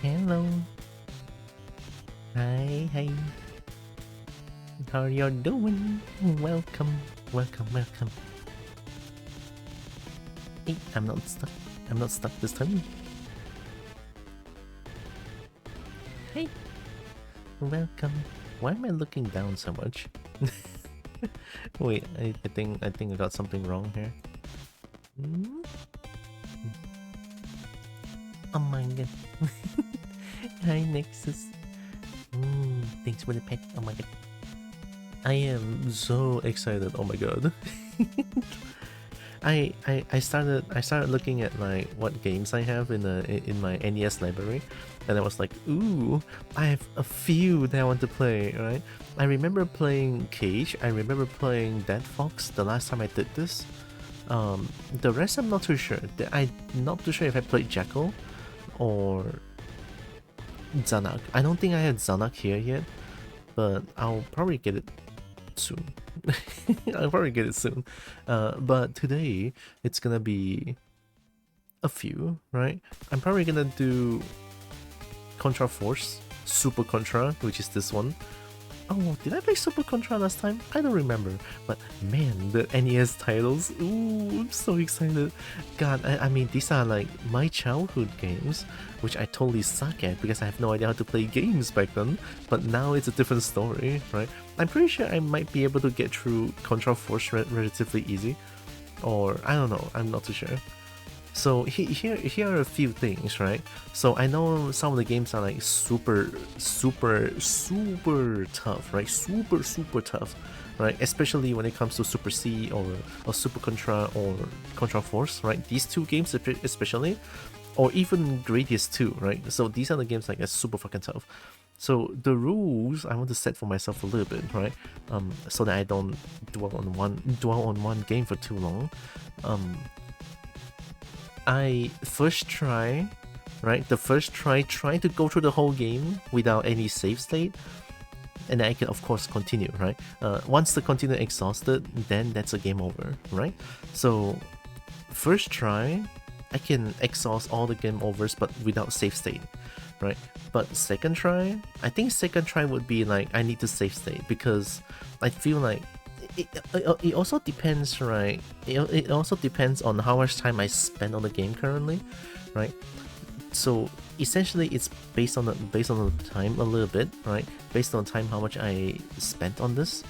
Hello. Hi, hi. How you doing? Welcome, welcome, welcome. Hey, I'm not stuck. I'm not stuck this time. Hey, welcome. Why am I looking down so much? Wait, I think I got something wrong here. Oh my god. Hi, Nexus. Thanks for the pet. Oh my god. I am so excited. Oh my god. I started looking at like what games I have in my NES library, and I was like, ooh, I have a few that I want to play, right? I remember playing Cage, I remember playing Dead Fox the last time I did this. The rest I'm not too sure. I'm not too sure if I played Jackal or Zanak. I don't think I had Zanak here yet, but I'll probably get it soon. I'll probably get it soon. But today it's gonna be a few, right? I'm probably gonna do Contra Force, Super Contra, which is this one. Oh, did I play Super Contra last time? I don't remember. But man, the NES titles, ooh, I'm so excited. God, I mean, these are like my childhood games, which I totally suck at because I have no idea how to play games back then. But now it's a different story, right? I'm pretty sure I might be able to get through Contra Force relatively easy. Or, I don't know, I'm not too sure. So here are a few things, right? So I know some of the games are like super tough, right? Super tough, right? Especially when it comes to Super C or Super Contra or Contra Force, right? These two games especially, or even Gradius 2, right? So these are the games like super fucking tough. So the rules I want to set for myself a little bit, right? So that I don't dwell on one game for too long. I first try, right? The first trying to go through the whole game without any save state, and then I can of course continue, right? Once the continue exhausted, then that's a game over, right? So first try, I can exhaust all the game overs but without save state, right? But second try, I think second try would be like I need to save state because I feel like it also depends, right? It also depends on how much time I spend on the game currently, right? So essentially, it's based on the time a little bit, right? Based on time, how much I spent on this.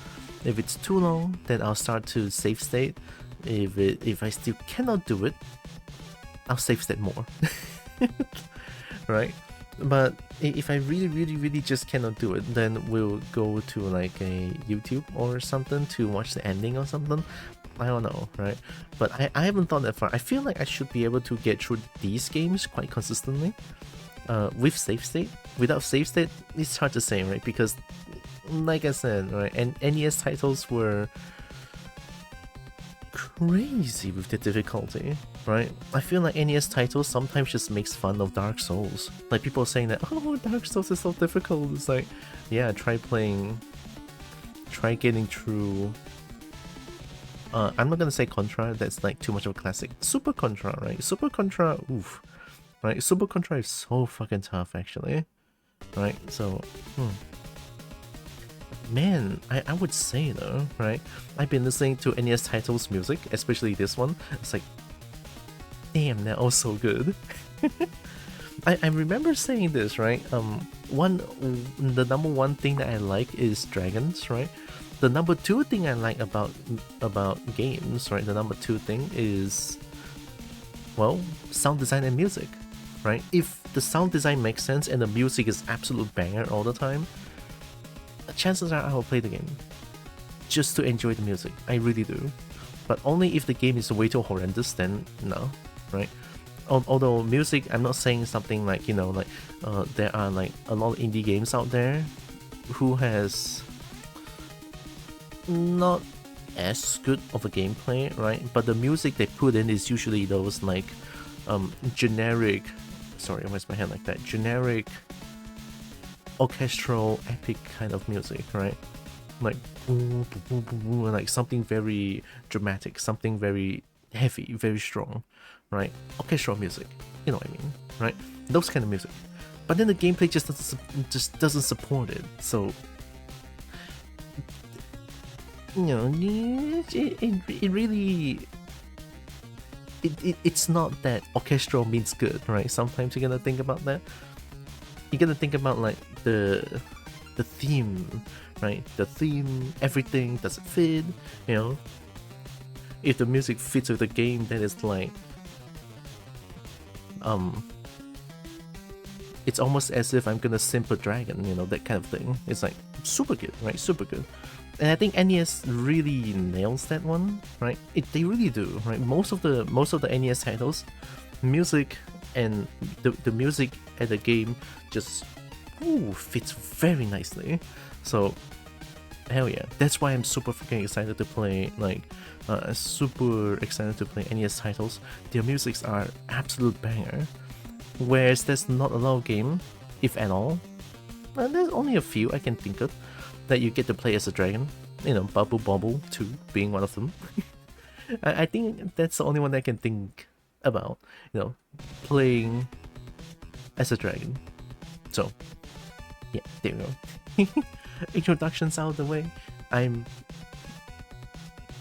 If it's too long, then I'll start to save state. If I still cannot do it, I'll save state more, right? But if I really just cannot do it, then we'll go to like a YouTube or something to watch the ending or something. I don't know, right? But I haven't thought that far. I feel like I should be able to get through these games quite consistently with save state. Without save state, it's hard to say, right? Because like I said, right, and NES titles were crazy with the difficulty, right? I feel like NES titles sometimes just makes fun of Dark Souls. Like people saying that, oh, Dark Souls is so difficult. It's like, yeah, try getting through. I'm not gonna say Contra, that's like too much of a classic. Super Contra, right? Super Contra, oof, right? Super Contra is so fucking tough, actually, right? So, man, I would say though, right? I've been listening to NES titles music, especially this one. It's like, damn, they're all so good. I remember saying this, right? The number one thing that I like is dragons, right? The number two thing I like about games, right? The number two thing is, well, sound design and music, right? If the sound design makes sense and the music is absolute banger all the time, chances are I will play the game just to enjoy the music. I really do. But only if the game is way too horrendous, then no, right? Although music, I'm not saying something like, you know, like there are like a lot of indie games out there who has not as good of a gameplay, right? But the music they put in is usually those like generic, sorry, why's my hand like that? Generic orchestral epic kind of music, right? Like boom, boom, boom, boom, like something very dramatic, something very heavy, very strong, right? Orchestral music, you know what I mean, right? Those kind of music. but then the gameplay just doesn't support it. So you know, it really it's not that orchestral means good, right? Sometimes you're gonna think about that. You're gonna think about like the theme, right? The theme, everything, does it fit? You know, if the music fits with the game, then it's like it's almost as if I'm gonna simp a dragon, you know, that kind of thing. It's like super good, right? Super good. And I think NES really nails that one, right? They really do, right? Most of the NES titles, music and the music and the game just fits very nicely. So hell yeah, that's why I'm super freaking excited to play, like super excited to play NES titles. Their musics are absolute banger. Whereas there's not a lot of game, if at all. There's only a few I can think of that you get to play as a dragon. You know, Bubble Bobble 2 being one of them. I think that's the only one I can think about, you know, playing as a dragon. So, yeah, there you go. Introductions out of the way. I'm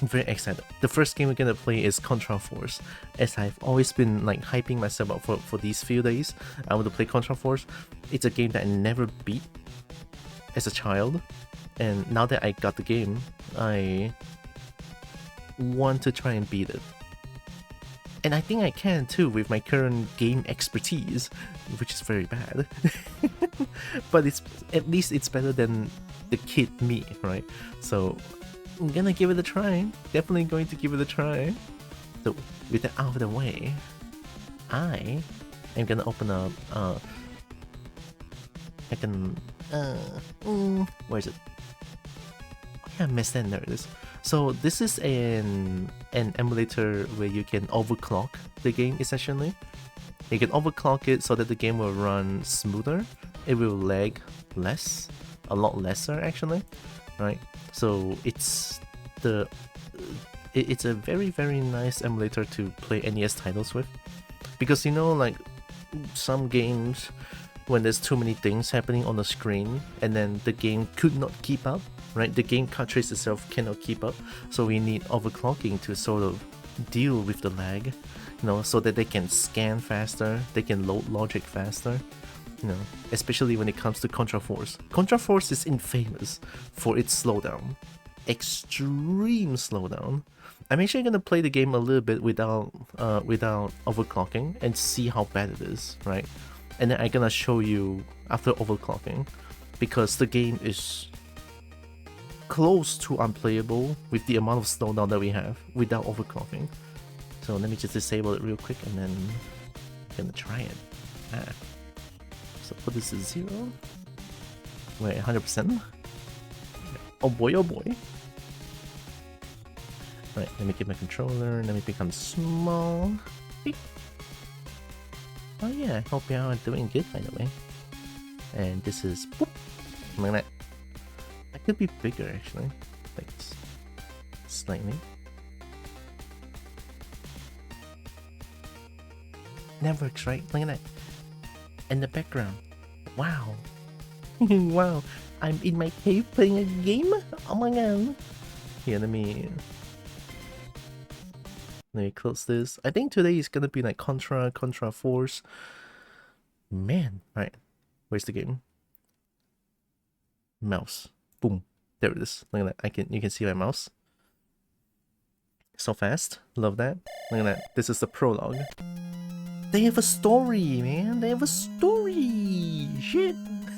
very excited. The first game we're gonna play is Contra Force, as I've always been like hyping myself up for these few days. I want to play Contra Force. It's a game that I never beat as a child, and now that I got the game, I want to try and beat it. And I think I can too with my current game expertise, which is very bad. But at least it's better than the kid me, right? So I'm gonna give it a try. Definitely going to give it a try. So with that out of the way, I am gonna open up I can where is it? Oh, yeah, I missed that. There it is. So this is an emulator where you can overclock the game essentially. You can overclock it so that the game will run smoother. It will lag less, a lot lesser actually, right? So it's a very nice emulator to play NES titles with, because you know, like some games, when there's too many things happening on the screen and then the game could not keep up, right? The game cartridge itself cannot keep up, so we need overclocking to sort of deal with the lag, you know, so that they can scan faster, they can load logic faster, you know, especially when it comes to Contra Force. Contra Force is infamous for its slowdown. Extreme slowdown. I'm actually gonna play the game a little bit without overclocking and see how bad it is, right? And then I'm gonna show you after overclocking, because the game is close to unplayable with the amount of slowdown that we have without overclocking. So let me just disable it real quick and then I'm gonna try it. So put this to 0. Wait, 100%? Oh boy, oh boy. Right, let me get my controller, let me become small. Beep. Oh yeah, I hope you are doing good, by the way. And this is... Boop. Look at that. That could be bigger, actually. Like, slightly. That works, right? Look at that. And the background. Wow. Wow. I'm in my cave playing a game? Oh my god. Here, let me close this. I think today is gonna be like Contra Force. Man, right. Where's the game? Mouse. Boom. There it is. Look at that. You can see my mouse. So fast. Love that. Look at that. This is the prologue. They have a story, man. They have a story. Shit.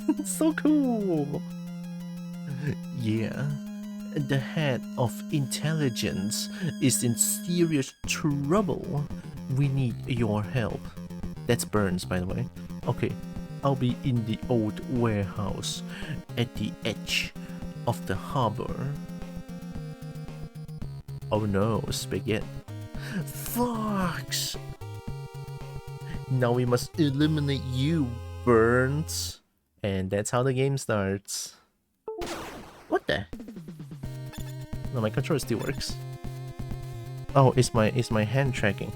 It's so cool. Yeah. The head of intelligence is in serious trouble. We need your help. That's Burns, by the way. Okay, I'll be in the old warehouse at the edge of the harbor. Oh no, spaghetti. Fox! Now we must eliminate you, Burns. And that's how the game starts. What the? No, my controller still works. Oh, it's my hand tracking.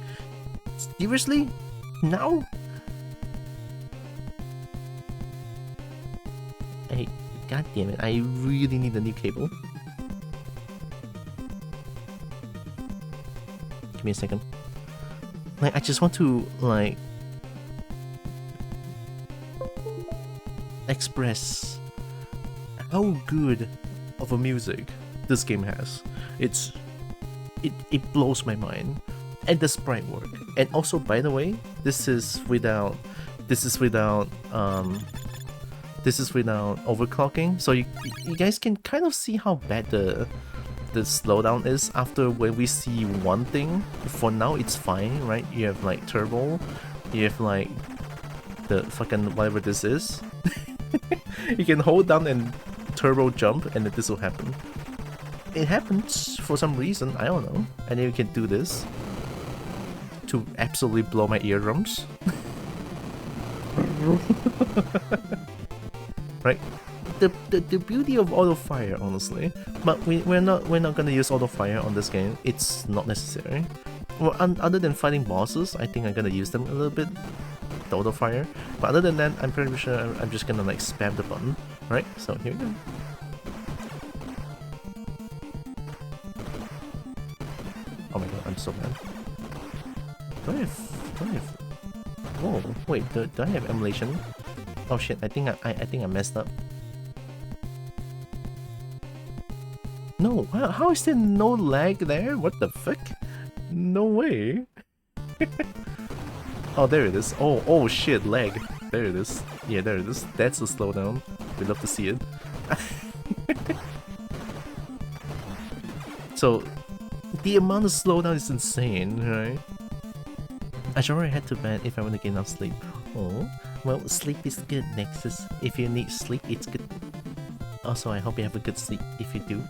Seriously? Now? Hey, god damn it, I really need a new cable. Give me a second. Like, I just want to, like, express how good of a music this game has. It blows my mind. And the sprite work. And also, by the way, this is without overclocking, so you guys can kind of see how bad the slowdown is after when we see one thing. For now it's fine, right? You have like turbo, you have like the fucking whatever this is. You can hold down and turbo jump and then this will happen. It happens for some reason, I don't know. And then you can do this to absolutely blow my eardrums. Right? The beauty of auto fire, honestly, but we're not gonna use auto fire on this game. It's not necessary. Well, other than fighting bosses, I think I'm gonna use them a little bit, the auto fire. But other than that, I'm pretty sure I'm just gonna like spam the button, right? So here we go. Oh my god, I'm so mad. Do I have? Whoa, wait, do I have emulation? Oh shit, I think I messed up. No, how is there no lag there? What the fuck? No way. Oh, there it is. Oh shit, lag. There it is. Yeah, there it is. That's a slowdown. We'd love to see it. So, the amount of slowdown is insane, right? I should already head to bed if I want to get enough sleep. Oh, well, sleep is good, Nexus. If you need sleep, it's good. Also, I hope you have a good sleep if you do.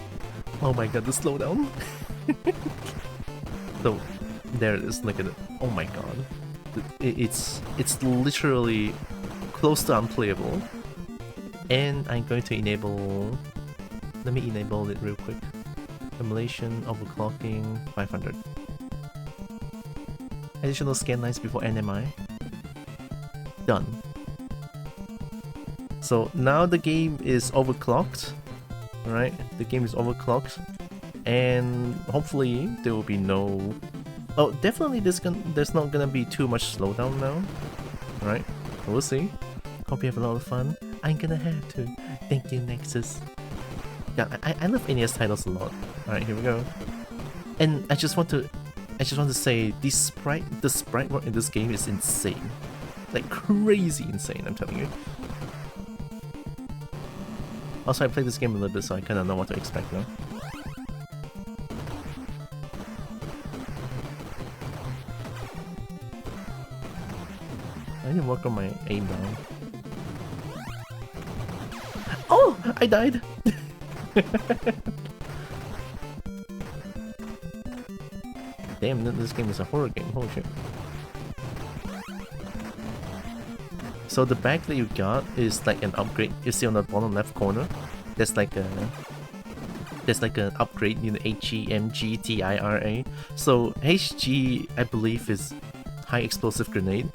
Oh my god, the slowdown. So, there it is, look at it. Oh my god. It's literally close to unplayable. And I'm going to enable... Let me enable it real quick. Emulation, overclocking, 500. Additional scan lines before NMI. Done. So now the game is overclocked. Alright, the game is overclocked. And hopefully there will be no... Oh, definitely there's not gonna be too much slowdown now. Alright, we'll see. Hope you have a lot of fun. I'm gonna have to. Thank you, Nexus. Yeah, I love NES titles a lot. Alright, here we go. And I just want to say the sprite work in this game is insane. Like crazy insane, I'm telling you. Also, I played this game a little bit, so I kinda know what to expect now. I need to work on my aim down. Oh! I died! Damn, this game is a horror game, holy shit. So the bag that you got is like an upgrade. You see on the bottom left corner, there's like an upgrade, you know, HEMGTIRA. So HG, I believe, is high explosive grenade.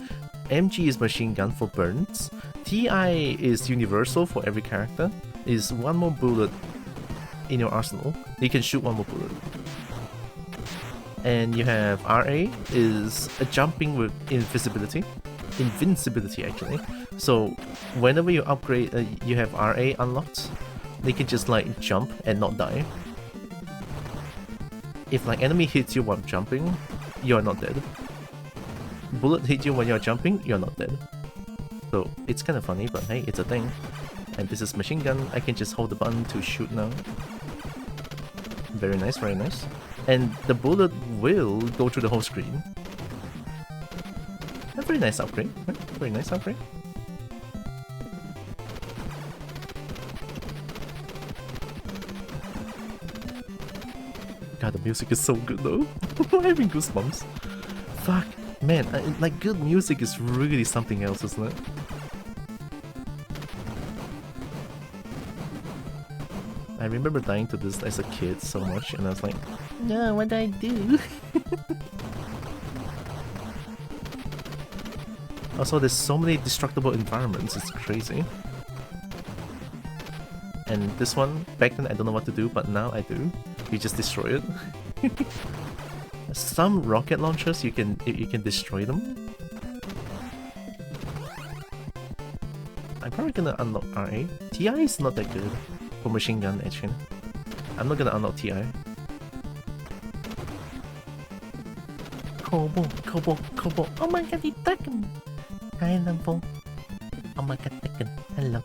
MG is machine gun for burns. TI is universal for every character. Is one more bullet in your arsenal. You can shoot one more bullet. And you have RA is a jumping with invisibility. Invincibility, actually. So whenever you upgrade, you have RA unlocked, they can just like jump and not die. If like enemy hits you while jumping, you're not dead. Bullet hit you when you're jumping, you're not dead. So it's kind of funny, but hey, it's a thing. And this is machine gun. I can just hold the button to shoot now. Very nice, very nice. And the bullet will go through the whole screen. A very nice upgrade. Right? Very nice upgrade. God, the music is so good though. I'm having goosebumps. Fuck, man, like good music is really something else, isn't it? I remember dying to this as a kid so much, and I was like, no, what do I do? Also, there's so many destructible environments, it's crazy. And this one, back then I don't know what to do, but now I do. You just destroy it. Some rocket launchers, you can destroy them. I'm probably gonna unlock RA. TI is not that good for machine gun action. I'm not gonna unlock TI. Kobo. Oh my god, it's Tekken! Hi, Lampo. Oh my god, Tekken. Hello.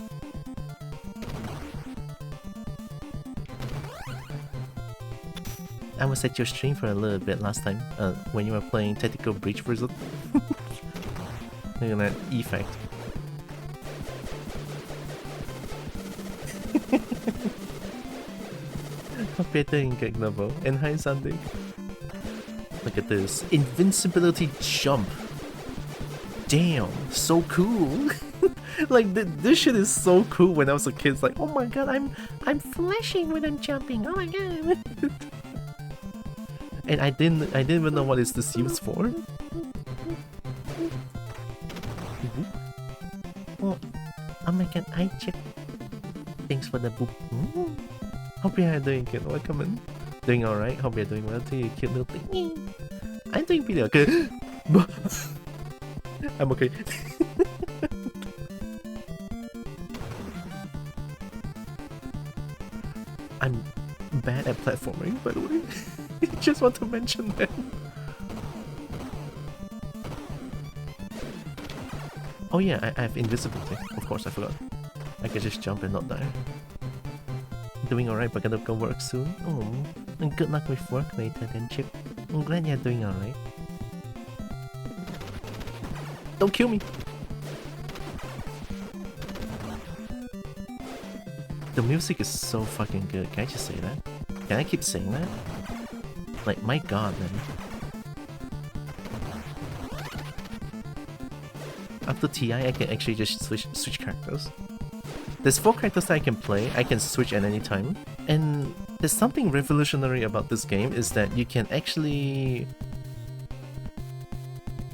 I was at your stream for a little bit last time, when you were playing Tactical Breach Wizard. Look at that effect. Better in Gagnabo. And hi Sunday. Look at this. Invincibility jump. Damn, so cool. Like this shit is so cool when I was a kid. It's like, oh my god, I'm flashing when I'm jumping. Oh my god. And I didn't even know what is this used for. Oh my god, I check. Thanks for the boop. Hope you're doing good. Welcome in. Doing alright. Hope you're doing well too, you cute little thing. I'm doing pretty okay. I'm okay. I'm bad at platforming, by the way. Just want to mention that. Oh yeah, I have invisibility. Of course, I forgot. I can just jump and not die. Doing alright, but gonna go work soon. Oh, and good luck with work later then, Chip. I'm glad you're doing alright. Don't kill me! The music is so fucking good. Can I just say that? Can I keep saying that? Like, my god, man. After TI, I can actually just switch characters. There's 4 characters that I can play. I can switch at any time. And there's something revolutionary about this game is that you can actually...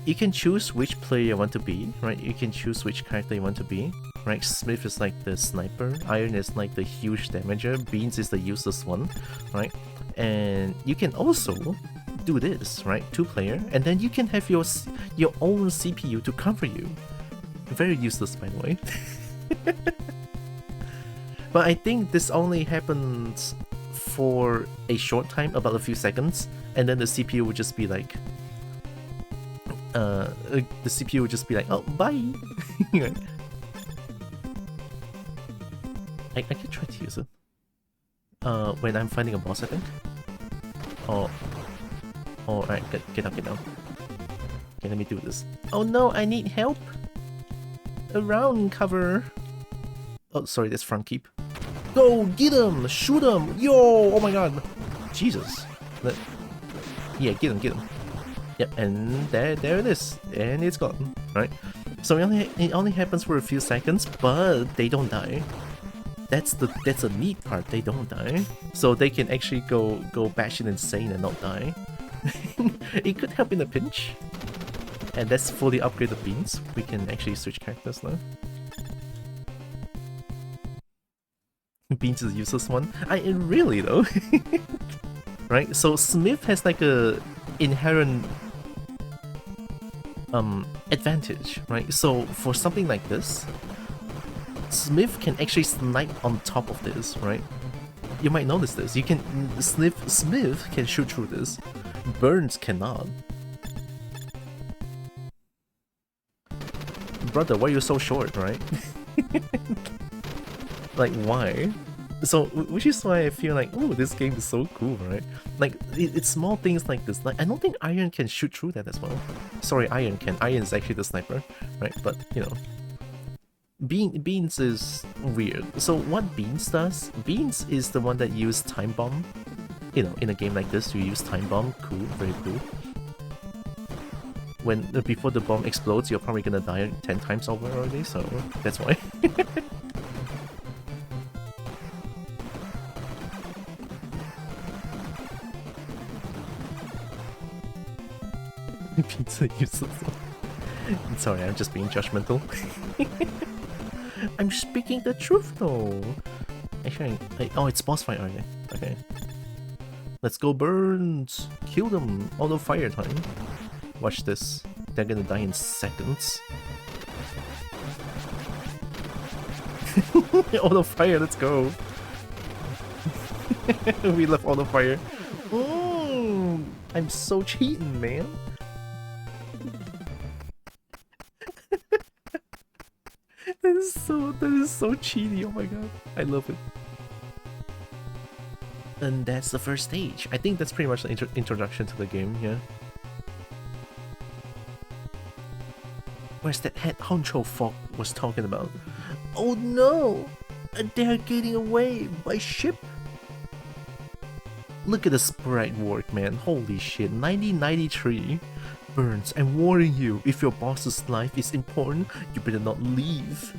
You can choose which player you want to be, right? You can choose which character you want to be. Right, Smith is like the sniper, Iron is like the huge damager, Beans is the useless one, right? And you can also do this, right? 2-player, and then you can have your own CPU to cover you. Very useless, by the way. But I think this only happens for a short time, about a few seconds, and then the CPU would just be like, oh, bye. I can try to use it. When I'm fighting a boss, I think. Oh, alright, get up. Okay, let me do this. Oh no, I need help. Around cover. Oh, sorry, that's front keep. Go, get him, shoot him, yo! Oh my god, Jesus. Yeah, get him. Yep, and there it is, and it's gone. Right. So it only happens for a few seconds, but they don't die. That's a neat part. They don't die, so they can actually go batshit insane and not die. It could help in a pinch. And that's fully upgraded Beans. We can actually switch characters now. Beans is the useless one. Really though. Right? So Smith has like a inherent advantage, right? So for something like this, Smith can actually snipe on top of this, right? You might notice this. You can Smith can shoot through this. Burns cannot. Brother, why are you so short, right? Like, why? So, which is why I feel like, oh, this game is so cool, right? Like, it's small things like this. Like, I don't think Iron can shoot through that as well. Sorry, Iron can. Iron is actually the sniper, right? But, you know, Beans is weird. So what Beans does, Beans is the one that used Time Bomb. You know, in a game like this, you use Time Bomb. Cool, very cool. When before the bomb explodes, you're probably gonna die 10 times over already, so that's why. Pizza useless. Sorry, I'm just being judgmental. I'm speaking the truth though. Actually, oh, it's boss fight, okay. Okay. Let's go, Burns! Kill them! Auto fire time. Watch this. They're gonna die in seconds. Auto fire, let's go! We left auto fire. I'm so cheating, man. That is so cheaty, oh my god. I love it. And that's the first stage. I think that's pretty much the introduction to the game, yeah. Where's that head honcho folk was talking about? Oh no! They're getting away by ship! Look at the sprite work, man. Holy shit, 1993. Burns, I'm warning you, if your boss's life is important, you better not leave.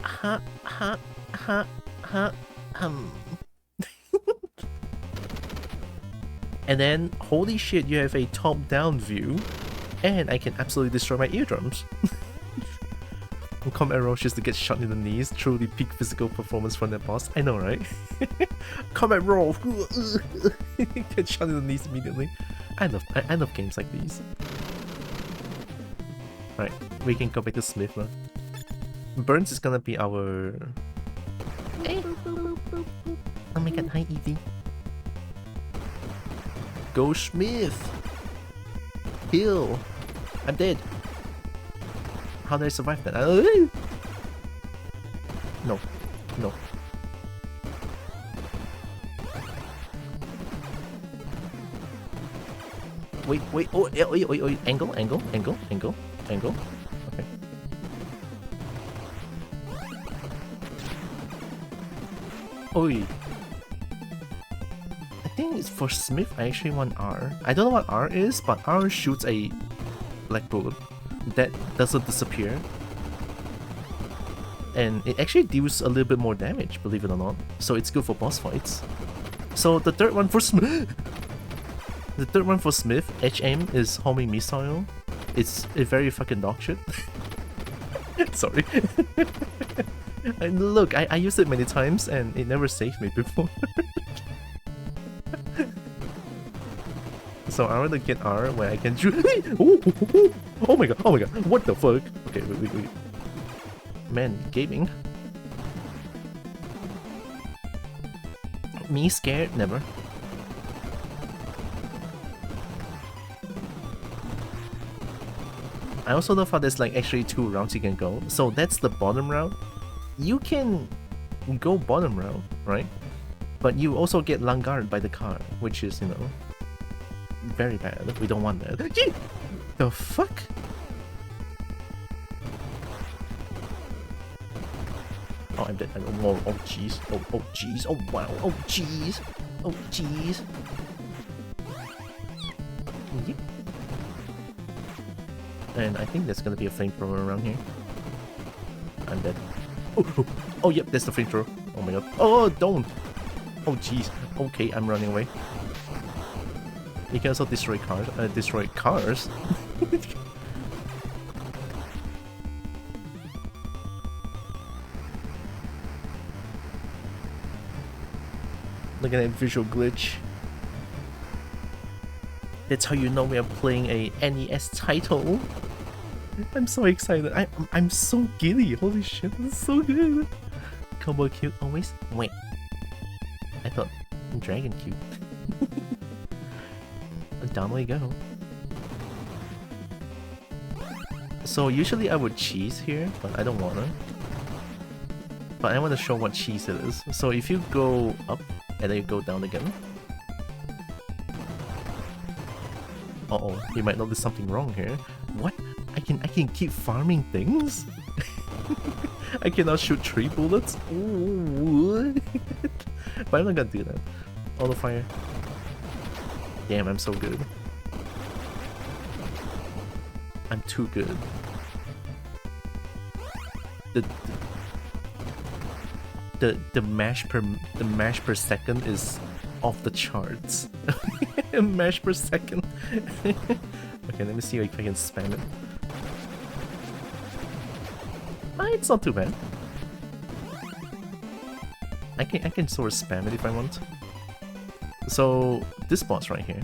Ha ha ha ha And then, holy shit, you have a top-down view, and I can absolutely destroy my eardrums. Combat roll just to get shot in the knees, truly peak physical performance from that boss. I know, right? Combat roll! Get shot in the knees immediately. I love games like these. Right, we can go back to Smith now. Burns is gonna be our... Hey. Oh my god, hi Evie. Go Smith! Heal! I'm dead! How did I survive that? No. No. Wait, wait, oh, angle. Okay. Oi. I think it's for Smith, I actually want R. I don't know what R is, but R shoots a black bullet that doesn't disappear. And it actually deals a little bit more damage, believe it or not. So it's good for boss fights. So the third one for Smith... The third one for Smith, HM, is homing missile. It's a very fucking dog shit. Sorry. And look, I used it many times and it never saved me before. So I want to get R where I can shoot. Oh my god, what the fuck? Okay, wait. Man, gaming. Me scared? Never. I also love how there's like actually 2 routes you can go. So that's the bottom route. You can go bottom route, right? But you also get langard by the car, which is, you know, very bad. We don't want that. The fuck? Oh, I'm dead. Oh jeez. Oh jeez. Oh wow. Oh jeez. Oh jeez. Yep. And I think there's gonna be a flamethrower around here. I'm dead. Oh, yep, that's the flamethrower. Oh my god. Oh, don't. Oh jeez. Okay, I'm running away. You can also destroy cars. Look at that visual glitch. That's how you know we are playing a NES title. I'm so excited. I'm so giddy. Holy shit, this is so good. Combo cute always. Wait. I thought dragon cute. Down we go. So usually I would cheese here, but I don't wanna. But I want to show what cheese it is. So if you go up and then you go down again. Uh-oh, you might notice something wrong here. What? I can keep farming things? I can now shoot 3 bullets? Ooh. But I'm not gonna do that. Auto fire. Damn, I'm so good. I'm too good. The mash per second is off the charts. Mash per second. Okay, let me see if I can spam it. It's not too bad. I can sort of spam it if I want. So this boss right here.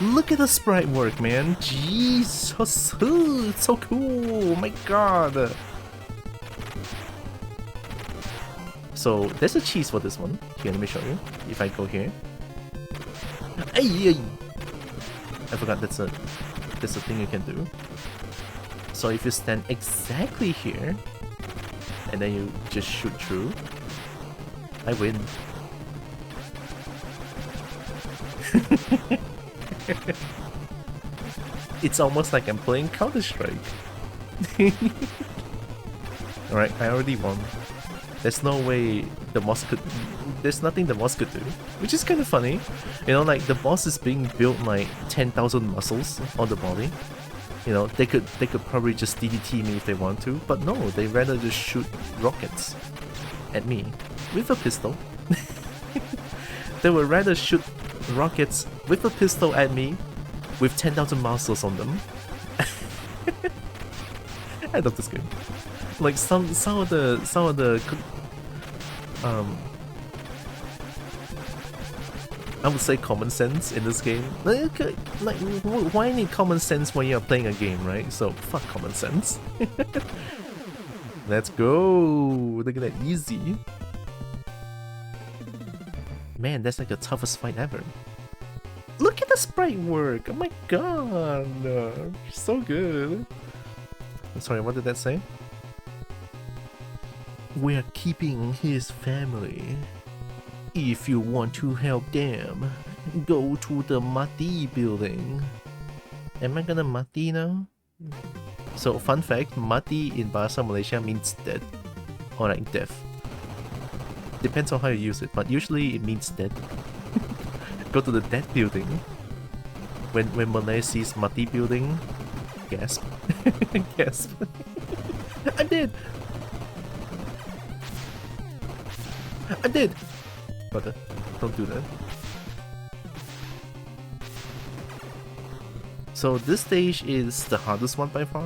Look at the sprite work, man. Jesus, it's so cool. Oh my god. So there's a cheese for this one. Here, let me show you. If I go here. Ay, ay. I forgot that's a thing you can do. So if you stand exactly here, and then you just shoot through, I win. It's almost like I'm playing Counter-Strike. Alright, I already won. There's no way the boss could... There's nothing the boss could do, which is kind of funny. You know, like, the boss is being built like 10,000 muscles on the body. You know, they could probably just DDT me if they want to, but no, they rather just shoot rockets at me with a pistol. They would rather shoot rockets with a pistol at me with 10,000 muscles on them. I love this game. Like some of the I would say common sense in this game. Like why need common sense when you're playing a game, right? So fuck common sense. Let's go. Look at that, easy. Man, that's like the toughest fight ever. Look at the sprite work. Oh my god, so good. Sorry, what did that say? We're keeping his family. If you want to help them, go to the Mati building. Am I gonna Mati now? So, fun fact, Mati in Bahasa Malaysia means dead. Or like death. Depends on how you use it, but usually it means dead. Go to the dead building. When Malay sees Mati building, gasp. Gasp. I'm dead! I'm dead! Brother, don't do that. So this stage is the hardest one by far.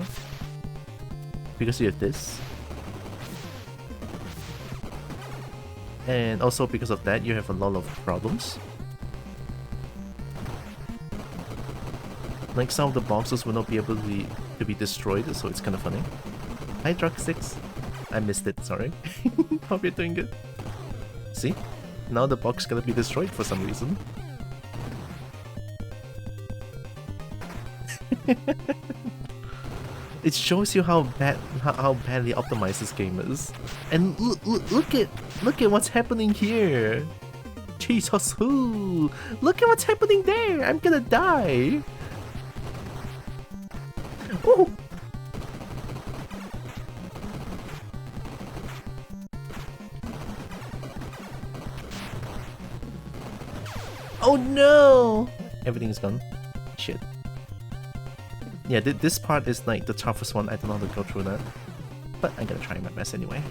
Because you have this. And also because of that, you have a lot of problems. Like some of the boxes will not be able to be destroyed, so it's kind of funny. Hi Drug6. I missed it, sorry. Hope you're doing good. See? Now the box is gonna be destroyed for some reason. It shows you how badly optimized this game is. And look at what's happening here. Jesus, look at what's happening there. I'm gonna die. Oh. Oh no! Everything's gone. Shit. Yeah, this part is like the toughest one. I don't know how to go through that. But I'm gonna try my best anyway.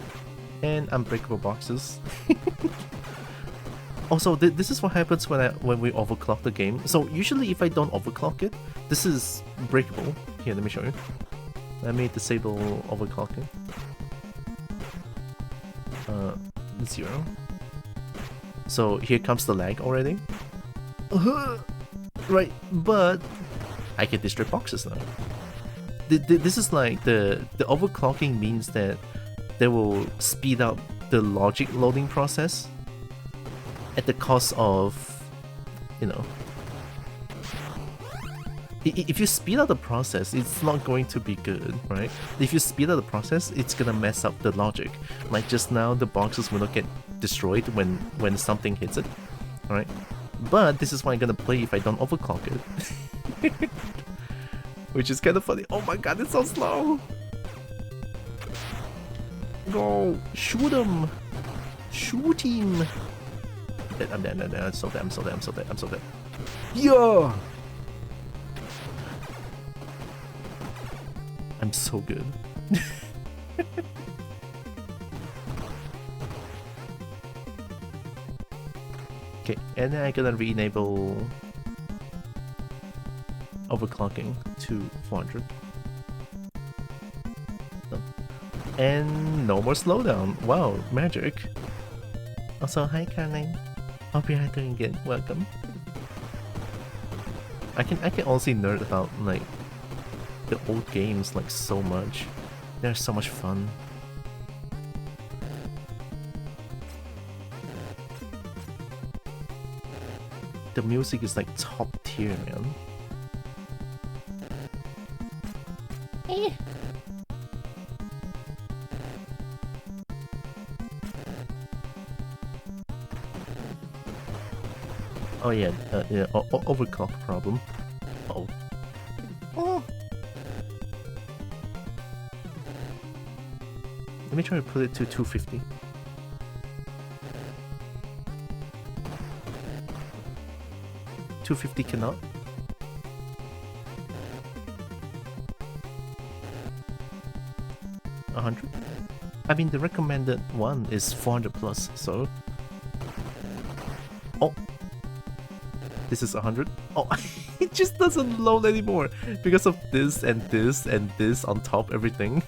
And unbreakable boxes. Also, this is what happens when we overclock the game. So usually if I don't overclock it, this is breakable. Here, let me show you. Let me disable overclocking. 0. So here comes the lag already. Right, but I can destroy boxes now. This is like the overclocking means that they will speed up the logic loading process at the cost of, you know, if you speed up the process, it's not going to be good, right? If you speed up the process, it's gonna mess up the logic. Like just now, the boxes will not get destroyed when something hits it, alright? But this is what I'm gonna play if I don't overclock it. Which is kind of funny. Oh my god, it's so slow! Go! Shoot him! Shoot him! I'm dead, I'm so dead, I'm so dead, I'm so dead, I'm so dead. Yeah! I'm so good. Okay, and then I'm gonna re-enable overclocking to 400. And no more slowdown. Wow, magic. Also, hi Caroline. Hope you're doing good. Welcome. I can honestly nerd about like the old games like so much. They're so much fun. The music is like top tier, man. Eh. Oh yeah, overclock problem. Oh. Oh. Let me try to put it to 250. $250 cannot. $100. I mean, the recommended one is 400 plus, so. Oh. This is 100. Oh, it just doesn't load anymore because of this and this and this on top everything.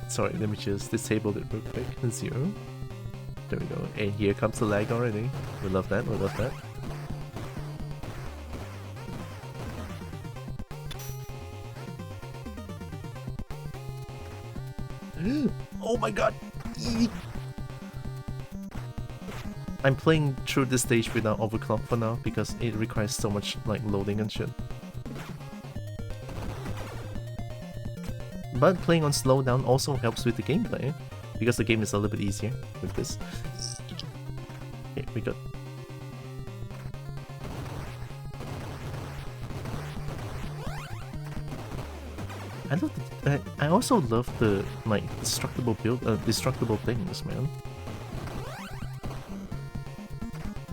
Sorry, let me just disable it real quick. 0. There we go. And here comes the lag already. We love that. We love that. Oh my god! I'm playing through this stage without overclock for now because it requires so much like loading and shit. But playing on slowdown also helps with the gameplay because the game is a little bit easier with this. Okay, we got. I also love the like destructible things, man.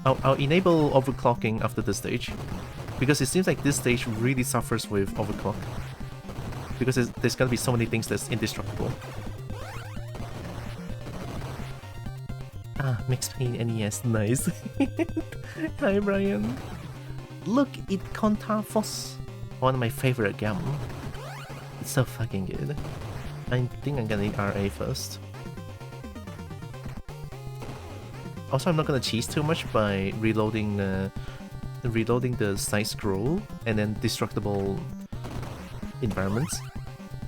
I'll enable overclocking after this stage, because it seems like this stage really suffers with overclock. Because there's gonna be so many things that's indestructible. Ah, Max Payne NES, nice. Hi Brian. Look, it Contafos. One of my favorite games. It's so fucking good. I think I'm gonna need RA first. Also, I'm not gonna cheese too much by reloading the side scroll and then destructible environments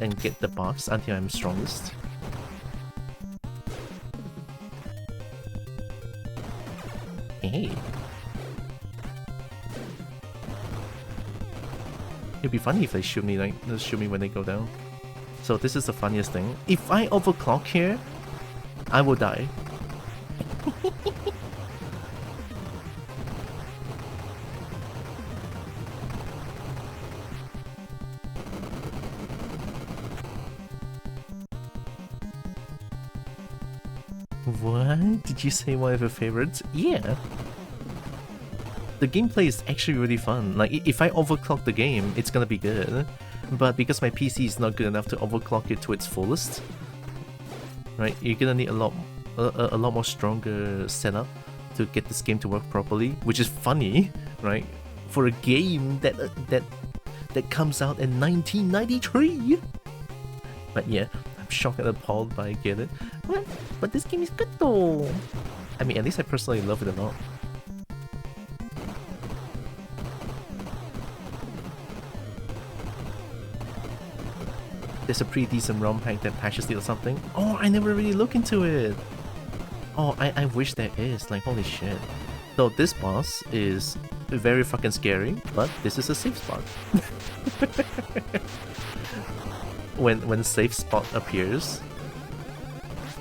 and get the box until I'm strongest. Hey. It'd be funny if they shoot me when they go down. So this is the funniest thing. If I overclock here, I will die. What? Did you say one of your favorites? Yeah. The gameplay is actually really fun. Like, if I overclock the game, it's gonna be good. But because my PC is not good enough to overclock it to its fullest, right? You're gonna need a lot more stronger setup to get this game to work properly, which is funny, right? For a game that comes out in 1993. But yeah, I'm shocked and appalled by Get It. What? But this game is good though. I mean, at least I personally love it a lot. There's a pretty decent ROM hack that patches it or something. Oh, I never really looked into it. Oh, I wish there is. Like, holy shit. So this boss is very fucking scary, but this is a safe spot. when safe spot appears,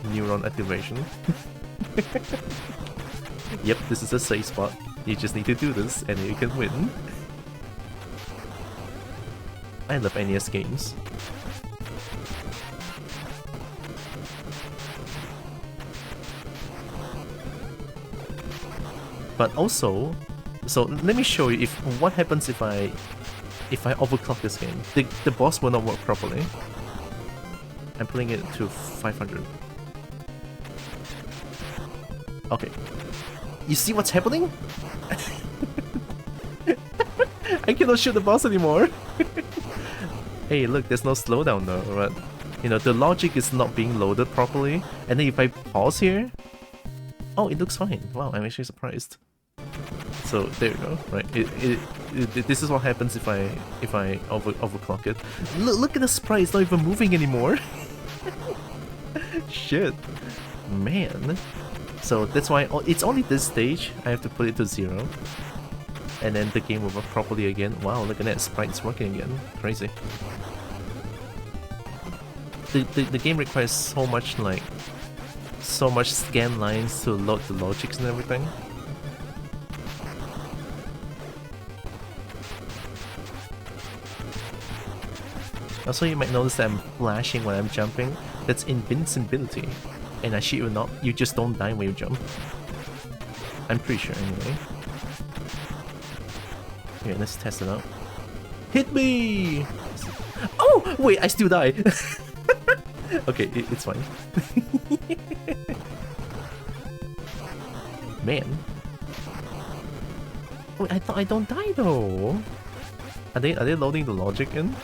neuron activation. Yep, this is a safe spot. You just need to do this and you can win. I love NES games. But also, so let me show you what happens if I overclock this game. The boss will not work properly. I'm putting it to 500. Okay. You see what's happening? I cannot shoot the boss anymore. hey, look, there's no slowdown though, but you know, the logic is not being loaded properly. And then if I pause here, oh, it looks fine. Wow, I'm actually surprised. So there you go, right? This is what happens if I overclock it. Look at the sprite, it's not even moving anymore. Shit, man. So that's why it's only this stage I have to put it to 0, and then the game will work properly again. Wow, look at that, sprite's working again. Crazy. The game requires so much scan lines to load the logics and everything. Also, you might notice that I'm flashing when I'm jumping. That's invincibility. And I shit you not, you just don't die when you jump. I'm pretty sure anyway. Okay, let's test it out. Hit me! Oh! Wait, I still die! Okay, it's fine. Man. Wait, I thought I don't die though. Are they loading the logic in?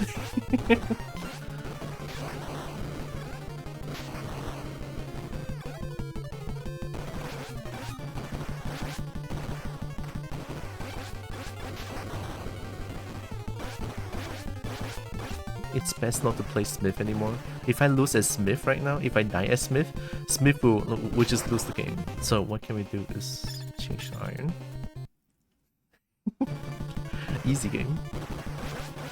It's best not to play Smith anymore. If I lose as Smith right now, if I die as Smith, Smith will just lose the game. So what can we do is change the iron. Easy game.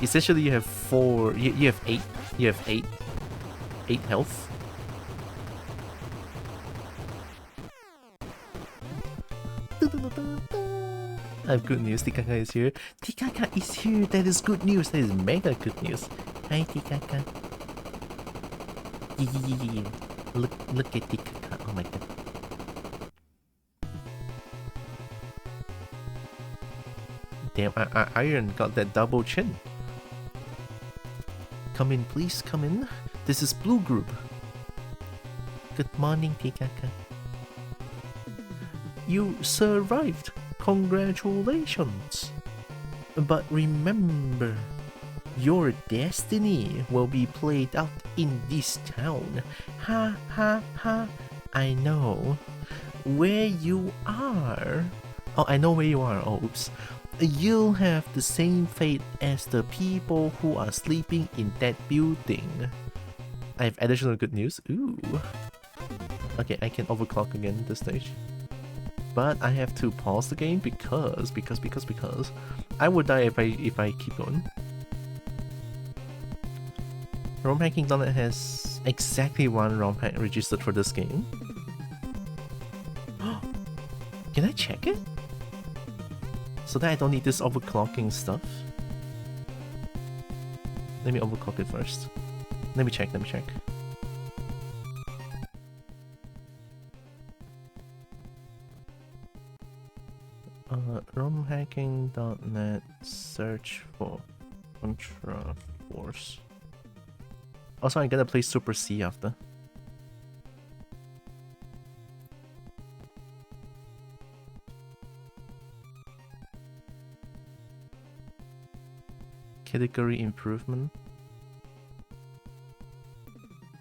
Essentially, you have you have eight health. I have good news. Tikaka is here. Tikaka is here. That is good news. That is mega good news. Hi, Tikaka. Look at Tikaka. Oh my god. Damn, Iron got that double chin. Come in, please, come in. This is Blue Group. Good morning, Tikaka. You survived. Congratulations. But remember, your destiny will be played out in this town. Ha ha ha. I know where you are. Oh, I know where you are. Oh, oops. You'll have the same fate as the people who are sleeping in that building. I have additional good news. Ooh. Okay, I can overclock again this stage. But I have to pause the game because I would die if I keep going. ROM hacking.net has exactly one ROM hack registered for this game. Can I check it? So that I don't need this overclocking stuff. Let me overclock it first. Let me check. ROMhacking.net, search for Contra Force. Also, I gotta play Super C after. Category improvement.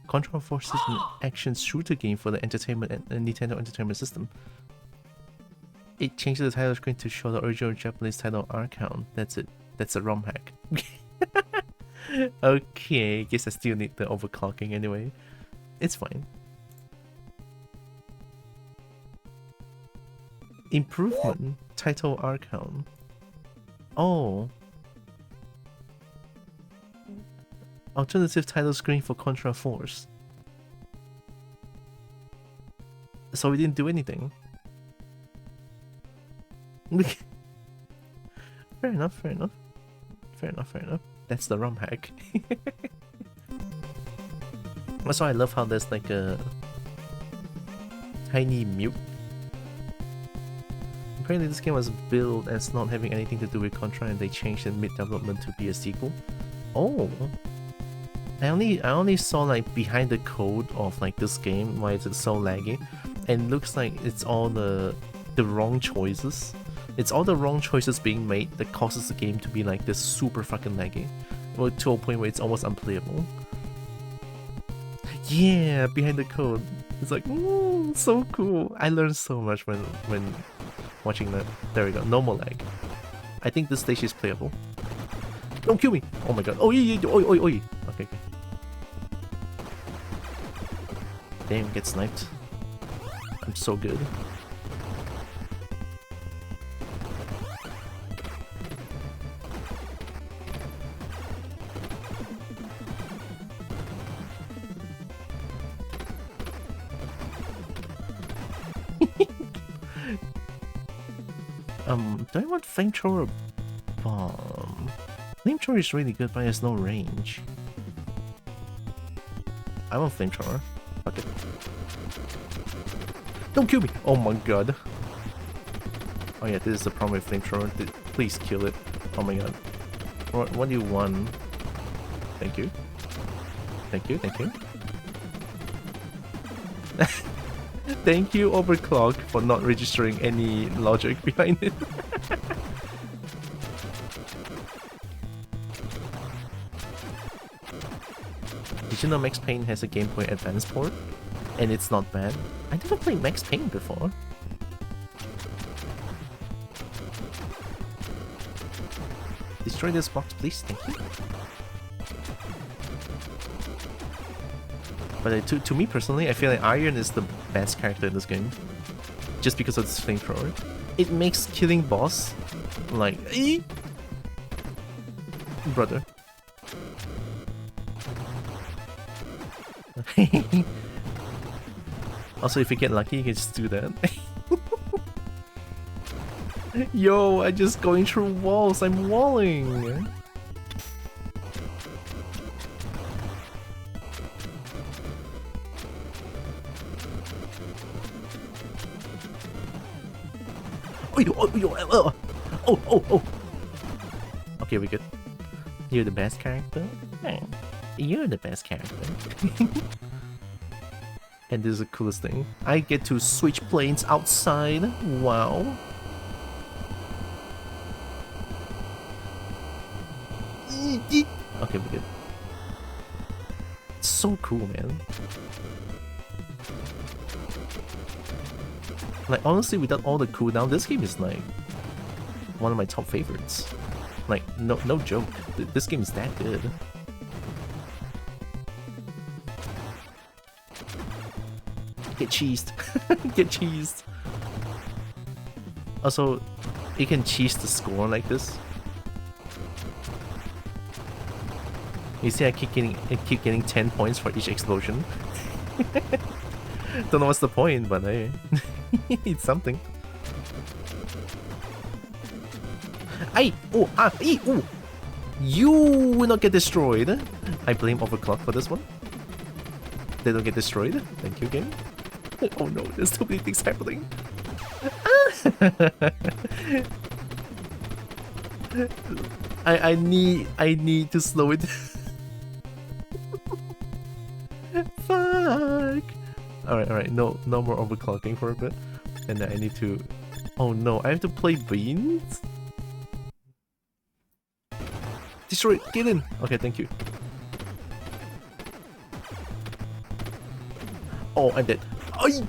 Contra Force is an action shooter game for the entertainment and Nintendo Entertainment System. It changes the title screen to show the original Japanese title Archon. That's it. That's a ROM hack. Okay, guess I still need the overclocking anyway. It's fine. Improvement. Title Archon. Oh. Alternative title screen for Contra Force. So we didn't do anything. Fair enough. That's the ROM hack. Also, I love how there's like a tiny mute. Apparently this game was built as not having anything to do with Contra, and they changed it mid-development to be a sequel. Oh! I only saw like behind the code of like this game, why is it so laggy, and looks like it's all the wrong choices. It's all the wrong choices being made that causes the game to be like this super fucking laggy. well, to a point where it's almost unplayable. Yeah, behind the code. It's like, so cool. I learned so much when watching that. There we go. No more lag. I think this stage is playable. Don't kill me! Oh my god. Oh yeah, oi, oi, oi. Okay. Damn, get sniped. I'm so good. Do I want flamethrower or bomb? Flamethrower is really good, but it has no range. I want flamethrower. Fuck it. Don't kill me! Oh my god. Oh yeah, this is the problem with flamethrower. Please kill it. Oh my god. What do you want? Thank you. Thank you, thank you. Thank you, Overclock, for not registering any logic behind it. Did you know Max Payne has a Game Boy Advance port? And it's not bad. I never played Max Payne before. Destroy this box, please. Thank you. But to me personally, I feel like Iron is the best character in this game. Just because of its flamethrower. It makes killing boss like... Brother. Also, if you get lucky, you can just do that. Yo, I'm just going through walls. I'm walling. Oh. Okay, we good. You're the best character? You're the best character. And this is the coolest thing. I get to switch planes outside. Wow. Okay, we're good. It's so cool, man. Like, honestly, without all the cooldown, this game is like one of my top favorites. Like, no joke. This game is that good. Get cheesed. Get cheesed. Also, you can cheese the score like this. You see, I keep getting 10 points for each explosion. Don't know what's the point, but hey, it's something. Ay! Oh! Ah! Ee! Oh! You will not get destroyed. I blame Overclock for this one. They don't get destroyed. Thank you, game. Oh no, there's too many things happening. I need to slow it. Fuck. Alright, no more overclocking for a bit. And then I need to... Oh no, I have to play beans? Destroy it, get in! Okay, thank you. Oh, I'm dead. Ay!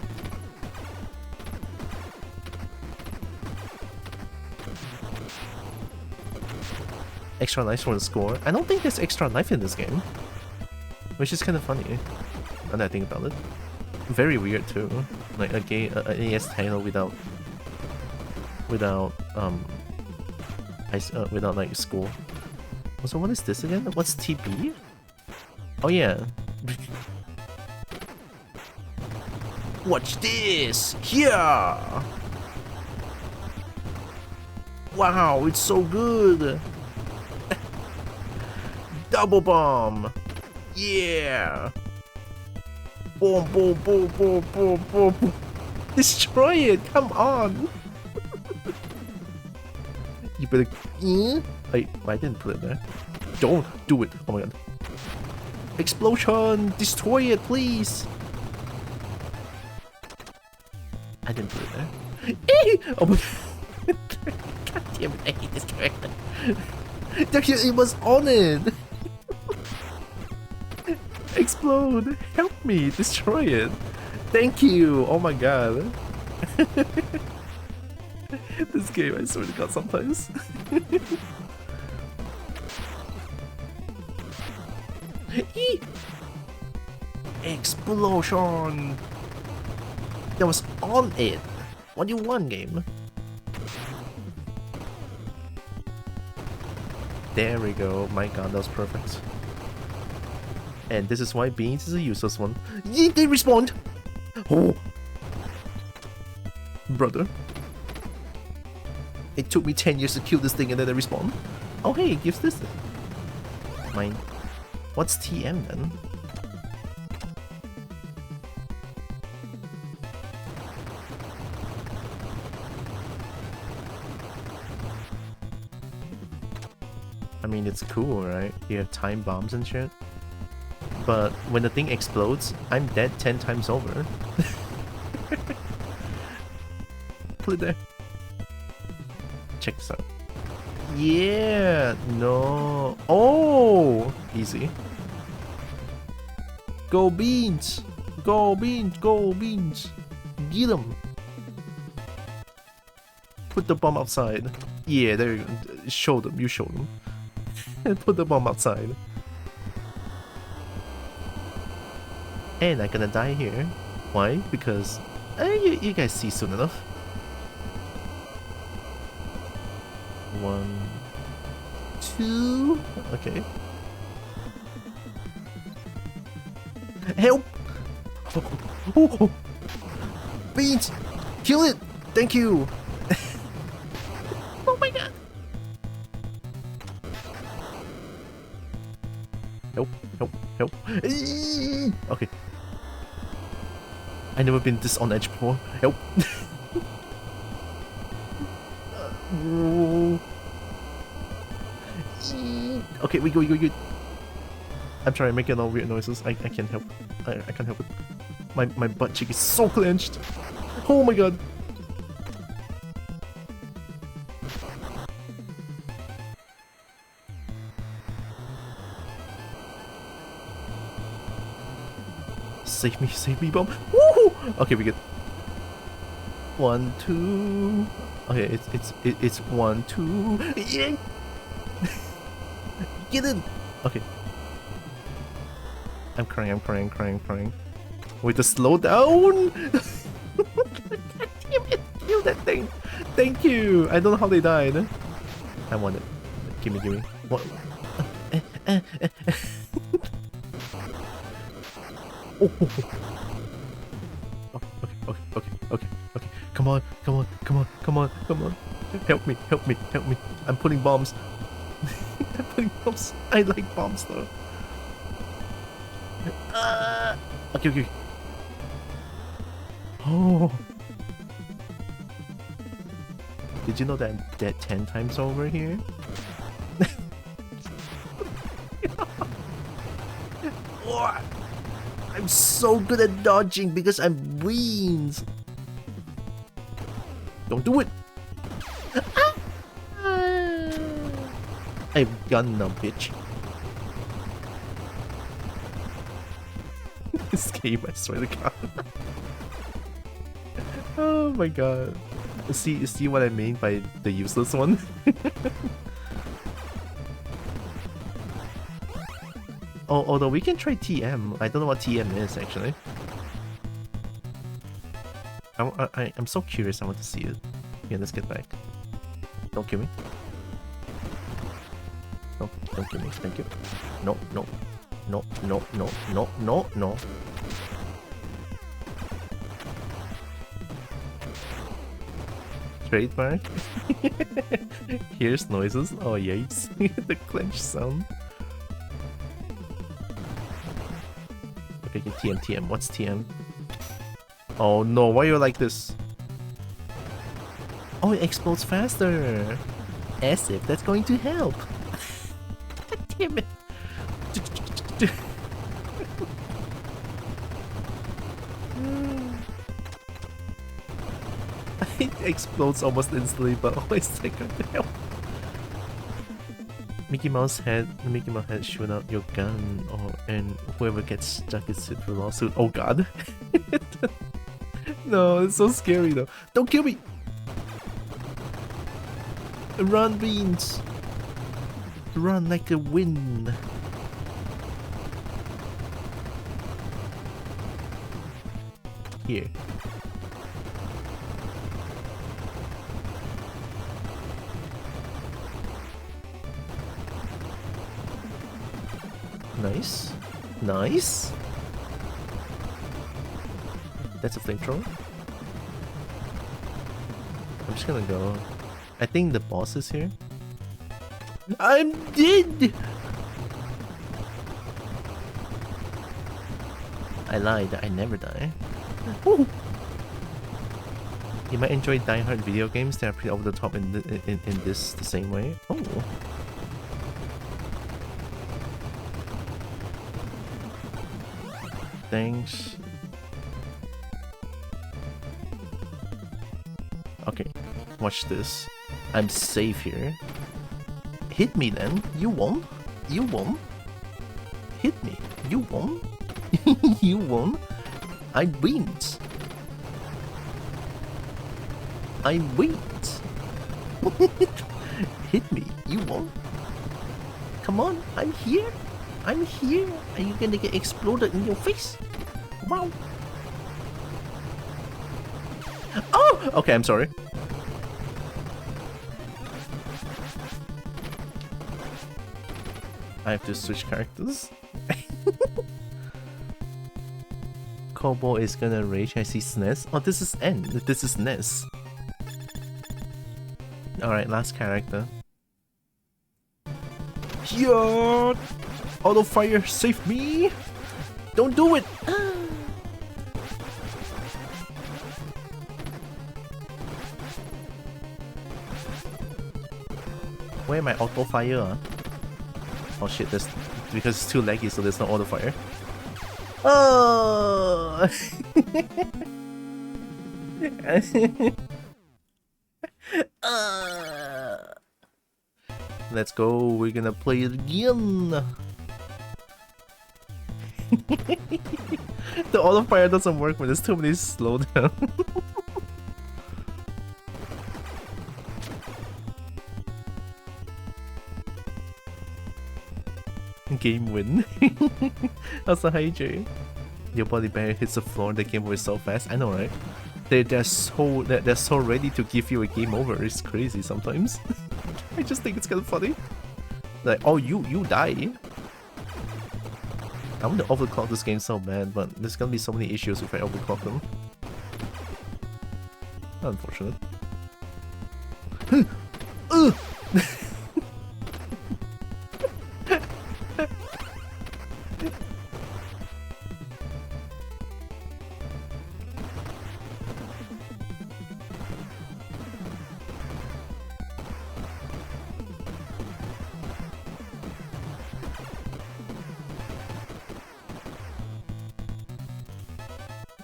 Extra life for the score. I don't think there's extra life in this game. Which is kind of funny. Now that I think about it. Very weird too. Like a game, an NES title without like score. Also, what is this again? What's TB? Oh yeah. Watch this! Yeah! Wow, it's so good! Double bomb! Yeah! Boom, boom, boom, boom, boom, boom, boom! Destroy it! Come on! You better... Wait, I didn't put it there. Don't do it! Oh my god. Explosion! Destroy it, please! I didn't put it there. Oh my god damn it, I hate this character. It was on it! explode! Help me destroy it! Thank you! Oh my god. This game, I swear to god, sometimes. Explosion! That was on it! What do you want, game? There we go. My god, that was perfect. And this is why Beans is a useless one. Yeet, they respawned! Oh! Brother. It took me 10 years to kill this thing and then they respawn. Oh hey, it gives this. Mine. What's TM then? I mean, it's cool, right? You have time bombs and shit. But when the thing explodes, I'm dead 10 times over. Put it there. Check this out. Yeah! No. Oh! Easy. Go Beans! Go Beans! Go Beans! Get them! Put the bomb outside. Yeah, there you go. Show them. You show them. Put the bomb outside. And I'm gonna die here. Why? Because you guys see soon enough. 1, 2. Okay. Help! Oh. Beans! Kill it! Thank you! Oh my god! Help, help, help. Okay. I never been this on edge before. Help. Okay, we go. I'm trying to make all weird noises. I can't help. I can't help it. My butt cheek is so clenched. Oh my god. Save me, bomb. Woohoo! Okay, we good. 1, 2. Okay, it's 1, 2. Yeah. Get in. Okay. I'm crying. Wait, to slow down. Damn it! Kill that thing. Thank you. I don't know how they died. I want it. Give me. What? Oh. Okay. Come on. Help me. I'm putting bombs. I like bombs though. Okay. Oh. Did you know that I'm dead 10 times over here? I'm so good at dodging because I'm Beans. Don't do it. I'm gonna, bitch. This game, I swear to God. Oh my god. See what I mean by the useless one? Oh, although we can try TM. I don't know what TM is actually. I'm so curious. I want to see it. Yeah, let's get back. Don't kill me. No, don't kill me. Thank you. No. Trademark. Here's noises. Oh yikes! The clench sound. Okay, TM. What's TM? Oh no, why are you like this? Oh, it explodes faster! As if that's going to help! Damn it! It explodes almost instantly, but always take a help. Mickey Mouse head shoot out your gun, or and whoever gets stuck is hit for lawsuit. Oh god. No, it's so scary though. Don't kill me! Run, Beans! Run like a wind. Here. Nice. Nice. That's a flamethrower. I'm just gonna go. I think the boss is here. I'm dead! I lied. I never die. Woo. You might enjoy die-hard video games that are pretty over the top in this the same way. Oh. Thanks. Okay, watch this. I'm safe here. Hit me then. You won't. You won't. Hit me. You won't. You won't. I wins. I wins. Hit me. You won't. Come on. I'm here. I'm here. Are you gonna get exploded in your face? Wow. Oh! Okay, I'm sorry. I have to switch characters. Kobo is gonna rage. I see SNES. Oh, this is N. This is NES. Alright, last character. Yeah! Auto fire, save me! Don't do it! Where am I auto fire? Oh shit, that's because it's too laggy, so there's no auto fire. Oh! Let's go, we're gonna play it again! The auto fire doesn't work when there's too many slowdown. Game win. Also, hi Jay. Your body barrier hits the floor, the game over is so fast. I know, right? They're so ready to give you a game over. It's crazy sometimes. I just think it's kind of funny. Like, oh, you die. I want to overclock this game so bad, but there's gonna be so many issues if I overclock them. Unfortunate.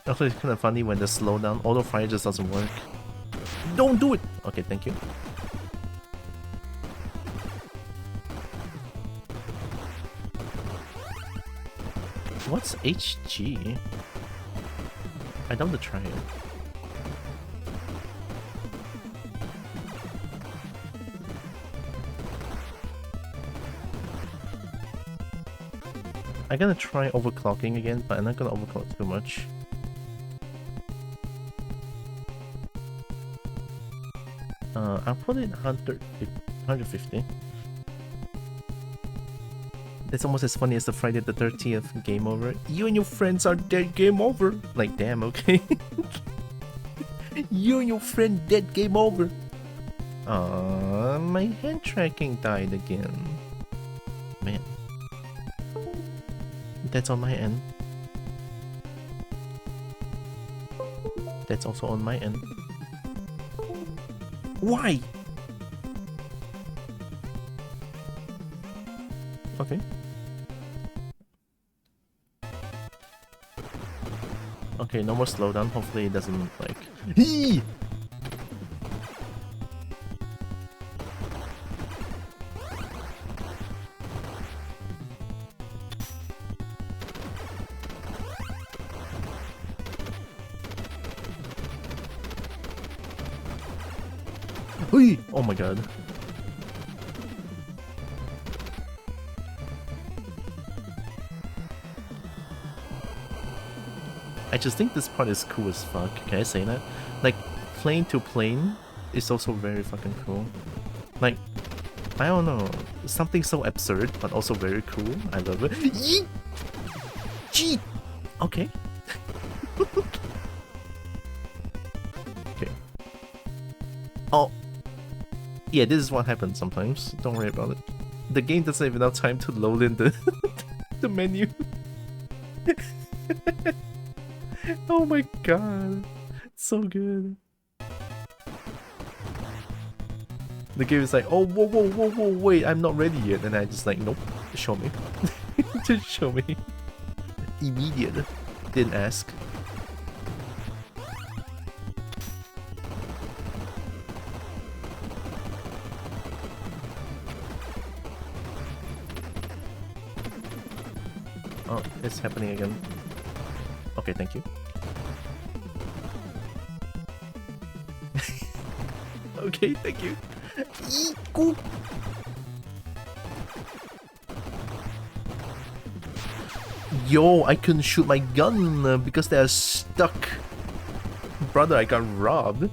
Also, it's kind of funny when the slowdown auto fire just doesn't work. Don't do it! Okay, thank you. What's HG? I don't want to try it. I'm gonna try overclocking again, but I'm not gonna overclock too much. I'll put it 150. It's almost as funny as the Friday the 13th game over. You and your friends are dead, game over. Like, damn, okay. You and your friend dead, game over. My hand tracking died again. Man. That's on my end. That's also on my end. Why? Okay. Okay, no more slowdown. Hopefully it doesn't like. Hee! Hui! Oh my god. I just think this part is cool as fuck. Can I say that? Like, plane to plane is also very fucking cool. Like, I don't know, something so absurd but also very cool. I love it. Yeet! Gee! Okay. Okay. Oh. Yeah, this is what happens sometimes. Don't worry about it. The game doesn't have enough time to load in the the menu. Oh my god. It's so good. The game is like, oh, whoa, whoa, whoa, whoa, wait, I'm not ready yet. And I just like, nope, show me. Just show me. Immediate. Didn't ask. Oh, it's happening again. Okay, thank you. Okay, thank you. Yo, I couldn't shoot my gun because they're stuck. Brother, I got robbed.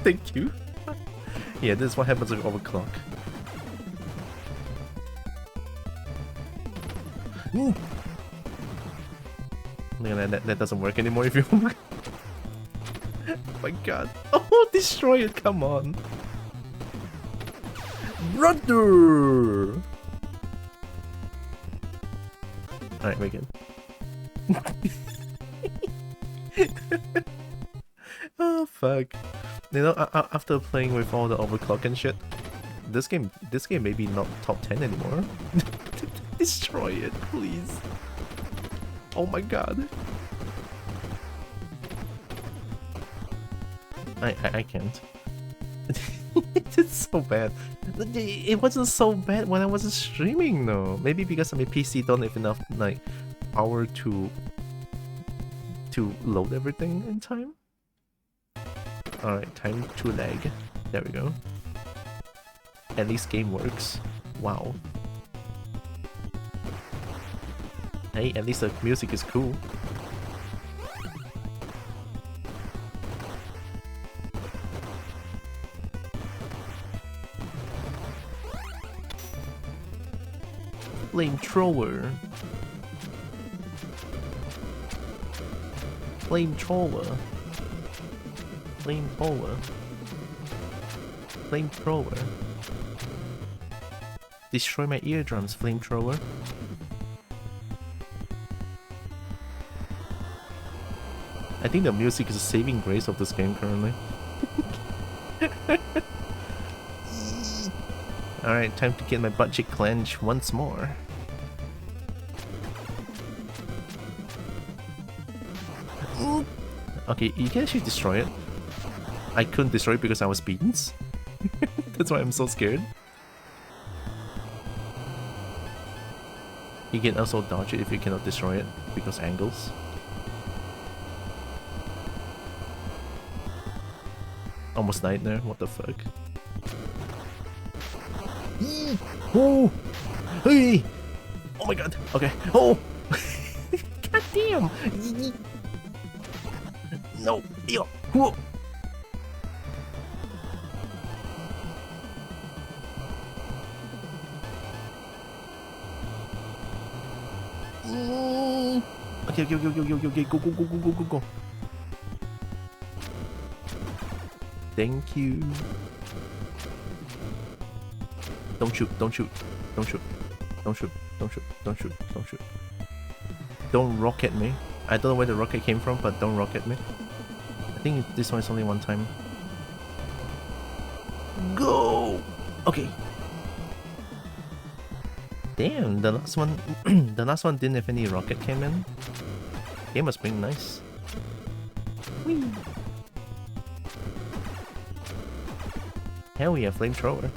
Thank you. Yeah, this is what happens with overclock. Ooh. That doesn't work anymore if you... Oh my god. Oh, destroy it, come on. Brother! Alright, we're good. Oh, fuck. You know, after playing with all the overclock and shit, this game maybe not top 10 anymore. Destroy it, please. Oh my god. I can't. It's so bad. It wasn't so bad when I wasn't streaming though. Maybe because my PC don't have enough like power to load everything in time. Alright, time to lag. There we go. At least game works. Wow. Hey, at least the music is cool. Flamethrower. Flamethrower. Flamethrower. Flamethrower. Destroy my eardrums, flamethrower. I think the music is a saving grace of this game currently. Alright, time to get my butt cheek clenched once more. Okay, you can actually destroy it. I couldn't destroy it because I was beans. That's why I'm so scared. You can also dodge it if you cannot destroy it because angles. Almost died there, what the fuck? Oh! Hey! Oh my god! Okay. Oh! God damn! No! Ew! Whoa! Okay, okay, okay, okay, okay, okay, go, go, go, go, go, go, go. Thank you. Don't shoot, don't shoot, don't shoot, don't shoot, don't shoot, don't shoot, don't shoot. Don't rocket me. I don't know where the rocket came from, but don't rocket me. I think this one is only one time. Go! Okay. Damn, the last one the last one didn't have any rocket came in. Game was being nice. Whee! Hell yeah, flamethrower.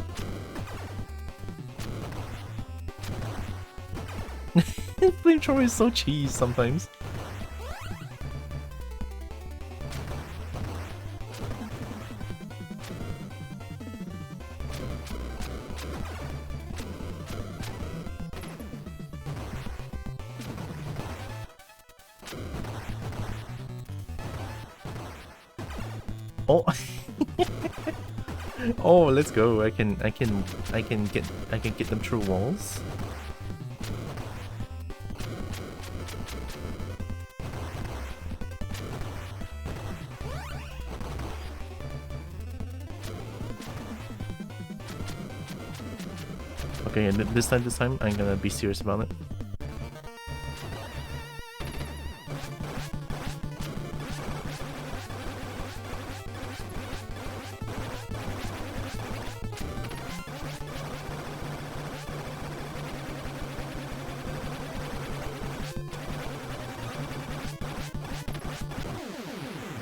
Flamethrower is so cheese sometimes. Oh. Oh, let's go. I can get them through walls. Okay, and this time I'm gonna be serious about it.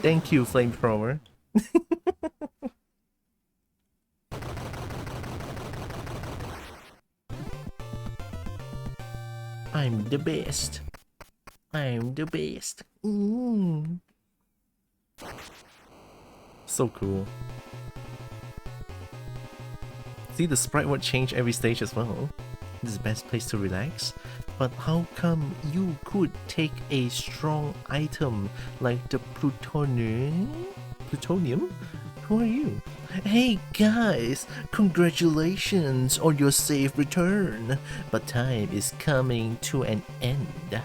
Thank you, Flamethrower. I'm the best. I'm the best. So cool. See, the sprite would change every stage as well. This is the best place to relax. But how come you could take a strong item like the plutonium? Plutonium? Who are you? Hey guys, congratulations on your safe return. But time is coming to an end.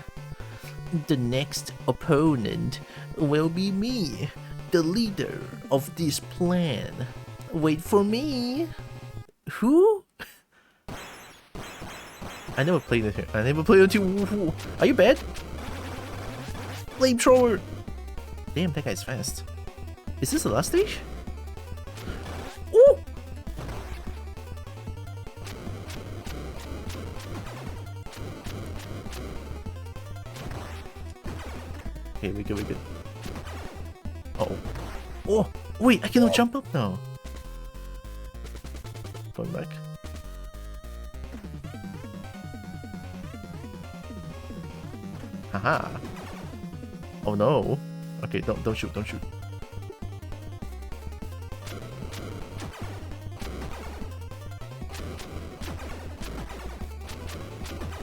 The next opponent will be me, the leader of this plan. Wait for me. Who? I never played it here. I never played it too. Are you bad? Flamethrower! Damn, that guy's fast. Is this the last stage? Ooh! Okay, we good, we good. Uh-oh. Oh! Wait, I cannot jump up now. Going back. Haha. Oh no. Okay, don't shoot, don't shoot.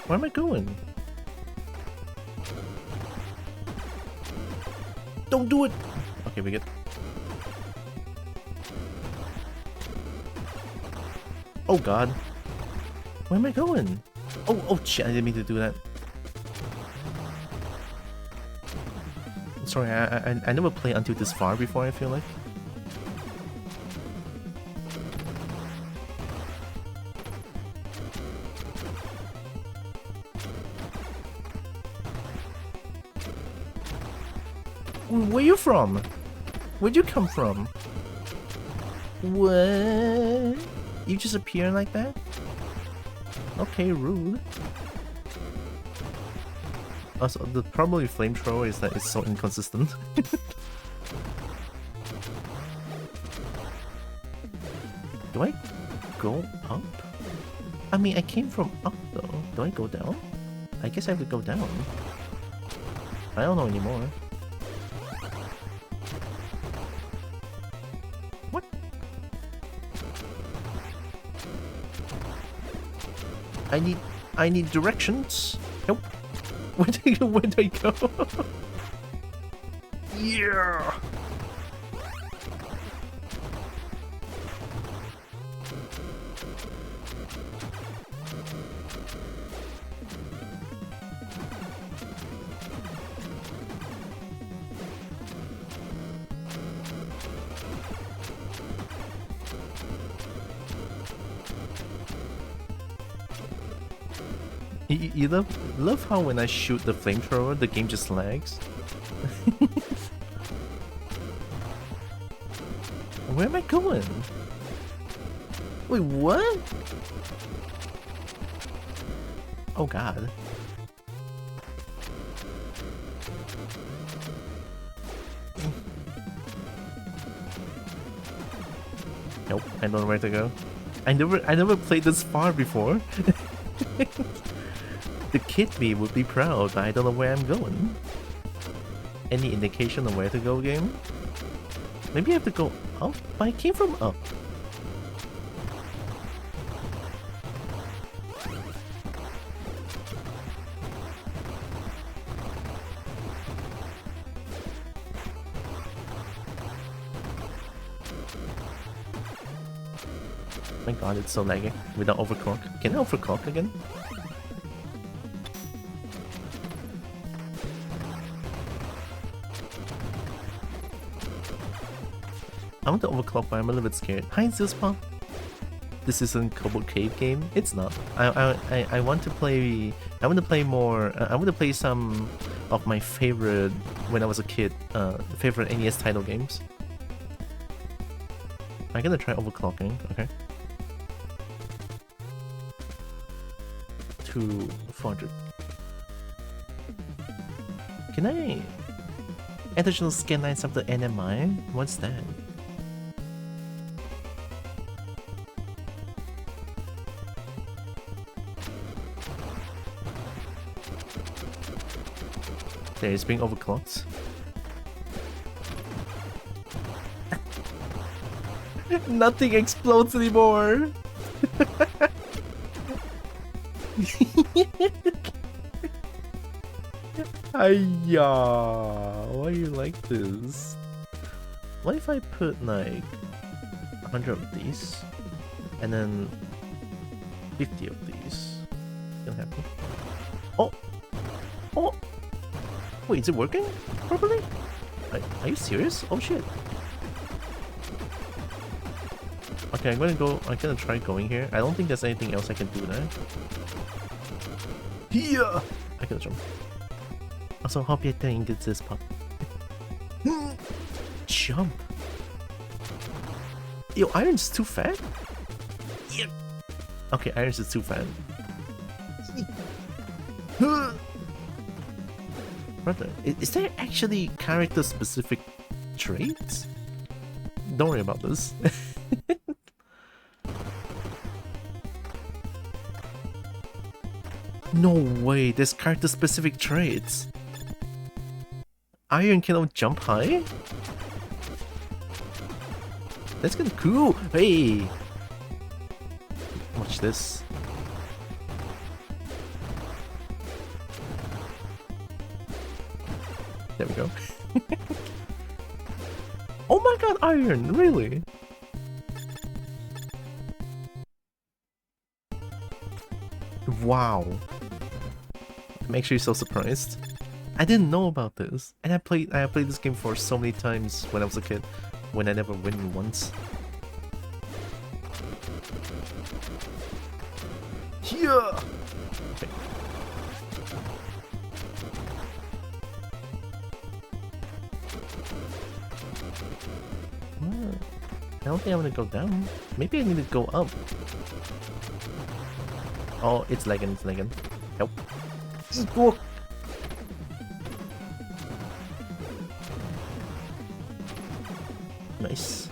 Where am I going? Don't do it! Okay, we get. Oh god. Where am I going? Oh shit, I didn't mean to do that. Sorry, I never played until this far before, I feel like. Where you from? Where'd you come from? What? You just appear like that? Okay, rude. Also, the problem with Flamethrower is that it's so inconsistent. Do I go up? I mean, I came from up though. Do I go down? I guess I have to go down. I don't know anymore. What? I need directions. Help. Where do I go? Yeah. You love how when I shoot the flamethrower, the game just lags. Where am I going? Wait, what? Oh god. Nope, I don't know where to go. I never played this far before. The kid me would be proud, but I don't know where I'm going. Any indication on where to go, game? Maybe I have to go up? But I came from up. My god, it's so laggy. Without overclock. Can I overclock again? I want to overclock, but I'm a little bit scared. Hi, Zeuspa. This isn't Cobalt Cave game. It's not. I want to play. I want to play more. I want to play some of my favorite when I was a kid. Favorite NES title games. I'm gonna try overclocking. Okay. To 400. Can I additional scan lines of the NMI? What's that? There, it's being overclocked. Nothing explodes anymore. Hiya! Why are you like this? What if I put like 100 of these and then 50 of these? Gonna happen. Oh! Oh! Wait, is it working properly? Are you serious? Oh shit! Okay, I'm gonna try going here. I don't think there's anything else I can do there. Yeah! I gotta jump. Also, hope you're doing good, this pop. Jump! Yo, Iron's too fat? Yeah. Okay, Iron's is too fat. Brother, is there actually character-specific traits? Don't worry about this. No way, there's character-specific traits. Iron cannot jump high? That's kinda cool! Hey! Watch this. There we go. Oh my god, Iron! Really? Wow. I'm actually so surprised. I didn't know about this. And I played this game for so many times when I was a kid, when I never win once. Yeah! Okay. I don't think I'm gonna go down. Maybe I need to go up. Oh, it's lagging, it's lagging. Help. Oh. Nice.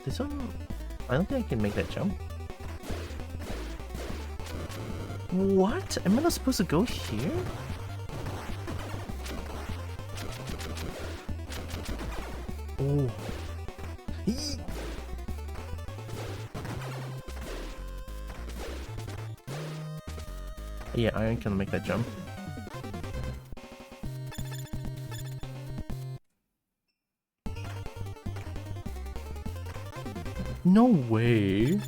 This one, I don't think I can make that jump. What? Am I not supposed to go here? Oh. Yeah, Iron can make that jump. No way!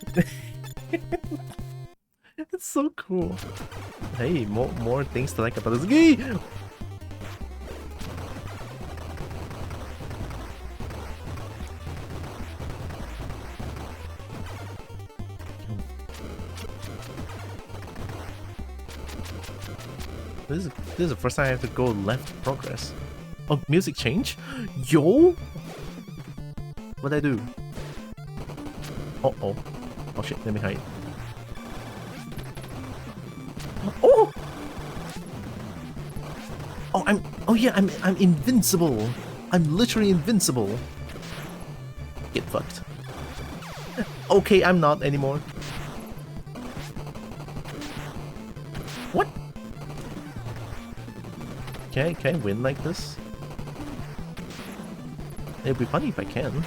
It's so cool. Hey, more things to like about this game. This is the first time I have to go left progress. Oh, music change? Yo! What'd I do? Oh. Oh shit, let me hide. Oh! Oh, yeah, I'm invincible. I'm literally invincible. Get fucked. Okay, I'm not anymore. What? Can I win like this? It'd be funny if I can.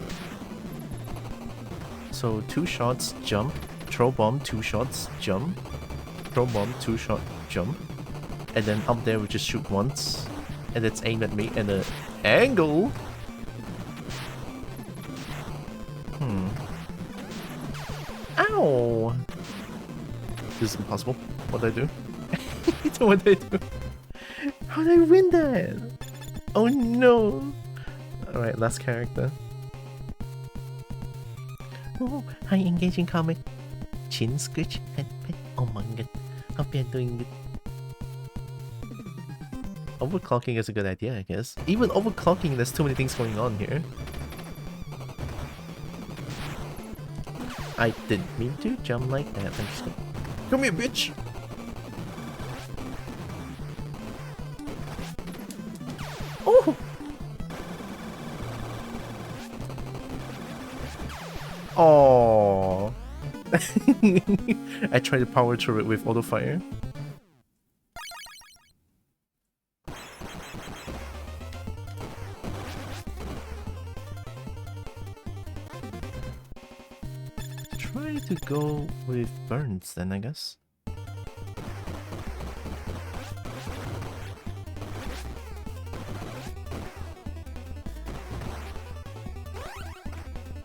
So 2 shots, jump, throw bomb, 2 shots, jump, throw bomb, 2 shot, jump, and then up there we just shoot once, and it's aimed at me, and the angle. Ow! This is impossible. What did I do? What did I do? How did I win that? Oh no! Alright, last character. Oh, hi, engaging comic. Chin scratch and pet. Oh my god. Hope you're doing good. Overclocking is a good idea, I guess. Even overclocking, there's too many things going on here. I didn't mean to jump like that. I'm just gonna... Come here, bitch! Oh! Oh! I tried to power through it with auto fire. Try to go with burns then, I guess.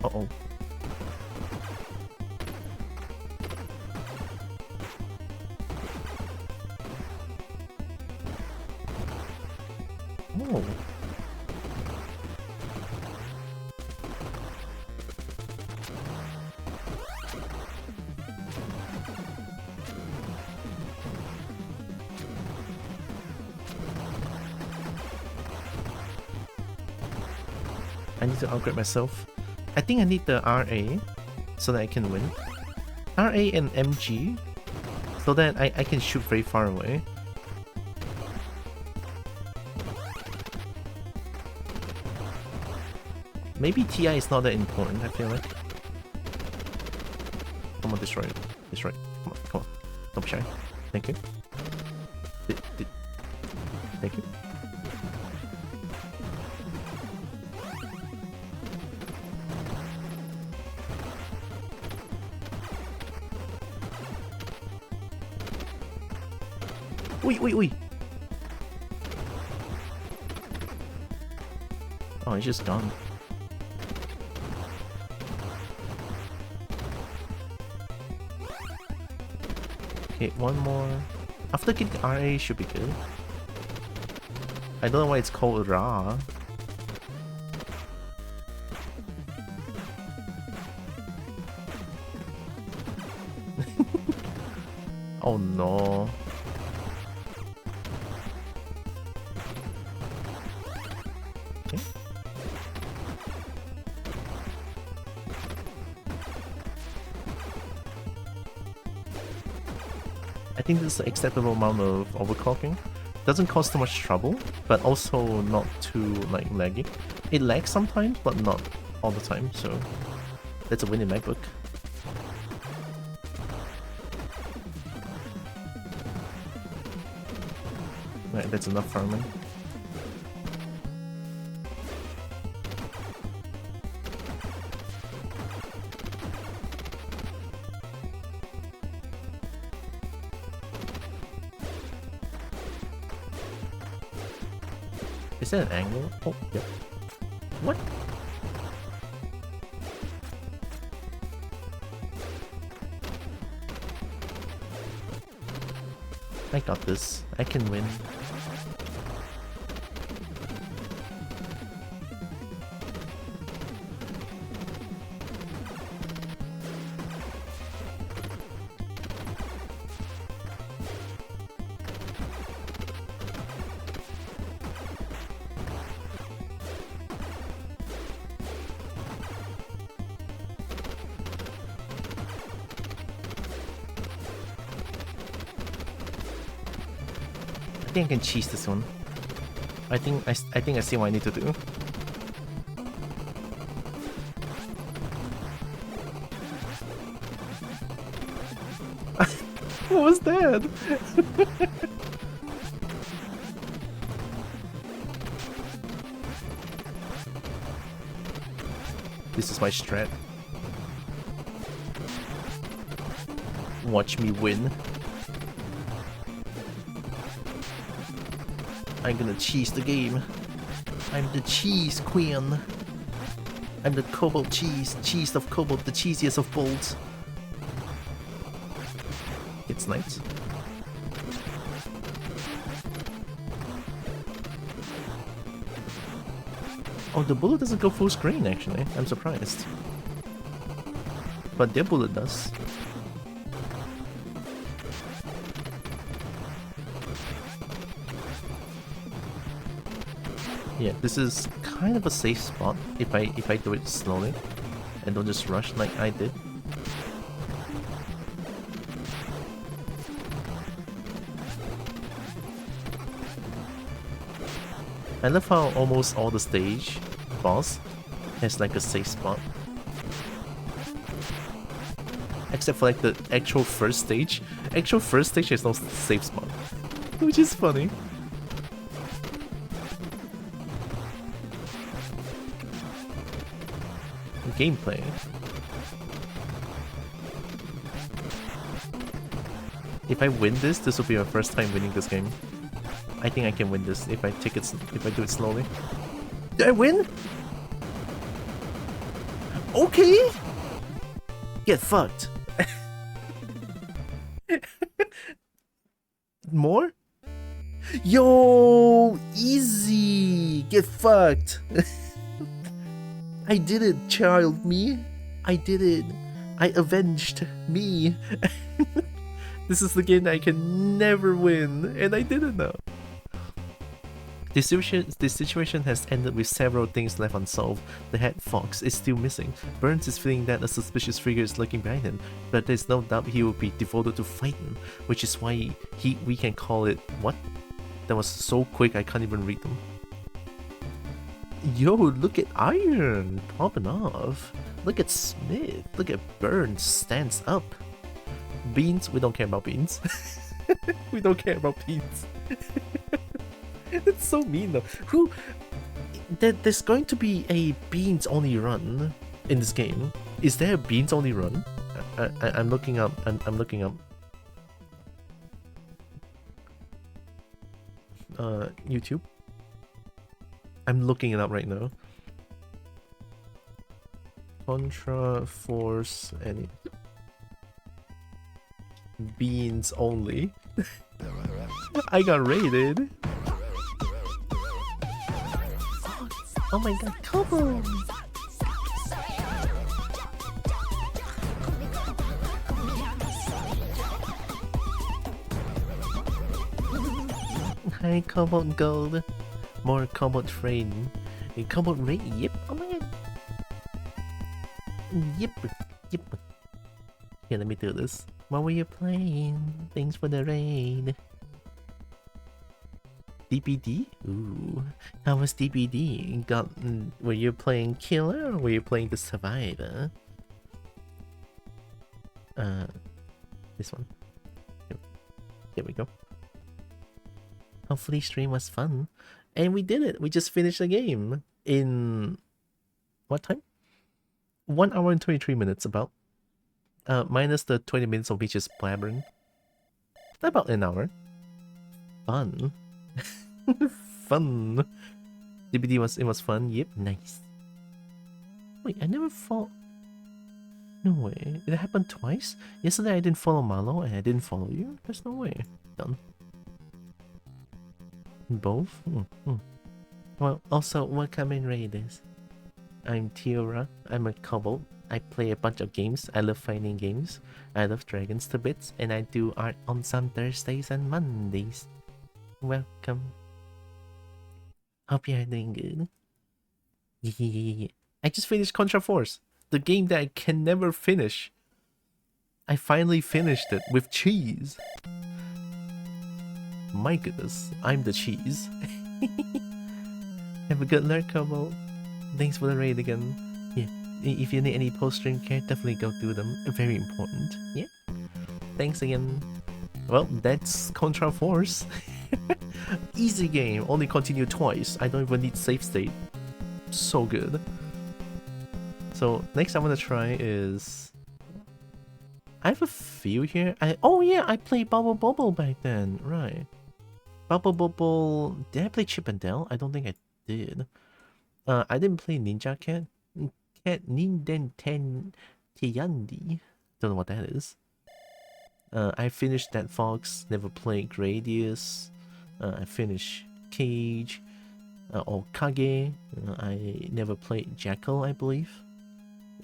Uh-oh. Oh. I need to upgrade myself. I think I need the RA so that I can win. RA and MG so that I can shoot very far away. Maybe TI is not that important, I feel like. Come on, destroy it. Destroy it. Come on, come on. Don't be shy. Thank you. Thank you. Oi! Oh, he's just gone. Okay, one more. After getting RA should be good. I don't know why it's called Ra. Oh no. Okay. I think this is an acceptable amount of overclocking. Doesn't cause too much trouble, but also not too like laggy. It lags sometimes, but not all the time, so that's a win in my book. Right, that's enough farming. Is that an angle? Oh, yep. What? I got this. I can win. I think I can cheese this one. I think I see what I need to do. man. This is my strat. Watch me win. I'm gonna cheese the game. I'm the cheese queen. I'm the cobalt cheese. Cheese of cobalt, the cheesiest of bolts. It's nice. Oh, the bullet doesn't go full screen actually. I'm surprised. But their bullet does. Yeah, this is kind of a safe spot if I do it slowly and don't just rush like I did. I love how almost all the stage boss has like a safe spot. Except for like the actual first stage. Actual first stage has no safe spot. Which is funny. Gameplay. If I win this, this will be my first time winning this game. I think I can win this if I take it, if I do it slowly. Did I win? Okay. Get fucked. More? Yo, easy. Get fucked. I did it, child me. I did it. I avenged me. This is the game that I can never win, and I did it now. This situation has ended with several things left unsolved. The head fox is still missing. Burns is feeling that a suspicious figure is lurking behind him, but there's no doubt he will be devoted to fighting, which is why we can call it what? That was so quick I can't even read them. Yo, look at Iron popping off. Look at Smith. Look at Burns stands up. Beans, we don't care about beans. We don't care about beans. That's so mean though. Who? There's going to be a beans only run in this game. Is there a beans only run? I'm looking up. I'm looking up. YouTube. I'm looking it up right now. Contra Force any beans only. I got raided. Oh my god, come on! Hi, Cobalt Gold. More Cobalt Rain. Cobalt Rain, yep, oh my god. Yep, yep. Here, let me do this. What were you playing? Thanks for the raid. DPD? Ooh. How was DPD? Were you playing Killer or were you playing the Survivor? This one. Here we go. Hopefully stream was fun. And we did it! We just finished the game in... what time? 1 hour and 23 minutes about. Minus the 20 minutes of me just blabbering. About an hour. Fun. Fun. DBD was fun. Yep, nice. Wait, I never fought. No way. Did it happen twice? Yesterday I didn't follow Marlo and I didn't follow you? There's no way. Done. Both? Well, also, welcome in Raiders. I'm Tylra. I'm a kobold. I play a bunch of games. I love fighting games. I love dragons to bits. And I do art on some Thursdays and Mondays. Welcome. Hope you're doing good. Yeah. I just finished Contra Force. The game that I can never finish. I finally finished it with cheese. My goodness, I'm the cheese. Have a good lurk, Kobo. Thanks for the raid again. Yeah, if you need any post-stream care, definitely go do them. Very important. Yeah. Thanks again. Well, that's Contra Force. Easy game, only continue twice. I don't even need save state. So good. So next I want to try is... I have a few here. Oh yeah, I played Bubble Bobble back then. Right. Bubble Bobble... Did I play Chip and Dale? I don't think I did. I didn't play Ninja Cat. Cat Ninden Tiyandi. Don't know what that is. I finished That Fox. Never played Gradius. I finished Cage. Or Kage. I never played Jackal, I believe.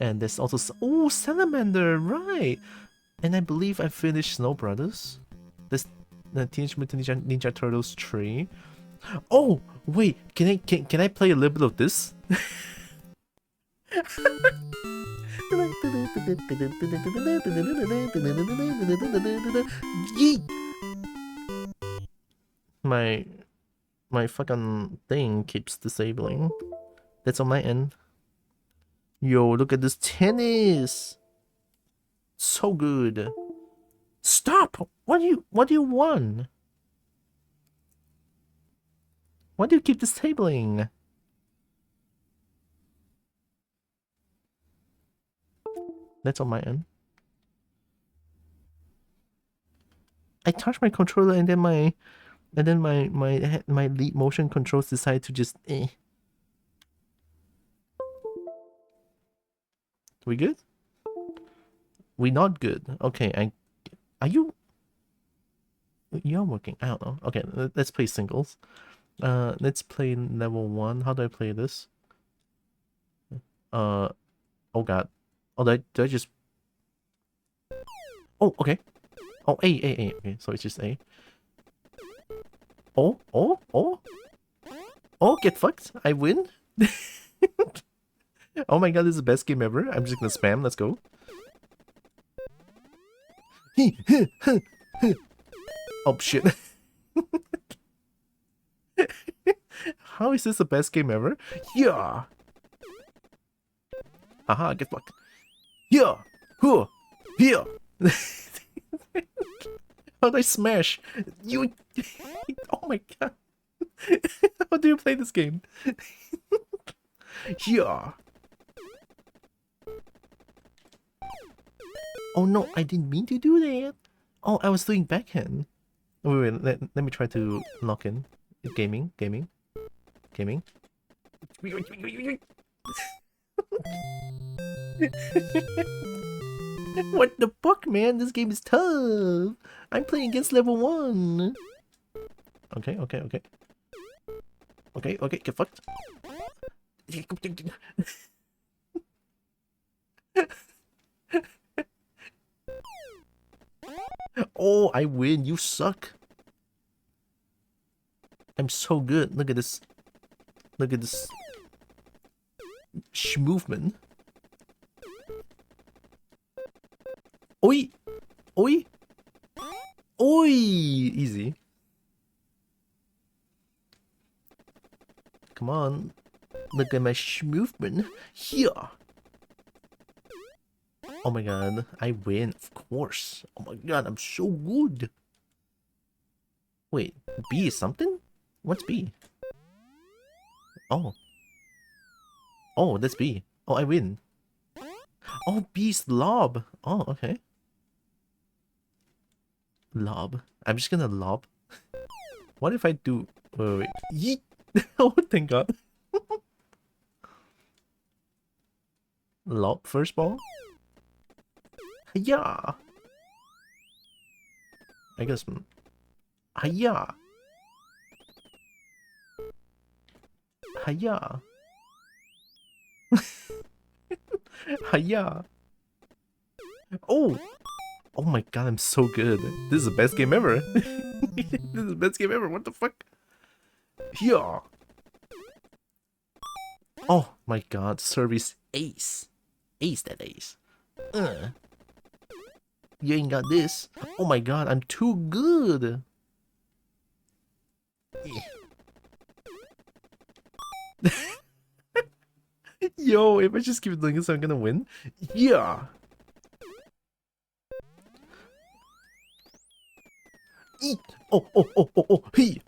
And there's also... Oh, Salamander! Right! And I believe I finished Snow Brothers. This the Teenage Mutant Ninja Turtles 3. Oh! Wait! Can I play a little bit of this? Yeet! My fucking thing keeps disabling. That's on my end. Yo, look at this tennis! So good. Stop! What do you want? Why do you keep disabling? That's on my end. I touched my controller and then my lead motion controls decide to just We good? We not good. Okay, are you... You're working. I don't know. Okay, let's play singles. Let's play level 1. How do I play this? Oh god. Oh, did I just... Oh, okay. Oh, A. Okay, so it's just A. Oh. Oh, get fucked. I win. Oh my god, this is the best game ever. I'm just gonna spam. Let's go. Oh, shit. How is this the best game ever? Yeah. Aha, get fucked. Yeah. Huh. Yeah. How do I smash? You... Oh my god. How do you play this game? Yeah. Oh no, I didn't mean to do that. Oh, I was doing backhand. Wait, let me try to lock in. Gaming. What the fuck, man? This game is tough. I'm playing against level 1. Okay, get fucked. Oh, I win. You suck. I'm so good. Look at this. Look at this. Movement. Oi! Oi! Oi! Easy. Come on. Look at my movement. Here. Oh my god. I win. Of course. Oh my god. I'm so good. Wait. B is something? What's B? Oh. Oh, that's B. Oh, I win. Oh, B's lob. Oh, okay. Lob. I'm just gonna lob. What if I do... Wait. Yeet! Oh, thank god. Lob first ball? Hiya! I guess... Hiya! Hiya! Hiya! Oh! Oh my god, I'm so good. This is the best game ever. This is the best game ever. What the fuck? Here. Oh my god, service ace. Ace that ace. You ain't got this. Oh my god, I'm too good. Yo, if I just keep doing this, I'm gonna win. Yeah. Oh, hey.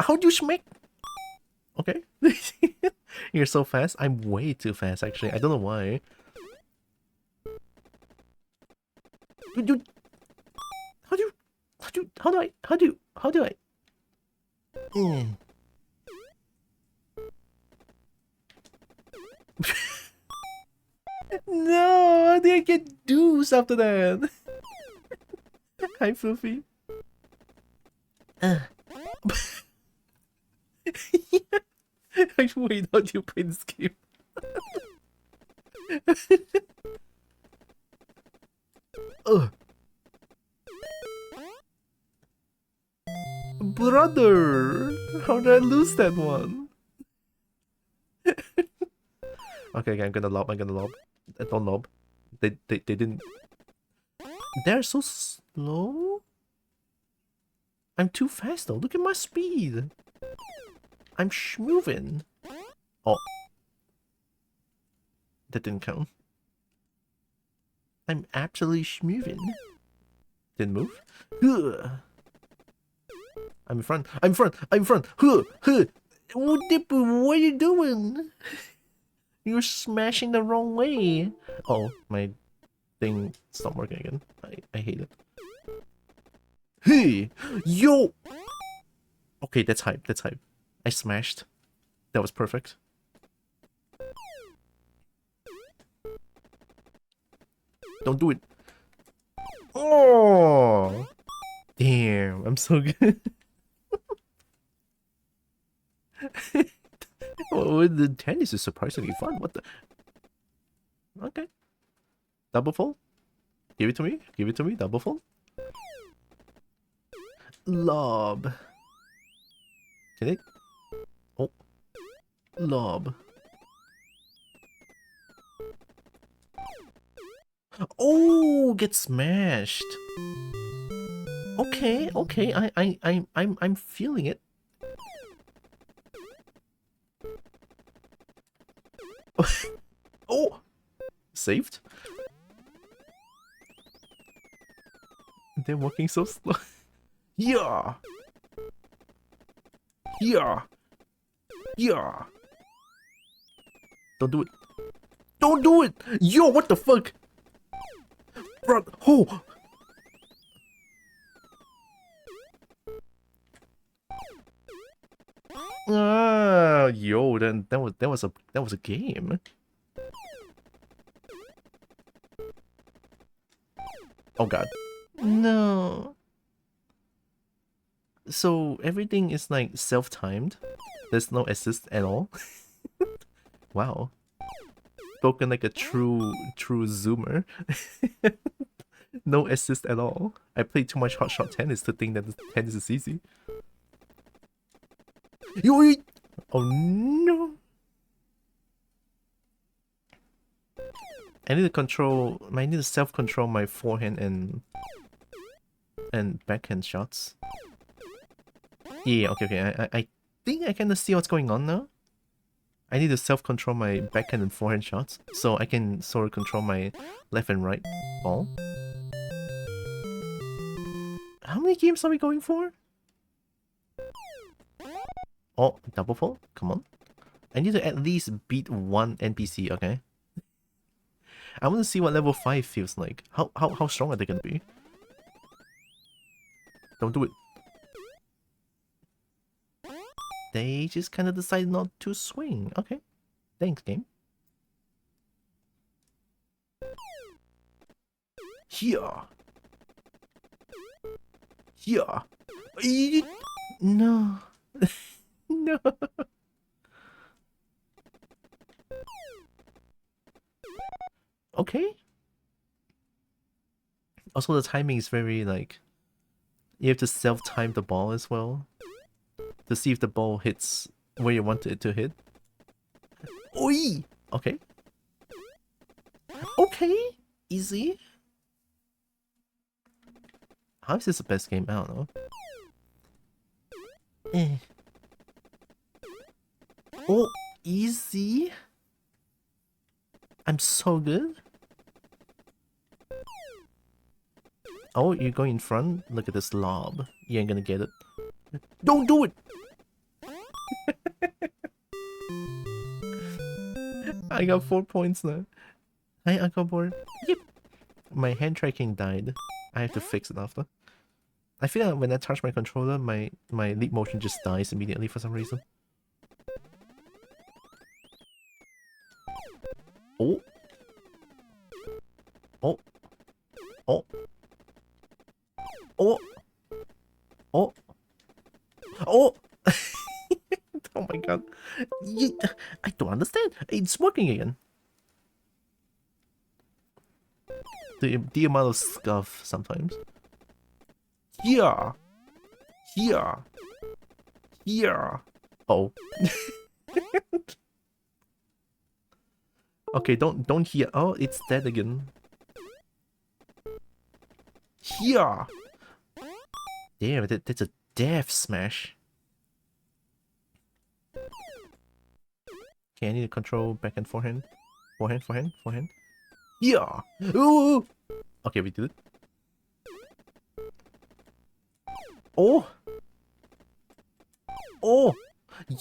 How do you smack? Okay. You're so fast. I'm way too fast, actually. I don't know why. Dude, how do you, how do I? No, how do I get deuce after that? Hi, Fluffy. Wait, how do you play this game? Brother, how did I lose that one? Okay, I'm gonna lob. Don't lob. They didn't. They're so slow. I'm too fast though. Look at my speed. I'm schmoving. Oh, that didn't count. I'm absolutely schmoving. Didn't move. I'm in front. I'm in front. What are you doing? You're smashing the wrong way. Oh, my thing stopped working again. I hate it. Hey, yo. Okay, that's hype. I smashed. That was perfect. Don't do it. Oh, damn! I'm so good. Oh, the tennis is surprisingly fun. What the? Okay. Double full? Give it to me. Double full. Lob. Can it? Oh. Lob. Oh, get smashed. Okay. I'm feeling it. Oh, saved. They're walking so slow. Yeah. Don't do it. Don't do it. Yo, what the fuck? Bro, oh. Yo, then that was a game. Oh god. No. So everything is like self-timed. There's no assist at all. Wow. Spoken like a true zoomer. No assist at all. I played too much hot shot tennis to think that tennis is easy. Yo, oh no. I need to self-control my forehand and backhand shots. Yeah, okay. I think I kind of see what's going on now. I need to self-control my backhand and forehand shots, so I can sort of control my left and right ball. How many games are we going for? Oh, double full? Come on. I need to at least beat one NPC, okay? I want to see what level 5 feels like. How strong are they gonna be? Don't do it. They just kind of decided not to swing. Okay. Thanks, game. Here. No. No. Okay. Also, the timing is very, like... You have to self-time the ball as well. To see if the ball hits where you want it to hit. Oi! Okay. Okay! Easy. How is this the best game? I don't know. Oh, easy. I'm so good. Oh, you're going in front? Look at this lob. You ain't gonna get it. Don't do it! I got 4 points now. Hi, Uncle Board. Yep. My hand tracking died. I have to fix it after. I feel like when I touch my controller, my leap motion just dies immediately for some reason. Oh. Oh. Oh. Oh. Oh. Oh. Oh my god. I don't understand. It's working again. The amount of scuff sometimes. Here. Here. Here. Oh. Okay, don't hear. Oh, it's dead again. Here. Damn, that's a death smash. Okay, I need to control back and forehand. Forehand, forehand, forehand. Yeah. Ooh. Okay, we did it. Oh. Oh.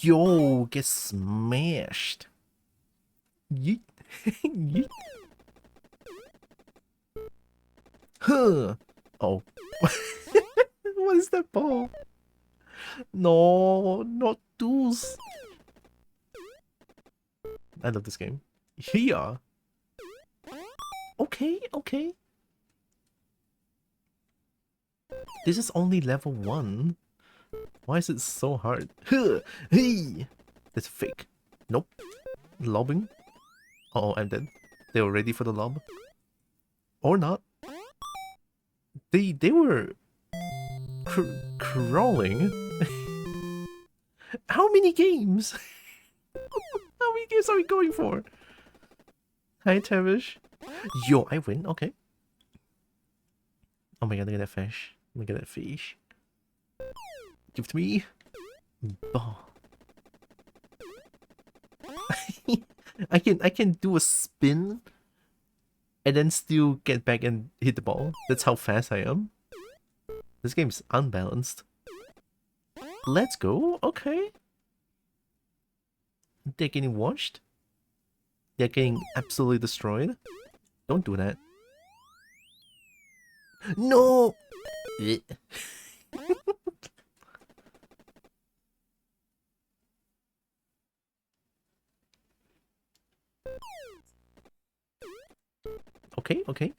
Yo, get smashed. Yeet. Yeet. Huh. Oh. What is that ball? No, not those. I love this game. Here. Okay, okay. This is only level 1. Why is it so hard? Huh. Hey! That's fake. Nope. Lobbing. Uh oh, I'm dead. They were ready for the lob. Or not. They were crawling. How many games? How many games are we going for? Hi, Tavish. Yo, I win. Okay. Oh my god, look at that fish. Look at that fish. Give it to me. Oh. I can do a spin and then still get back and hit the ball. That's how fast I am. This game is unbalanced. Let's go. Okay. They're getting washed. They're getting absolutely destroyed. Don't do that. No! Okay, okay.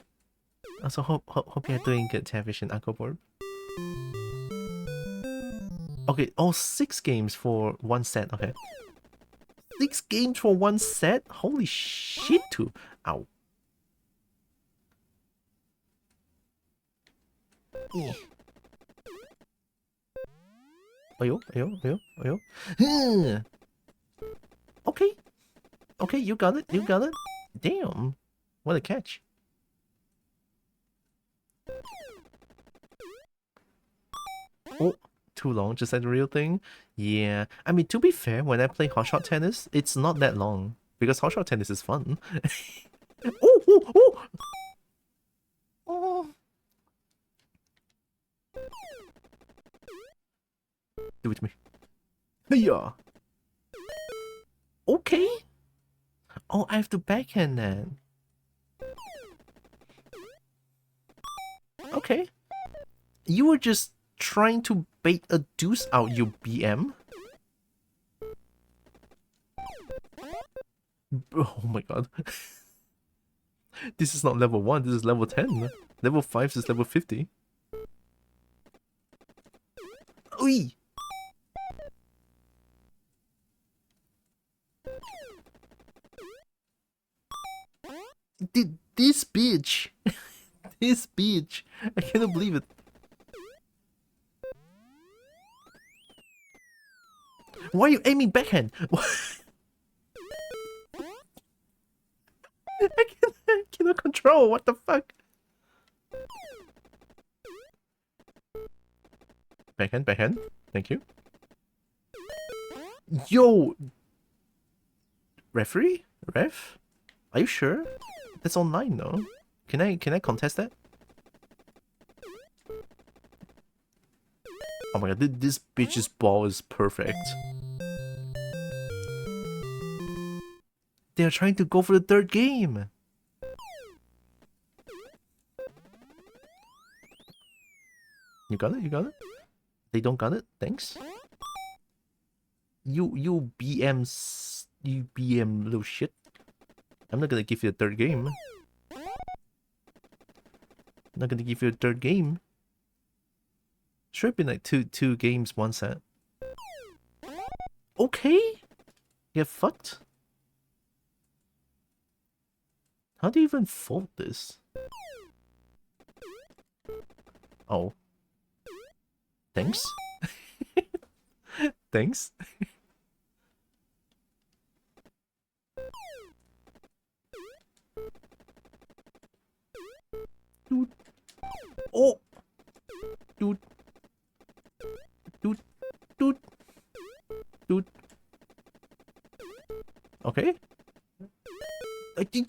Also, hope you're doing good, Tavish and Aquaboard. Okay, oh, 6 games for 1 set. Okay. 6 games for 1 set? Holy shit, too. Ow. Eh. Ayo, ayo, ayo, ayo. Okay. Okay, you got it, you got it. Damn. What a catch. Oh, too long, just like the real thing? Yeah. I mean, to be fair, when I play hotshot tennis, it's not that long. Because hotshot tennis is fun. Oh, oh, oh! Oh. Do it to me. Yeah. Okay. Oh, I have to backhand then. Okay. You were just trying to bait a deuce out, you BM. Oh my god. This is not level 1, this is level 10. Level 5 is level 50. Oi! This bitch! This bitch! I cannot believe it. Why are you aiming backhand? I cannot control, what the fuck? Backhand, backhand. Thank you. Yo! Referee? Ref? Are you sure? That's online though. Can I contest that? Oh my god, this bitch's ball is perfect. They're trying to go for the third game. You got it? You got it? They don't got it? Thanks. You BM little shit. I'm not gonna give you a third game. I'm not gonna give you a third game. Should have been like two games, one set. Okay. Get fucked. How do you even fold this? Oh. Thanks. Thanks. Dude. Oh. Dude. Dude. Dude. Dude. Okay.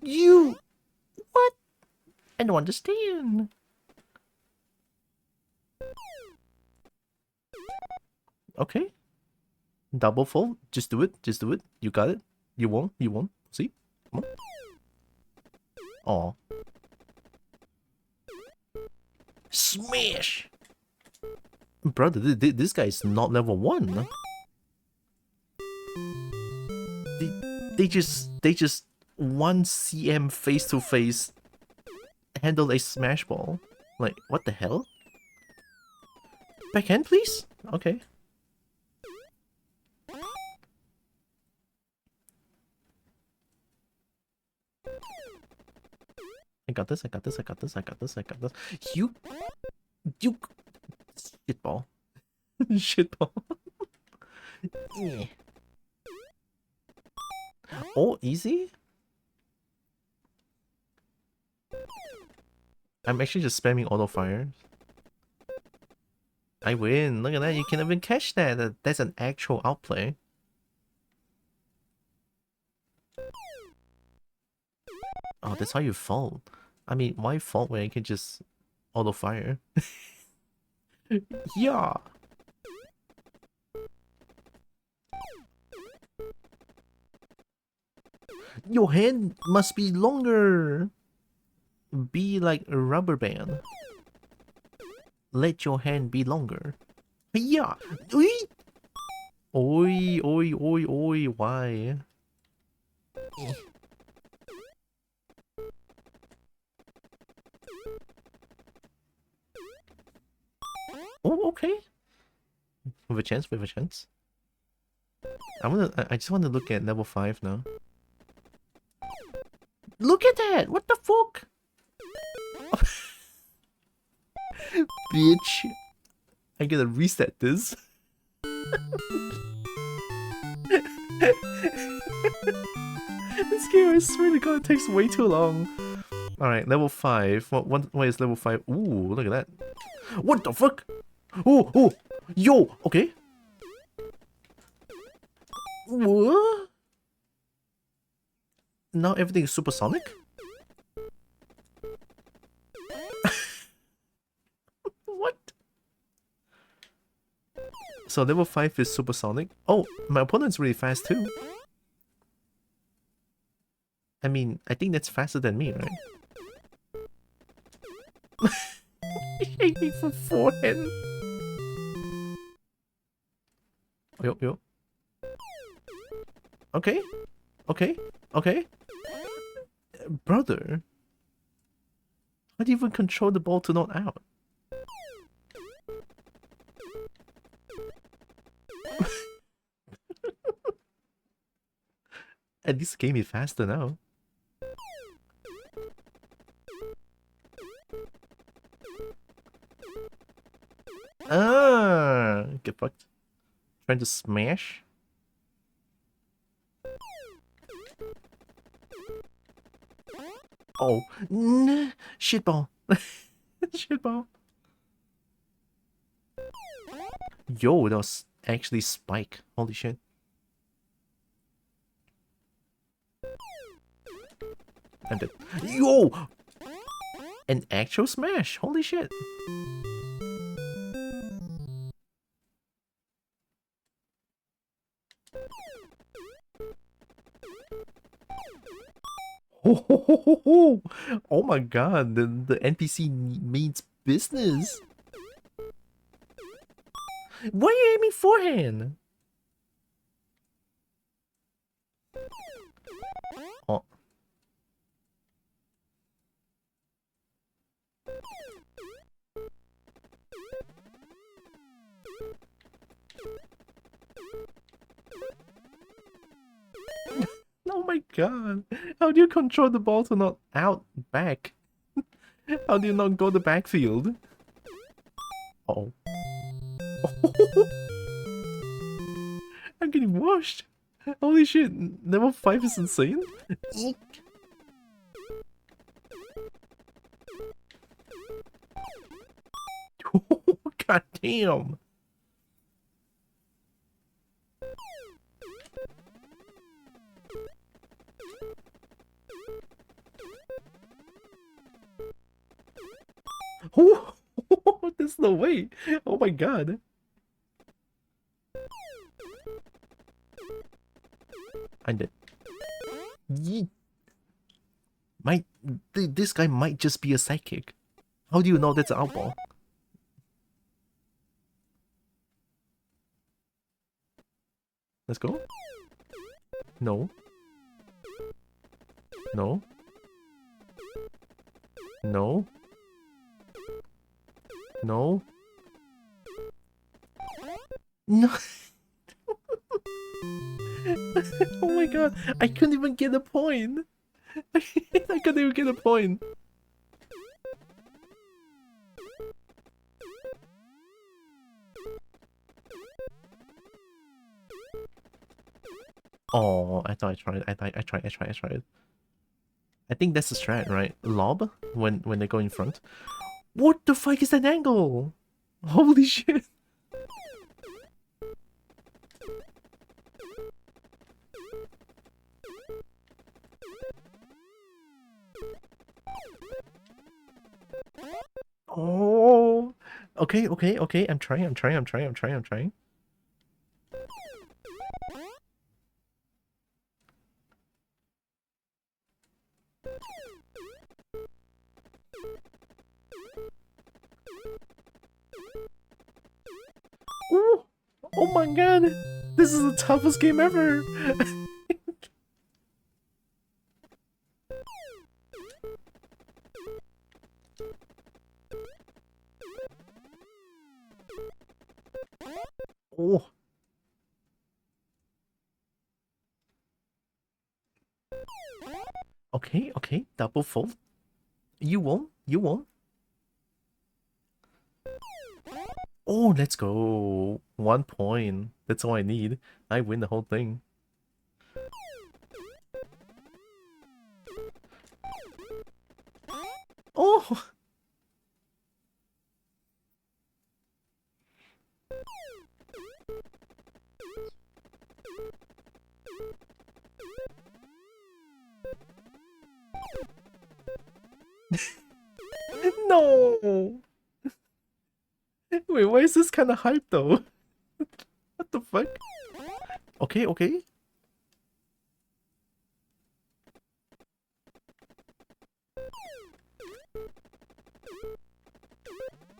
You. What? I don't understand. Okay. Double fold. Just do it. Just do it. You got it. You won. You won. See? Come on. Aw. Smash! Brother, this guy is not level 1. They just 1 cm face to face handle a smash ball. Like, what the hell? Backhand, please? Okay. I got this, I got this, I got this, I got this, I got this. You shitball. Shitball. Yeah. Oh, easy? I'm actually just spamming auto fire. I win. Look at that. You can't even catch that. That's an actual outplay. Oh, that's how you fold. I mean, why fold when you can just auto fire? Yeah. Your hand must be longer. Be like a rubber band. Let your hand be longer. Yeah. Oi. Oi, oi, oi, oi. Why? Oh, okay. With a chance, with a chance. I just want to look at level 5 now. Look at that! What the fuck? Bitch. I gotta reset this. This game, I swear to god, it takes way too long. Alright, level 5. What is level 5? Ooh, look at that. What the fuck? Oh, oh, yo, okay. What? Now everything is supersonic? What? So level 5 is supersonic? Oh, my opponent's really fast too. I mean, I think that's faster than me, right? Aiming for forehand. Yo, yo. Okay. Okay. Okay. Brother. How do you even control the ball to not out? At least the game is faster now. Ah, get fucked. Trying to smash. Oh, shitball. Shitball. Yo, that was actually Spike. Holy shit. I'm dead. Yo! An actual smash. Holy shit. Oh, oh my god, the NPC means business. Why are you aiming forehand? Oh. Oh my god. How do you control the ball to not out back? How do you not go the backfield? Uh oh. I'm getting washed. Holy shit. Level 5 is insane. God damn. Oh, there's no way. Oh my god. I'm dead. Yeet. This guy might just be a psychic. How do you know that's an outball? Let's go. No. No. No. No. No. Oh my god. I couldn't even get a point. I couldn't even get a point. Oh, I thought I tried. I tried. I think that's the strat, right? Lob when they go in front. What the fuck is that angle? Holy shit. Oh. Okay. I'm trying. Ooh. Oh my god. This is the toughest game ever. Oh. Okay. Double fold. You won. Oh, let's go. 1 point. That's all I need. I win the whole thing. Oh! No! Wait, why is this kind of hype though? What the fuck? Okay.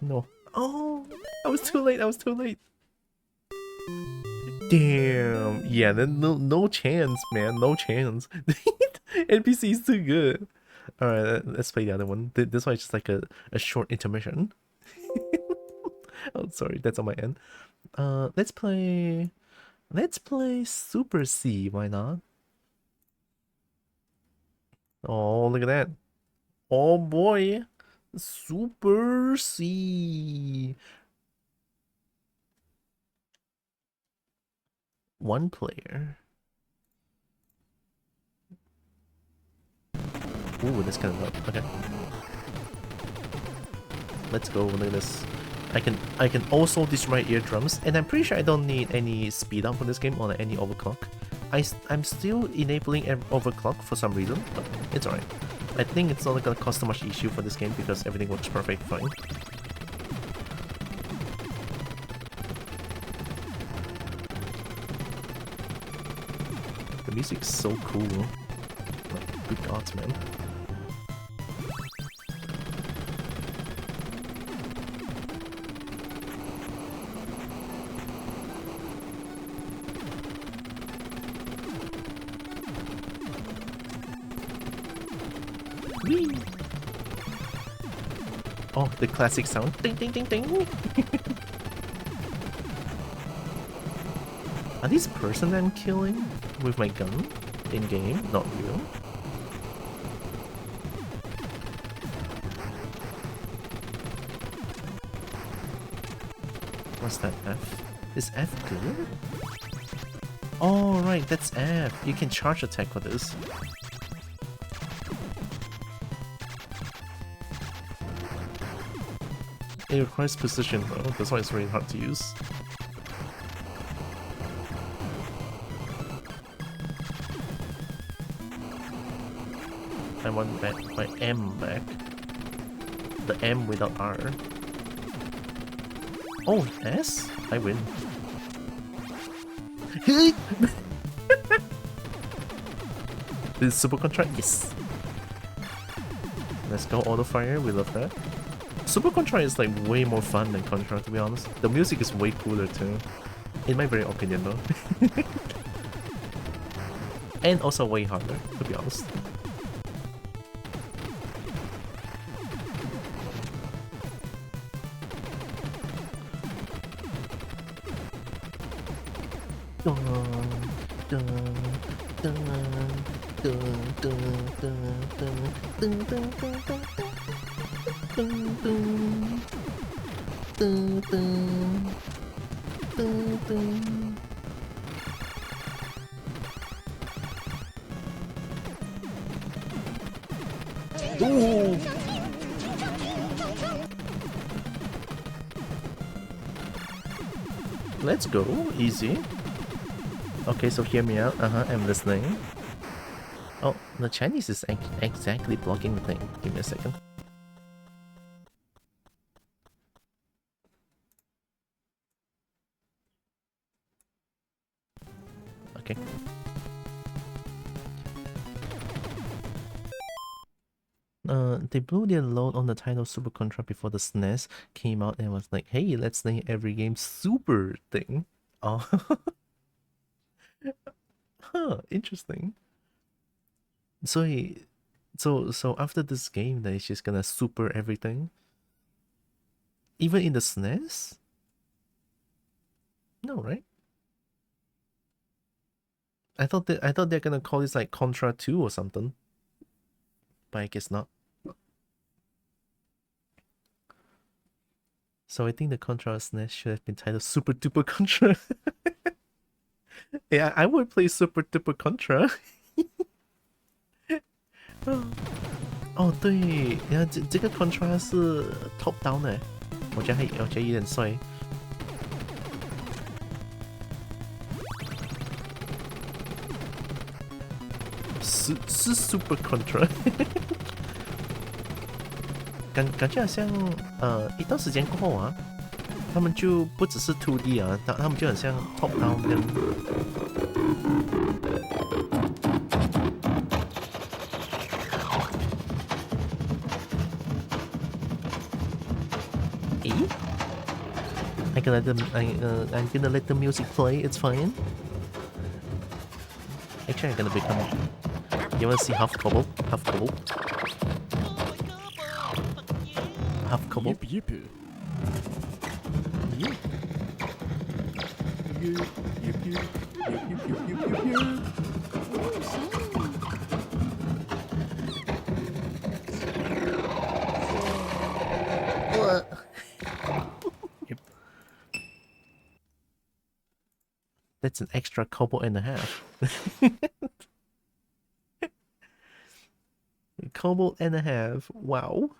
No. Oh! I was too late. Damn. Yeah, then no chance, man. No chance. NPC is too good. Alright, let's play the other one. This one is just like a short intermission. Oh, sorry, that's on my end. Let's play Super C, why not? Oh, look at that. Oh boy. Super C. One player. Ooh, that's kind of low. Okay. Let's go. Look at this. I can also destroy eardrums, and I'm pretty sure I don't need any speed up for this game or any overclock. I'm still enabling overclock for some reason, but it's alright. I think it's not gonna cause too much issue for this game because everything works perfect fine. The music's so cool. Good gods, man. Whee! Oh, the classic sound. Ding ding ding ding! Are these person I'm killing with my gun in game? Not real. What's that F? Is F good? Oh right, that's F. You can charge attack for this. It requires precision though, that's why it's really hard to use. I want back my M back. The M without R. Oh, S? I win. This is super contra? Yes! Let's go auto fire, we love that. Super Contra is like way more fun than Contra, to be honest. The music is way cooler too. In my very opinion though. And also way harder, to be honest. Ooh. Let's go, easy. Okay, so hear me out. I'm listening. Oh, the Chinese is exactly blocking the thing. Give me a second. Okay. They blew their load on the title Super Contra before the SNES came out and was like, hey, let's name every game Super thing. Oh. Huh, interesting. So after this game, then it's just gonna super everything? Even in the SNES? No, right? I thought they're gonna call this like Contra 2 or something. But I guess not. So I think the Contra SNES should have been titled Super Duper Contra. Yeah, I would play Super Duper Contra. 哦，对，然后这个 Contra 是 top down 的，我觉得有点帅。是 Super Contra 感觉好像一段时间过后啊，他们就不只是 2D 啊，他们就很像 top down 这样。诶 I'm gonna let the music play, it's fine. Actually, I'm gonna become... You wanna see half Kobold? Half Kobold? Half Kobold? Yip, yip. Yip. Yip, yip, yip, yip, yip, yip, yip, yip. Yep. That's an extra kobold and a half. Kobold and a half. Wow.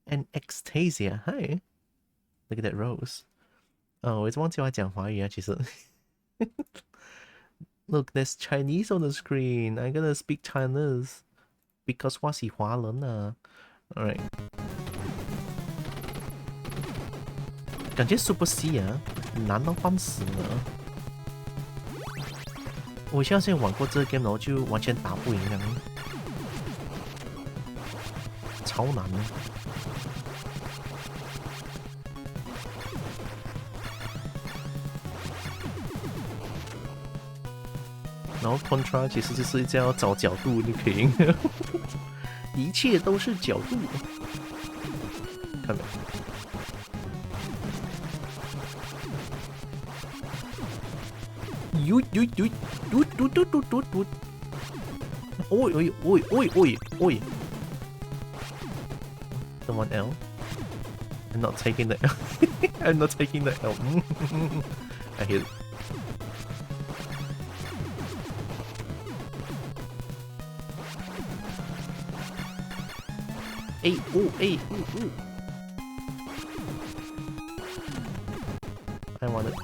And Ecstasia. Hi. Look at that rose. Oh, 我一直忘记我要讲华语啊，其实。Look, there's Chinese on the screen. I'm gonna speak Chinese. Because 我是华人啊。Alright. 感觉 Super C 啊，难到半死了。我相信玩过这个 game 然后就完全打不赢了。超难的。然后 Contra 其实就是这样找角度就可以，一切都是角度。看没？呦呦呦呦嘟嘟嘟嘟嘟！oi oi oi oi oi oi! The one L. I'm not taking the L. I'm not taking the L. I hit it. Hey, oh, hey, ooh, ooh. I want it.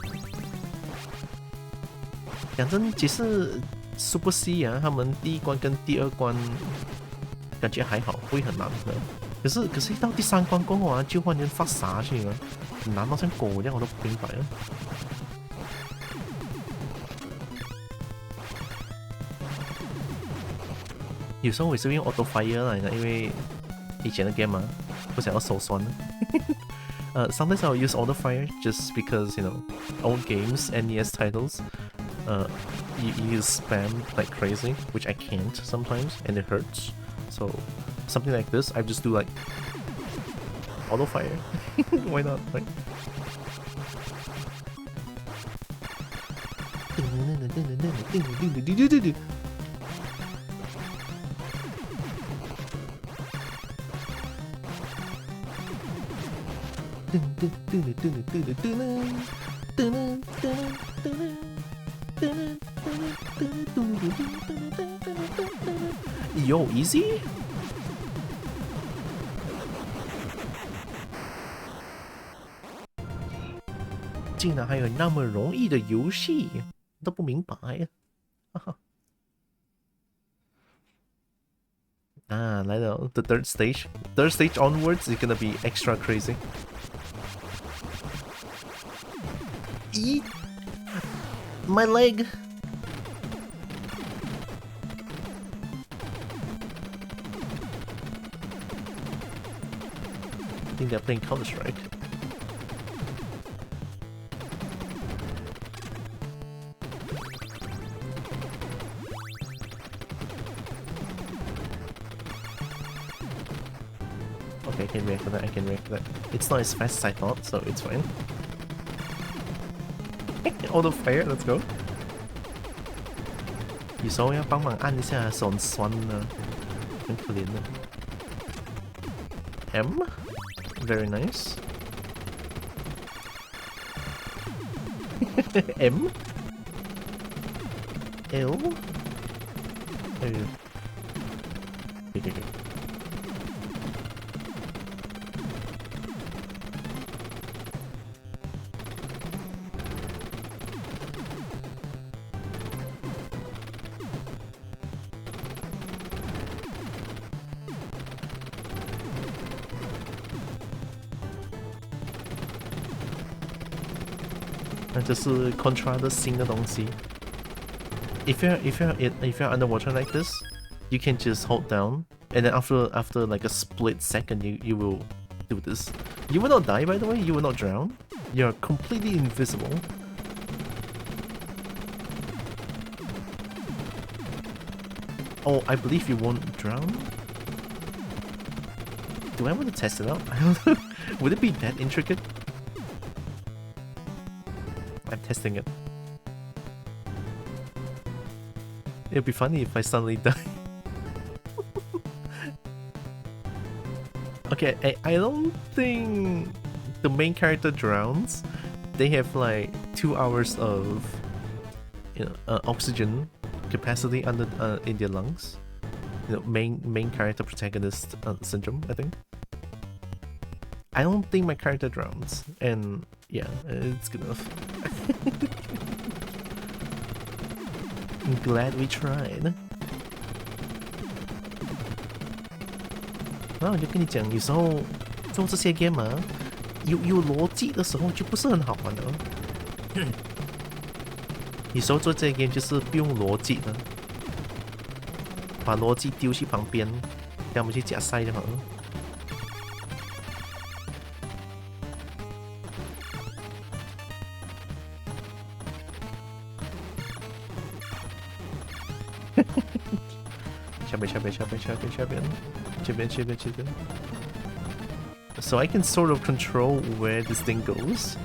讲真，其实 Super C 啊，他们第一关跟第二关感觉还好，不会很难的。可是一到第三关过后啊，就忽然间发傻去了，很难到像狗一样，我都不明白了。有时候我也是用 Auto Fire 来的，因为以前的 game 嘛，不想要手酸。Sometimes I'll use Auto Fire just because, you know, old games, NES titles, you spam like crazy, which I can't sometimes, and it hurts. So something like this, I just do like Auto Fire. Why not? Right? Yo, easy? 竟然还有那么容易的游戏，都不明白啊！啊，来了 the third stage. Third stage onwards is gonna be extra crazy. 咦 My leg! I think they're playing Counter-Strike. Okay, I can react to that, I can react to that. It's not as fast as I thought, so it's fine. Auto fire, let's go. 有时候要帮忙按一下，手很酸呢，很可怜的。M, very nice. M, L, okay. 那这是 Contra 的新的东西。If you're underwater like this, you can just hold down, and then after like a split second, you will do this. You will not die, by the way. You will not drown. You're completely invisible. Oh, I believe you won't drown. Do I want to test it out? I don't know. Would it be that intricate? I'm testing it. It'd be funny if I suddenly die. Okay, I don't think the main character drowns. They have like 2 hours of, you know, oxygen capacity under in their lungs. You know, main character protagonist syndrome, I think. I don't think my character drowns, and yeah, it's good enough. I'm glad we tried. 然后我就跟你讲，有时候做这些 game 啊，有逻辑的时候就不是很好玩的。有时候做这些 game 就是不用逻辑的，把逻辑丢去旁边，让我们去假赛就好了。Champion. So I can sort of control where this thing goes.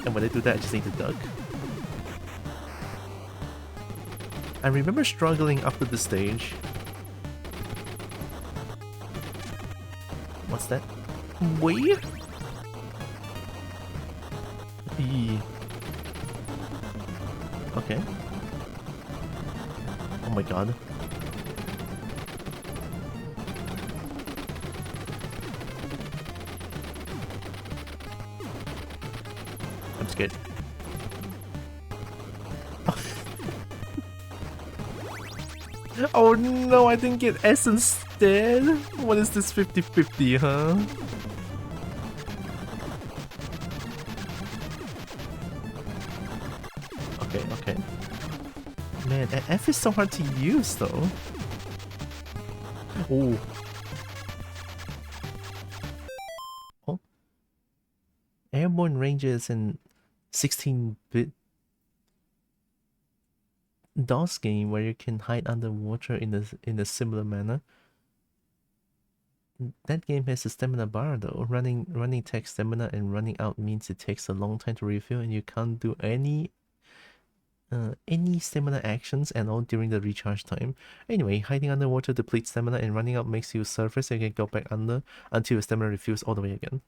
And when I do that, I just need to duck. I remember struggling up to this stage. What's that? Wave? E. Okay. Oh my god. I'm scared. Oh no, I didn't get S instead. What is this 50-50, huh? Okay. Man, F is so hard to use though. Oh. Oh. Airborne ranges in 16-bit DOS game where you can hide underwater in a similar manner. That game has a stamina bar though. Running takes stamina and running out means it takes a long time to refill and you can't do any stamina actions and all during the recharge time. Anyway, hiding underwater depletes stamina and running out makes you surface and you can go back under until your stamina refills all the way again.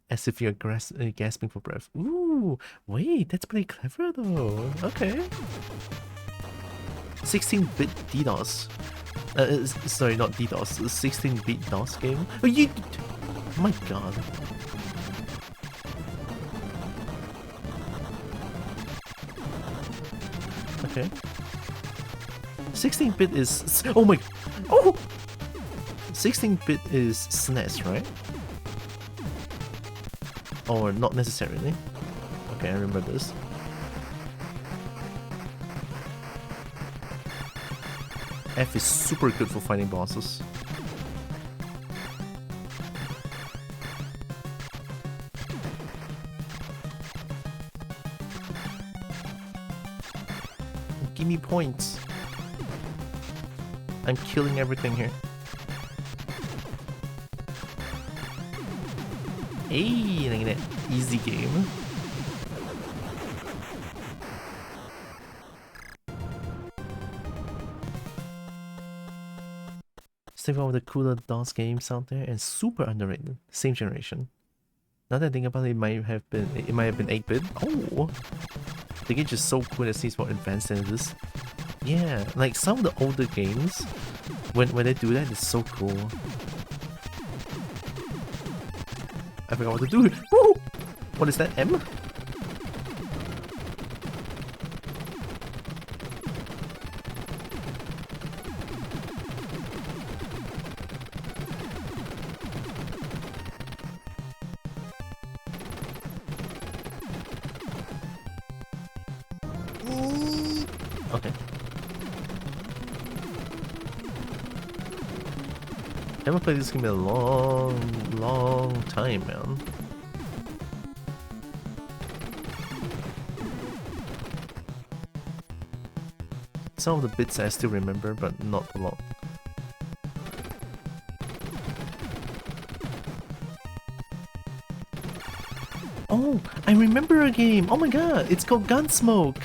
As if you're gasping for breath. Ooh, wait, that's pretty clever though. Okay. 16-bit DDoS. Sorry, not DDoS. 16-bit DOS game. Oh, oh my god. Okay. 16-bit is... Oh my... Oh! 16-bit is SNES, right? Or not necessarily. Okay, I remember this. F is super good for fighting bosses. Give me points. I'm killing everything here. Hey, look at that easy game. Still one of the cooler DOS games out there and super underrated. Same generation. Now that I think about it, it might have been 8-bit. Oh, the game is so cool. It seems more advanced than this. Yeah, like some of the older games, when they do that, it's so cool. I forgot what to do. Woo! What is that? M? Okay. I haven't played this game in a long time, man. Some of the bits I still remember, but not a lot. Oh, I remember a game! Oh my god, it's called Gunsmoke!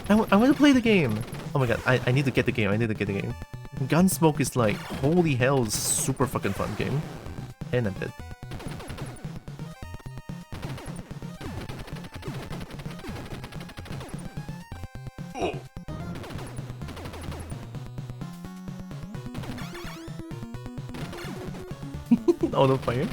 I want to play the game! Oh my god, I need to get the game, Gunsmoke is like, holy hell, it's a super fucking fun game. And I'm dead. Auto fire.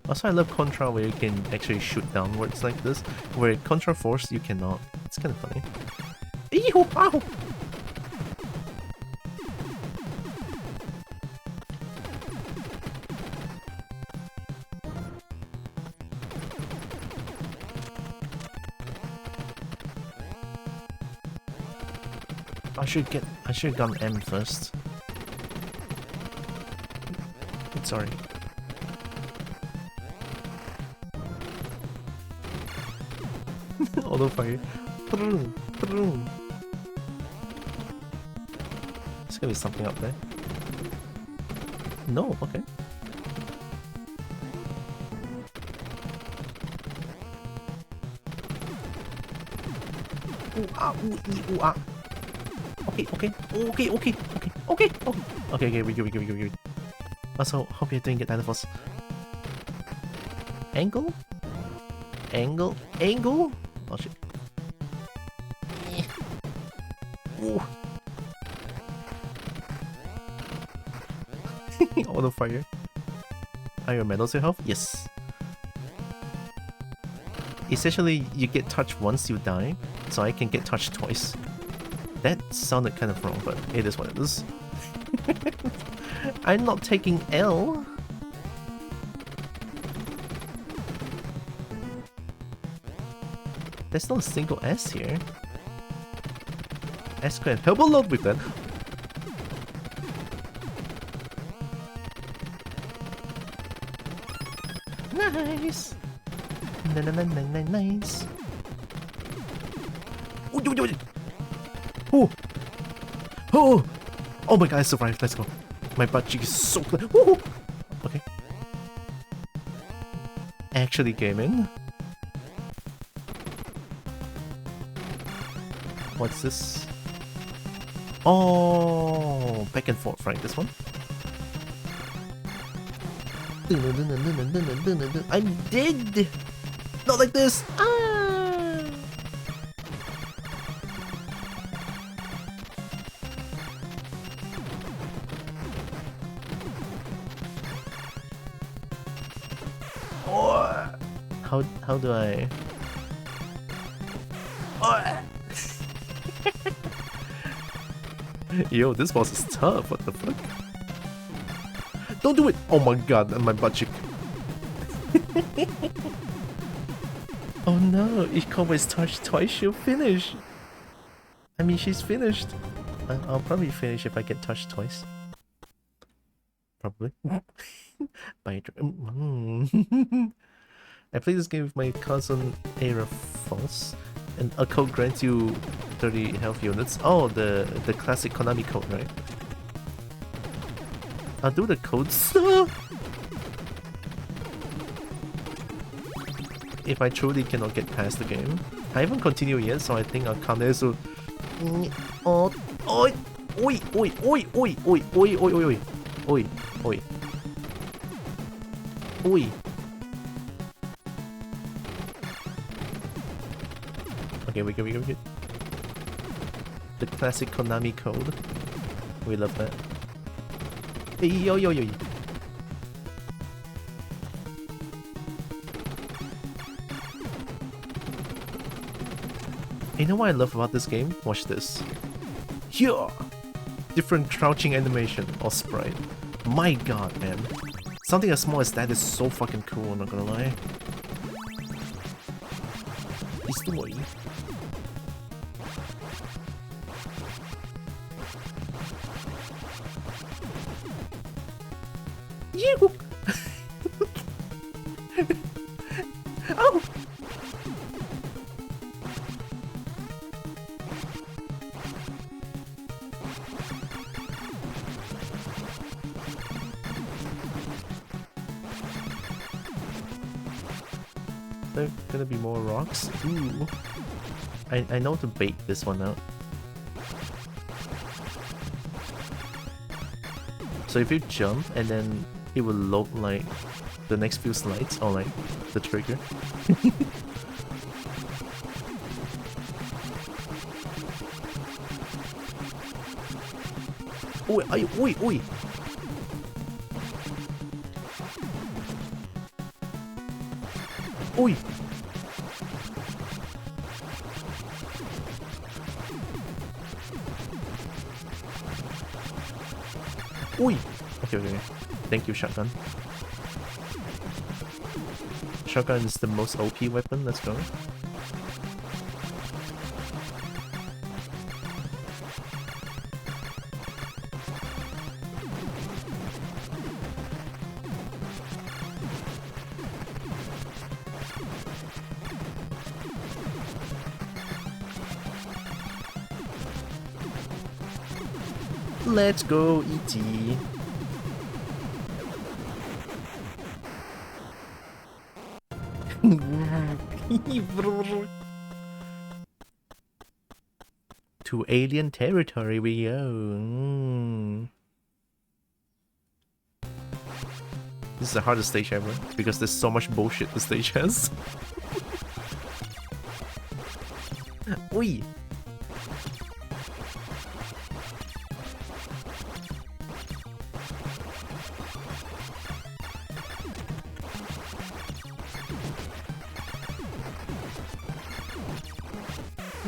Also, I love Contra where you can actually shoot downwards like this, where Contra Force you cannot. It's kind of funny. Ew! Ow! I should have gone M first. Sorry. Auto fire. There's gonna be something up there. No, okay. Ooh, ah, ooh, ooh, ah. Okay, okay, okay, okay, okay, okay, okay. Okay, we good. Also, hope you're doing good, Dinophos. Angle? Angle? Angle? Oh shit. Ooh. Auto fire. Are your medals your health? Yes. Essentially, you get touched once you die, so I can get touched twice. That sounded kind of wrong, but it is what it is. I'm not taking L. There's not a single S here. S could help a lot with that. Nice. Nice. Oh, oh, oh my god! I survived. Let's go. My butt cheek is so clear. Okay. Actually gaming. What's this? Oh, back and forth, right? This one. I'm dead. Not like this. Ah. Oh. How do I? Oh. Yo, this boss is tough. What the fuck? Don't do it! Oh my god, and my butt cheek. Oh no, if Koba's touched twice, she'll finish. I mean, she's finished. I'll probably finish if I get touched twice. Probably. I played this game with my cousin Era False, and a code grants you 30 health units. Oh, the classic Konami code, right? I'll do the codes. If I truly cannot get past the game. I haven't continued yet, so I think I'll come there. So, oh, oi, oi, oi, oi, oi, oi, oi, oi, oi, oi, oi, oi. Okay, we good. The classic Konami code. We love that. Yo. You know what I love about this game? Watch this. Yeah! Different crouching animation or sprite. My god, man. Something as small as that is so fucking cool, I'm not gonna lie. Story. You. Oh. There gonna be more rocks? Ooh. I know to bait this one out. So if you jump and then it will load like the next few slides or like the trigger. Oi. Oi. Oi. Okay. Thank you, shotgun. Shotgun is the most OP weapon. Let's go. Let's go, E.T. To alien territory we go. This is the hardest stage ever because there's so much bullshit the stage has. Oi!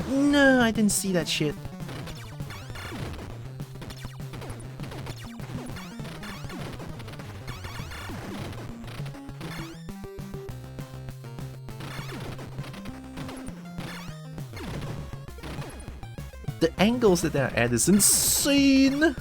No, I didn't see that shit. The angles that they're at is insane!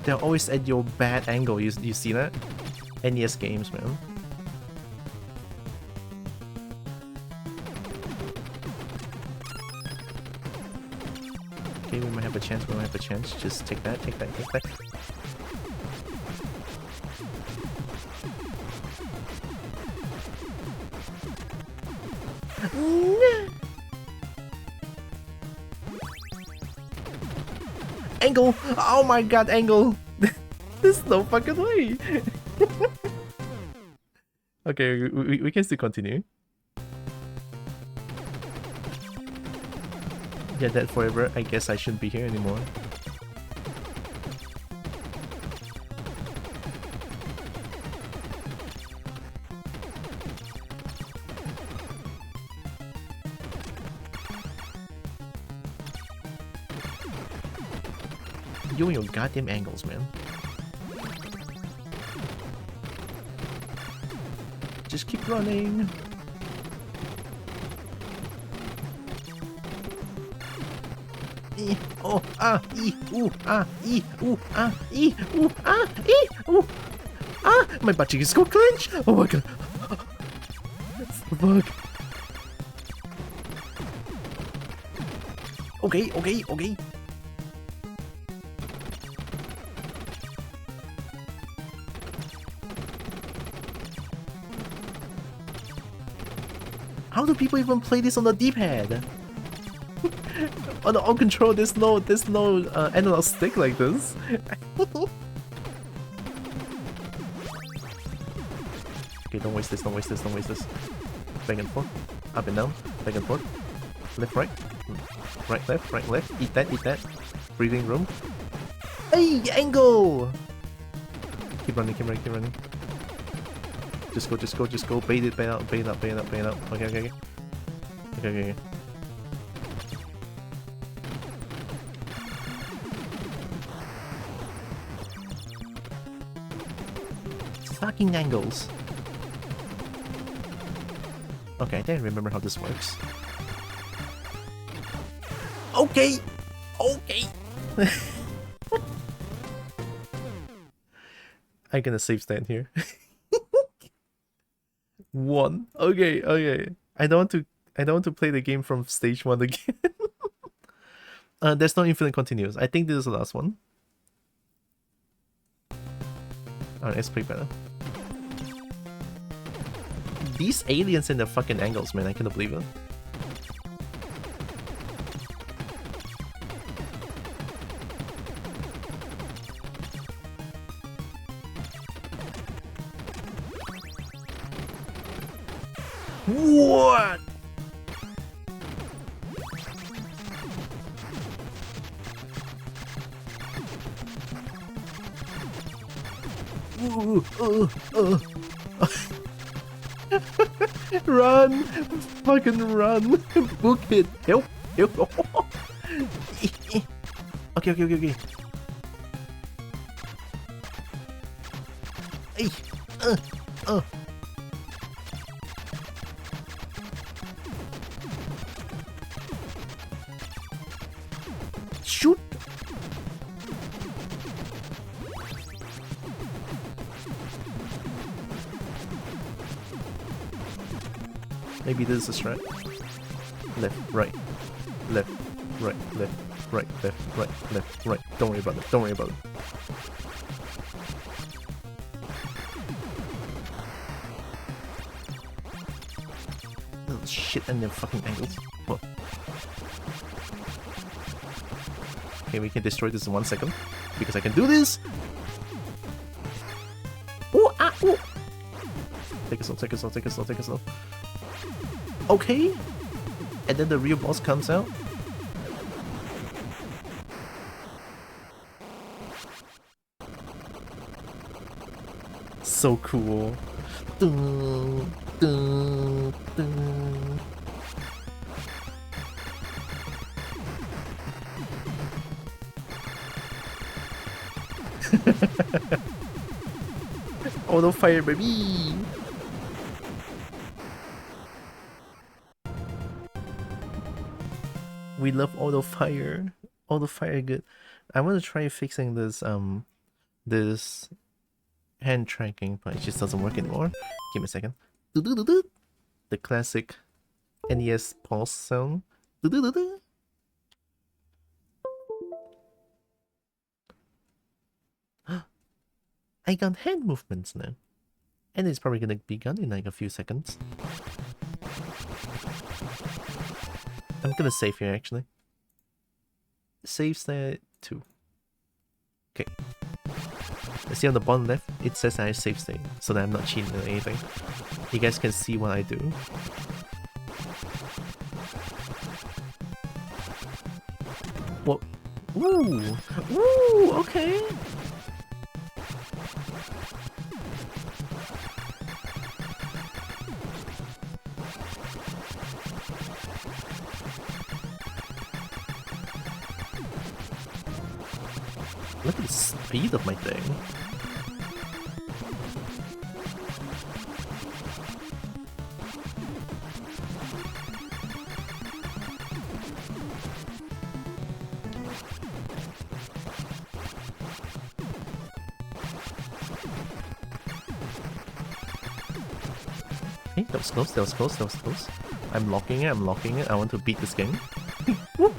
They're always at your bad angle, you see that? NES games, man. Okay, we might have a chance, we might have a chance. Just take that, take that, take that. Angle! Oh my god, angle! There's no fucking way! Okay, we can still continue. Yeah, that forever. I guess I shouldn't be here anymore. You and your goddamn angles, man. Just keep running. Oh, ah, ooh, ah, ooh, ah, ooh, ah, ooh, ah! My butt cheek is going clench! Oh my god! That's the bug. Okay, okay, okay. How do people even play this on the D-pad? On the on control, there's no analog stick like this. Okay, don't waste this, don't waste this, don't waste this. Back and forth, up and down, back and forth, left, right, right, left. Eat that, eat that. Breathing room. Hey, angle! Keep running, keep running, keep running. Just go, just go, just go. Bait it, bait out, bait out, bait out, bait out. Okay, okay, okay. Okay, okay, okay. Fucking angles. Okay, I didn't remember how this works. Okay! Okay! I'm gonna save stand here. One. Okay, okay. I don't want to play the game from stage 1 again. There's no infinite continuous. I think this is the last one. Alright, let's play better. These aliens and the fucking angles, man, I cannot believe it. What? Run! Fucking run! Book it! Help! Help! Okay, okay, okay, okay. Hey! Shoot! Maybe this is a strat. Left, right, left, right, left, right, left, right, left, right. Don't worry about it. Don't worry about it. Oh shit, and their fucking angles. What? Okay, we can destroy this in 1 second because I can do this. Ooh, ah, ooh. Take it slow, take it slow, take it slow, take it slow. Okay. And then the real boss comes out. So cool. Dun, dun, dun. Auto fire, baby! We love auto fire. Auto fire good. I want to try fixing this this hand tracking, but it just doesn't work anymore. Give me a second. The classic NES pulse sound. I got hand movements now. And it's probably gonna be gone in like a few seconds. I'm gonna save here actually. Save state 2. Okay. See on the bottom left, it says I save state, so that I'm not cheating or anything. You guys can see what I do. What? Ooh! Ooh! Okay! Look at the speed of my thing. Hey, that was close, that was close, that was close. I'm locking it, I'm locking it. I want to beat this game. Whoop.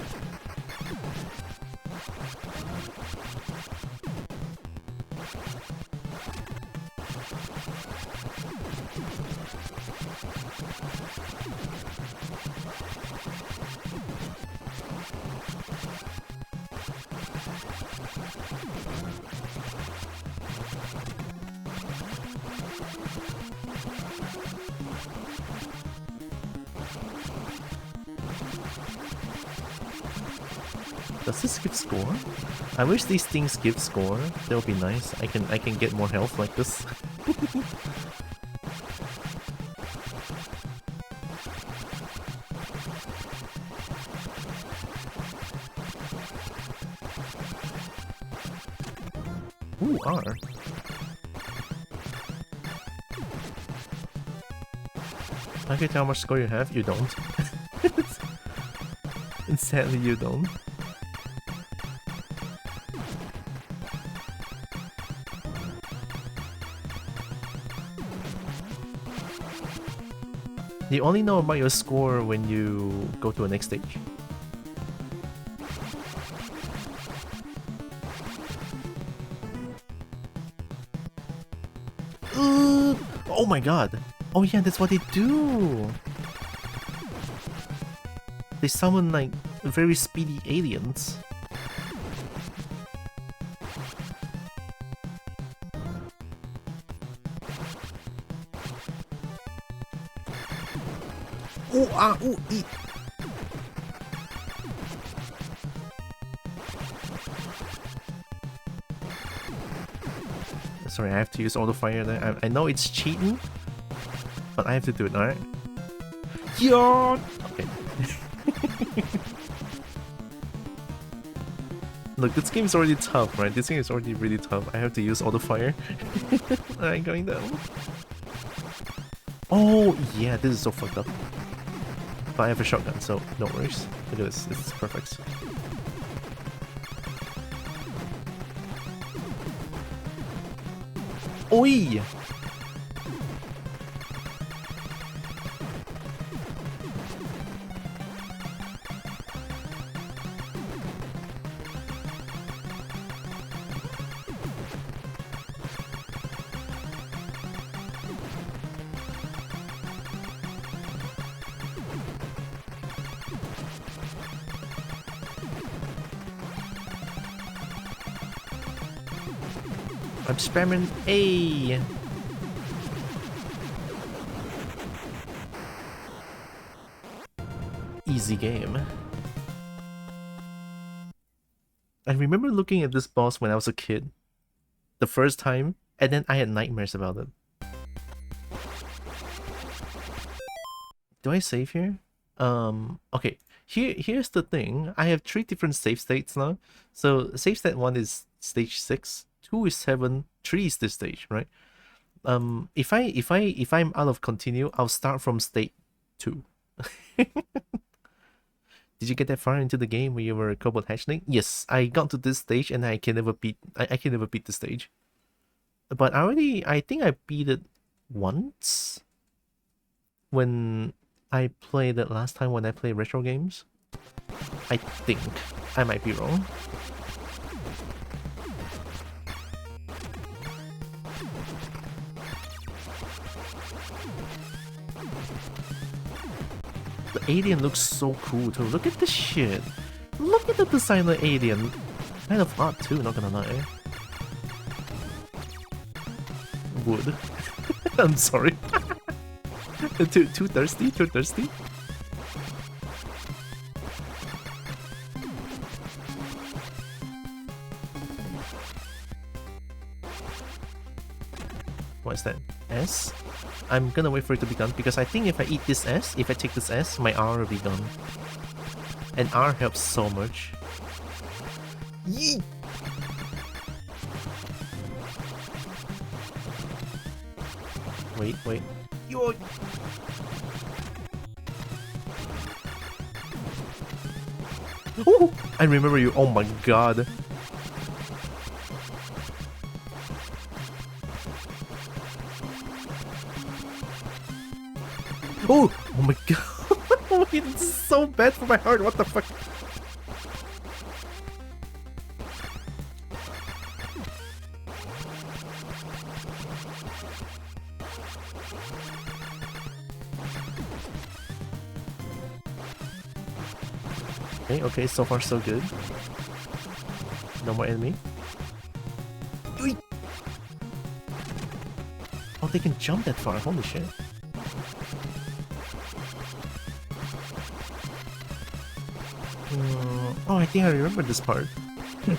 Does this give score? I wish these things give score. That would be nice. I can get more health like this. Ooh, R. I can tell how much score you have. You don't. And sadly, you don't. You only know about your score when you go to the next stage. Oh my god! Oh yeah, that's what they do! They summon like very speedy aliens. Ooh, ah, ooh, ee. Sorry, I have to use auto fire there. I know it's cheating, but I have to do it, alright? Yeah! Okay. Look, this game is already tough, right? This game is already really tough. I have to use auto fire. Alright, going down. Oh, yeah, this is so fucked up. But I have a shotgun, so no worries. Look at this, this is perfect. Oi! I'm spamming A. Easy game. I remember looking at this boss when I was a kid, the first time, and then I had nightmares about it. Do I save here? Okay. Here's the thing. I have 3 different save states now. So save state 1 is stage 6, 2 is 7, 3 is this stage, right? If I'm out of continue, I'll start from state 2. Did you get that far into the game when you were a kobold hatchling? Yes, I got to this stage and I can never beat the stage. But I think I beat it once when I played it last time when I played retro games. I think. I might be wrong. The alien looks so cool too. Look at this shit. Look at the design of the alien. Kind of hot too, not gonna lie. Wood. I'm sorry. Too thirsty? Too thirsty? What's that? S? I'm gonna wait for it to be gone because I think if I eat this S, if I take this S, my R will be gone. And R helps so much. Yeet! Wait. Yo! Oh! I remember you. Oh my god. Oh! Oh my god. Oh, this is so bad for my heart. What the fuck? Okay, so far so good. No more enemy. Oh, they can jump that far. Holy shit. Oh, I think I remember this part. This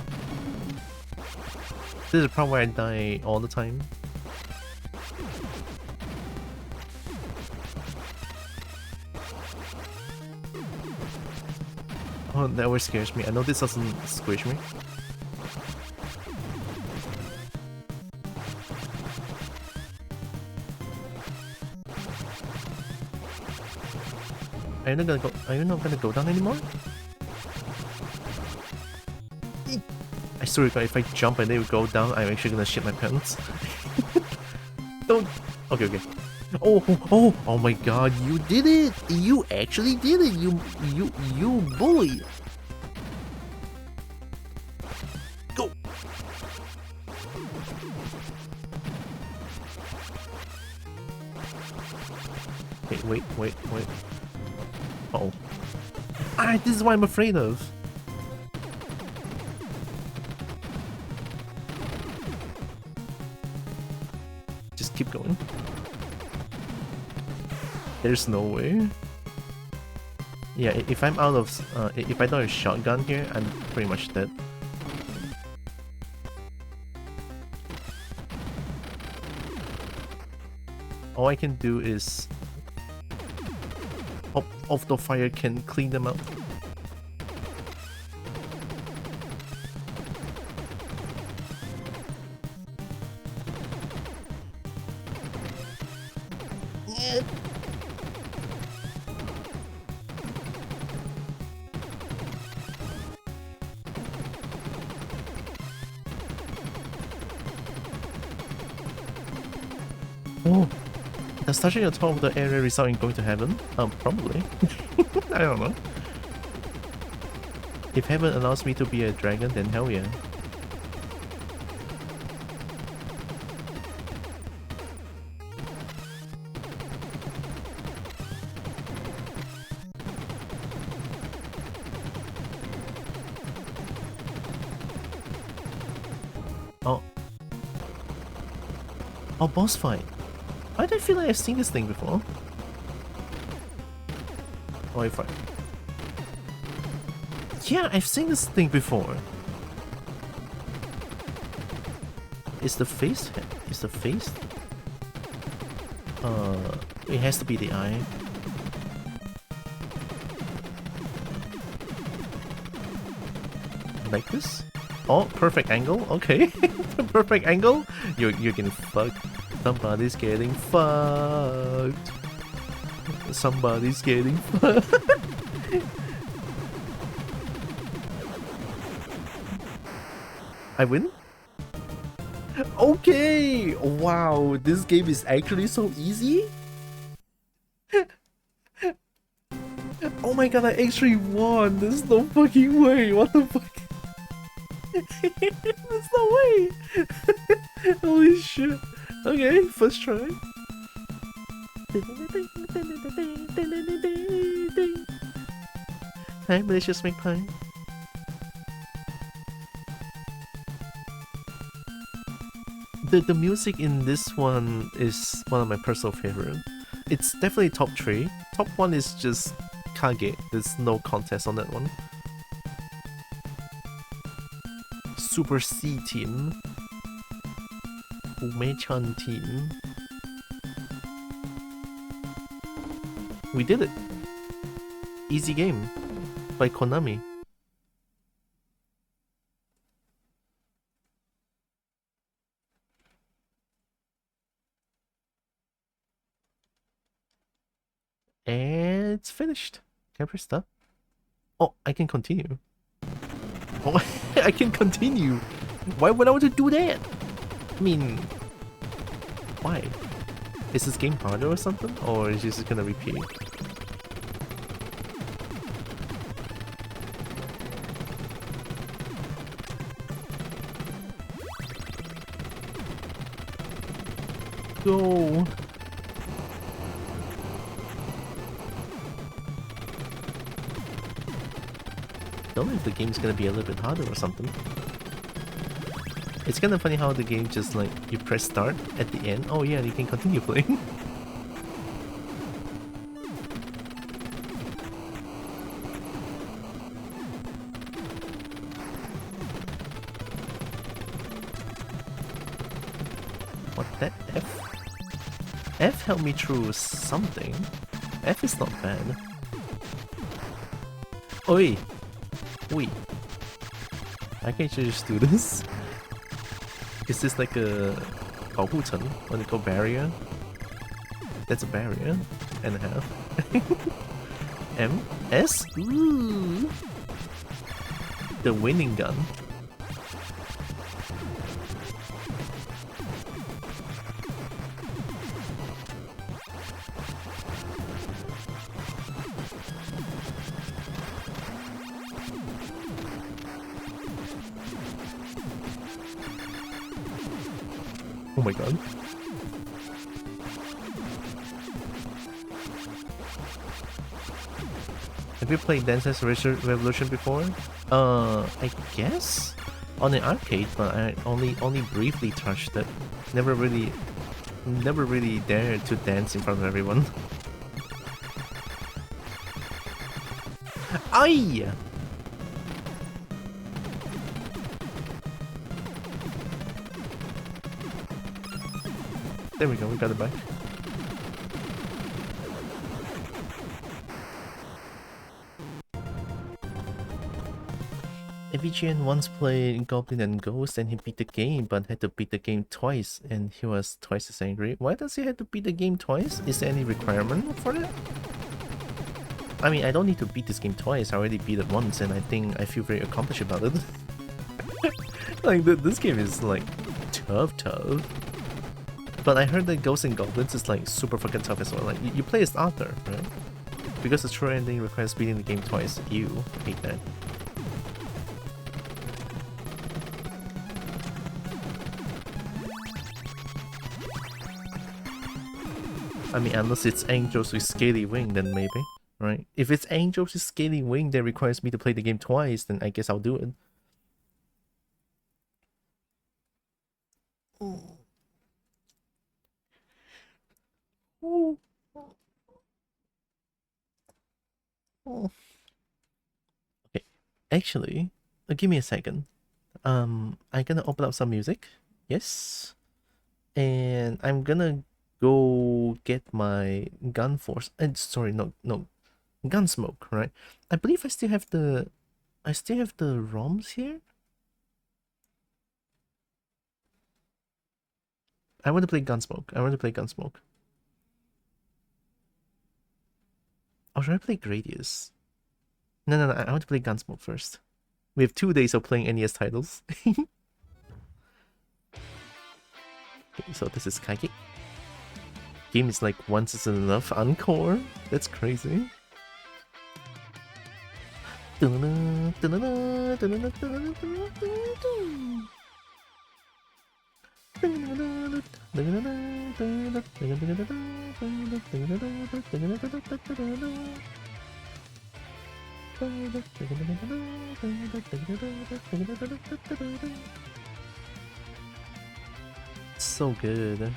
is the part where I die all the time. Oh, that always scares me. I know this doesn't squish me. Are you not gonna go down anymore? I swear if I jump and they go down, I'm actually gonna shit my pants. Don't. Okay. Oh my god, you did it! You actually did it! You bully! Go! Wait. Uh-oh. Ah, this is what I'm afraid of. Just keep going. There's no way. Yeah, if I'm out of... if I don't have a shotgun here, I'm pretty much dead. All I can do is... Off the fire can clean them up. Oh, does touching the top of the area result in going to heaven? Probably. I don't know. If heaven allows me to be a dragon, then hell yeah. Oh. Oh, boss fight. Why do I feel like I've seen this thing before? Oh, if I... Yeah, I've seen this thing before. Is the face... Is the face... It has to be the eye. Like this? Oh, perfect angle. Okay. Perfect angle. You're getting fucked. Somebody's getting fucked. Somebody's getting fucked. I win? Okay! Wow, this game is actually so easy? Oh my god, I actually won! There's no fucking way! What the fuck? There's no way! Holy shit! Okay, first try. Hi, malicious magpie. The music in this one is one of my personal favorite. It's definitely top 3. Top 1 is just Kage. There's no contest on that one. Super C team. Umechan team. We did it. Easy game by Konami. And it's finished. Can I press stop? Oh, I can continue. Oh, I can continue. Why would I want to do that? I mean, why? Is this game harder or something? Or is it just gonna repeat? Go! I don't know if the game's gonna be a little bit harder or something. It's kind of funny how the game just like, you press start at the end. Oh yeah, you can continue playing. What, that F? F helped me through something. F is not bad. Oi! Wait. I can actually just do this. Is this like a 保护层? What they call barrier? That's a barrier and a half. M? S? Ooh! The winning gun. Oh my god. Have you played Dance Dance Revolution before? I guess? On the arcade, but I only briefly touched it. Never really dared to dance in front of everyone. Aye! There we go, we got it back. AVGN once played Goblin and Ghost and he beat the game, but had to beat the game twice, and he was twice as angry. Why does he have to beat the game twice? Is there any requirement for that? I mean, I don't need to beat this game twice, I already beat it once, and I think I feel very accomplished about it. Like, this game is like, tough. But I heard that Ghosts and Goblins is like super fucking tough as well. Like, you play as Arthur, right? Because the true ending requires beating the game twice. You hate that. I mean, unless it's Angels with Scaly Wing, then maybe, right? If it's Angels with Scaly Wing that requires me to play the game twice, then I guess I'll do it. Oh. Oh. Okay, actually, give me a second. I'm gonna open up some music. Yes, and I'm gonna go get my gun force. Sorry, no, Gunsmoke. Right? I believe I still have the ROMs here. I want to play Gunsmoke. I want to play Gunsmoke. Or should I play Gradius? No. I want to play Gunsmoke first. We have 2 days of playing NES titles. Okay, so this is Kaiki. Game is like once isn't enough. Encore? That's crazy. So good.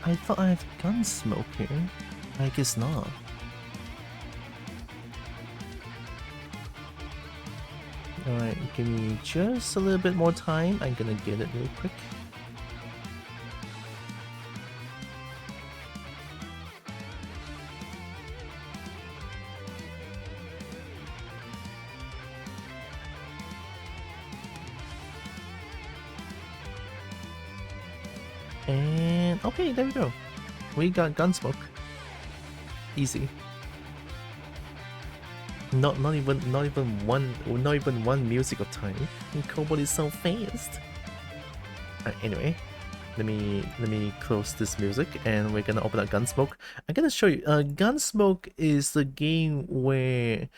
I thought I have Gunsmoke here. I guess not. Alright, give me just a little bit more time. I'm gonna get it real quick. And okay, there we go. We got Gunsmoke. Easy. Not even one music of time. And Cobalt is so fast. Alright, anyway. Let me close this music and we're gonna open up Gunsmoke. I'm gonna show you. Gunsmoke is the game where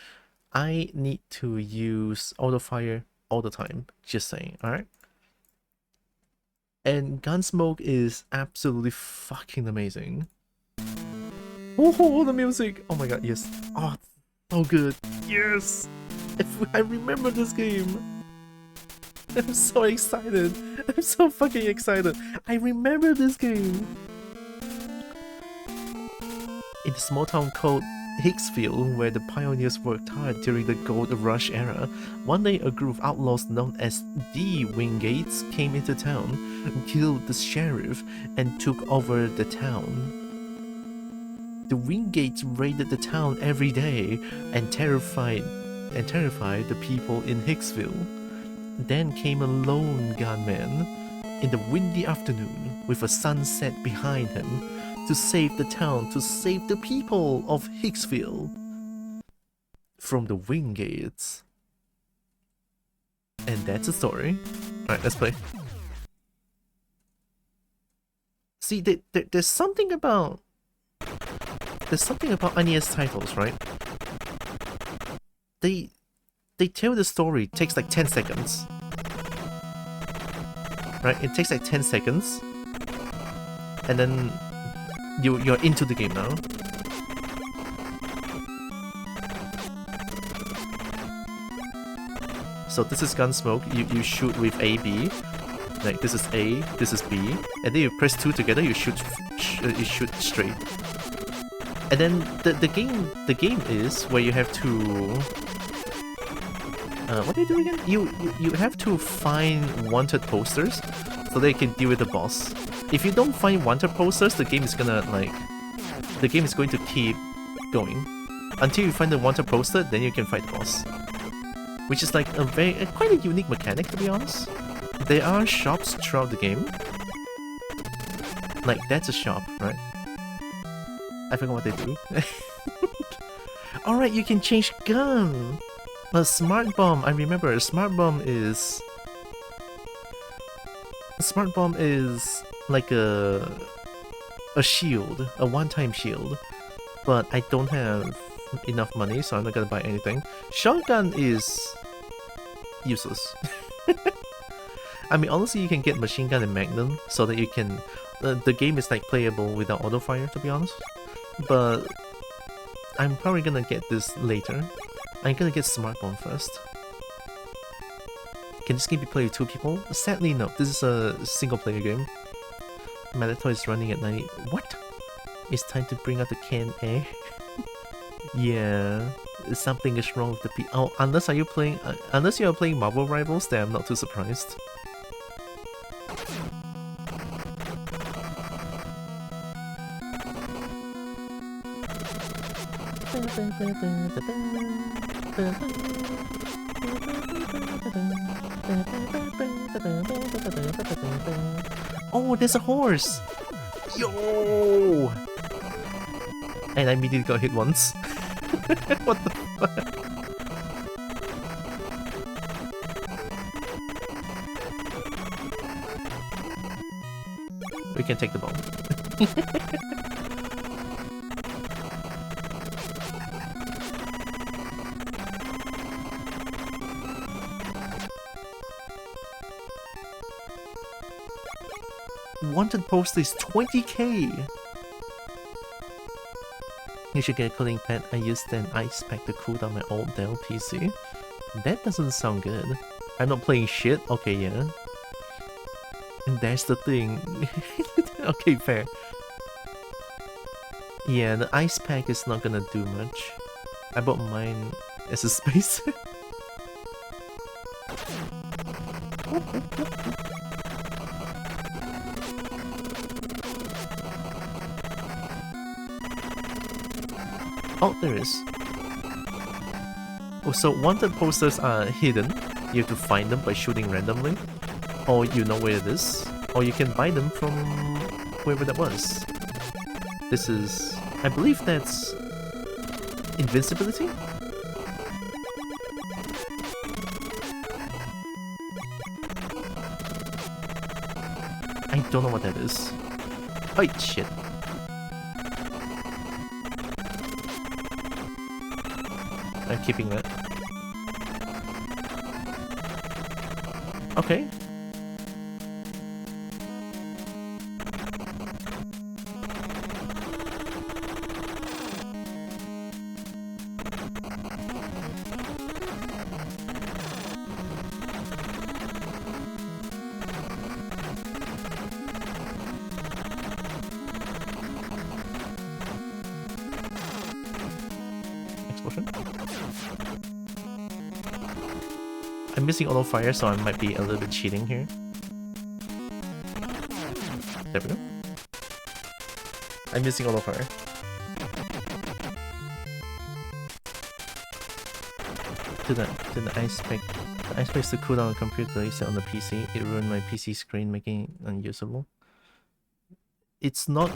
I need to use auto fire all the time. Just saying, alright? And Gunsmoke is absolutely fucking amazing. Oh, the music! Oh my god, yes. Oh, so good. Yes! I remember this game. I'm so excited. I'm so fucking excited. I remember this game. In the small town called Hicksville, where the pioneers worked hard during the Gold Rush era, one day a group of outlaws known as the Wingates came into town, killed the sheriff, and took over the town. The Wingates raided the town every day and terrified the people in Hicksville. Then came a lone gunman in the windy afternoon with a sunset behind him to save the town, to save the people of Hicksville from the Wingates. And that's the story. Alright, let's play. See, there's something about NES titles, right? They tell the story, it takes like 10 seconds. Right? It takes like 10 seconds. And then you're into the game now. So this is Gunsmoke. You shoot with A, B. Like this is A, this is B, and then you press 2 together. You shoot straight. And then the game is where you have to. What do you do again? You have to find wanted posters so they can deal with the boss. If you don't find wanted posters, the game is going to keep going until you find the wanted poster. Then you can fight the boss, which is like quite a unique mechanic, to be honest. There are shops throughout the game. Like that's a shop, right? I forgot what they do. Alright, you can change gun. A smart bomb. I remember. A smart bomb is like a shield, a one-time shield. but I don't have enough money, so I'm not gonna buy anything. Shotgun is useless. I mean, honestly, you can get machine gun and magnum so that you can... the game is like playable without auto fire, to be honest. But I'm probably gonna get this later. I'm gonna get smart bomb first. Can this game be played with 2 people? Sadly, no. This is a single player game. Metator is running at 90. What? It's time to bring out the can, eh? Yeah, something is wrong with the Oh, unless you are playing Marvel Rivals, then I'm not too surprised. Oh, there's a horse! Yo! And I immediately got hit once. What the fuck? We can take the bomb. Wanted poster is 20k! You should get a cooling pad. I used an ice pack to cool down my old Dell PC. That doesn't sound good. I'm not playing shit? Okay, yeah. And that's the thing. Okay, fair. Yeah, the ice pack is not gonna do much. I bought mine as a spacer. Oh, there is. Oh, so wanted posters are hidden. You have to find them by shooting randomly. Or you know where it is. Or you can buy them from wherever that was. This is... I believe that's... invincibility? I don't know what that is. Oh, shit. I'm keeping that. Okay. I'm missing auto fire, so I might be a little bit cheating here. There we go. I'm missing auto fire. To the ice pack. The ice pack is to cool down a computer you set on the PC. It ruined my PC screen, making it unusable. It's not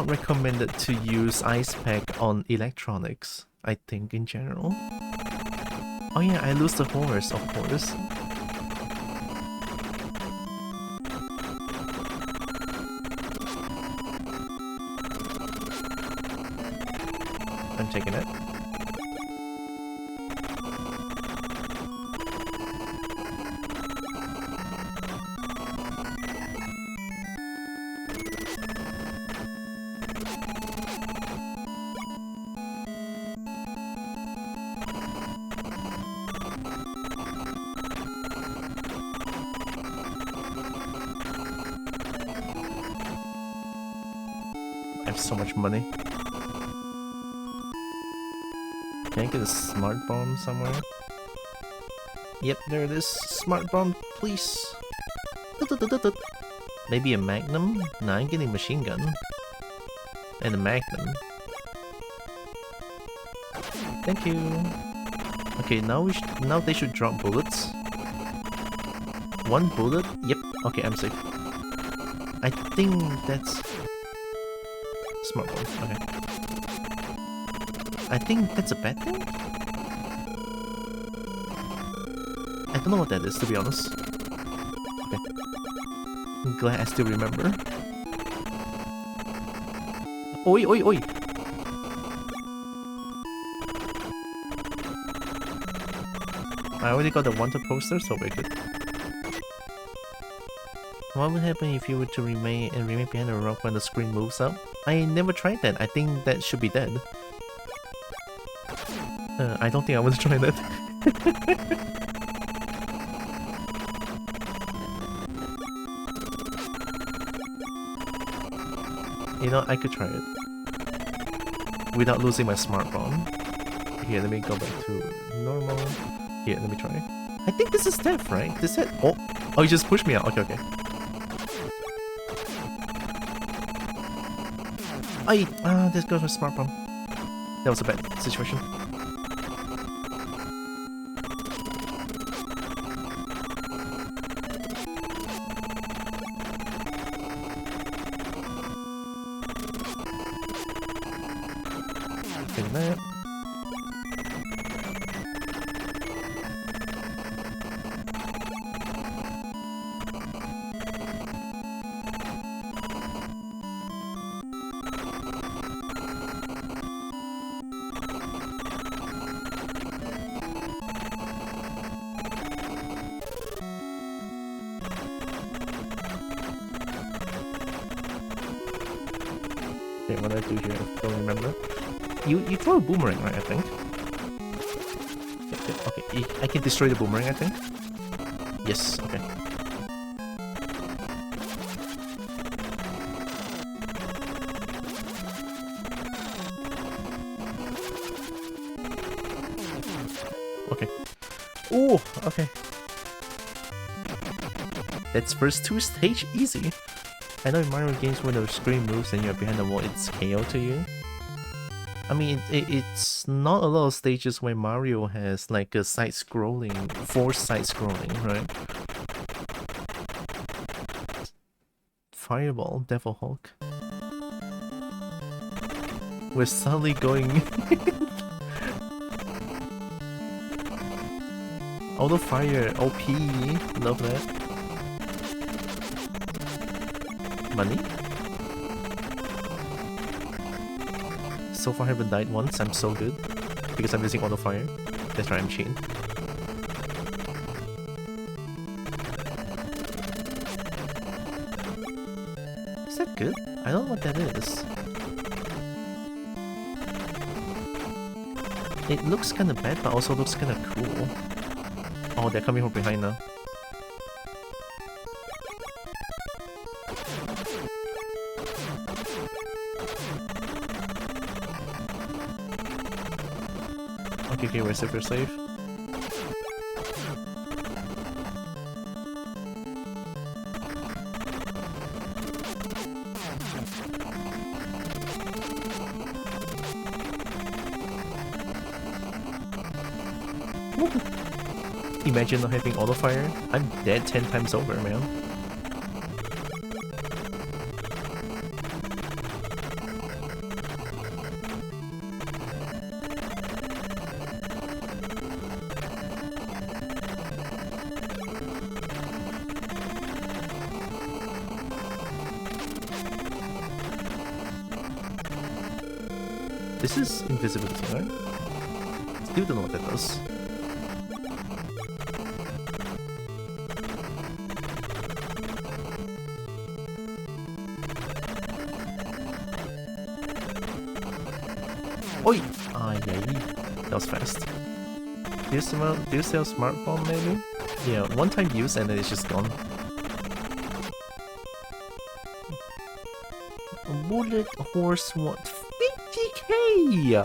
recommended to use ice pack on electronics, I think, in general. Oh yeah, I lose the horse, of course. I'm taking it. So much money. Can I get a smart bomb somewhere? Yep, there it is. Smart bomb, please. Maybe a magnum? Nah, I'm getting machine gun. And a magnum. Thank you. Okay, now they should drop bullets. 1 bullet? Yep. Okay, I'm safe. I think that's... Smart bomb, okay. I think that's a bad thing? I don't know what that is, to be honest. Okay. I'm glad I still remember. Oi, oi, oi! I already got the wanted poster, so we're good. What would happen if you were to remain behind a rock when the screen moves up? I never tried that. I think that should be dead. I don't think I want to try that. You know, I could try it. Without losing my smartphone. Here, let me go back to normal. Here, let me try. I think this is death, right? This it? Oh, you just pushed me out. Okay, okay. This goes with smartphone. That was a bad situation. Take that. Okay, what do I do here? I don't remember. You throw a boomerang, right? I think. Okay, I can destroy the boomerang, I think. Yes. Okay. Okay. Oh, okay. That's first 2 stage easy. I know in Mario games when the screen moves and you're behind the wall, it's KO to you. I mean, it's not a lot of stages where Mario has like a side-scrolling, forced side-scrolling, right? Fireball, Devil Hulk. We're suddenly going... Auto Fire, OP, love that. Money? So far I haven't died once, I'm so good. Because I'm using auto fire. That's right, I'm cheating. Is that good? I don't know what that is. It looks kinda bad, but also looks kinda cool. Oh, they're coming from behind now. Okay, we're safe, we're safe. Imagine not having auto fire. I'm dead 10 times over, man. This is invisibility, right? Still don't know what that does. Oi! Ah, yay. That was fast. Do you still have smartphone, maybe? Yeah, one time use and then it's just gone. Bullet Horse what? 50k!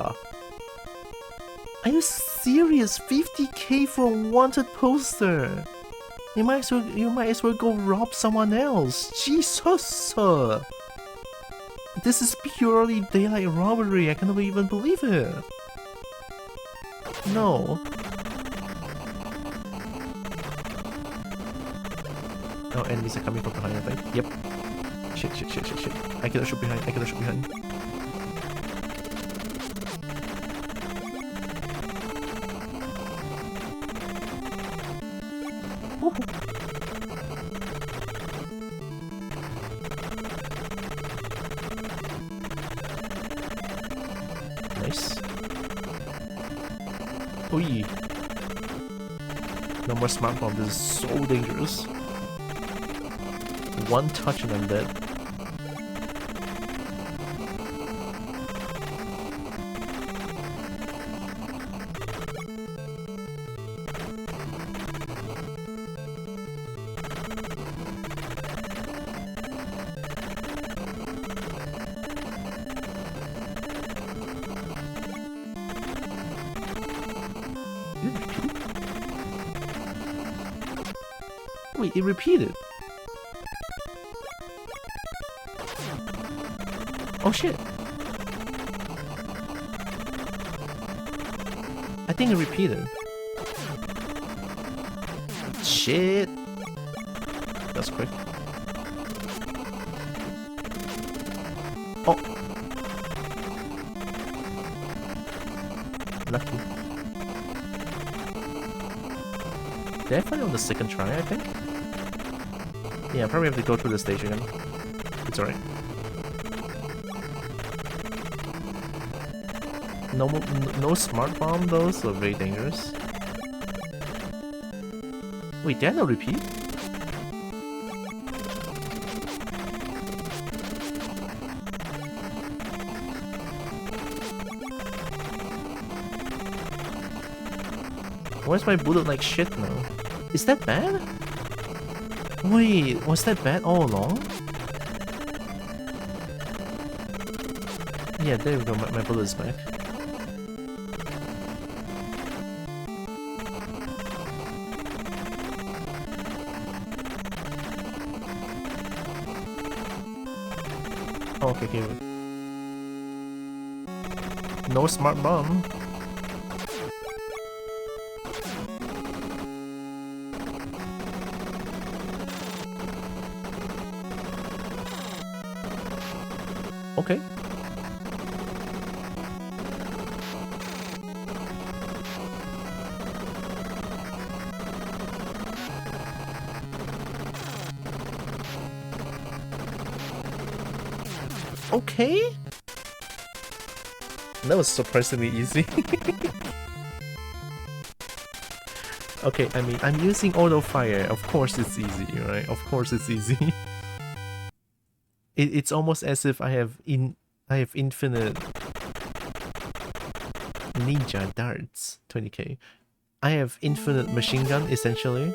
Are you serious? 50k for a wanted poster? You might as well go rob someone else. Jesus! This is purely daylight robbery. I cannot even believe it. No. Oh, enemies are coming from behind, I think. Yep. Shit. I cannot shoot behind. Nice. Oi. No more smart bomb. This is so dangerous. One touch and I'm dead. Wait, it repeated. Oh shit. I think it repeated. Shit. That's quick. Oh. Lucky. Did I find it on the second try, I think? Yeah, I probably have to go through the stage again. It's alright. No smart bomb though, so very dangerous. Wait, did I not repeat? Why is my bullet like shit now? Is that bad? Wait, was that bad all along? Yeah, there we go, my bullet is back. Oh, okay, okay. No smart bomb. Okay. Okay. That was surprisingly easy. Okay, I mean, I'm using auto fire. Of course it's easy, right? Of course it's easy. It's almost as if I have infinite ninja darts. 20k. I have infinite machine gun essentially.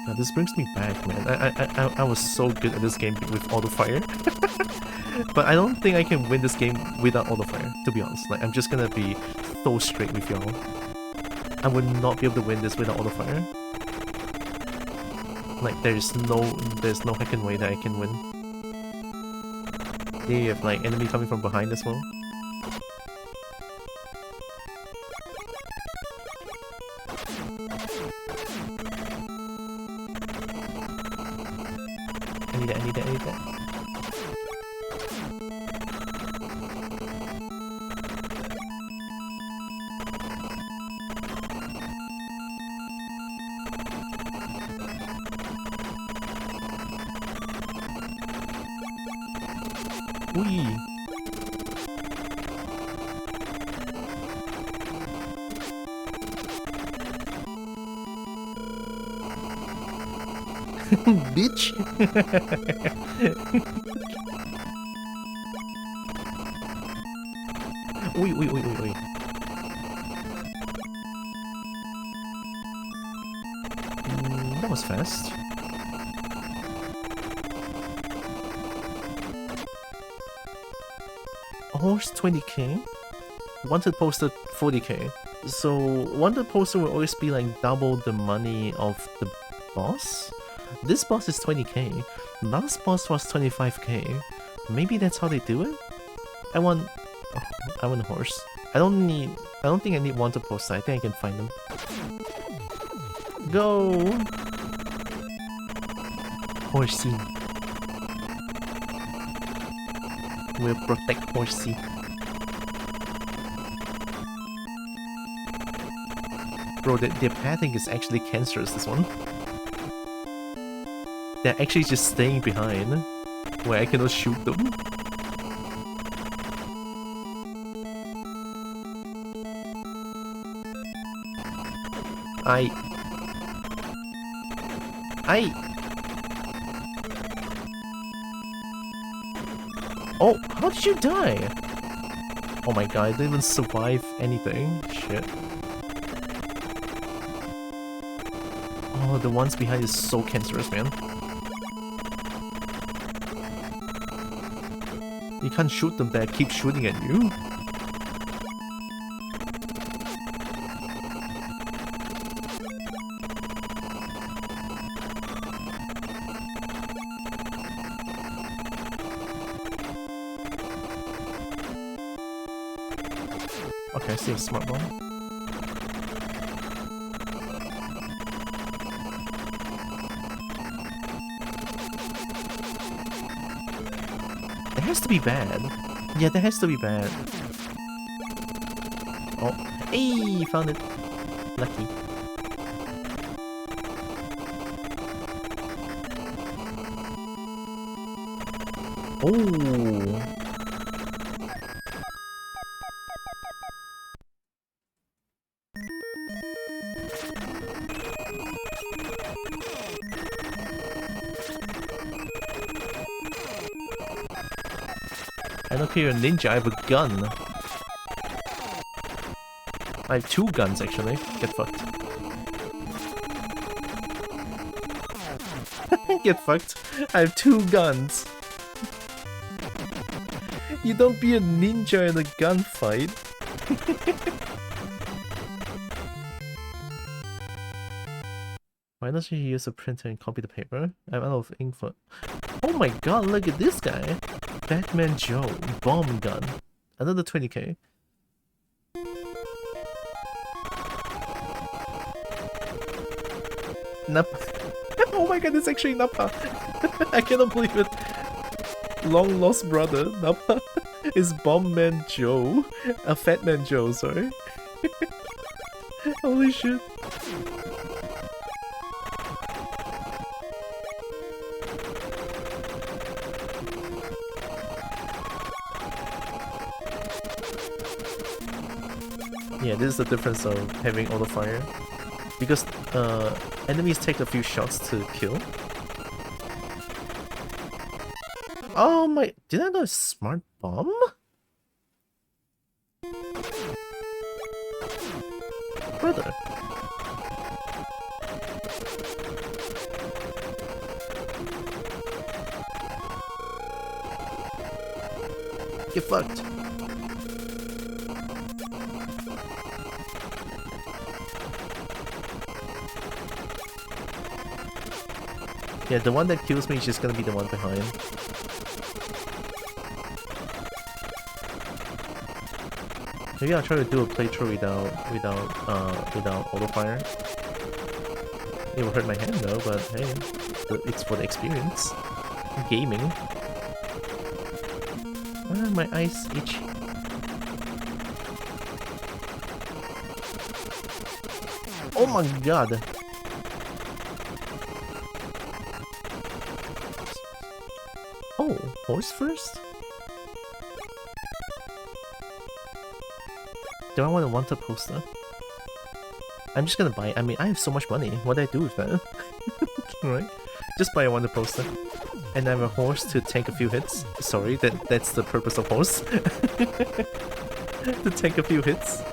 Now this brings me back, man. I was so good at this game with auto fire. But I don't think I can win this game without auto fire, to be honest. Like, I'm just gonna be so straight with y'all. I would not be able to win this without auto fire. Like, there's no heckin' way that I can win. Here you have like enemy coming from behind as well. I need that. Wee. Bitch. Wait. That was fast. Horse 20k, wanted poster 40k. So wanted poster will always be like double the money of the boss. This boss is 20k. Last boss was 25k. Maybe that's how they do it. I want a horse. I don't think I need wanted poster. I think I can find them. Go, horsey. We'll protect horsey. Bro, their pathing is actually cancerous, this one. They're actually just staying behind, where I cannot shoot them. Oh, how did you die? Oh my god, I didn't even survive anything. Shit. Oh, the ones behind is so cancerous, man. You can't shoot them back, keep shooting at you. Okay, I see a smart bomb. That has to be bad. Yeah, that has to be bad. Oh, hey, found it. Lucky. Oh. I don't care, you're a ninja, I have a gun. I have 2 guns, actually. Get fucked. Get fucked. I have 2 guns. You don't be a ninja in a gunfight. Why doesn't she use a printer and copy the paper? I'm out of ink for... Oh my god, look at this guy! Batman Joe, bomb gun. Another 20k. Nappa. Oh my god, it's actually Nappa. I cannot believe it. Long lost brother, Nappa, is Bomb Man Joe. A Fat Man Joe, sorry. Holy shit. Yeah, this is the difference of having auto fire. Because enemies take a few shots to kill. Oh my, did I know a smart bomb? Brother. Get fucked. Yeah, the one that kills me is just gonna be the one behind. Maybe I'll try to do a playthrough without auto fire. It will hurt my hand though, but hey, it's for the experience. Gaming. Ah, my eyes itch. Oh my god! Oh, horse first? Do I want a wanted poster? I'm just gonna buy it. I mean, I have so much money. What do I do with that? Right? Just buy a wanted poster. And I have a horse to tank a few hits. Sorry, that's the purpose of horse. To tank a few hits.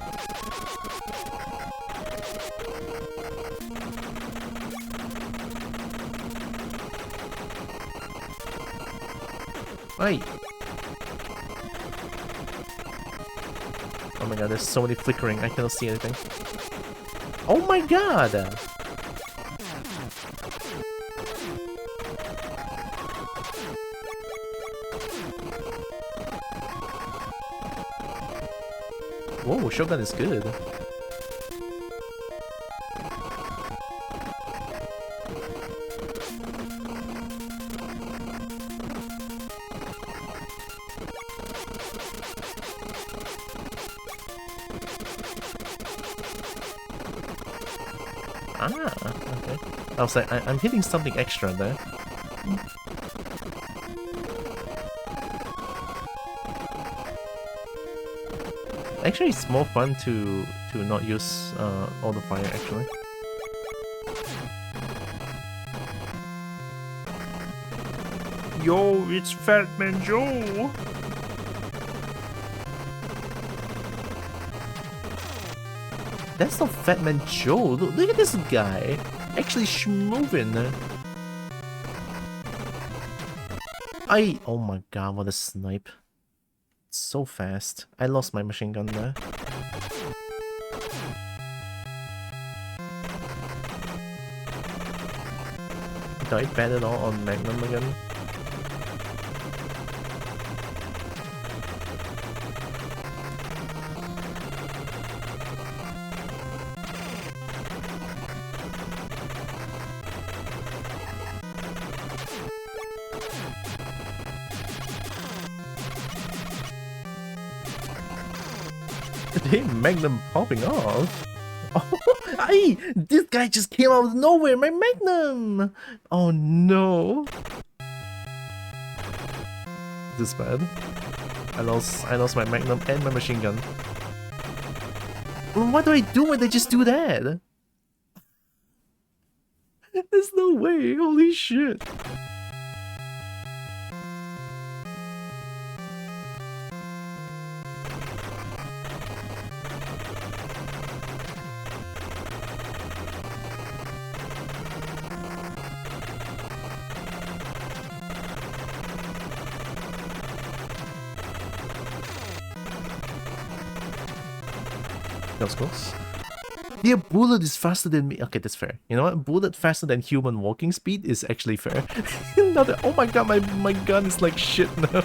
Right. Oh my god, there's so many flickering, I cannot see anything. Oh my god! Whoa, shotgun is good. Ah, okay. I was like, I'm hitting something extra there. Actually, it's more fun to not use auto fire actually. Yo, it's Fat Man Joe. That's not Fat Man Joe. Look at this guy. Actually moving. Oh my god, what a snipe. So fast. I lost my machine gun there. Do I bet it all on Magnum again? Hey, Magnum popping off. Oh, this guy just came out of nowhere. My Magnum. Oh no. This bad. I lost my Magnum and my machine gun. What do I do when they just do that? There's no way. Holy shit. That was close. Yeah, bullet is faster than me. Okay, that's fair. You know what? Bullet faster than human walking speed is actually fair. Oh my god, my gun is like shit now.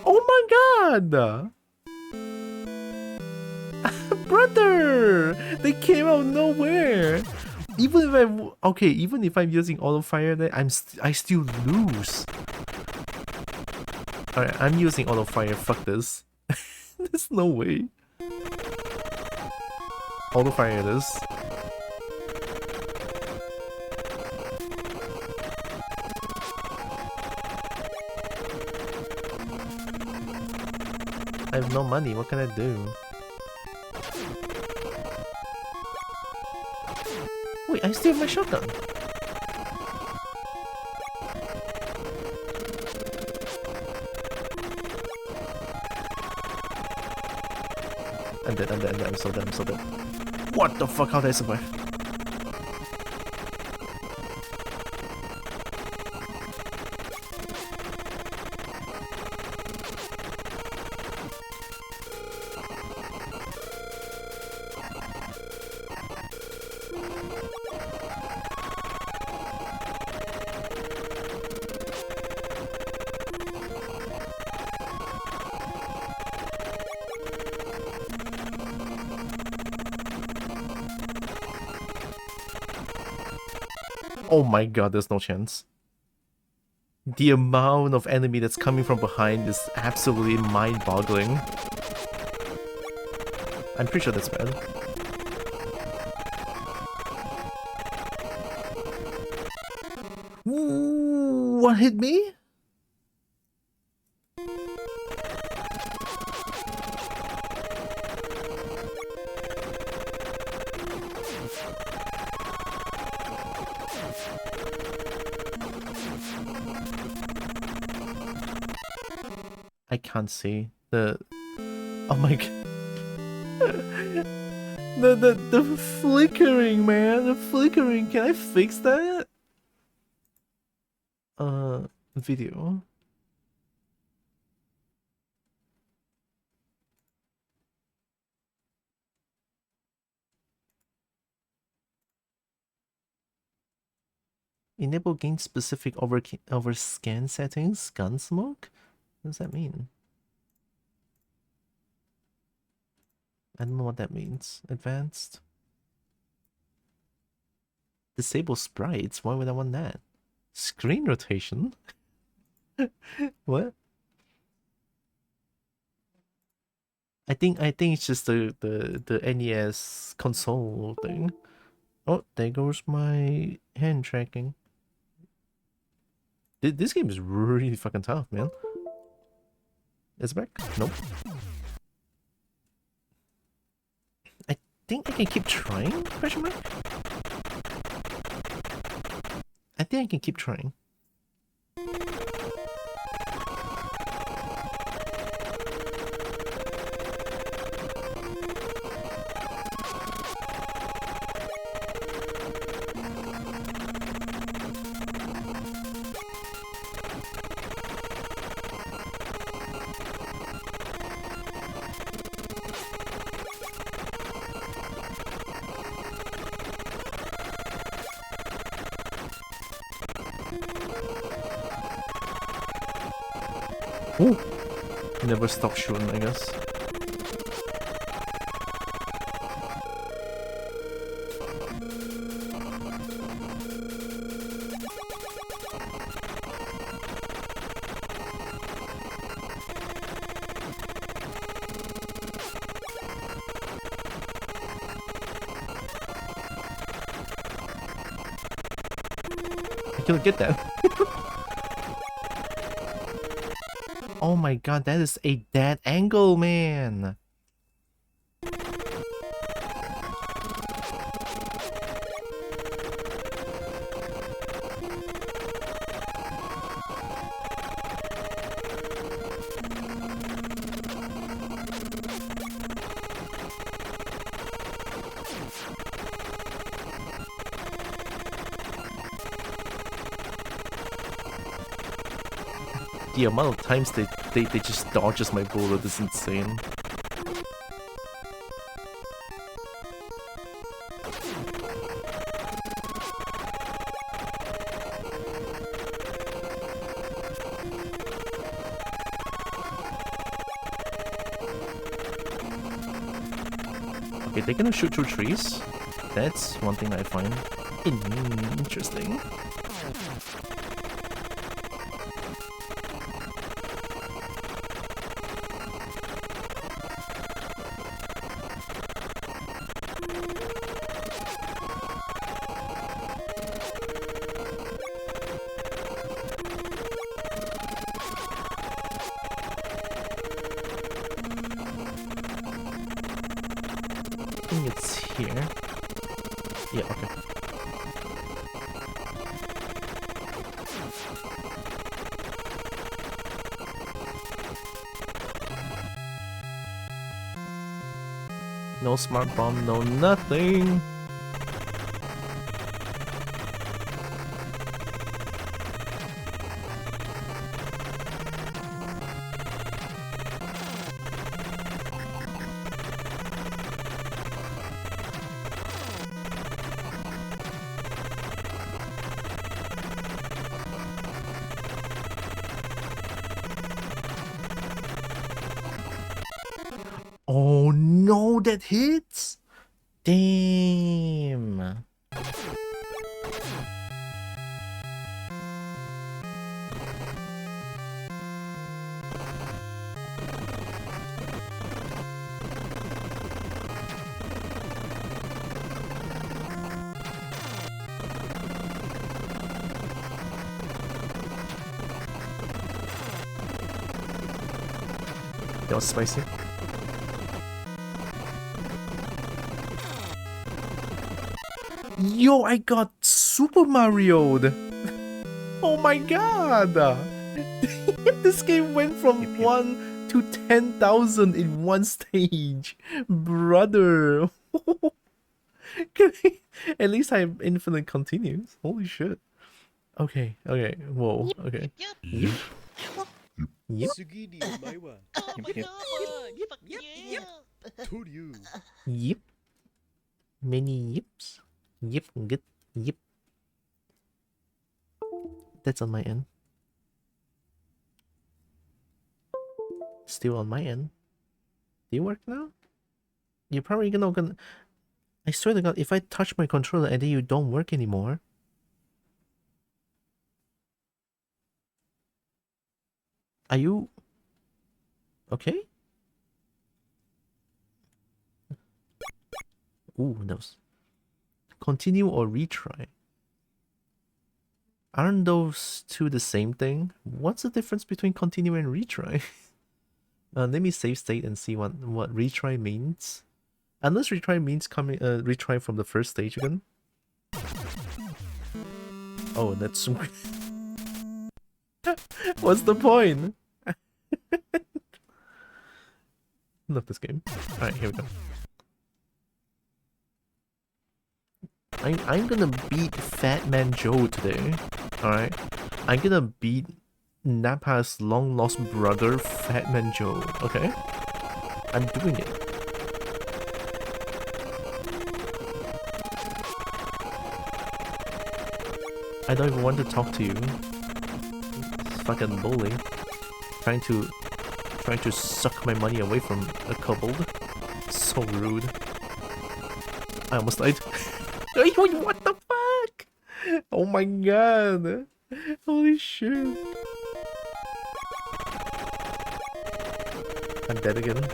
Oh my god! Brother! They came out of nowhere! Even if I'm using auto fire, then I still lose. Alright, I'm using auto fire. Fuck this. There's no way. Auto fire it is. I have no money. What can I do? Wait, I still have my shotgun. I'm dead, I'm so dead. What the fuck, how did I survive? Oh my god, there's no chance. The amount of enemy that's coming from behind is absolutely mind-boggling. I'm pretty sure that's bad. Ooh, what hit me? I can't see the. Oh my god. the flickering, man. The flickering. Can I fix that? Video. Enable game specific over scan settings. Gun smoke. What does that mean? I don't know what that means. Advanced. Disable sprites? Why would I want that? Screen rotation? What? think it's just the NES console thing. Oh, there goes my hand tracking. This game is really fucking tough, man. Is it back? Nope. I think I can keep trying? Question mark? I think I can keep trying. Ooh! Never stop shooting, I guess. I couldn't get that. Oh my god, that is a dead angle, man! The amount of times they just dodges my bullet is insane. Okay, they're gonna shoot through trees. That's one thing I find interesting. It's here. Yeah, okay. No smart bomb, no nothing. Oh no, that hits! Damn. That was spicy. Yo, I got Super Mario'd! Oh my god! This game went from 1 to 10,000 in one stage! Brother! At least I have infinite continues. Holy shit. Okay, okay, whoa, okay. Yep. Yep. Yep. Many yips. Yep, good. Yep. That's on my end. Still on my end. Do you work now? You're probably gonna... I swear to god, if I touch my controller and then you don't work anymore... Are you... okay? Ooh, no. Continue or retry? Aren't those two the same thing? What's the difference between continue and retry? Let me save state and see what retry means. Unless retry means coming retry from the first stage again. Oh, that's what's the point? Love this game. Alright, here we go. I'm gonna beat Fat Man Joe today. Alright. I'm gonna beat Nappa's long lost brother, Fat Man Joe. Okay? I'm doing it. I don't even want to talk to you. It's fucking bully. Trying to suck my money away from a kobold. So rude. I almost died. What the fuck? Oh my god. Holy shit. I'm dead again.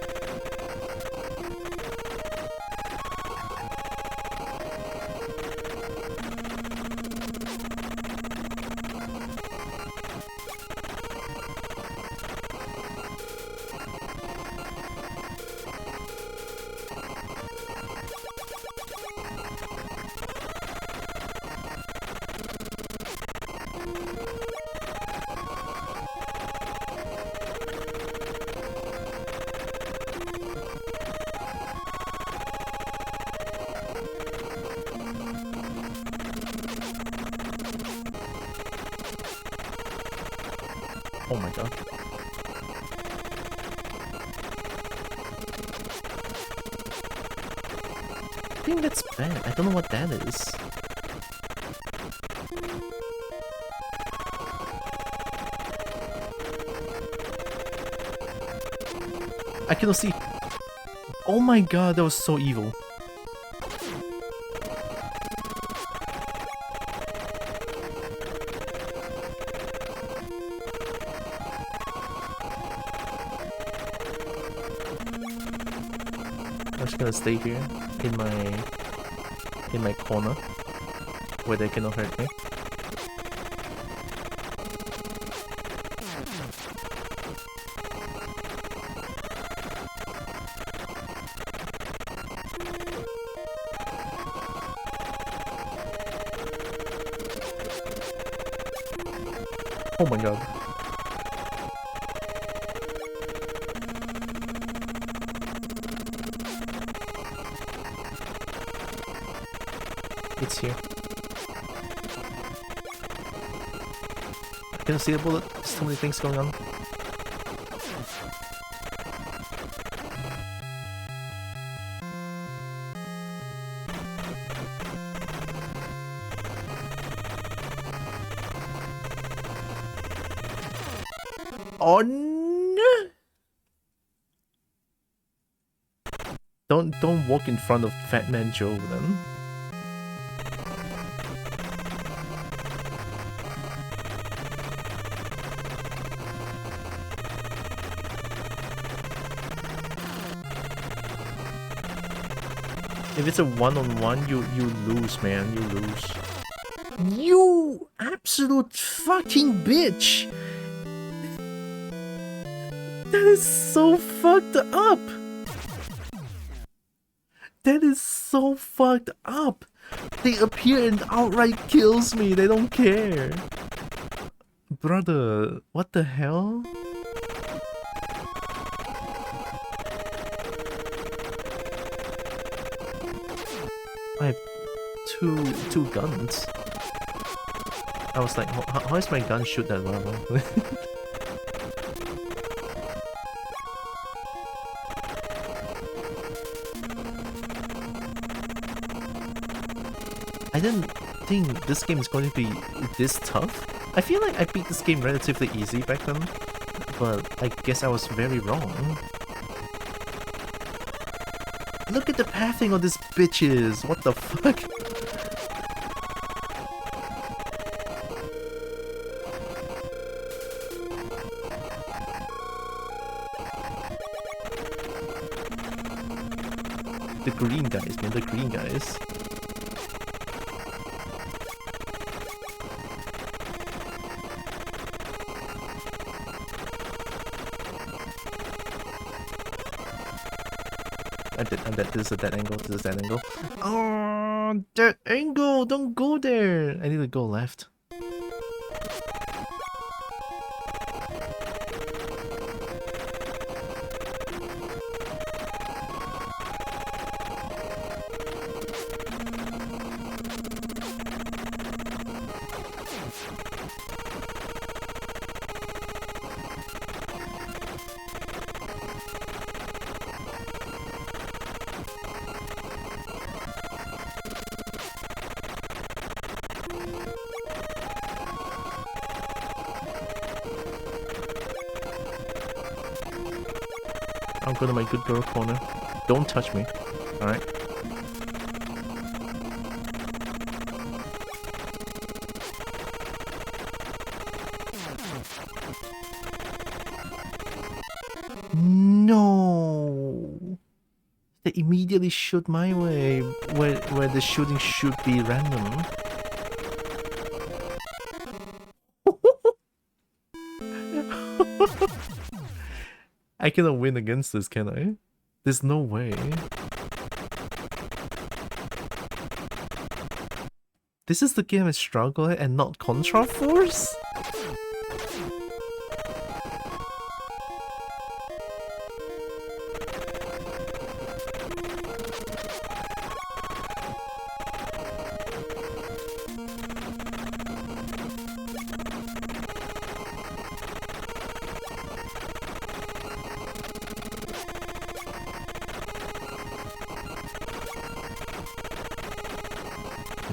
Oh my god. I think that's bad. I don't know what that is. I cannot see. Oh my god, that was so evil. I'm just gonna stay here in my corner where they cannot hurt me. Oh my god. It's here. I can see the bullet. So many things going on. Oh no! Don't walk in front of Fat Man Joe then. If it's a one-on-one, you lose, man. You lose. You absolute fucking bitch! That is so fucked up! That is so fucked up! They appear and outright kills me, they don't care! Brother, what the hell? I have two guns. I was like, how is my gun shoot that level? I didn't think this game is going to be this tough. I feel like I beat this game relatively easy back then, but I guess I was very wrong. Look at the pathing of these bitches! What the fuck? The green guys, man, the green guys. I'm dead. This is a dead angle. This is a dead angle. Oh, dead angle! Don't go there! I need to go left. I'll go to my good girl corner. Don't touch me. Alright? No! They immediately shoot my way, where the shooting should be random. I cannot win against this, can I? There's no way. This is the game I struggle at and not Contra Force?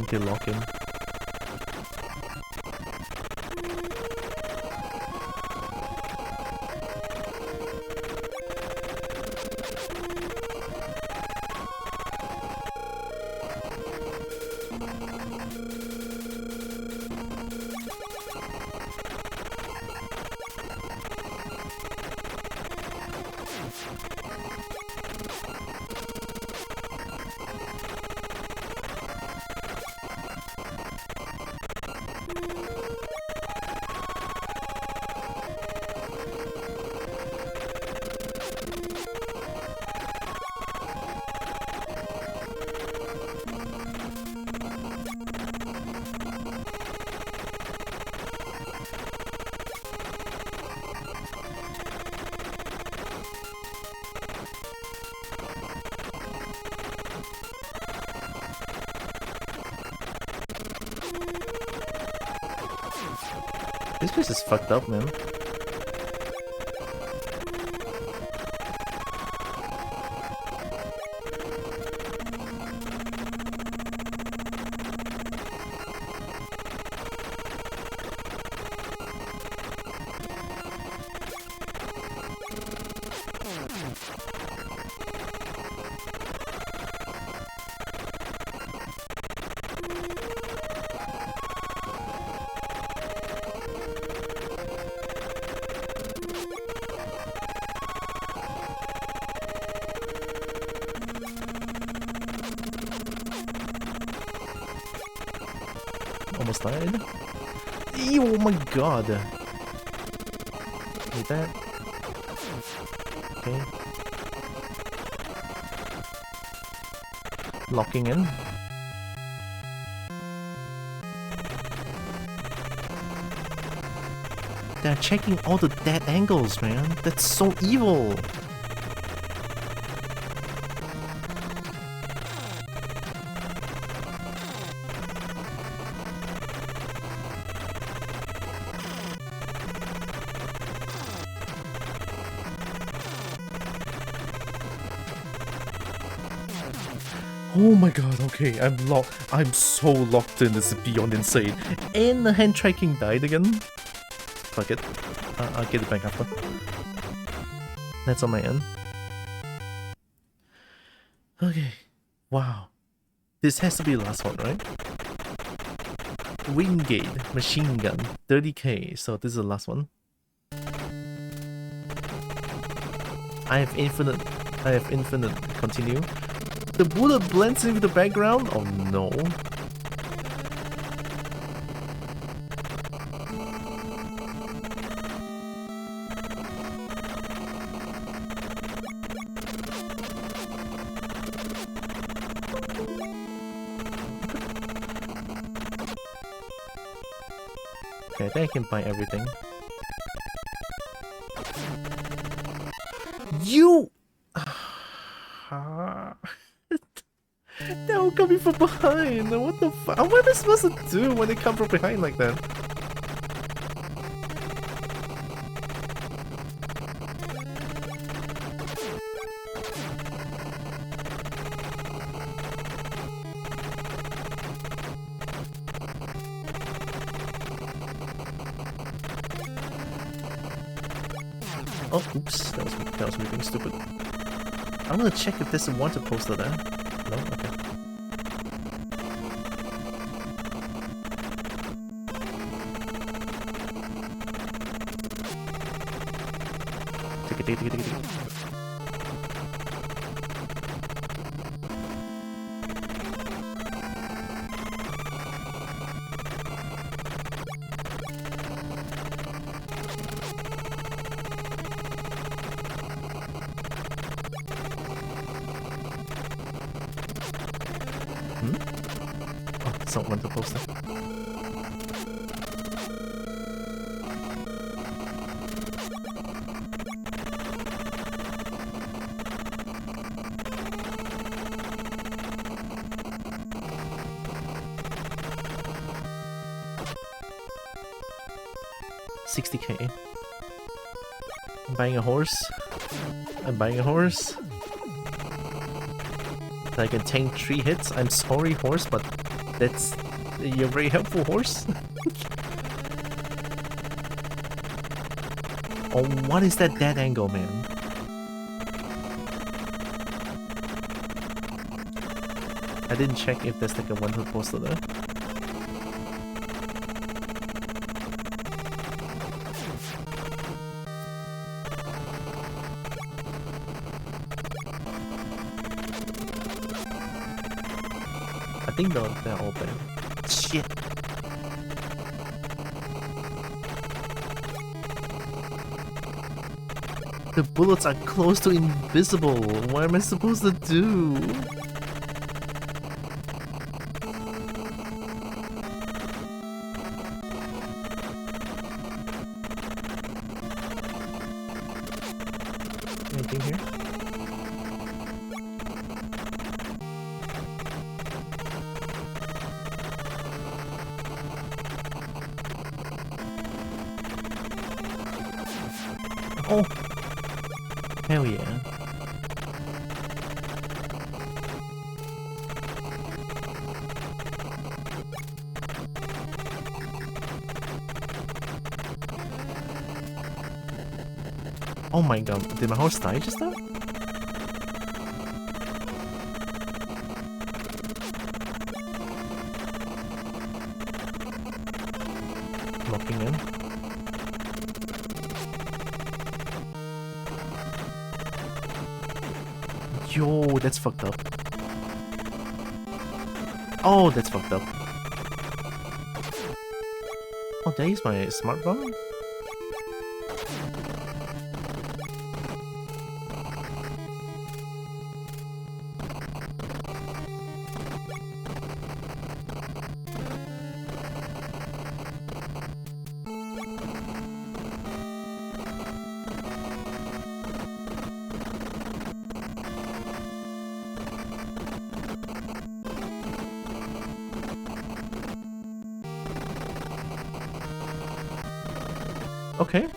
Okay, lock in. This place is fucked up, man. Almost died. Ew, oh my god. Like that. Okay. Locking in. They're checking all the dead angles, man. That's so evil. Oh my god, okay, I'm so locked in, this is beyond insane. And the hand tracking died again. Fuck it. I'll get it back after. That's on my end. Okay. Wow. This has to be the last one, right? Wingate, machine gun, 30k, so this is the last one. I have infinite continue. The bullet blends into the background? Oh no. Okay, I think I can buy everything. You! They're all coming from behind! What the fuck? What am I supposed to do when they come from behind like that? Oh, oops, that was me being stupid. I'm gonna check if there's a wanted poster there. No? Okay. Take it. Oh, it's not wanted poster. $60K. I'm buying a horse. I can tank 3 hits. I'm sorry, horse, but you're very helpful, horse. Oh, what is that dead angle, man? I didn't check if there's like a wanted poster there. I think they're open. Shit. The bullets are close to invisible. What am I supposed to do? Anything here? Oh! Hell yeah. Oh my god, did my horse die just now? Locking in. Yo, that's fucked up. Oh, that's fucked up. Oh, there is my smart bomb. Okay.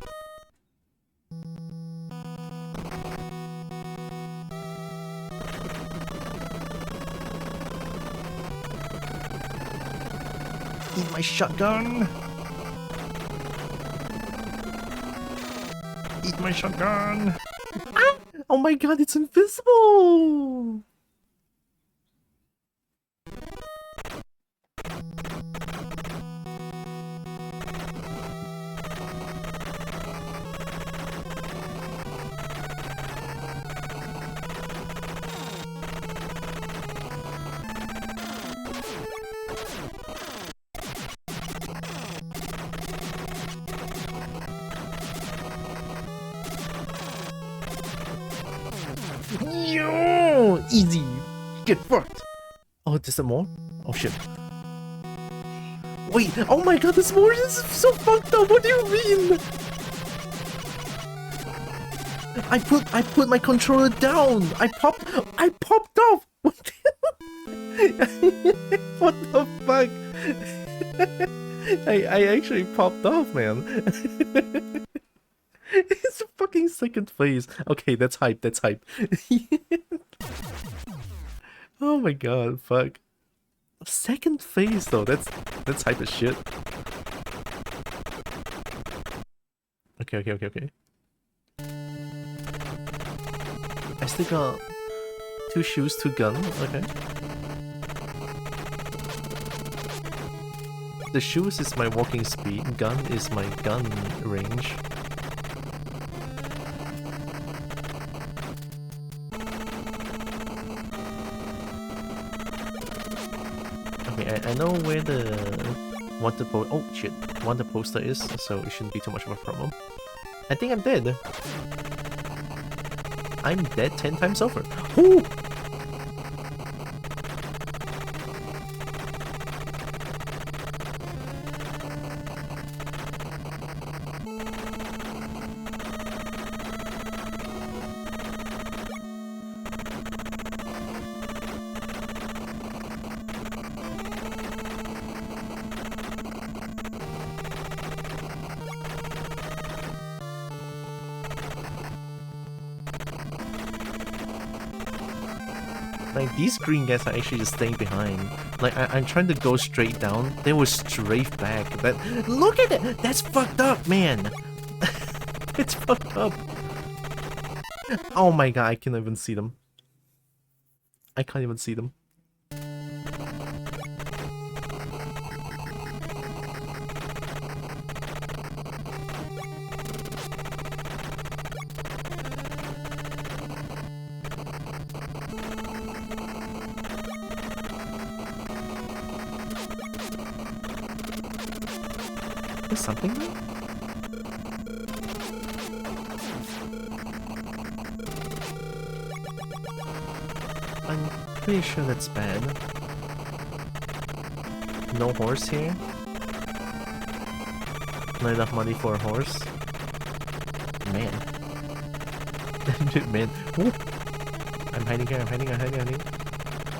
Eat my shotgun. Eat my shotgun. Ah! Oh my god, it's invisible. Easy. Get fucked. Oh, there's some more? Oh shit. Wait, oh my god, this more is so fucked up. What do you mean? I put my controller down. I popped off. What the what the fuck? I actually popped off, man. It's a fucking second phase. Okay, that's hype. That's hype. Oh my god, fuck. Second phase though. That's hype as shit. Okay. I still got 2 shoes, 2 guns. Okay. The shoes is my walking speed. Gun is my gun range. Okay, I know where the wanted poster is, so it shouldn't be too much of a problem. I think I'm dead. I'm dead 10 times over. Ooh! Like, these green guys are actually just staying behind. Like, I'm trying to go straight down. They will strafe back. Look at it! That's fucked up, man! It's fucked up. Oh my god, I can't even see them. I can't even see them. There's something there? I'm pretty sure that's bad. No horse here? Not enough money for a horse? Man. Man. Ooh. I'm hiding here, I'm hiding.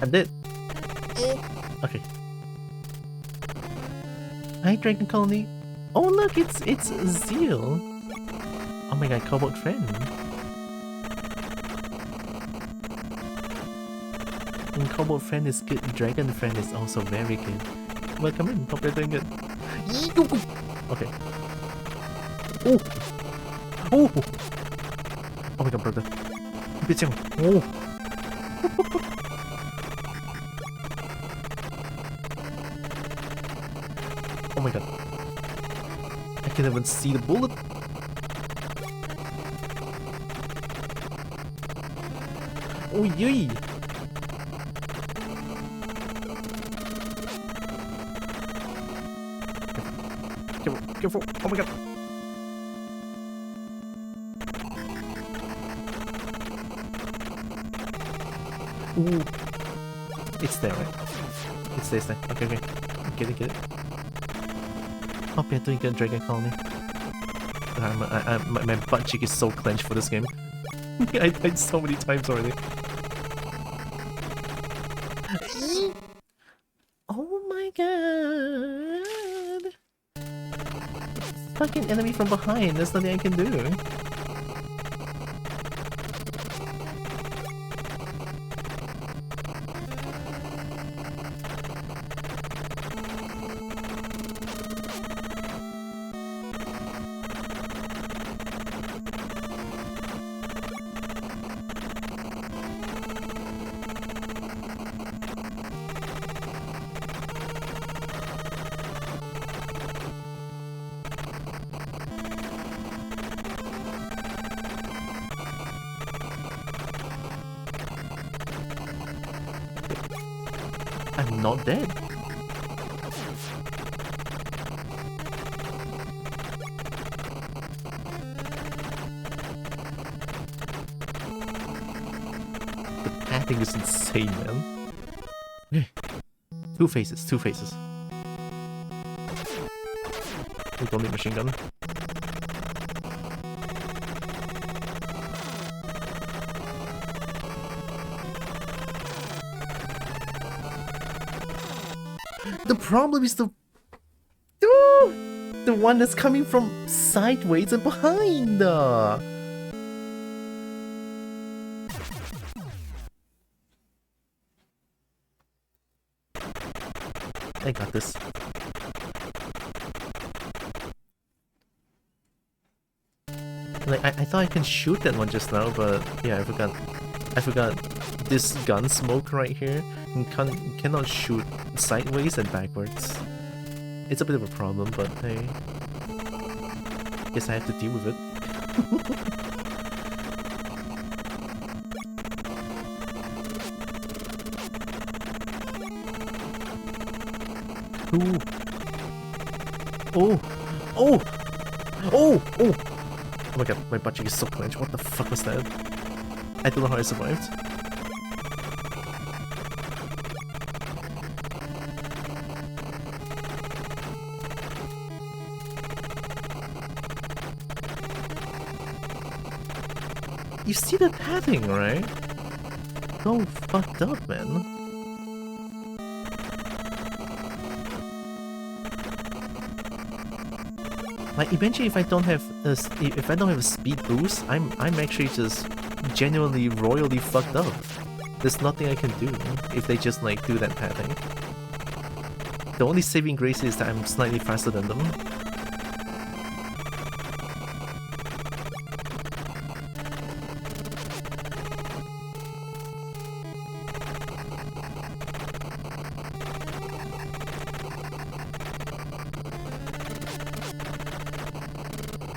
I'm dead. Okay. Hi, Dragon Colony. Oh look, it's Zeal. Oh my god, Cobalt Friend. And Cobalt Friend is good. Dragon Friend is also very good. Welcome in. Hope you're doing good. Okay. Oh. Oh. Oh my god, brother. Oh. Oh my god. I can't even see the bullet. Oh yay! Careful! Oh my god! Ooh! It's there, right? It's there. Okay. Get it. Hope you're doing good, Dragon Colony. My butt cheek is so clenched for this game. I died so many times already. Oh my god! Fucking enemy from behind, there's nothing I can do. I'm not dead. padding is insane, man. Okay. Two faces, two faces. We don't need machine gun. The problem is the one that's coming from sideways and behind. I got this. Like I thought I can shoot that one just now, but yeah, I forgot this gun smoke right here cannot shoot sideways and backwards. It's a bit of a problem, but hey, guess I have to deal with it. Ooh. Oh! Oh! Oh! Oh! Oh my god, my butt cheek is so clenched. What the fuck was that? I don't know how I survived. You see the padding, right? So fucked up, man. Like eventually, if I don't have a speed boost, I'm actually just genuinely royally fucked up. There's nothing I can do if they just like do that padding. The only saving grace is that I'm slightly faster than them.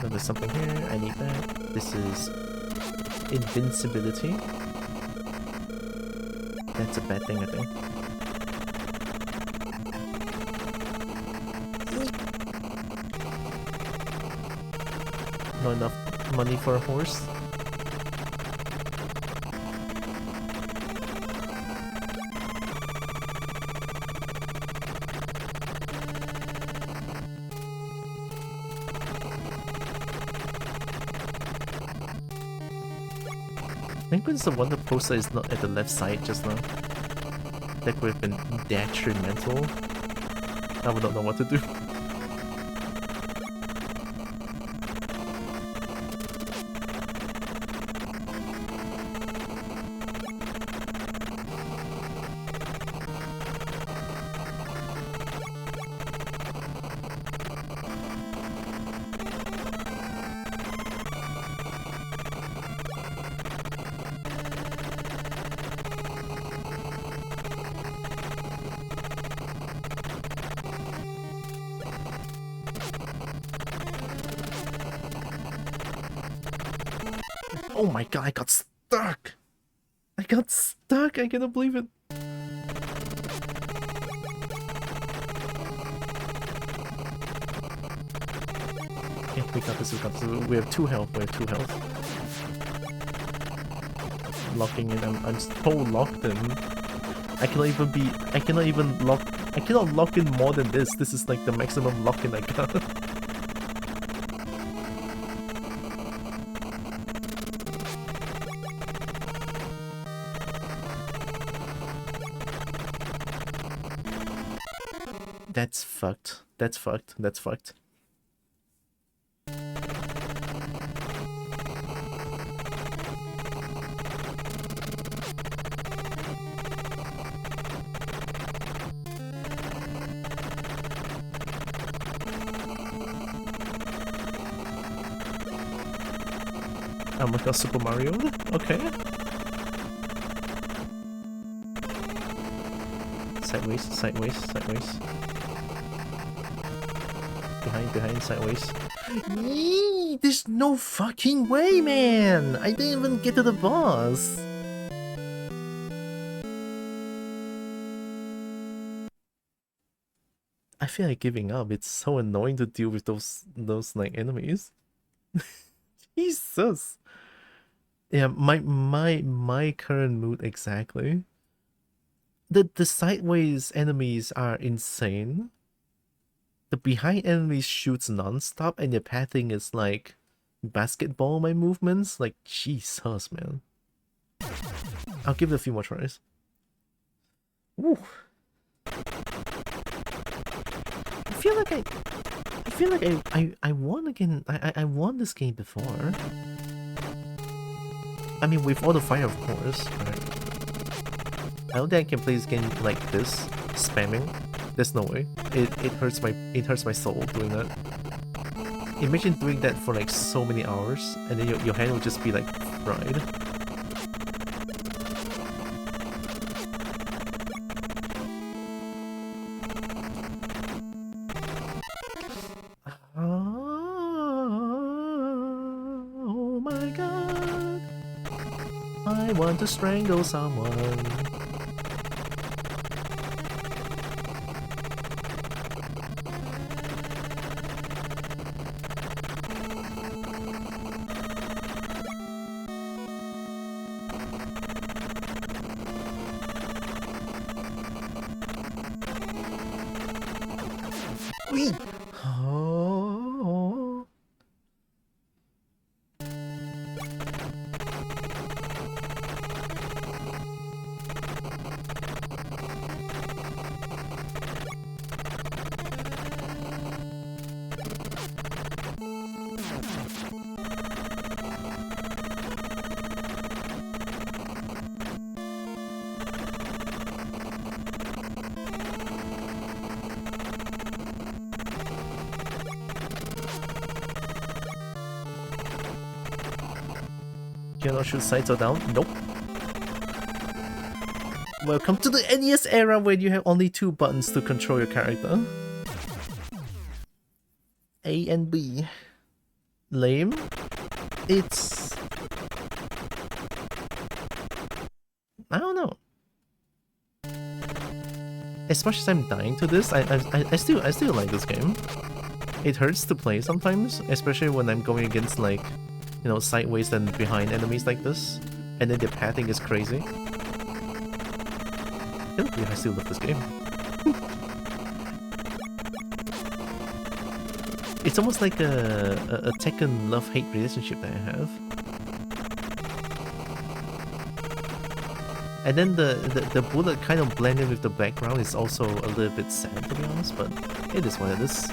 There's something here, I need that. This is invincibility. That's a bad thing, I think. Not enough money for a horse. Thank goodness the Wonder Poster is not at the left side just now. That would have been detrimental. I would not know what to do. Oh my god, I got stuck! I got stuck, I cannot believe it. Okay, we got this, we got this. We have 2 health, we have 2 health. Locking in, I'm so locked in. I cannot lock in more than this. This is like the maximum lock in I got. That's fucked. That's fucked. That's fucked. Oh my god, Super Mario? Okay. Sideways, sideways, sideways. Behind, sideways. Yee, there's no fucking way, man! I didn't even get to the boss! I feel like giving up. It's so annoying to deal with those like enemies. Jesus! Yeah, my current mood exactly. The sideways enemies are insane. The behind enemies shoots non-stop, and the pathing is like basketball my movements. Like Jesus, man. I'll give it a few more tries. Ooh. I feel like I won again. I won this game before. I mean, with all the fire, of course. Right? I don't think I can play this game like this, spamming. There's no way. It hurts my soul doing that. Imagine doing that for like so many hours, and then your hand will just be like fried. Oh my god. I want to strangle someone. Oh. Cannot shoot sides or down? Nope. Welcome to the NES era where you have only 2 buttons to control your character. A and B. Lame? It's... I don't know. As much as I'm dying to this, I still like this game. It hurts to play sometimes, especially when I'm going against like, you know, sideways and behind enemies like this, and then the pathing is crazy. I still love this game. It's almost like a Tekken love-hate relationship that I have. And then the bullet kind of blended with the background is also a little bit sad, to be honest, but it is what it is.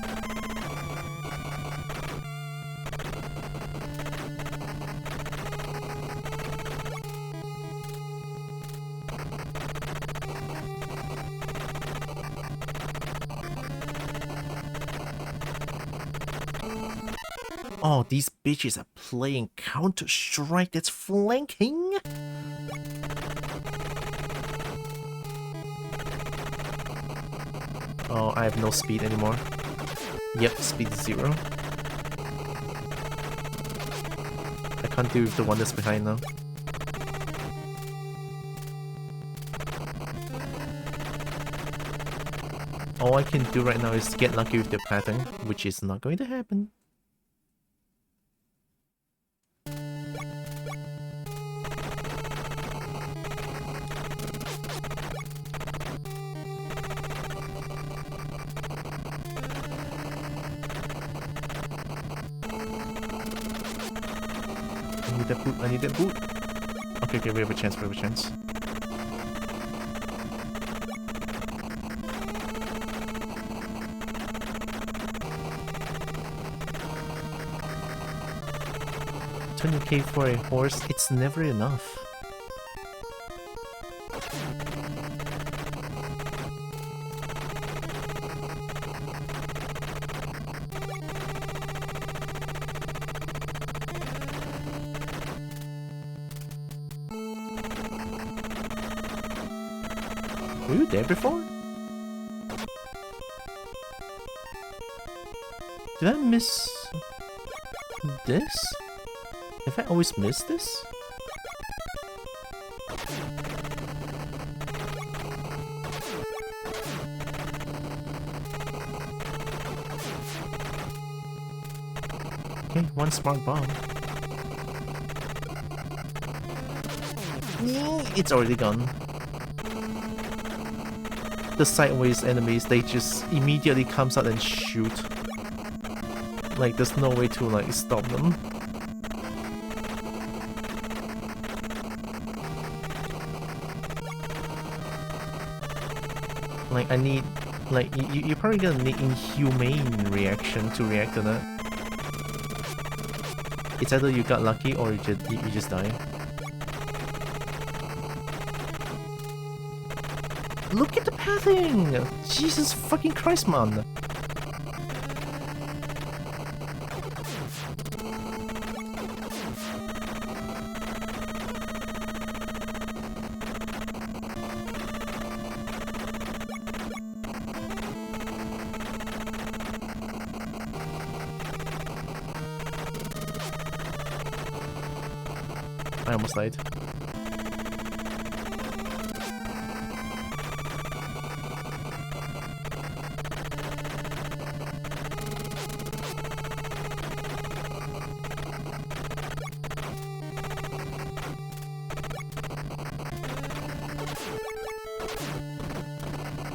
Oh, these bitches are playing Counter-Strike that's flanking? Oh, I have no speed anymore. Yep, speed is 0. I can't deal with the one that's behind now. All I can do right now is get lucky with the pattern, which is not going to happen. I need that boot. Okay, we have a chance, $20k for a horse, it's never enough. Were you there before? Did I miss this? Have I always missed this? Okay, one smart bomb. It's already gone. The sideways enemies, they just immediately comes out and shoot. Like, there's no way to, like, stop them. Like, I need... Like, you're probably gonna need inhumane reaction to react to that. It's either you got lucky or you just die. Look at the pathing! Jesus fucking Christ, man! I almost died.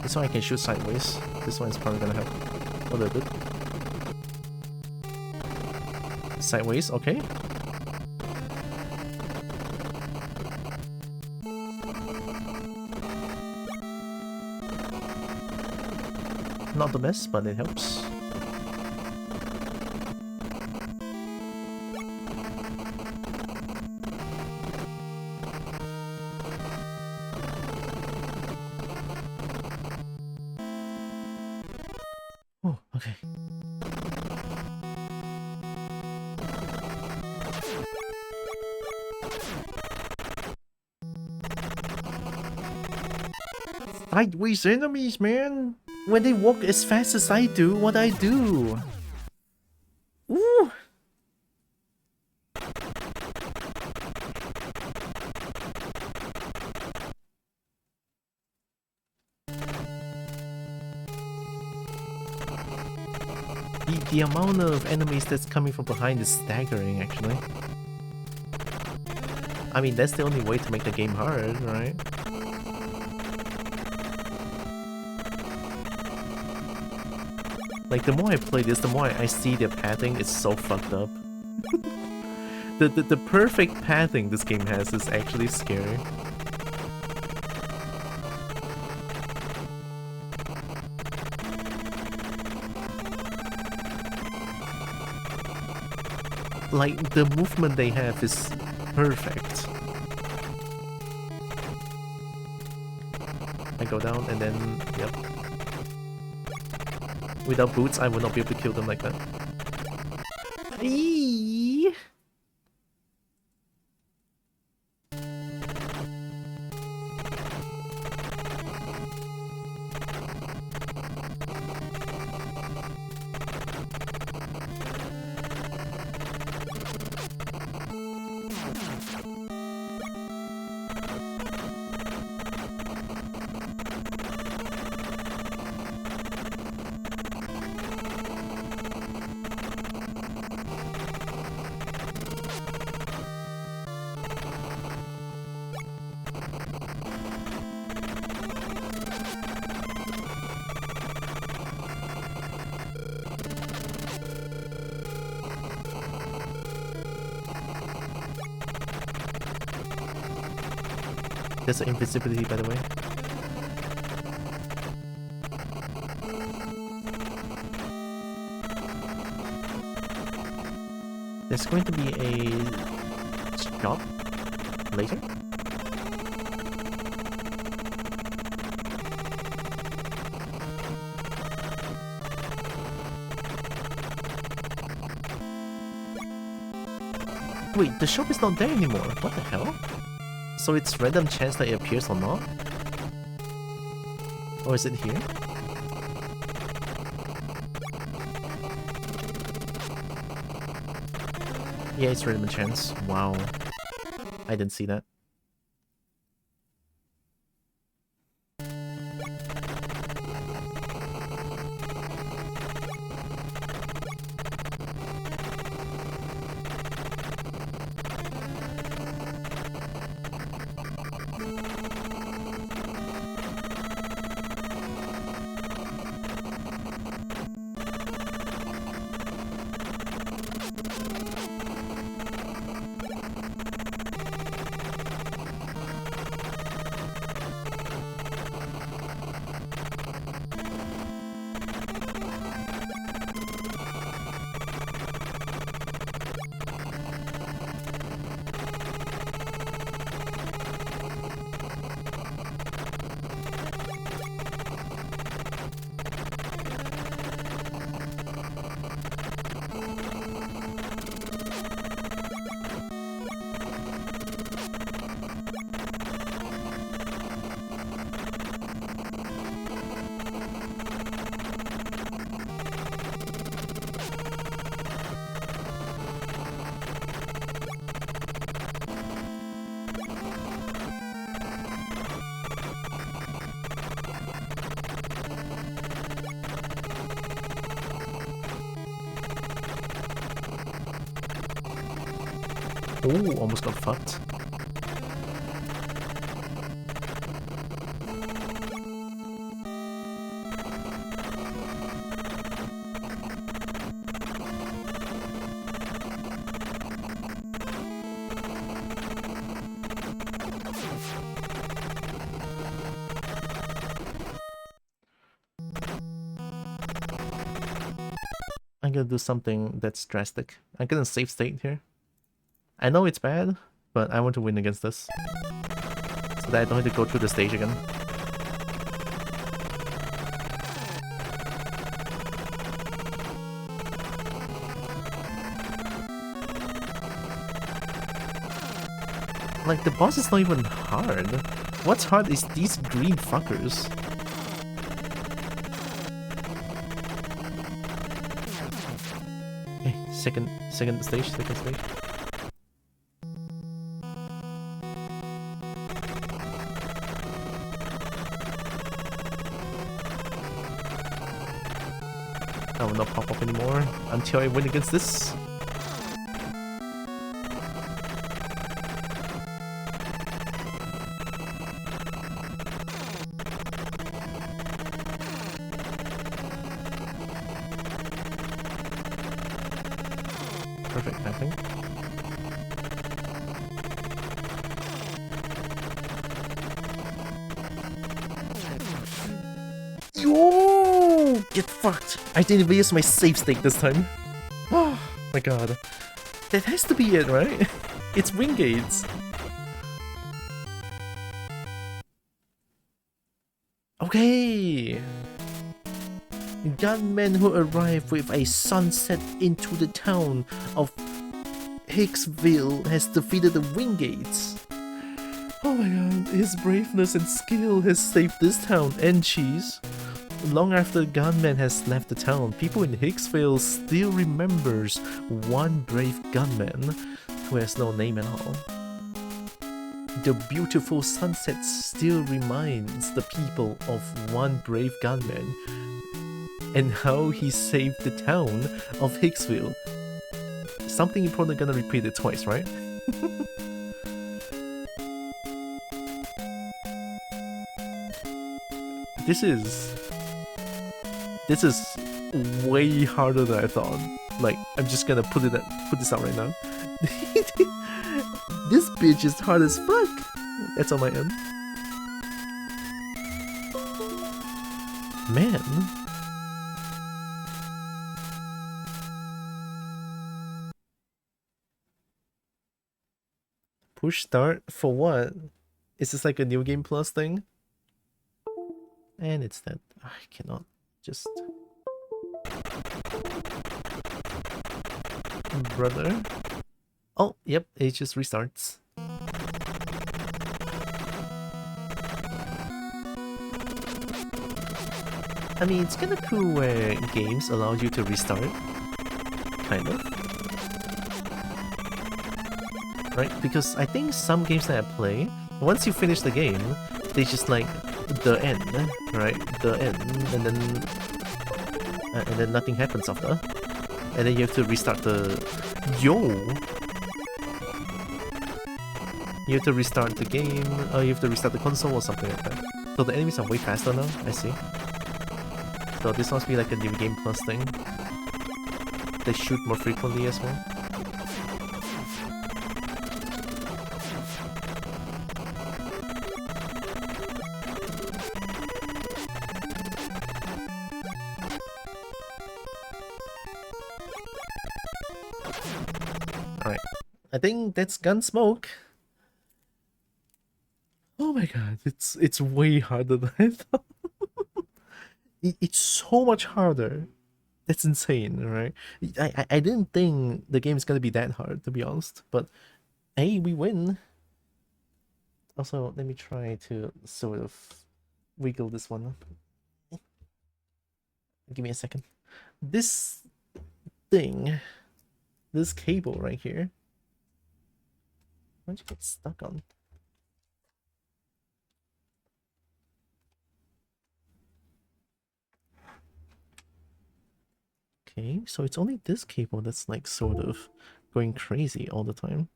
This one I can shoot sideways. This one is probably gonna help a little bit. Sideways, okay. Not the best, but it helps. Oh, okay. Sideways enemies, man! When they walk as fast as I do, what I do? Ooh! The amount of enemies that's coming from behind is staggering, actually. I mean, that's the only way to make the game hard, right? Like, the more I play this, the more I see the pathing is so fucked up. The perfect pathing this game has is actually scary. Like, the movement they have is perfect. I go down and then, yep. Without boots, I would not be able to kill them like that. Eee! There's an invisibility, by the way. There's going to be a shop later. Wait, the shop is not there anymore. What the hell? So it's random chance that it appears or not? Or is it here? Yeah, it's random chance. Wow. I didn't see that. Oh, almost got fucked. I'm gonna do something that's drastic. I'm gonna save state here. I know it's bad, but I want to win against this. So that I don't have to go through the stage again. Like, the boss is not even hard. What's hard is these green fuckers. Okay, second stage. I will not pop up anymore until I win against this. Perfect, I think. Yo! Get fucked! I didn't use my save state this time. Oh my god. That has to be it, right? It's Wingates. Okay! Gunmen who arrive with a sunset into the town of Hicksville has defeated the Wingates. Oh my god, his braveness and skill has saved this town and cheese. Long after the gunman has left the town, people in Hicksville still remembers one brave gunman who has no name at all. The beautiful sunset still reminds the people of one brave gunman and how he saved the town of Hicksville. Something important gonna repeat it twice, right? This is way harder than I thought. Like, I'm just gonna put this out right now. This bitch is hard as fuck. That's on my end. Man. Push start for what? Is this like a new game plus thing? And it's that I cannot just... Brother? Oh, yep, it just restarts. I mean, it's kinda cool where games allow you to restart. Kind of. Right? Because I think some games that I play, once you finish the game, they just like the end, right? The end, and then nothing happens after. And then you have to restart the... Yo! You have to restart the game, or you have to restart the console or something like that. So the enemies are way faster now, I see. So this must be like a new game plus thing. They shoot more frequently as well. Alright. I think that's Gunsmoke. Oh my god, it's way harder than I thought. It's so much harder. That's insane, right? I didn't think the game is gonna be that hard, to be honest. But hey, we win. Also, let me try to sort of wiggle this one up. Give me a second. This thing, this cable right here, why'd you get stuck on? Okay, so it's only this cable that's like sort of going crazy all the time.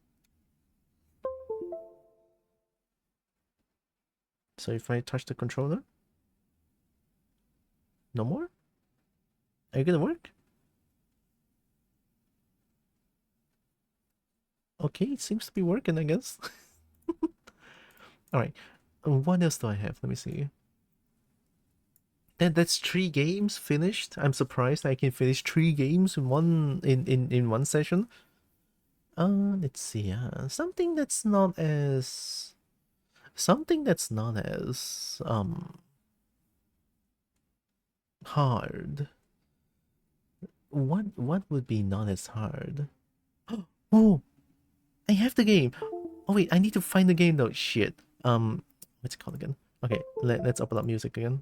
So if I touch the controller, no more? Are you gonna work? Okay, it seems to be working, I guess. Alright, what else do I have? Let me see. That's 3 games finished. I'm surprised I can finish 3 games in one session. Let's see. Something that's not as hard. What would be not as hard? Oh, I have the game. Oh wait, I need to find the game though. Shit. What's it called again? Okay, let's open up music again.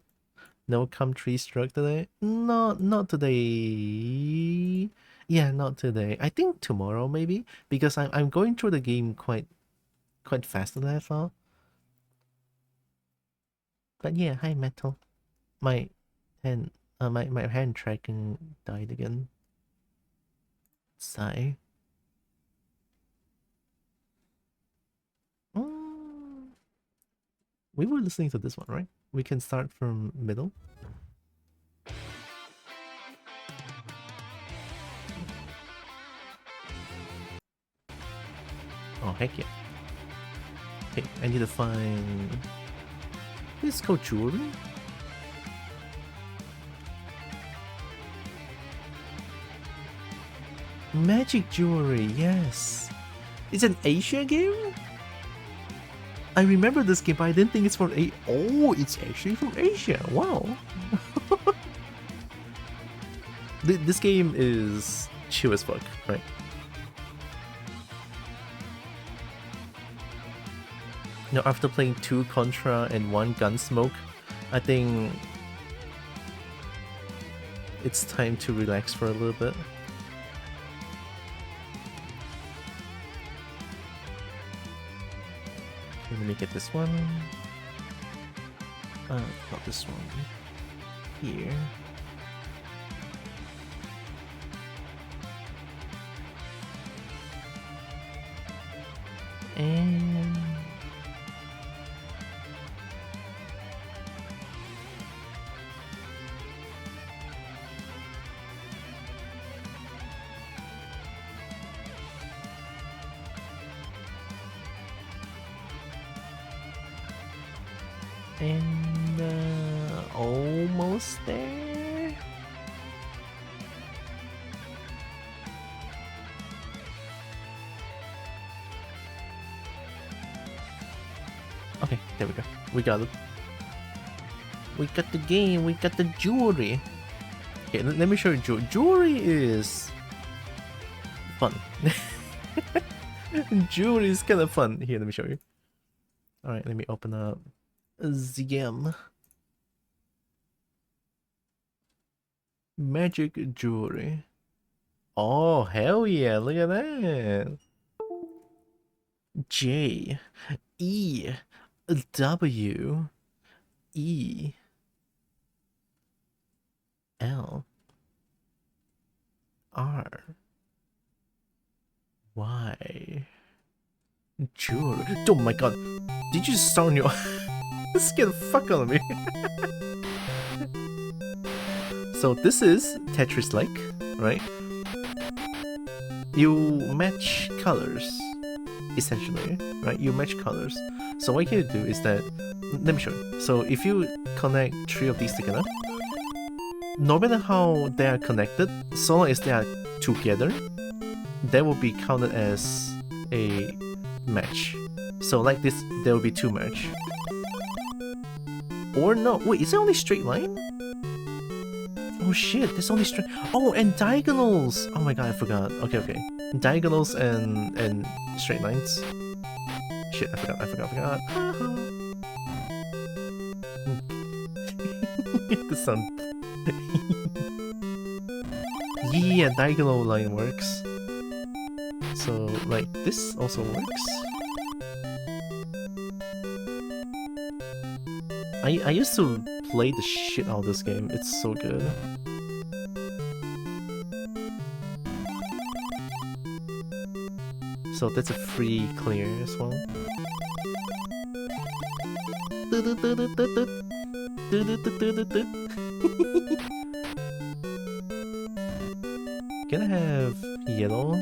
No country struck today? Not today. Yeah, not today. I think tomorrow maybe, because I'm going through the game quite faster than I thought. But yeah, hi Metal. My hand my hand tracking died again. Sigh. We were listening to this one, right? We can start from middle. Oh, heck yeah. Okay, I need to find... This is called jewelry? Magic jewelry, yes. It's an Asia game? I remember this game, but I didn't think it's from Oh, it's actually from Asia. Wow. This game is chill as fuck, right? You know, after playing 2 Contra and 1 Gunsmoke, I think it's time to relax for a little bit. Okay, let me get this one. Not this one. Here. And... almost there. Okay, there we go. We got it. We got the game. We got the jewelry. Okay, let me show you jewelry is fun. Jewelry is kind of fun. Here, let me show you. All right, let me open up the game. Magic jewelry. Oh, hell yeah, look at that. J E W E L R Y jewelry. Oh my god, did you just sound your scared the fuck out of me? So this is Tetris-like, right? You match colors, essentially, right? You match colors. So what you do is that, let me show you. So if you connect 3 of these together, no matter how they are connected, so long as they are together, they will be counted as a match. So like this, there will be 2 match. Or no, wait, is it only straight line? Oh shit, there's only straight. Oh, and diagonals. Oh my god, I forgot. Okay. Diagonals and straight lines. Shit, I forgot. The sound. Yeah, diagonal line works. So, like, this also works. I used to play the shit out of this game. It's so good. So that's a free clear as well. Can I have yellow?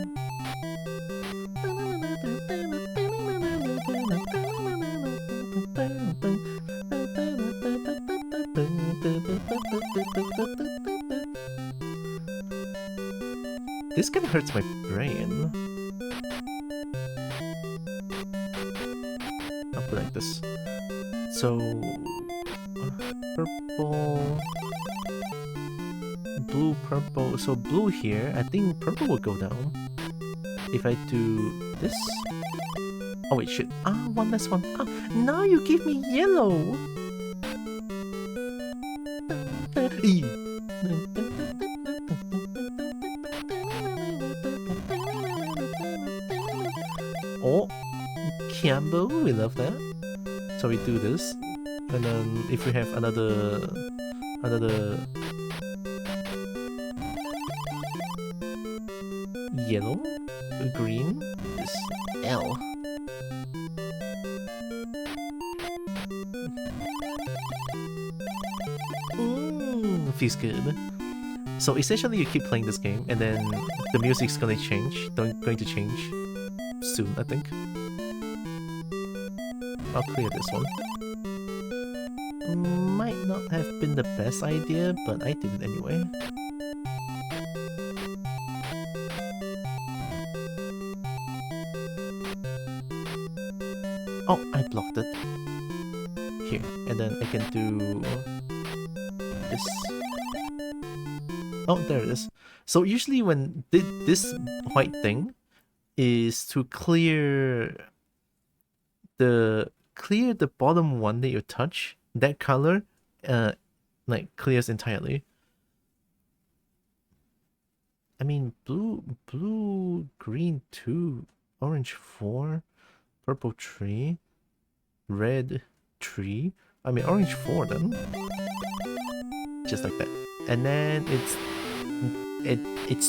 This kind of hurts my brain. I'll put it like this. So, purple, blue, purple. So blue here. I think purple will go down. If I do this. Oh wait, shit. Ah, one less one. Ah, now you give me yellow. Oh, Campbell, we love that. So we do this, and then if we have another yellow, green, this L. Feels good. So essentially you keep playing this game and then the music's going to change soon, I think. I'll clear this one. Might not have been the best idea, but I did it anyway. Oh, I blocked it. Here, and then I can do this. Oh, there it is. So usually when this white thing is to clear the bottom one that you touch, that color like clears entirely. I mean blue, green 2, orange 4, purple 3, red 3. I mean orange 4 then. Just like that. And then it's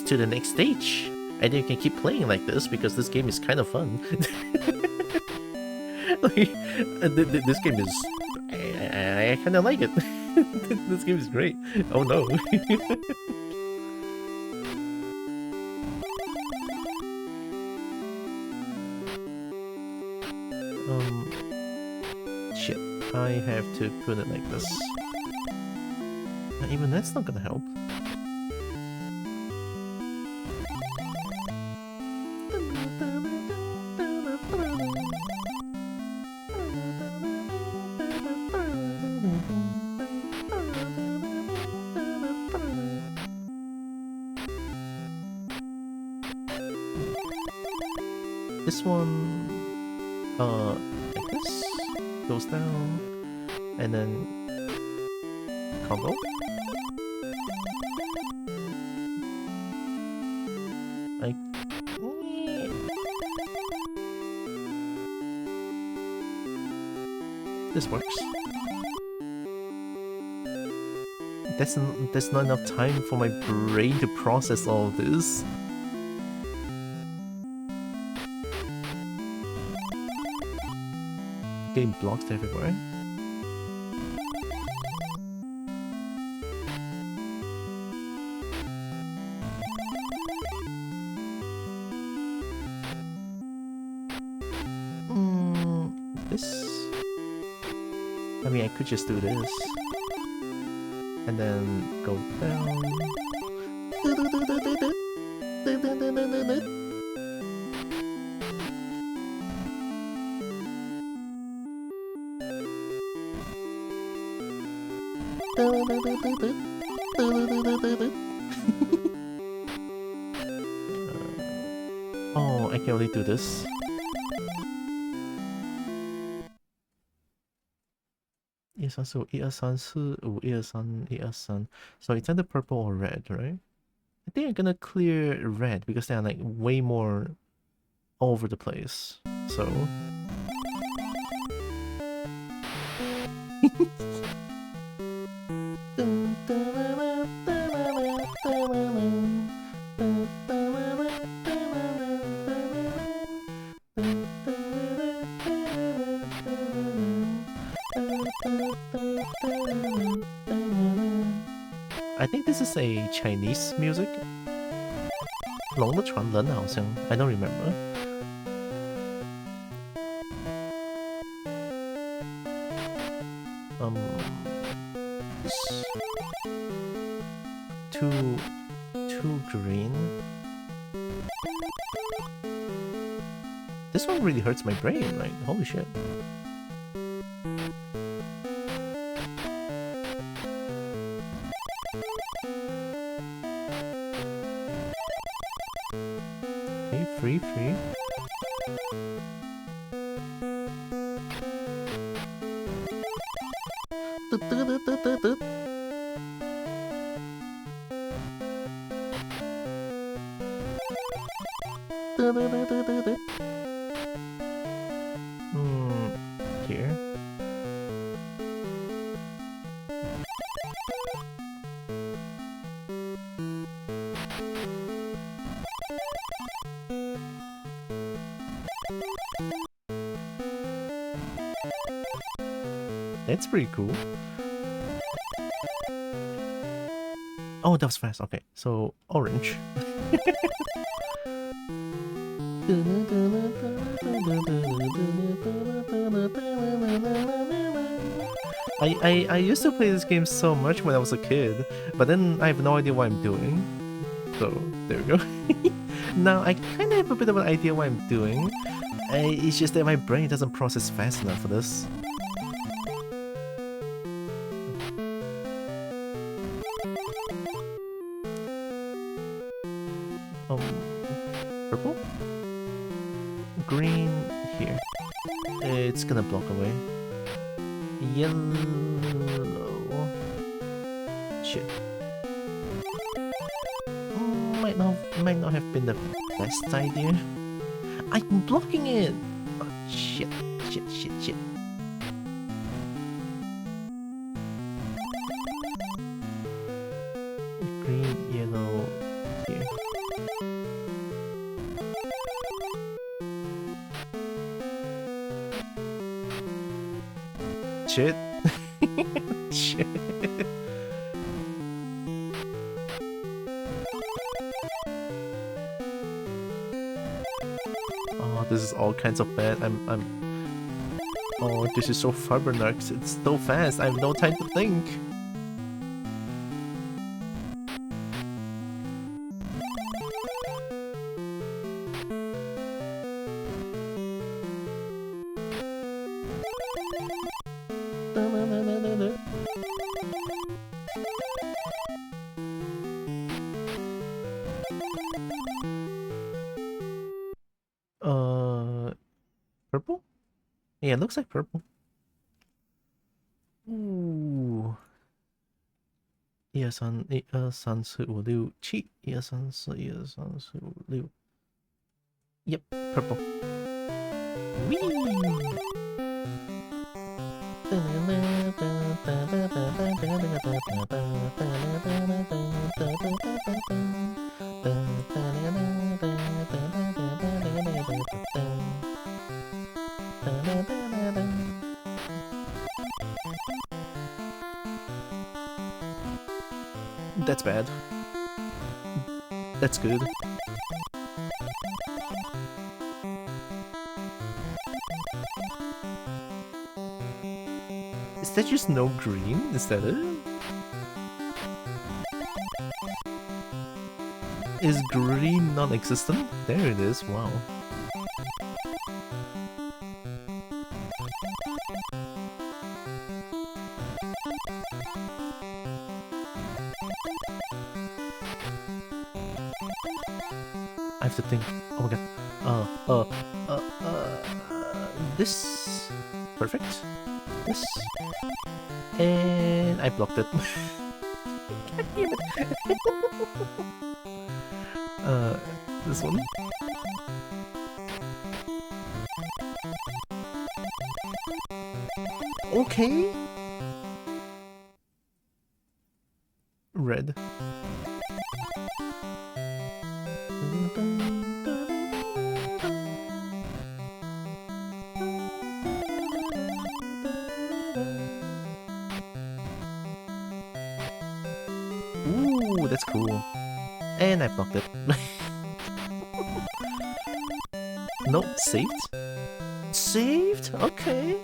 to the next stage. And you can keep playing like this because this game is kind of fun. Like, this game is... I kind of like it. This game is great. Oh no. Shit. I have to put it like this. Even that's not gonna help. This one, like this, goes down, and then combo. This works. That's not enough time for my brain to process all of this. Getting blocked everywhere. This. I mean, I could just do this. And then go down. Oh, I can only do this. So 1 2 3 4 5 1 2 3 1 2 3. So it's either purple or red, right? I think I'm gonna clear red because they are like way more all over the place. So I think this is a Chinese music. 龙的传人好像 I don't remember. Too green. This one really hurts my brain, like holy shit. Okay, free. Here. That's pretty cool. Oh, that was fast. Okay, so orange. I used to play this game so much when I was a kid, but then I have no idea what I'm doing. So there we go. Now I kind of have a bit of an idea what I'm doing. It's just that my brain doesn't process fast enough for this. Purple? Green here. It's gonna block away. Yellow. Shit. Might not have been the best idea. I'm blocking it! Oh, shit. Green, yellow, here. Shit. Shit. Oh, this is all kinds of bad. Oh, this is so Fabernux. It's so fast. I have no time to think. Purple? Yeah, it looks like purple. Ooh. 1、2、3、1、2、3、4、5、6、7。1、2、3、4、1、2、3、4、5、6。Yep, purple. Whee! That's bad. That's good. Is that just no green? Is that it? Is green non-existent? There it is, wow. I have to think. Oh my god. This. Perfect. This. And I blocked it. God damn it. This one. Okay. Red. Ooh. cool. And I blocked it. Nope, saved? Saved? Okay.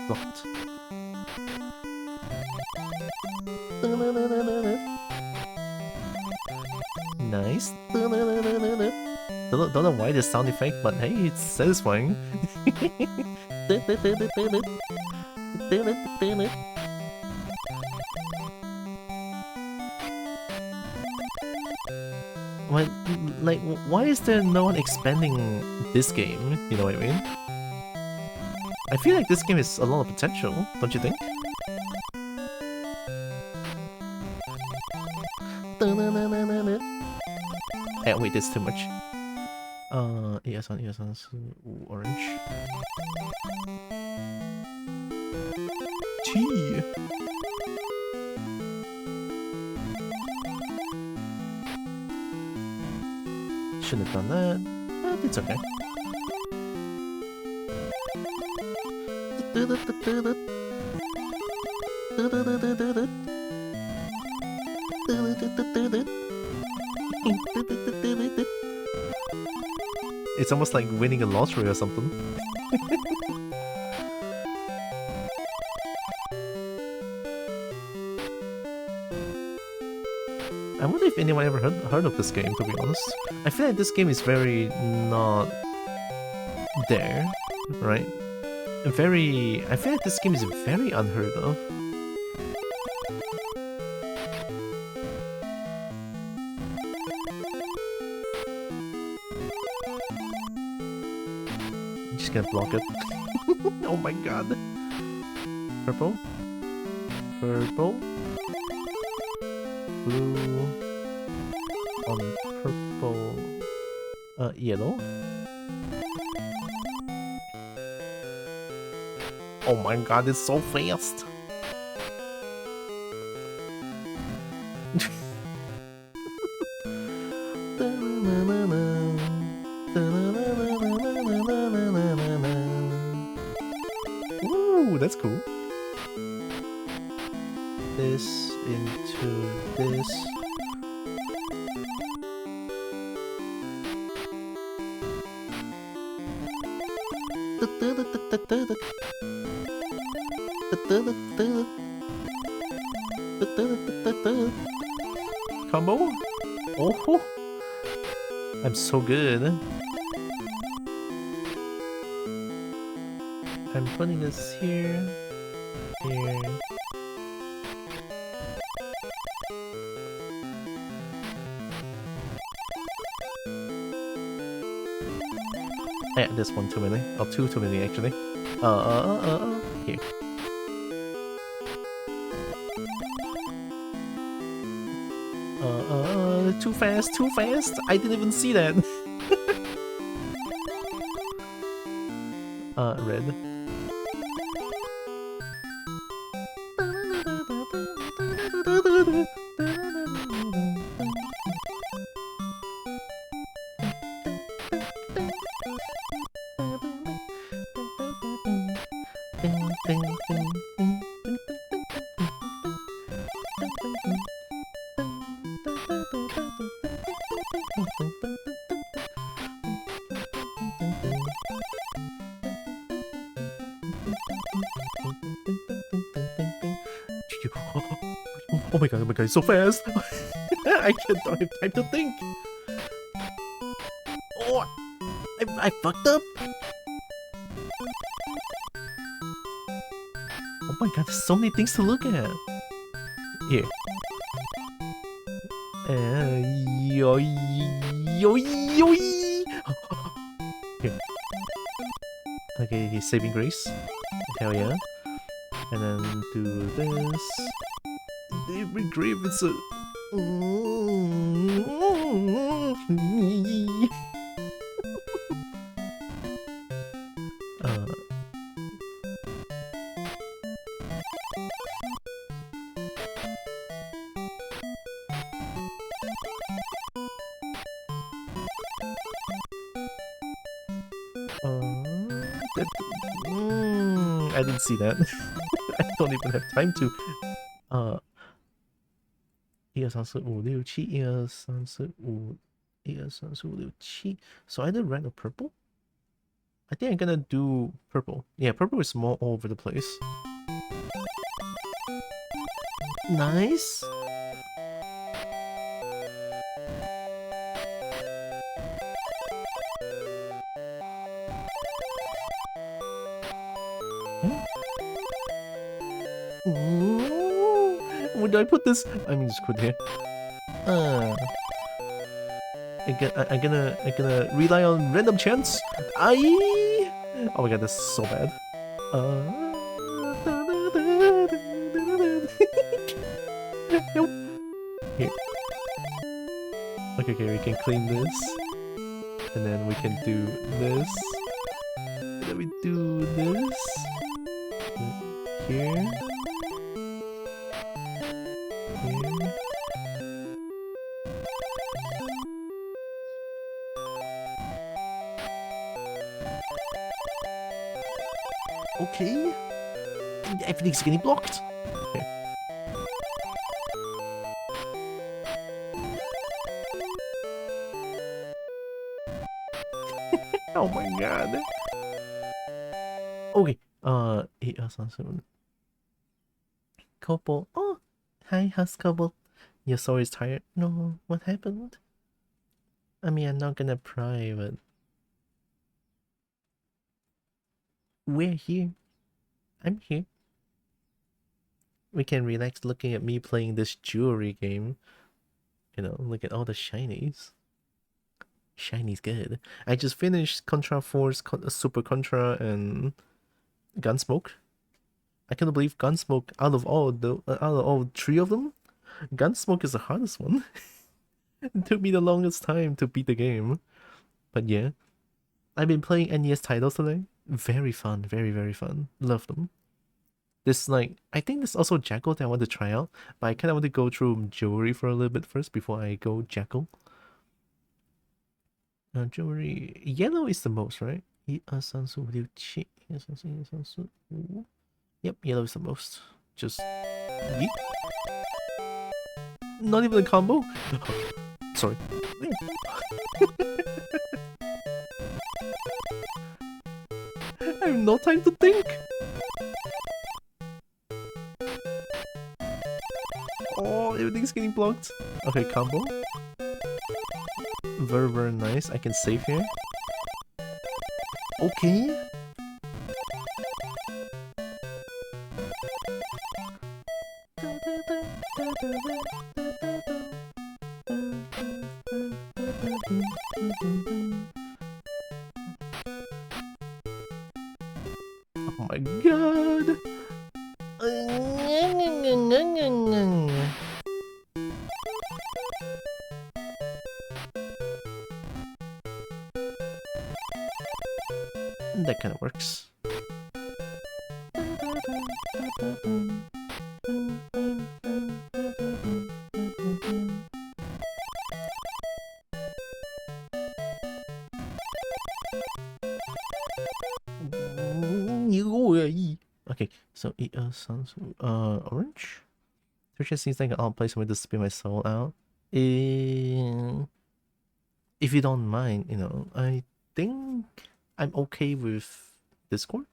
Blocked. Nice. Don't know why the sound effect, but hey, it's satisfying. Why, like, why is there no one expanding this game? You know what I mean? I feel like this game has a lot of potential, don't you think? Wait, that's too much. ES on, ooh, orange. Tea! Shouldn't have done that, but it's okay. It's almost like winning a lottery or something. I wonder if anyone ever heard of this game, to be honest. I feel like this game is very not there, right? I feel like this game is very unheard of. I'm just gonna block it. Oh my god. Purple. Purple. Blue. On purple. Yellow. Oh my god, it's so fast! Ooh, that's cool. This into this. Combo? Oh, I'm so good. I'm putting this here, here. Yeah, this one too many. Oh, two too many actually. Here. Too fast, too fast! I didn't even see that! Red. Oh my god, it's so fast! I don't have time to think! Oh! I fucked up! Oh my god, there's so many things to look at! Here. Yo, yo, yo! Here. Okay, he's saving grace. Hell yeah. And then do this. Every grave is a... That, I didn't see that. I don't even have time to. 一二三四五六七，一二三四五，一二三四五六七. So either red or purple. I think I'm gonna do purple. Yeah, purple is more all over the place. Nice. Ooh. Where do I put this? I mean, just put here. I'm gonna rely on random chance. Aye. Oh my god, that's so bad. Nope. Here. Okay, we can clean this. And then we can do this. And then we do this. Here. Here. Okay. Everything's getting blocked. Okay. Oh my god. Okay. 1、2、3、4。Couple. Oh, hi, how's couple? Your soul is tired? No, what happened? I mean, I'm not gonna pry, but we're here. I'm here. We can relax looking at me playing this jewelry game. You know, look at all the shinies. Shiny's good. I just finished Contra 4's Super Contra and Gunsmoke. I can't believe Gunsmoke, out of all three of them, Gunsmoke is the hardest one. It took me the longest time to beat the game. But yeah, I've been playing NES titles today. Very fun, very fun. Love them. This, like, I think there's also Jackal that I want to try out, but I kind of want to go through jewelry for a little bit first before I go Jackal. Jewelry, yellow is the most, right? 1、2、3、4、5、6、7。1、2、3、4、1、2、3、4、5。Yep, yellow is the most. Just yeet. Not even a combo? Sorry. I have no time to think. Oh, everything's getting blocked. Okay, combo. Very nice. I can save here. Okay. Oh my god. That kind of works. Okay, so sounds orange. Which just seems like an odd place for me to spin my soul out. If you don't mind, you know, I think I'm okay with Discord.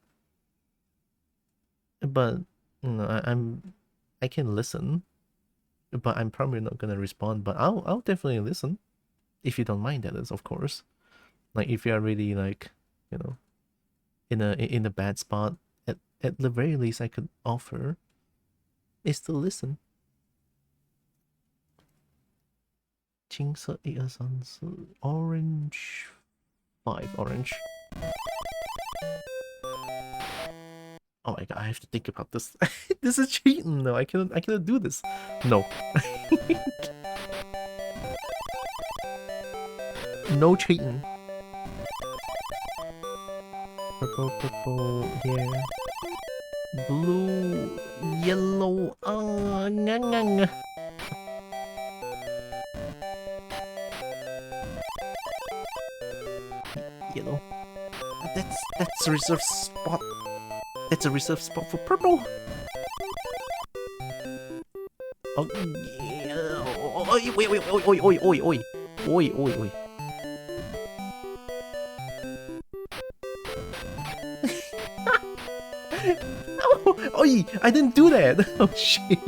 But you know, I can listen. But I'm probably not gonna respond. But I'll definitely listen. If you don't mind, that is, of course. Like if you are really, like, you know, in a bad spot, at the very least I could offer is to listen. 青色1、2、3、4 orange 5 orange. Oh my god, I have to think about this. This is cheating though. I cannot do this. No. No cheating. Purple, yeah. Blue, yellow, ngang. Yellow. That's a reserved spot. That's a reserved spot for purple. Oh yeah. Oi, wait, wait, oi, oi, oi, oi, oi, oi, oi, oi. Oh, oi! I didn't do that. Oh shit.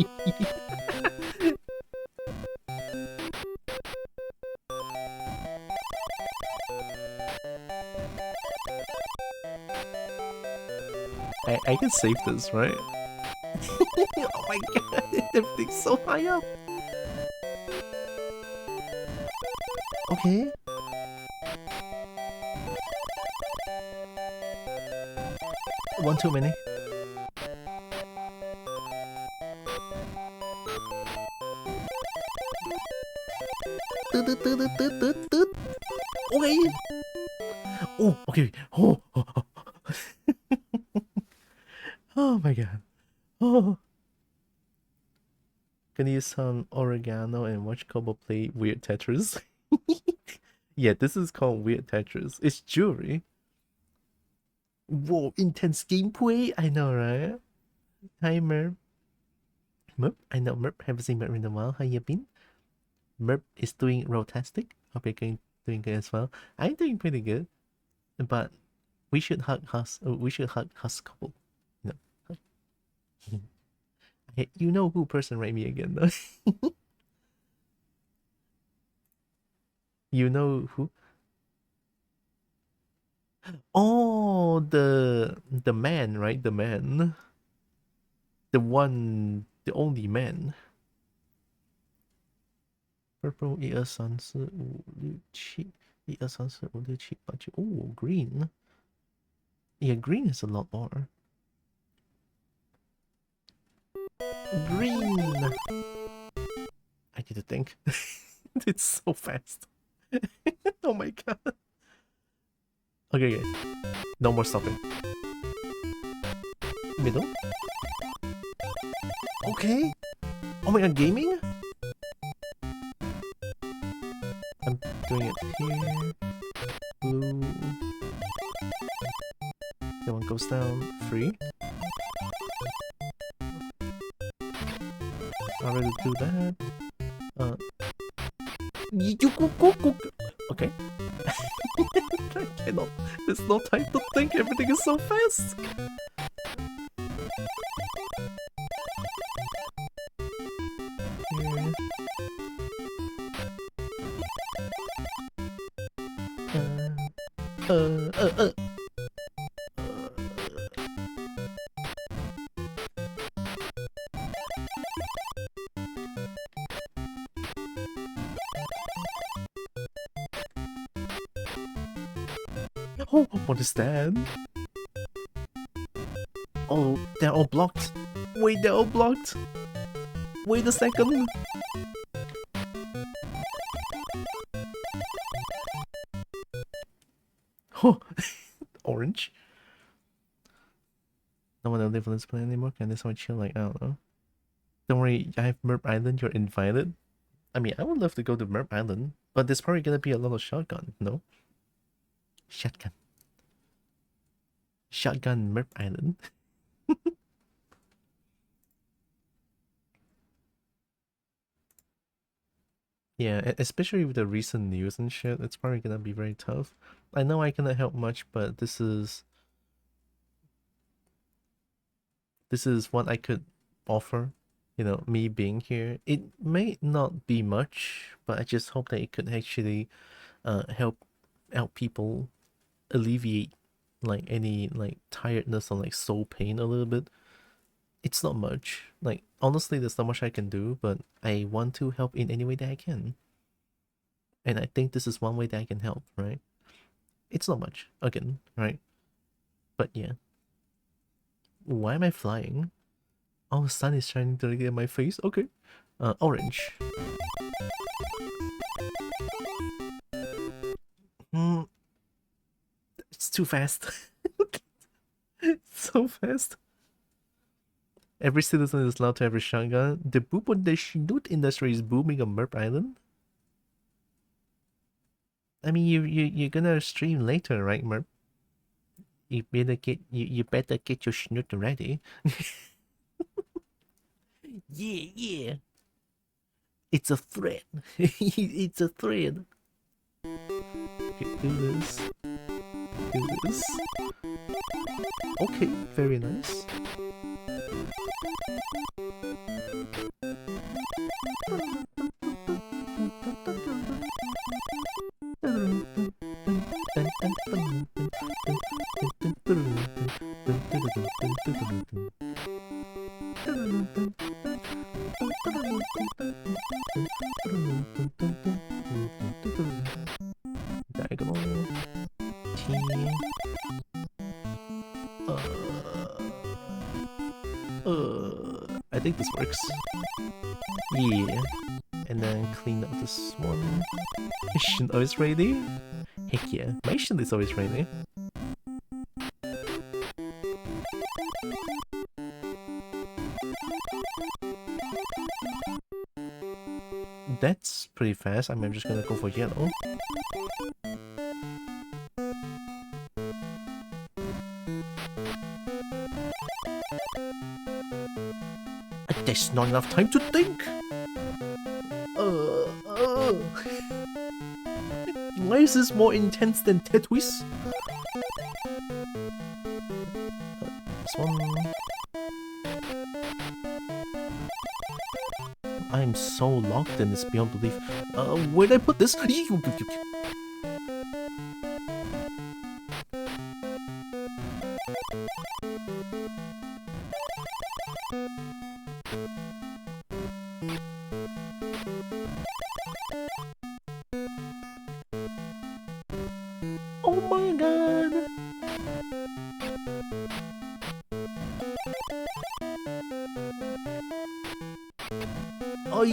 I can save this, right? Oh my god, everything's so high up. Okay. One too many. Okay. Oh, okay. Oh, oh, oh. Oh my god. Oh. Gonna use some oregano and watch Kobo play weird Tetris. Yeah, this is called weird Tetris. It's jewelry. Whoa, intense gameplay. I know, right? Hi, Merp. Merp, I know Merp. Haven't seen Merp in a while. How you been? Merp is doing rotastic. Hope you're doing good as well. I'm doing pretty good, but we should hug Hus. We should hug Hus couple. You know, you know who person write me again though. You know who? Oh, the man, right? The man, the one, the only man. Purple 1、2、3、4、5、6、7，1、2、3、4、5、6、7、8、9。Oh, green. Yeah, green is a lot more. Green. I need to think. It's so fast. Oh my god. Okay, okay. No more stopping. Middle. Okay. Oh my god, gaming? I'm doing it here. Blue. That one goes down. Free. Already do that. Okay. I cannot. There's no time to think. Everything is so fast. Here. Oh, what is that? Oh, they're all blocked. Wait, they're all blocked. Wait a second. Oh, orange. No one will live on this planet anymore. Can this one chill? Like, I don't know. Don't worry, I have Merp Island. You're invited. I mean, I would love to go to Merp Island, but there's probably gonna be a lot of shotgun. No? Shotgun. Shotgun Merp Island. Yeah, especially with the recent news and shit, it's probably gonna be very tough. I know I cannot help much, but this is what I could offer. You know, me being here. It may not be much, but I just hope that it could actually help people alleviate like any like tiredness or like soul pain a little bit. It's not much. Like honestly, there's not much I can do, but I want to help in any way that I can. And I think this is one way that I can help, right? It's not much, again, right? But yeah. Why am I flying? Oh, the sun is shining directly at my face. Okay. Orange. It's too fast. It's so fast. Every citizen is allowed to have a shotgun. The boop on the loot industry is booming on Merp Island. I mean, you're gonna stream later, right, Merp? You better get your snoot ready. Yeah, yeah. It's a thread. It's a thread. Okay, do this. Do this. Okay, very nice. Diagonal T. I think this works. Yeah. And then clean up this one. Is Shin always ready? Heck yeah. My Shin is always ready. That's pretty fast. I'm just gonna go for yellow. There's not enough time to think! Why is this more intense than Tetris? This one... I'm so locked in this beyond belief. Where'd I put this? Oh my god! Oi!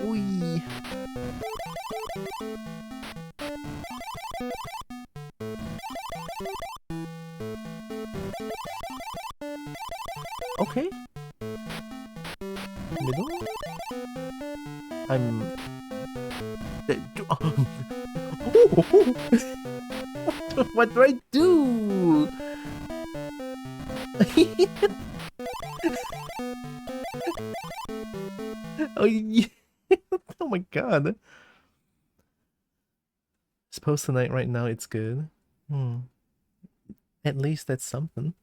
Oi! Okay. Middle? I'm... What do I do? Oh, yeah. Oh my god. Suppose tonight right now it's good. At least that's something.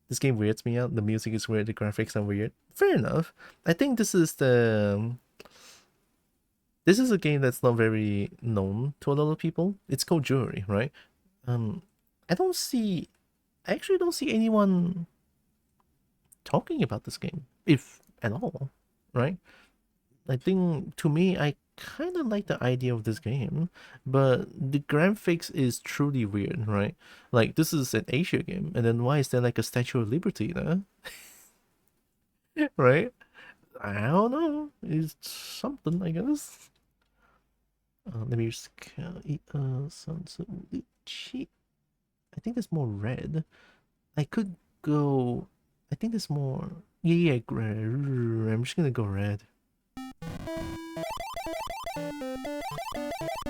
This game weirds me out. The music is weird, the graphics are weird. Fair enough. I think this is the... This is a game that's not very known to a lot of people. It's called Jewelry, right? I actually don't see anyone talking about this game, if at all, right? I think, to me, I kind of like the idea of this game, but the graphics is truly weird, right? Like, this is an Asia game, and then why is there like a Statue of Liberty there? Right? I don't know. It's something, I guess. Let me just I think there's more red. I could go. I think there's more. Yeah, I'm just gonna go red.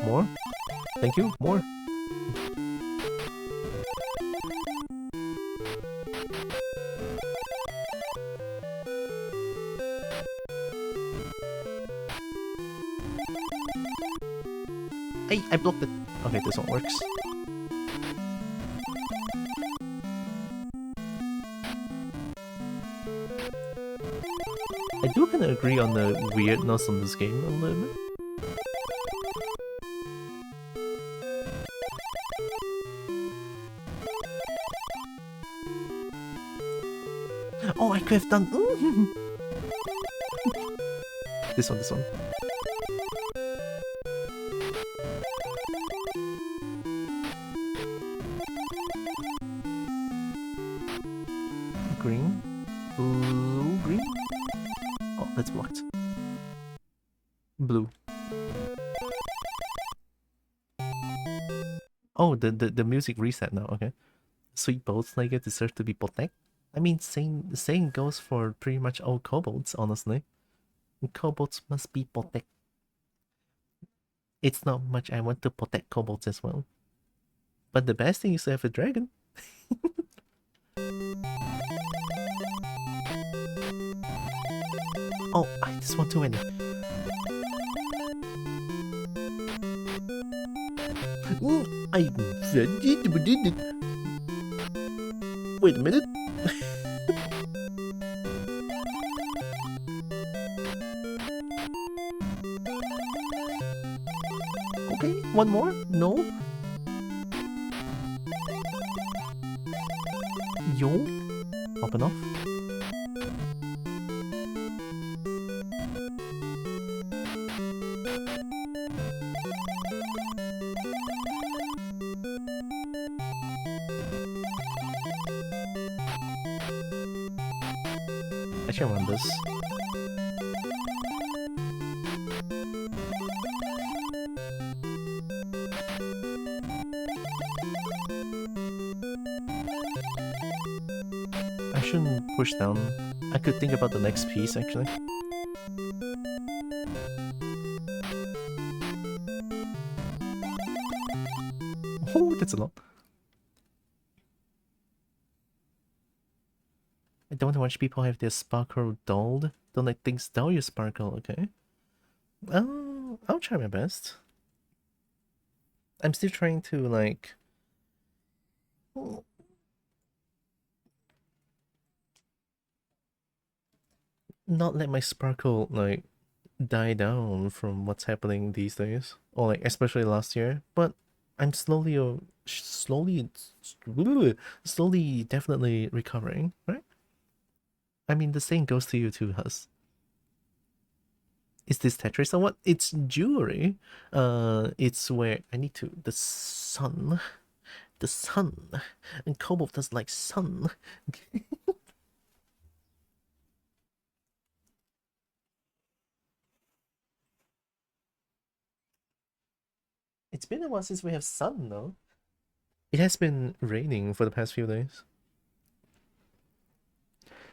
More? Thank you. More. Hey, I blocked it. Okay, this one works. I do kind of agree on the weirdness on this game a little bit. Oh, I could have done... This one. Green. Blue, green. Oh, that's blocked. Blue. Oh, the music reset now. Okay. Sweet boats like it deserve to be protected. I mean, same goes for pretty much all kobolds, honestly. Kobolds must be protected. It's not much I want to protect kobolds as well. But the best thing is to have a dragon. Oh, this one too many. Wait a minute. Okay, one more? No? Yo? Popping off? I should run this. I shouldn't push down. I could think about the next piece actually. Oh, that's a lot. I don't want to watch people have their sparkle dulled. Don't let things dull your sparkle, okay? I'll try my best. I'm still trying to, like... not let my sparkle, like, die down from what's happening these days. Or, like, especially last year. But I'm slowly, definitely recovering, right? I mean, the same goes to you too, Hus. Is this Tetris or what? It's jewelry. It's where I need to... The sun. The sun. And Kobold does like sun. It's been a while since we have sun, though. It has been raining for the past few days.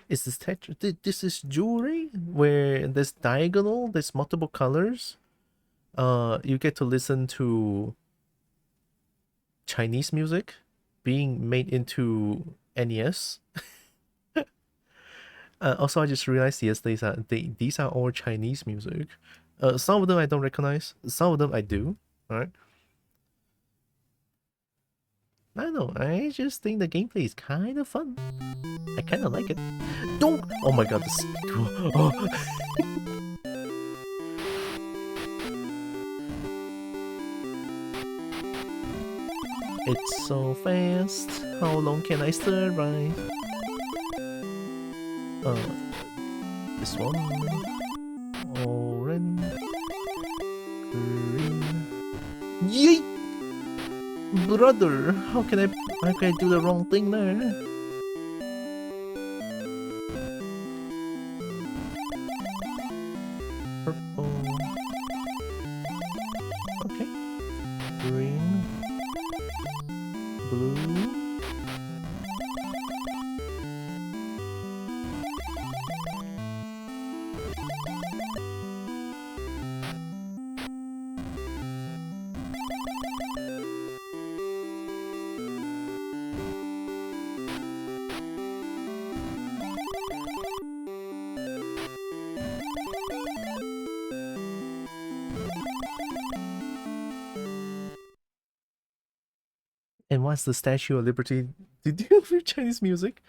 Is this Tetris? This is jewelry where there's diagonal, there's multiple colors. You get to listen to Chinese music being made into NES. Also, I just realized yesterday these are all Chinese music. Some of them I don't recognize. Some of them I do. Alright. I don't know. I just think the gameplay is kind of fun. I kind of like it. Don't! Oh my god, this... Oh. It's so fast. How long can I survive? This one. Orange. Green. Yeet! Brother, how can I do the wrong thing there? Purple. Okay. Green. Blue. And what's the Statue of Liberty to do with Chinese music?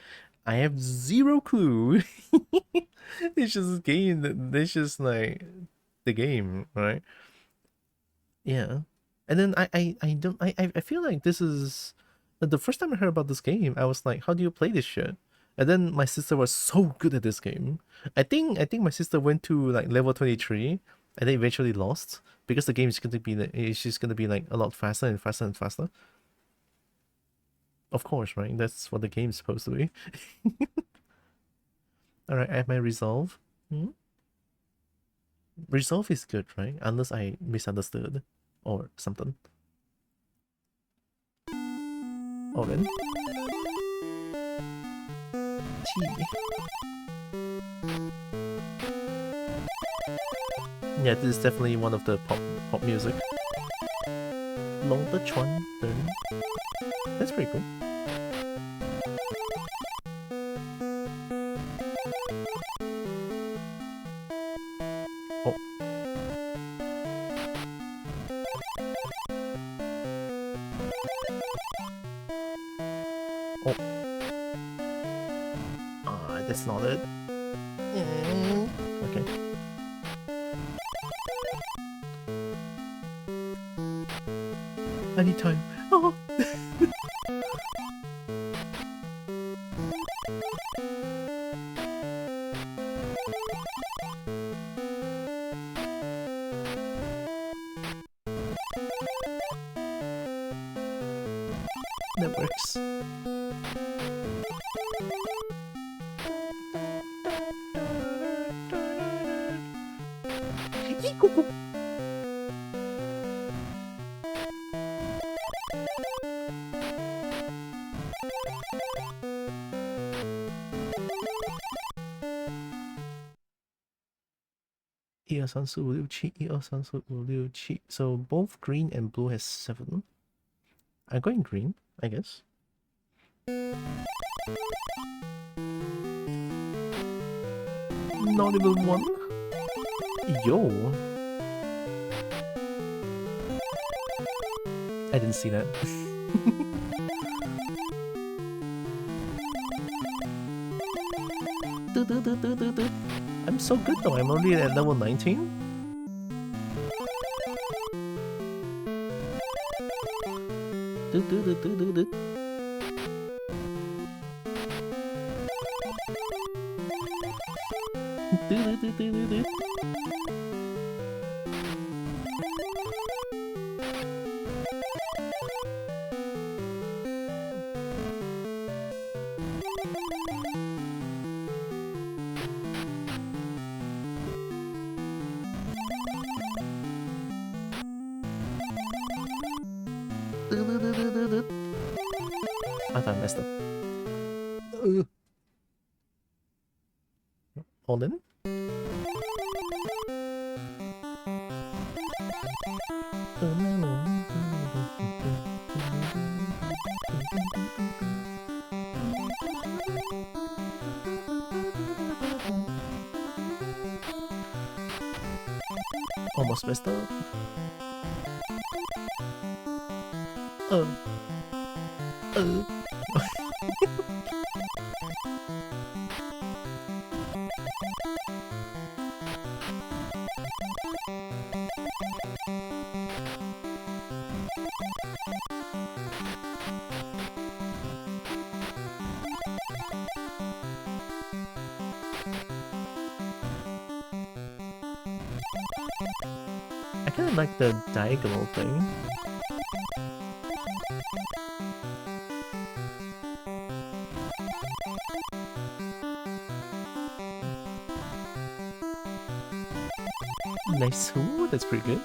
I have zero clue. It's just game. It's just like the game, right? Yeah. And then I feel like this is the first time I heard about this game. I was like, how do you play this shit? And then my sister was so good at this game. I think my sister went to like level 23 and then eventually lost because the game is going to be it's just going to be like a lot faster and faster and faster. Of course, right? That's what the game's supposed to be. Alright, I have my resolve. Resolve is good, right? Unless I misunderstood or something. Orange. T. Yeah, this is definitely one of the pop music. Long the Chuan Dun. That's pretty cool. Oh. Oh. Ah, that's not it. Okay. I need time. Oh. That works. So both green and blue has 7. I'm going green, I guess. Not even 1. Yo. I didn't see that. I'm so good though, I'm already at level 19. I thought I messed up. All in? Almost messed up. I kinda like the diagonal thing. Nice. Ooh, that's pretty good.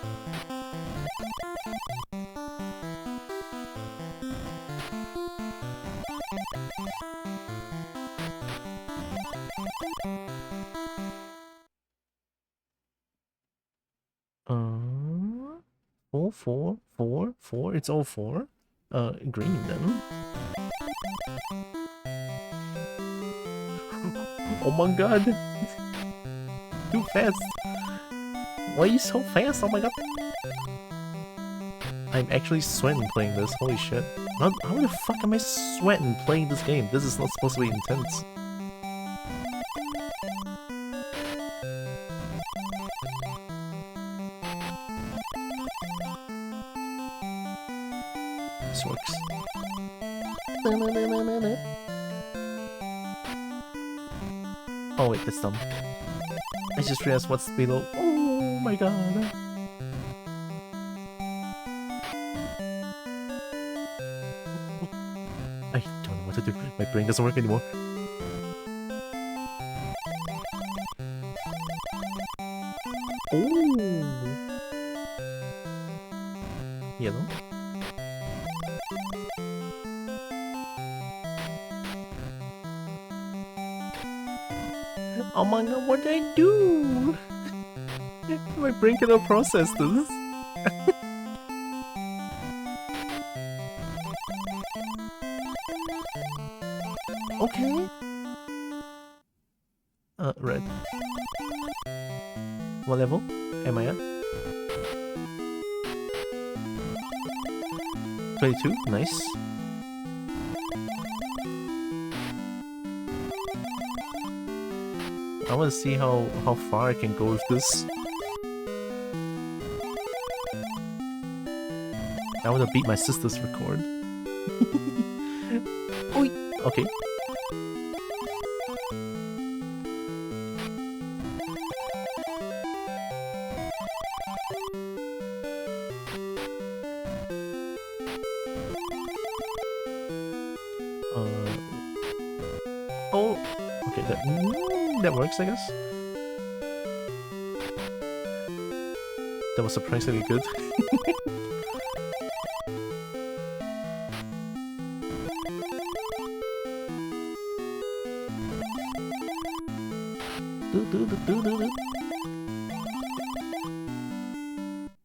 Four. It's all 4. Green then. Oh my god! Too fast! Why are you so fast? Oh my god! I'm actually sweating playing this, holy shit. How the fuck am I sweating playing this game? This is not supposed to be intense. This works. Oh wait, that's dumb. I just realized what's below. Oh my god. I don't know what to do. My brain doesn't work anymore. Oh. Yellow. Oh my god, what did I do? My brain cannot process this. Okay. Red. What level am I at? 22, nice. I want to see how far I can go with this. I want to beat my sister's record. Oi. Okay. Oh, okay, that works, I guess. That was surprisingly good.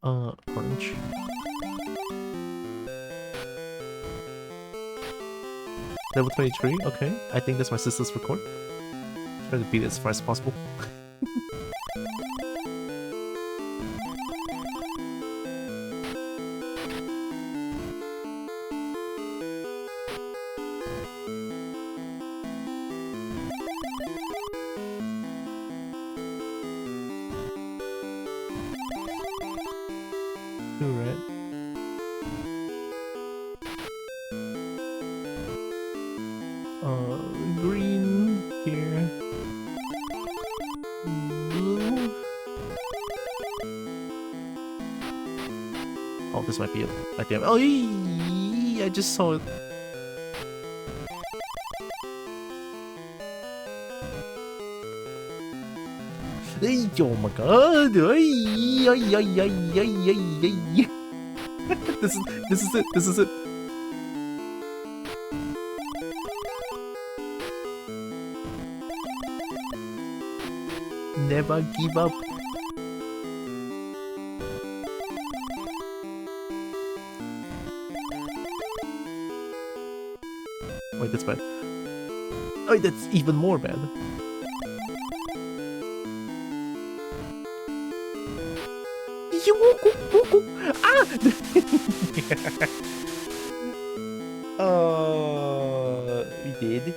Orange. Level 23, okay. I think that's my sister's record. Try to beat it as far as possible. Green here. Blue. Oh, this might be it. I damn. Oh, I just saw it. Oh my god! This is it. This is it. Never give up. Wait, that's bad. Oh, that's even more bad. Ah! We did.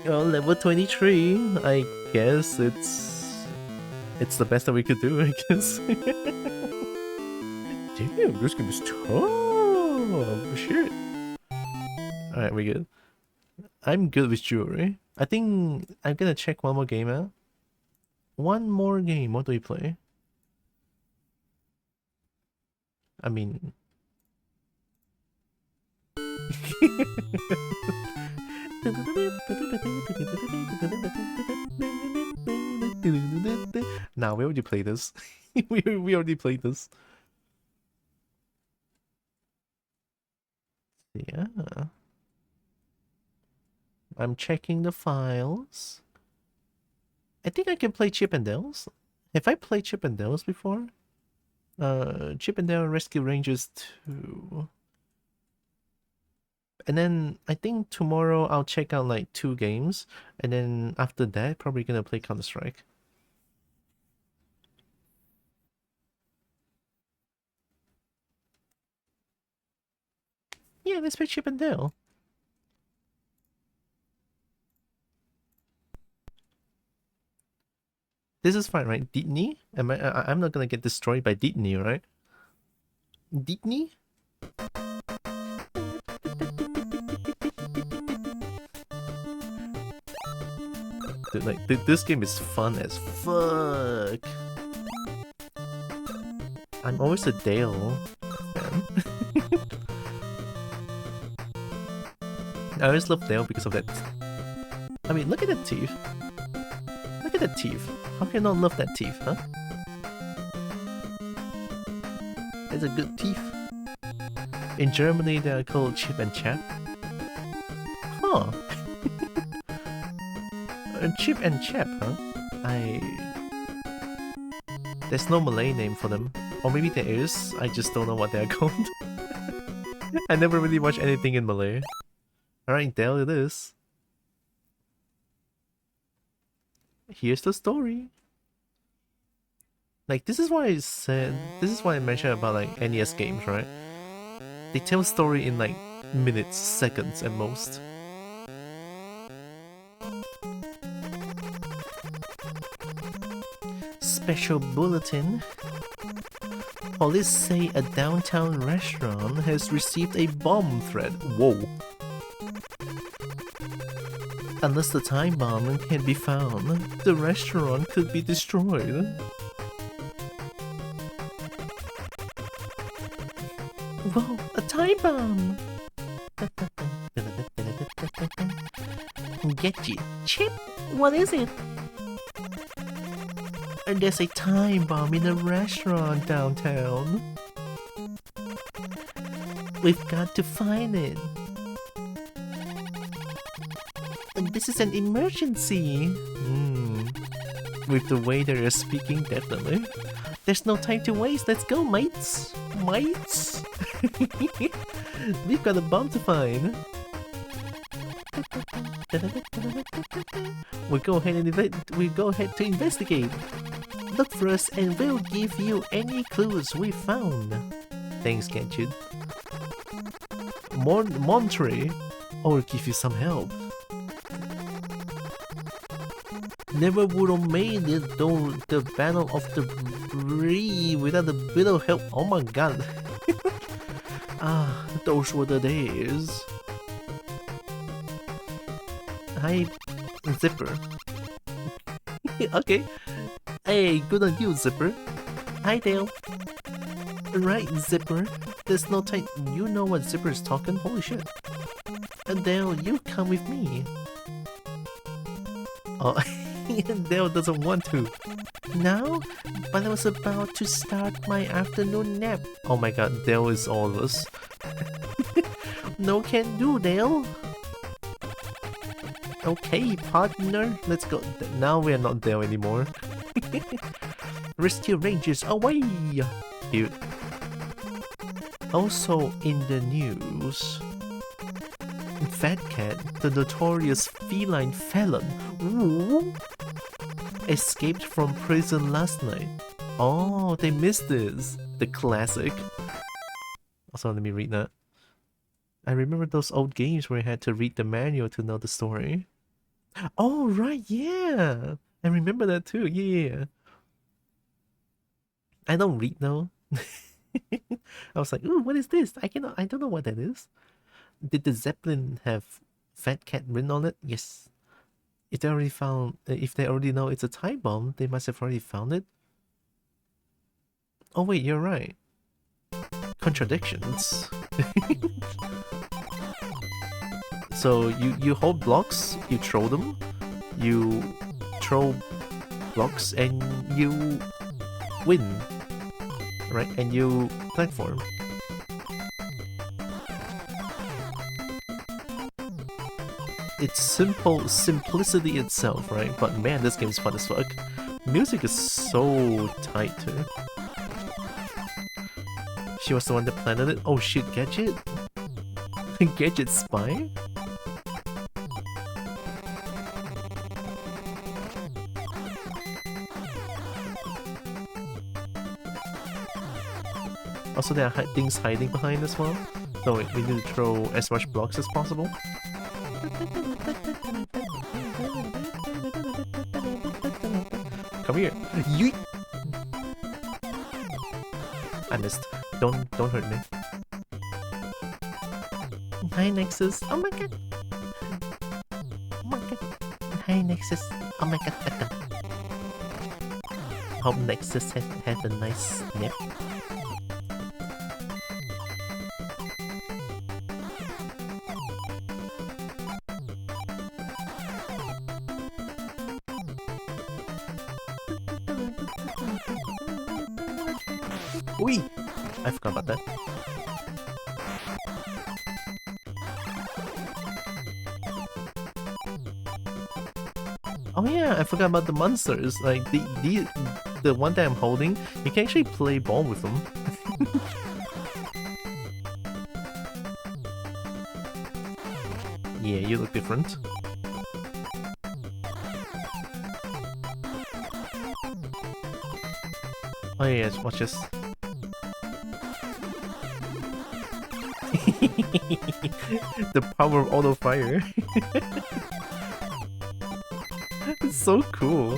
Oh, level 23. I guess it's the best that we could do, I guess. Damn, this game is tough. Shit. Alright, we good. I'm good with jewelry. I think I'm gonna check one more game out. One more game. What do we play? I mean... Nah, we already played this. we already played this. Yeah. I'm checking the files. I think I can play Chip and Dale's. Have I played Chip and Dale's before? Chip and Dale Rescue Rangers 2. And then I think tomorrow I'll check out like 2 games. And then after that, probably gonna play Counter-Strike. Yeah, let's play Chip and Dale. This is fine, right? Ditney? I'm not gonna get destroyed by Ditney, right? Ditney? Dude, like, this game is fun as fuck. I'm always a Dale fan. I always love Dale because of that. I mean, look at that teeth. Look at that teeth. How can I not love that teeth, huh? It's a good teeth. In Germany, they are called Chip and Chap. Huh. Chip and Chap, huh? There's no Malay name for them. Or maybe there is, I just don't know what they're called. I never really watched anything in Malay. Alright, there it is. Here's the story. Like, this is why I mentioned about like NES games, right? They tell story in like minutes, seconds at most. Special bulletin. Police say a downtown restaurant has received a bomb threat. Whoa. Unless the time bomb can be found, the restaurant could be destroyed. Whoa, a time bomb! Get it, Chip? What is it? There's a time bomb in a restaurant downtown. We've got to find it. This is an emergency. With the way they're speaking, definitely. There's no time to waste. Let's go, mates. Mates. We've got a bomb to find. We go ahead to investigate. Look for us and we'll give you any clues we found. Thanks, Gadget. Monterey, I'll give you some help. Never would have made it though the Battle of the Bree without a bit of help. Oh my god. Those were the days. Hi, Zipper. Okay. Hey, good on you, Zipper. Hi, Dale. Right, Zipper. There's no time. You know what Zipper is talking? Holy shit. Dale, you come with me. Oh, Dale doesn't want to. Now? But I was about to start my afternoon nap. Oh my god, Dale is all of us. No can do, Dale. Okay, partner, let's go. Now we are not Dale anymore. Rescue Rangers away! Cute. Also in the news, Fat Cat, the notorious feline felon, escaped from prison last night. Oh, they missed this. The classic. Also, let me read that. I remember those old games where I had to read the manual to know the story. Oh, right, yeah. I remember that too, yeah. I don't read though. I was like, ooh, what is this? I don't know what that is. Did the Zeppelin have Fat Cat written on it? Yes. If they already know it's a time bomb, they must have already found it. Oh wait, you're right. Contradictions. So you hold blocks, you throw them, you throw blocks and you win, right? And you platform. It's simplicity itself, right? But man, this game's fun as fuck. Music is so tight too. She was the one that planted it. Oh shit, Gadget? Gadget spy? Also, there are things hiding behind as well. So we need to throw as much blocks as possible. Come here. Yeet! I missed. Don't hurt me. Hi, Nexus. Oh my god. Oh my god. Hi, Nexus. Oh my god. Hope Nexus had a nice nap. Wee! I forgot about that. yeah, I forgot about the monsters. Like the one that I'm holding, you can actually play ball with them. Yeah, you look different. Oh yeah, watch this. The power of auto fire. It's so cool.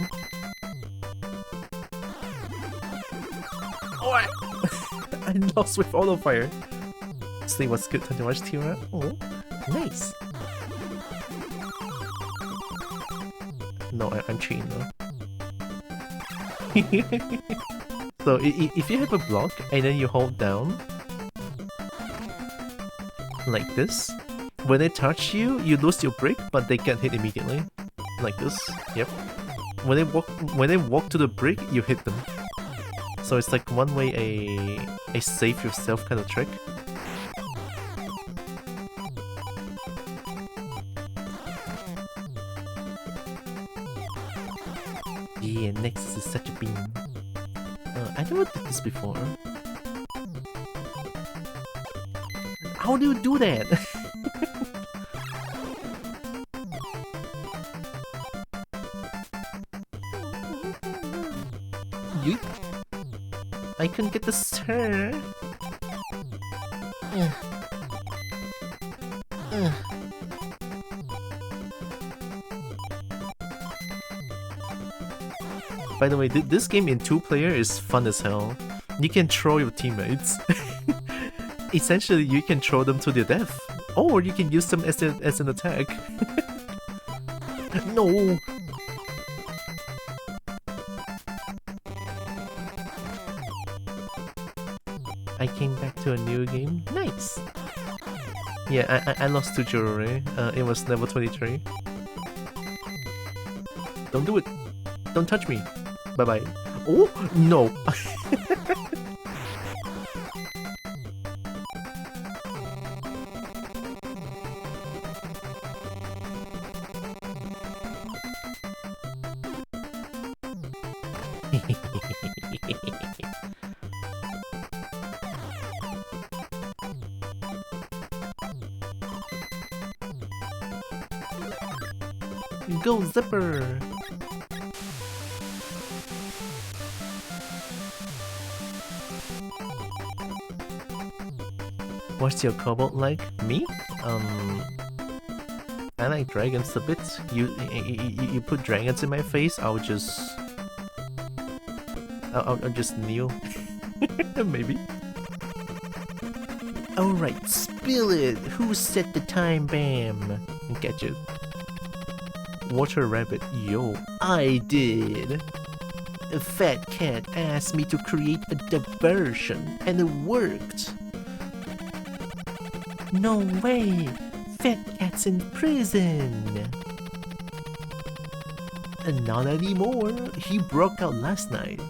Oh, I lost with auto fire. See what's good time to watch Tylra? Oh, nice. No, I'm cheating though. So if you have a block and then you hold down like this, when they touch you, you lose your brick, but they get hit immediately. Like this. Yep. When they walk to the brick, you hit them. So it's like one way a save yourself kind of trick. Yeah, next is such a beam. I never did this before. How do you do that? Yeet. I couldn't get the stir. By the way, this game in 2-player is fun as hell. You can throw your teammates. Essentially, you can throw them to their death. Or you can use them as an attack. No! I came back to a new game. Nice! Yeah, I lost to jewelry. It was level 23. Don't do it! Don't touch me! Bye-bye. Oh! No! Go Zipper! What's your cobalt like? Me? I like dragons a bit. You put dragons in my face, I'll just kneel. Maybe. Alright, spill it! Who set the time, bam? Get you. Water rabbit, yo, I did! A fat cat asked me to create a diversion, and it worked! No way! Fat cat's in prison! And not anymore, he broke out last night.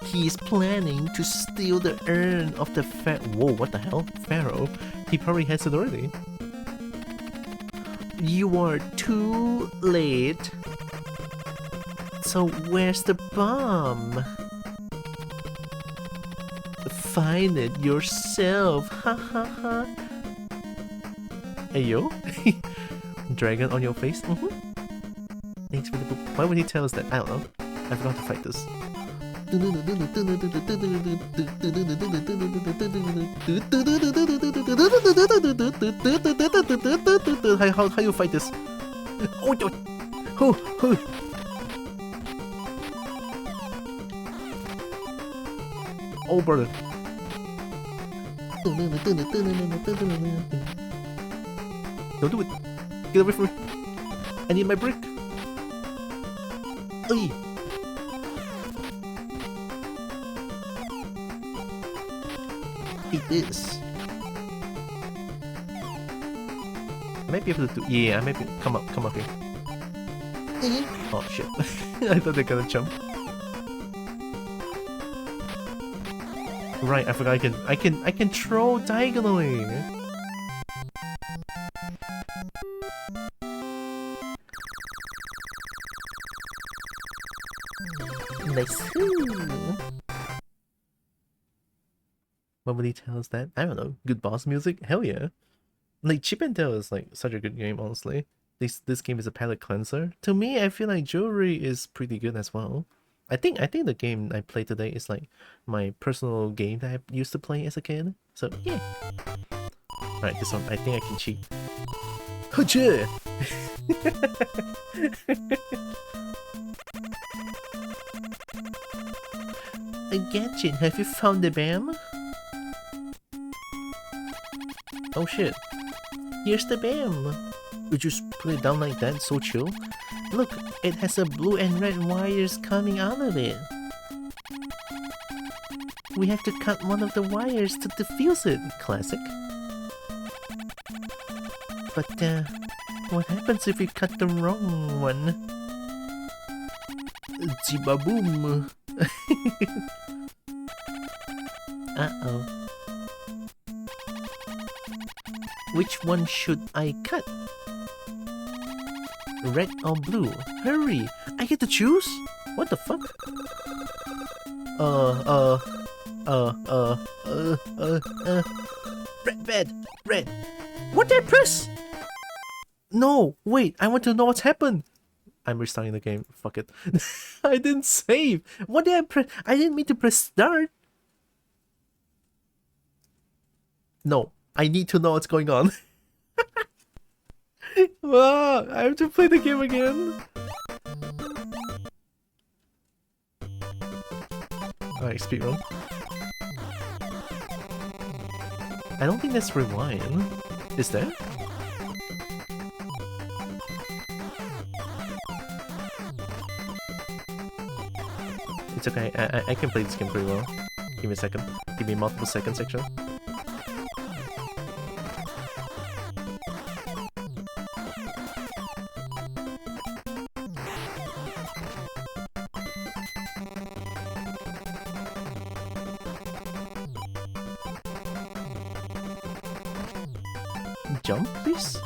He's planning to steal the urn of the whoa, what the hell? Pharaoh? He probably has it already. You are too late. So where's the bomb? Find it yourself. Ha ha ha. Hey yo. Dragon on your face? Thanks for the book. Why would he tell us that? I don't know. I forgot to fight this. How you fight this? Oh brother. Don't do it. Get away from me. I need my brick. Oi. Eat this. I might be able to do. Yeah, I might be. Come up here. Oh shit! I thought they're gonna jump. Right, I forgot I can throw diagonally. Nice. What would he tell us that? I don't know. Good boss music? Hell yeah. Like Chip and Dale is like such a good game, honestly. This game is a palate cleanser. To me, I feel like Jewelry is pretty good as well. I think the game I played today is like my personal game that I used to play as a kid. So yeah. Alright, this one I think I can cheat. Hacha! Gadget, have you found the BAM? Oh shit. Here's the BAM! You just put it down like that, so chill. Look, it has a blue and red wires coming out of it. We have to cut one of the wires to defuse it. Classic. But, what happens if we cut the wrong one? Jibaboom! Uh-oh. Which one should I cut? Red or blue? Hurry! I get to choose? What the fuck? Red! What did I press? No! Wait, I want to know what's happened! I'm restarting the game. Fuck it. I didn't save! What did I press? I didn't mean to press start! No, I need to know what's going on. Wow, I have to play the game again. Alright, speedrun. I don't think that's rewind. Is there? It's okay, I can play this game pretty well. Give me a second. Give me multiple seconds actually. Jump, please?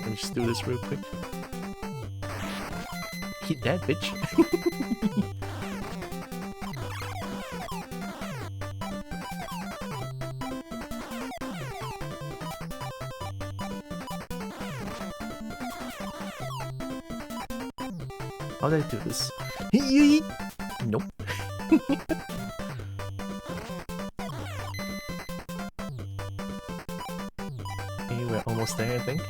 Let me just do this real quick. Hit that, bitch. How did I do this? Nope. Okay, we're almost there, I think.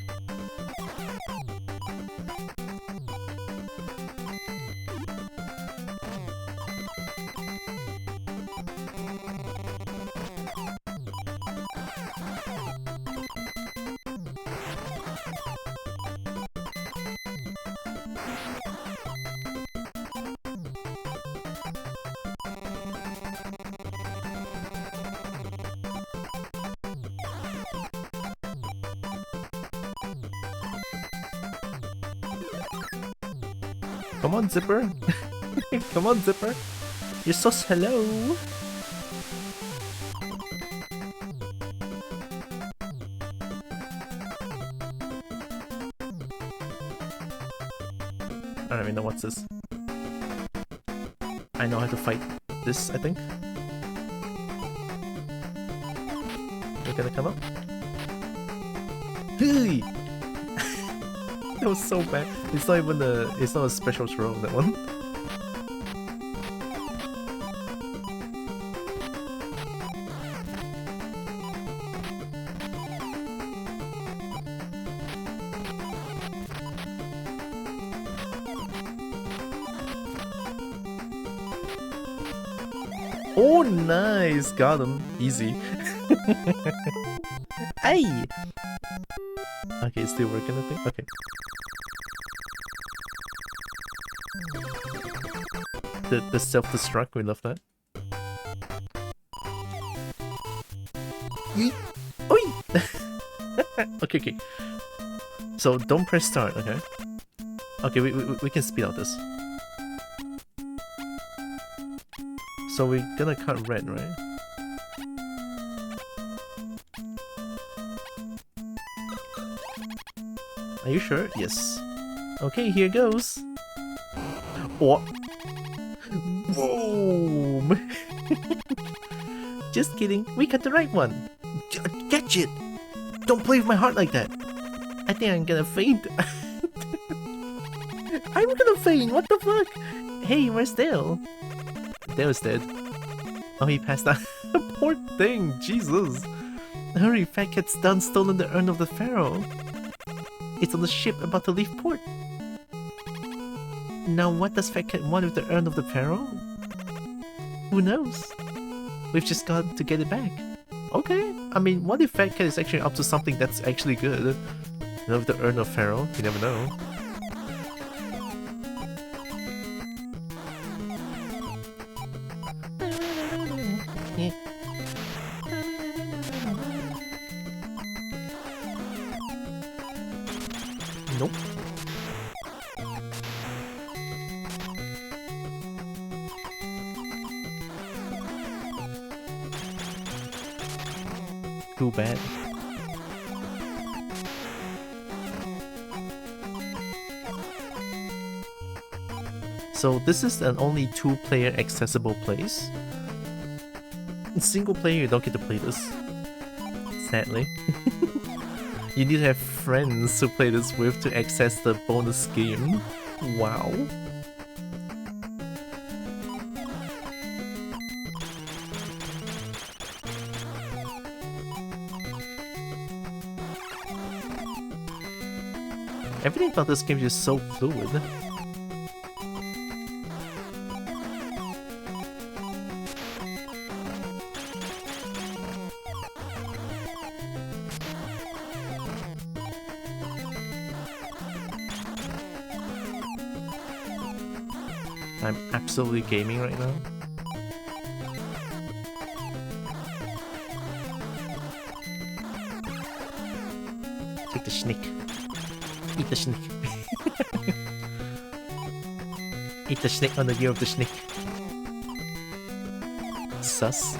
Come on, Zipper. Come on, Zipper. You're so slow. I don't even know what's this. I know how to fight this, I think. You're gonna come up? Hey! That was so bad. It's not even it's not a special throw, that one. Oh, nice! Got him. Easy. Hey! Okay, it's still working, I think. Okay. The self-destruct, we love that. Yeet! Oi! Okay, okay. So don't press start, okay? Okay, we can speed out this. So we're gonna cut red, right? Are you sure? Yes. Okay, here goes. Oh. Boom! Just kidding, we got the right one. Catch it! Don't play with my heart like that. I think I'm gonna faint. I'm gonna faint, what the fuck? Hey, where's Dale? Dale's dead. Oh, he passed out. Poor thing, Jesus. Hurry, Fat Cat's done stolen the urn of the pharaoh. It's on the ship about to leave port. Now what does Fat Cat want with the urn of the pharaoh? Who knows? We've just got to get it back. Okay, I mean, what if Fat Cat is actually up to something that's actually good? You know, with the urn of pharaoh, you never know. Nope. Too bad. So this is an only 2-player accessible place. In single player you don't get to play this. Sadly. You need to have friends to play this with to access the bonus game. Wow. Everything about this game is just so fluid. I'm absolutely gaming right now. Take the snake. Eat the snake. Eat the snake on the year of the snake. Sus.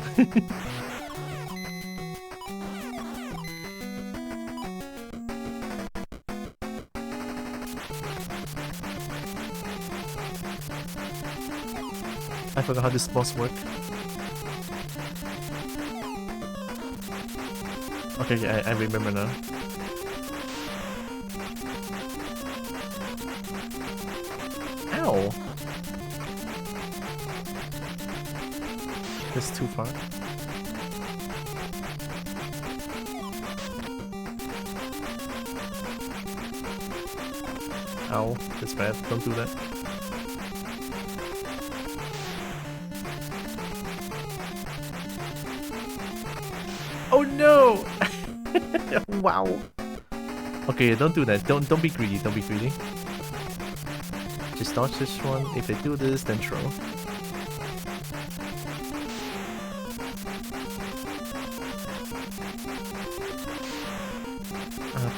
I forgot how this boss works. Okay, I remember now. Ow! That's too far. Ow, that's bad. Don't do that. Oh no! Wow. Okay, don't do that. Don't be greedy. Don't be greedy. Just dodge this one. If they do this, then throw.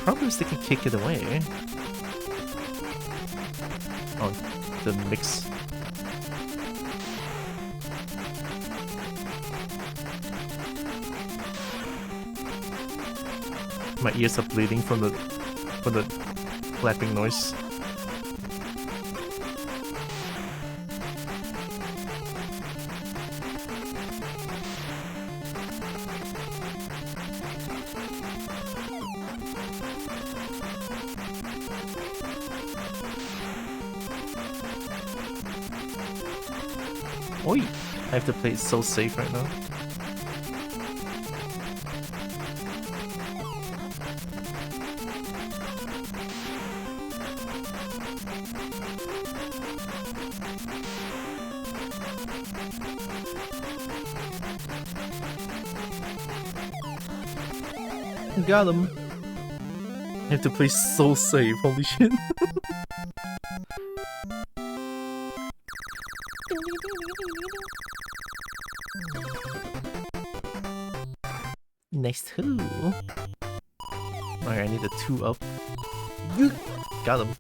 Problem is they can kick it away. Oh, the mix. My ears are bleeding from the clapping noise. Oi! I have to play it so safe right now. Got him. I have to play so safe, holy shit. Nice too. Alright, I need a 2-up. Got him.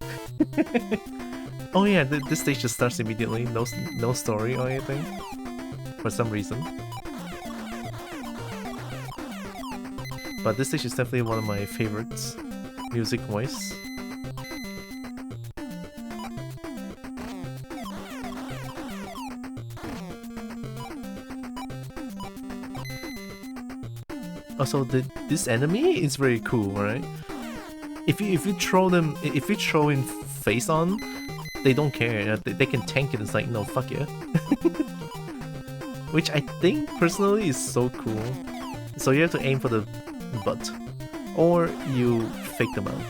Oh yeah, this stage just starts immediately. No story or anything. For some reason. But this stage is definitely one of my favorites. Music-wise. Also, this enemy is very cool, right? If you throw in face on, they don't care. They can tank it. It's like, no, fuck yeah. Which I think personally is so cool. So you have to aim for the butt, or you fake them out.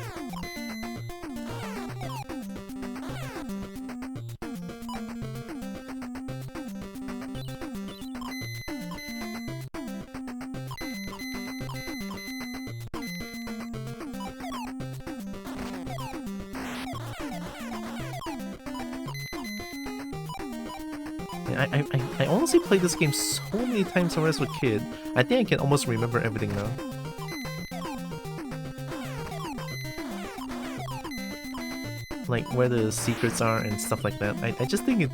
I honestly played this game so many times when I was a kid. I think I can almost remember everything now. Like where the secrets are and stuff like that. I just think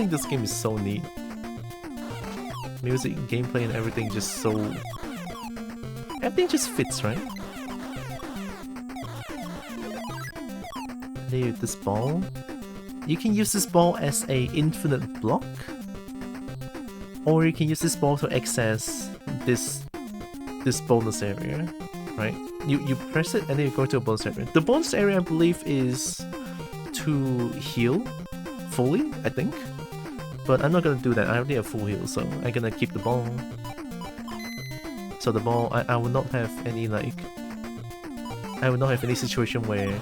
this game is so neat. Music, gameplay, and everything just so... everything just fits, right? There, this ball. You can use this ball as a infinite block. Or you can use this ball to access this bonus area, right? You press it and then you go to a bonus area. The bonus area, I believe, is to heal fully, I think. But I'm not gonna do that. I already have full heal, so I'm gonna keep the ball. So the ball, I will not have any I will not have any situation where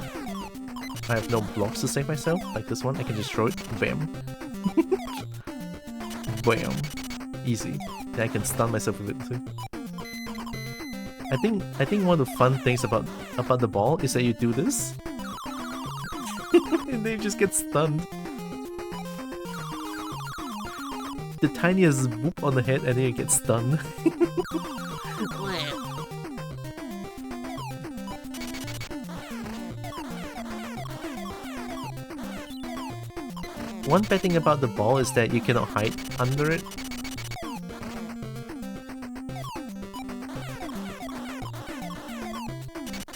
I have no blocks to save myself, like this one. I can just throw it, bam. Bam. Easy. Then I can stun myself with it too. I think one of the fun things about the ball is that you do this and then you just get stunned. The tiniest whoop on the head and then you get stunned. One bad thing about the ball is that you cannot hide under it.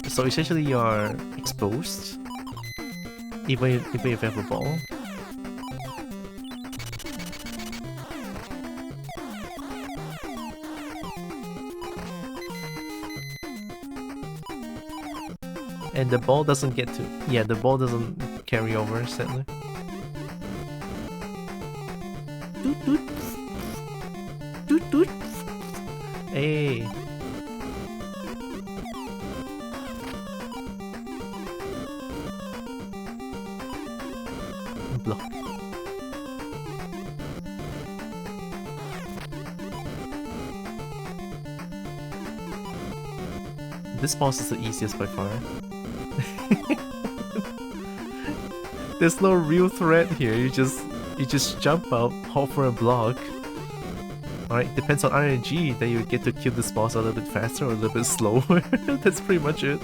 So essentially you are exposed, even if you have a ball. And the ball doesn't get to... yeah, the ball doesn't carry over, sadly. Doot doot. Doot doot. Hey. Block. This boss is the easiest by far. There's no real threat here. You just jump up, hop for a block. Alright, depends on RNG that you get to kill this boss a little bit faster or a little bit slower. That's pretty much it.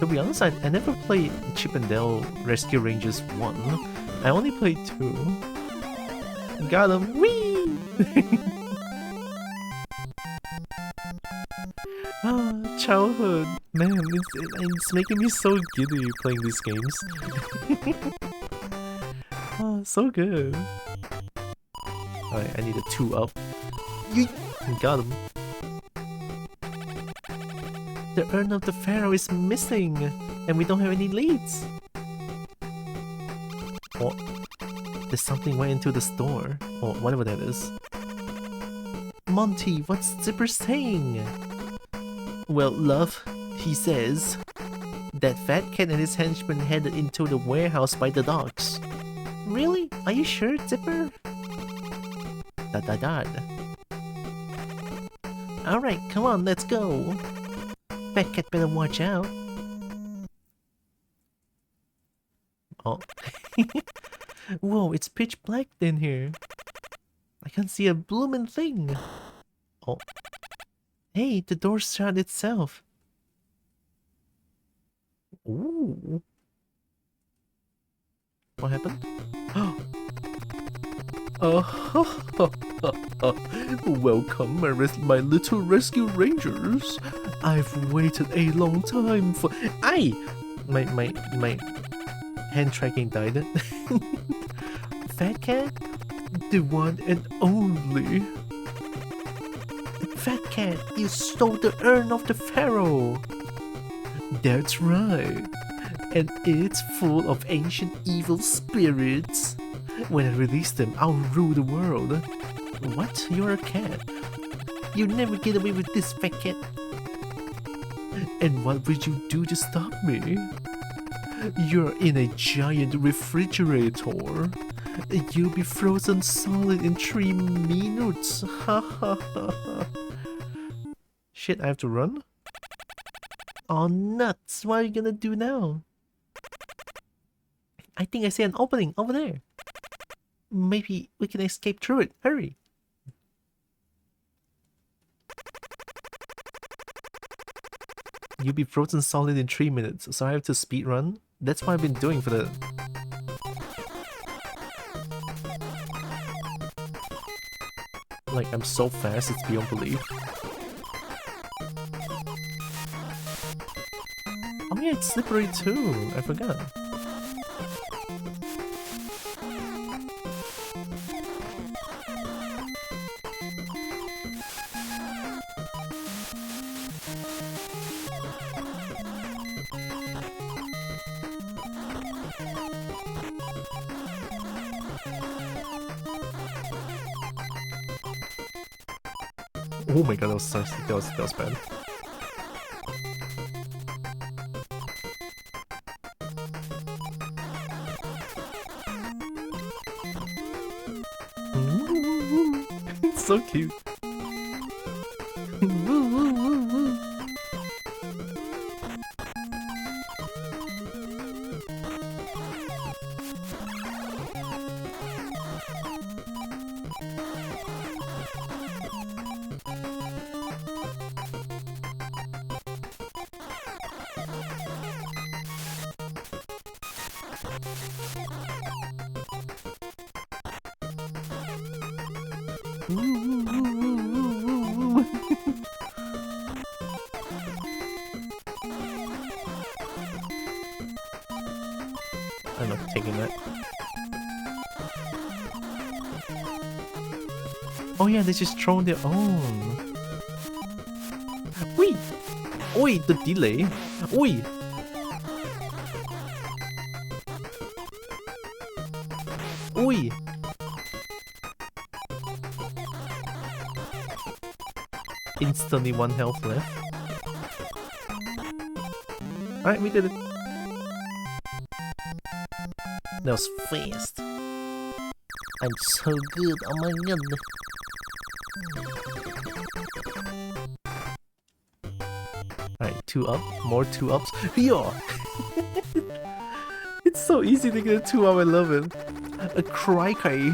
To be honest, I never played Chip and Dale Rescue Rangers 1. I only played 2. Got him! Whee! Ah, childhood. Man, it's making me so giddy playing these games. Ah, so good. Alright, I need a 2-up. Yeet! Got him. The Urn of the Pharaoh is missing, and we don't have any leads. Oh, there's something went into the store, or whatever that is. Monty, what's Zipper saying? Well, love, he says that Fat Cat and his henchmen headed into the warehouse by the docks. Really? Are you sure, Zipper? da. Alright, come on, let's go. Fat cat better watch out. Oh. Whoa, it's pitch black in here. I can't see a bloomin' thing. Oh. Hey, the door shut itself. Ooh. What happened? Welcome, my little rescue rangers. I've waited a long time for. Aye! My hand tracking died. Fat cat? The one and only. Fat cat, you stole the urn of the pharaoh. That's right. And it's full of ancient evil spirits. When I release them, I'll rule the world. What? You're a cat. You'll never get away with this, fat cat. And what would you do to stop me? You're in a giant refrigerator. You'll be frozen solid in 3 minutes. Ha ha ha ha. Shit, I have to run? Oh nuts, what are you gonna do now? I think I see an opening over there. Maybe we can escape through it. Hurry! You'll be frozen solid in 3 minutes, so I have to speed run. That's what I've been doing for the... Like, I'm so fast, it's beyond belief. Oh yeah, it's slippery too. I forgot. Oh my god, that was bad. It's so cute. I'm not taking that. Oh yeah, they just throw their own. Wait! Oi, the delay! Oi! Oi! Instantly 1 health left. Alright, we did it. That was fast. I'm so good, oh my god. Alright, 2 up, more 2 ups. Yeah! It's so easy to get a 2 up, I love it. A crikey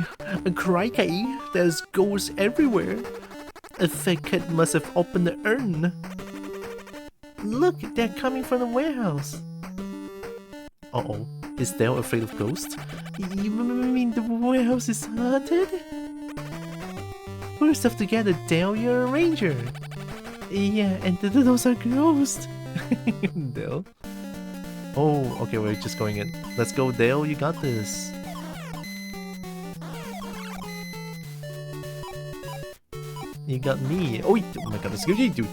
there's ghosts everywhere. A fat cat must have opened the urn. Look, they're coming from the warehouse. Uh-oh, is Dale afraid of ghosts? You mean the warehouse is haunted? We're stuff together, Dale, you're a ranger. Yeah, and those are ghosts. Dale. Oh, okay, we're just going in. Let's go, Dale, you got this. You got me. Oh my god, let's go, dude.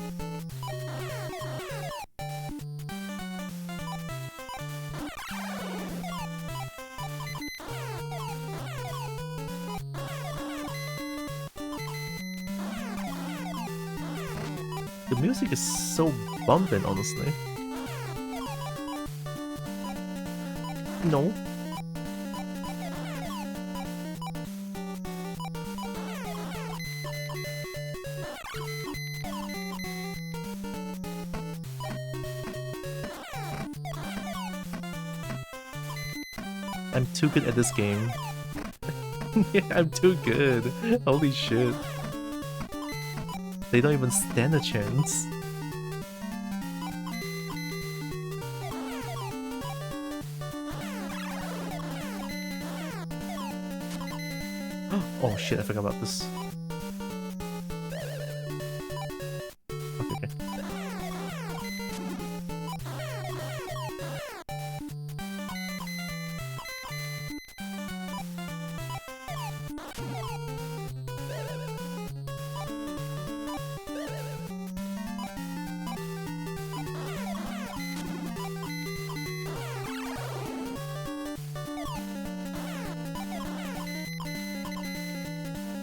The music is so bumping, honestly. No. I'm too good at this game. Yeah, I'm too good. Holy shit. They don't even stand a chance. Oh shit, I forgot about this. Okay.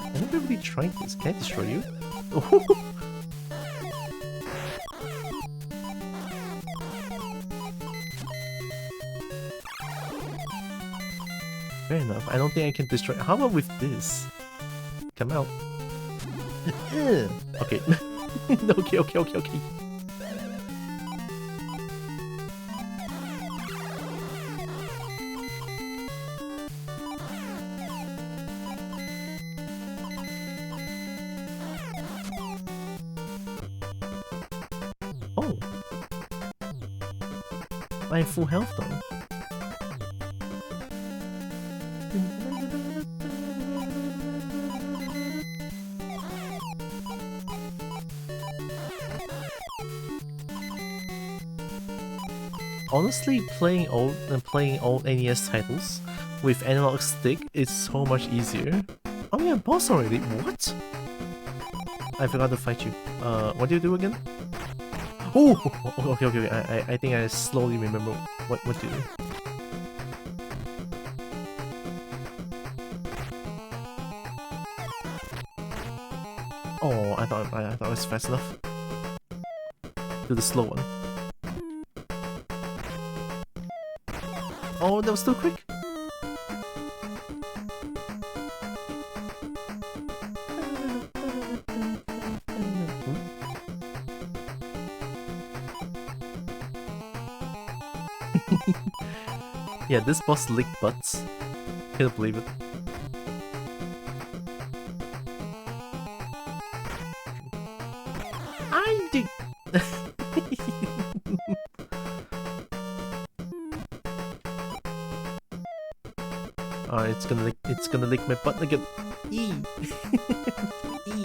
I never really tried this. Can I destroy you? Fair enough. I don't think I can destroy. How about with this? Come out. Okay. Okay. Oh. I have full health though. Honestly, playing old NES titles with analog stick is so much easier. Oh yeah, boss already. What? I forgot to fight you. What do you do again? Oh, okay. I think I slowly remember what to do. Oh, I thought I was fast enough. Do the slow one. Oh, that was too quick. Yeah, this boss licked butts. Can't believe it. I did. It's gonna lick my butt again. E. E.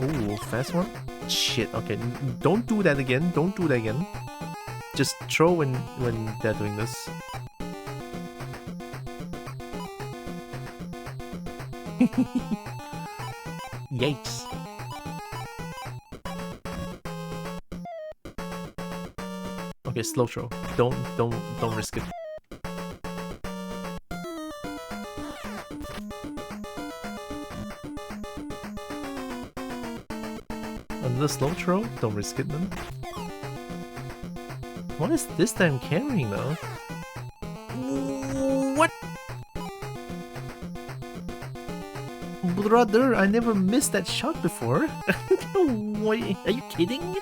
Oh, fast one. Shit. Okay, don't do that again. Don't do that again. Just throw when they're doing this. Yikes. Okay, slow throw. Don't risk it. Another slow throw? Don't risk it then. What is this that I'm carrying though? What? Brother, I never missed that shot before. What? Are you kidding?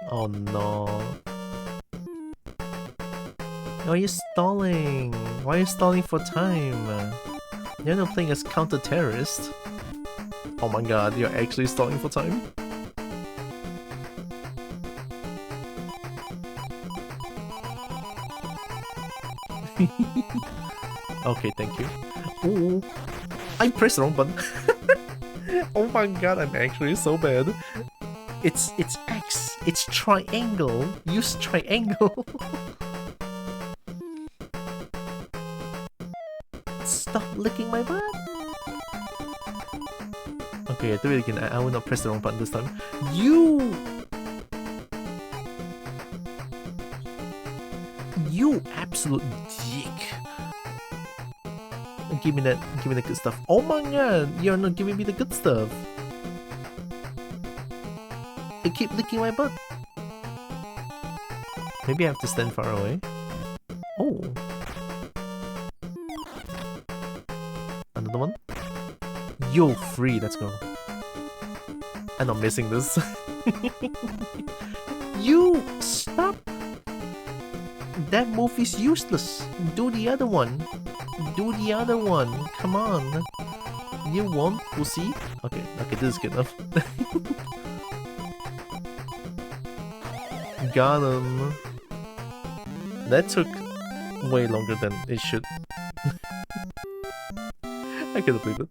Oh no. Why are you stalling? Why are you stalling for time? You're not playing as counter-terrorist. Oh my god, you're actually stalling for time? Okay, thank you. Oh, I pressed the wrong button. Oh my god, I'm actually so bad. It's X. It's triangle. Use triangle. Stop licking my butt. Okay, I do it again. I will not press the wrong button this time. You absolute dick. Give me the good stuff. Oh my god, you're not giving me the good stuff. You keep licking my butt. Maybe I have to stand far away. Oh. Another one. Yo, free, let's go. I'm not missing this. You stop! That move is useless. Do the other one. Do the other one. Come on. You won't, pussy. Okay, this is good enough. Got him. That took way longer than it should. I couldn't believe it.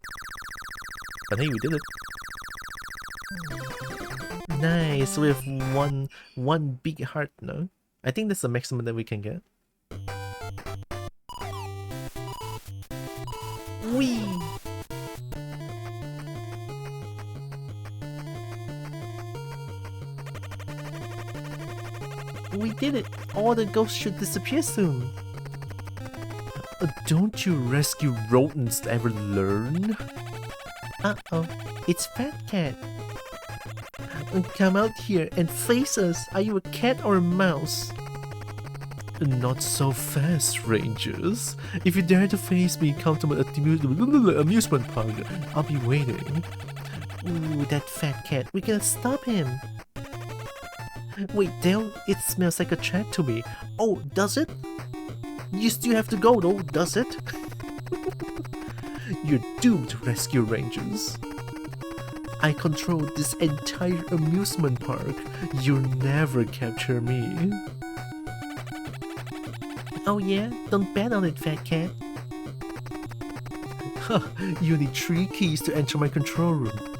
But hey, we did it. Nice, we have one big heart now. I think that's the maximum that we can get. Whee! We did it! All the ghosts should disappear soon. Don't you rescue rodents ever learn? Uh-oh, it's Fat Cat. Come out here and face us. Are you a cat or a mouse? Not so fast, Rangers. If you dare to face me, come to my amusement park. I'll be waiting. Ooh, that Fat Cat. We gotta stop him. Wait, Dale, it smells like a trap to me. Oh, does it? You still have to go though, does it? You're doomed, Rescue Rangers. I control this entire amusement park. You'll never capture me. Oh yeah? Don't bet on it, Fat Cat. Huh, you need 3 keys to enter my control room.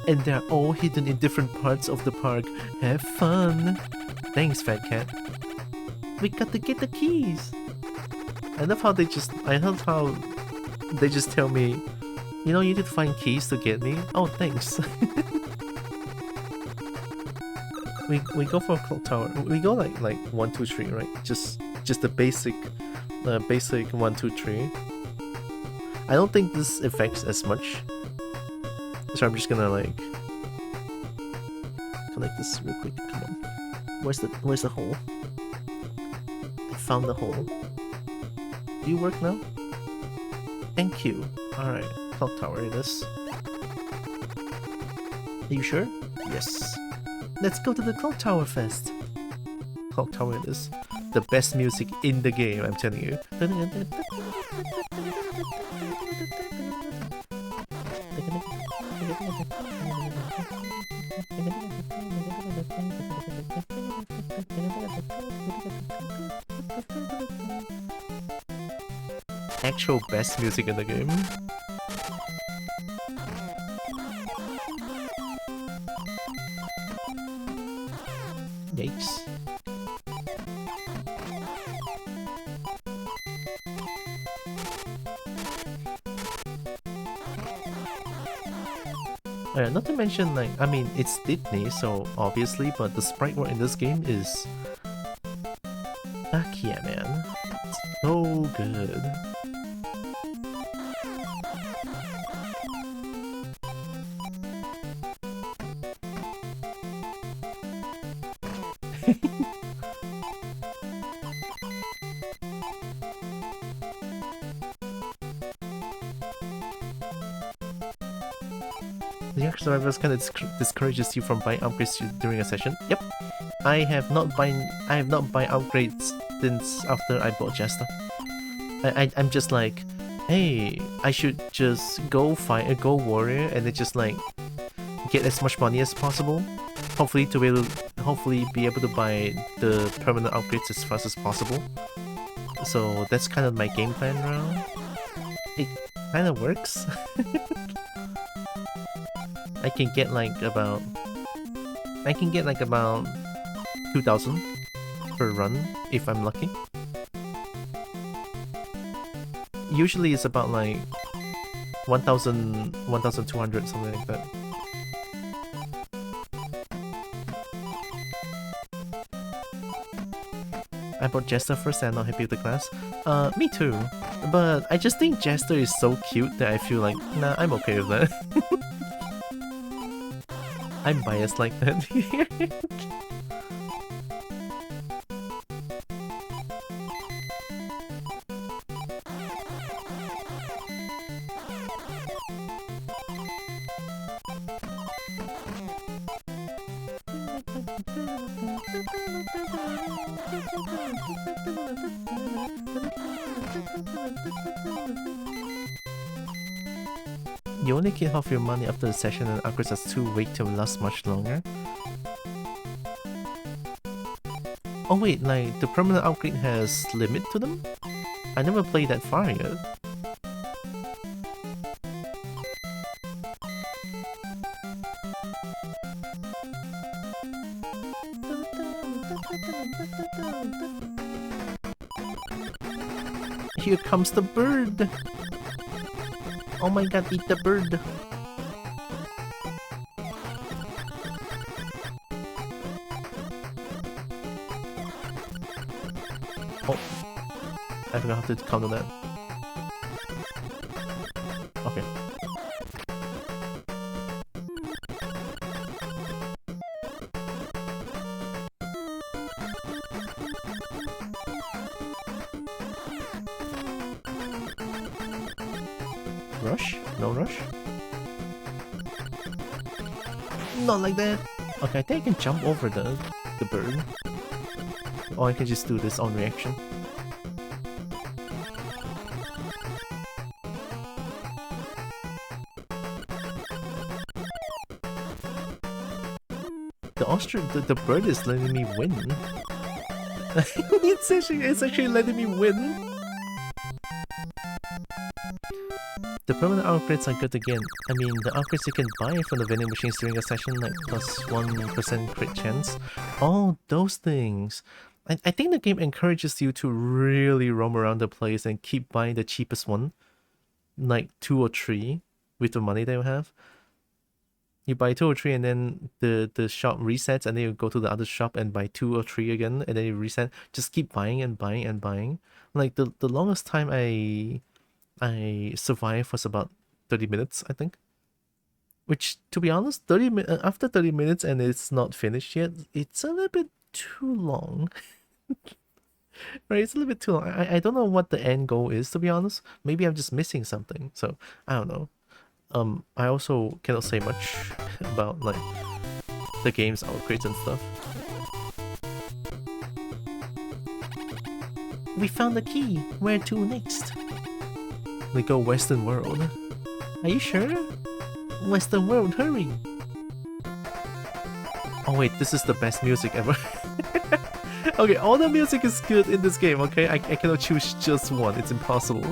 And they're all hidden in different parts of the park. Have fun! Thanks, Fat Cat. We got to get the keys! I love how they just tell me, you know, you need to find keys to get me. Oh, thanks. we go for a clock tower. We go like 1, 2, 3, right? Just the basic 1, 2, 3. I don't think this affects as much. So I'm just gonna like connect this real quick. Come on. Where's the hole? I found the hole. Do you work now? Thank you. Alright, clock tower it is. Are you sure? Yes. Let's go to the clock tower first. Clock tower it is. The best music in the game, I'm telling you. Actual best music in the game. Yikes. Not to mention, like, I mean, it's Disney, so obviously, but the sprite work in this game is... Fuck yeah, man. So good. The Ark Survivors kind of discourages you from buying upgrades during a session. Yep, I have not bought upgrades since after I bought Jester. I'm just like, hey, I should just go fight a Go Warrior and then just like get as much money as possible. Hopefully be able to buy the permanent upgrades as fast as possible. So that's kind of my game plan now. It kind of works. I can get like about 2,000 per run if I'm lucky. Usually it's about like 1,000, 1,200, something like that. I bought Jester first and I'm not happy with the class. Me too. But I just think Jester is so cute that I feel like, nah, I'm okay with that. I'm biased like that. You only get half your money after the session and upgrades as 2 wait to last much longer. Oh wait, like the permanent upgrade has limit to them? I never played that far yet. Here comes the bird! Oh my god, eat the bird! Oh, I forgot how to counter that. Okay. Rush? No rush? Not like that! Okay, I think I can jump over the bird. Or I can just do this on reaction. The ostrich, the bird is letting me win. it's actually letting me win. The permanent upgrades are good again. I mean, the upgrades you can buy from the vending machines during a session, like plus 1% crit chance. Oh, those things. I think the game encourages you to really roam around the place and keep buying the cheapest one. Like 2 or 3 with the money that you have. You buy 2 or 3 and then the shop resets and then you go to the other shop and buy 2 or 3 again and then you reset. Just keep buying and buying and buying. Like the longest time I survived was about 30 minutes, I think. Which, to be honest, after 30 minutes and it's not finished yet, it's a little bit too long. Right, it's a little bit too long. I don't know what the end goal is, to be honest. Maybe I'm just missing something, so I don't know. I also cannot say much about like the game's upgrades and stuff. We found the key. Where to next? We go Western World. Are you sure? Western World, hurry! Oh wait, this is the best music ever. Okay, all the music is good in this game, okay? I cannot choose just one, it's impossible.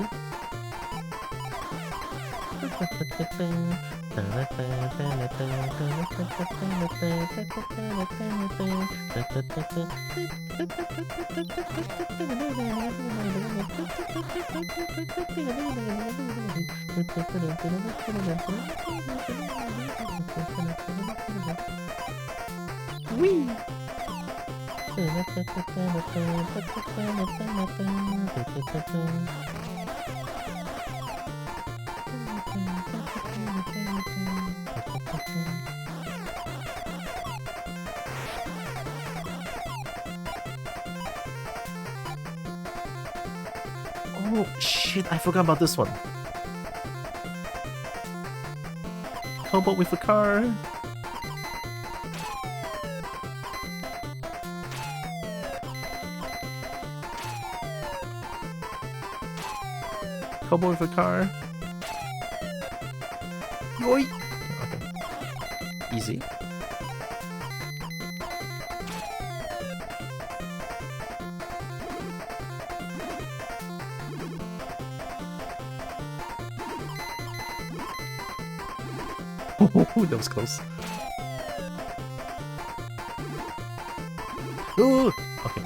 Whee! Oh shit, I forgot about this one. Cobalt with a car. Cobalt with a car. Yoink! Okay. Easy. Oh, that was close. Ooh! Okay.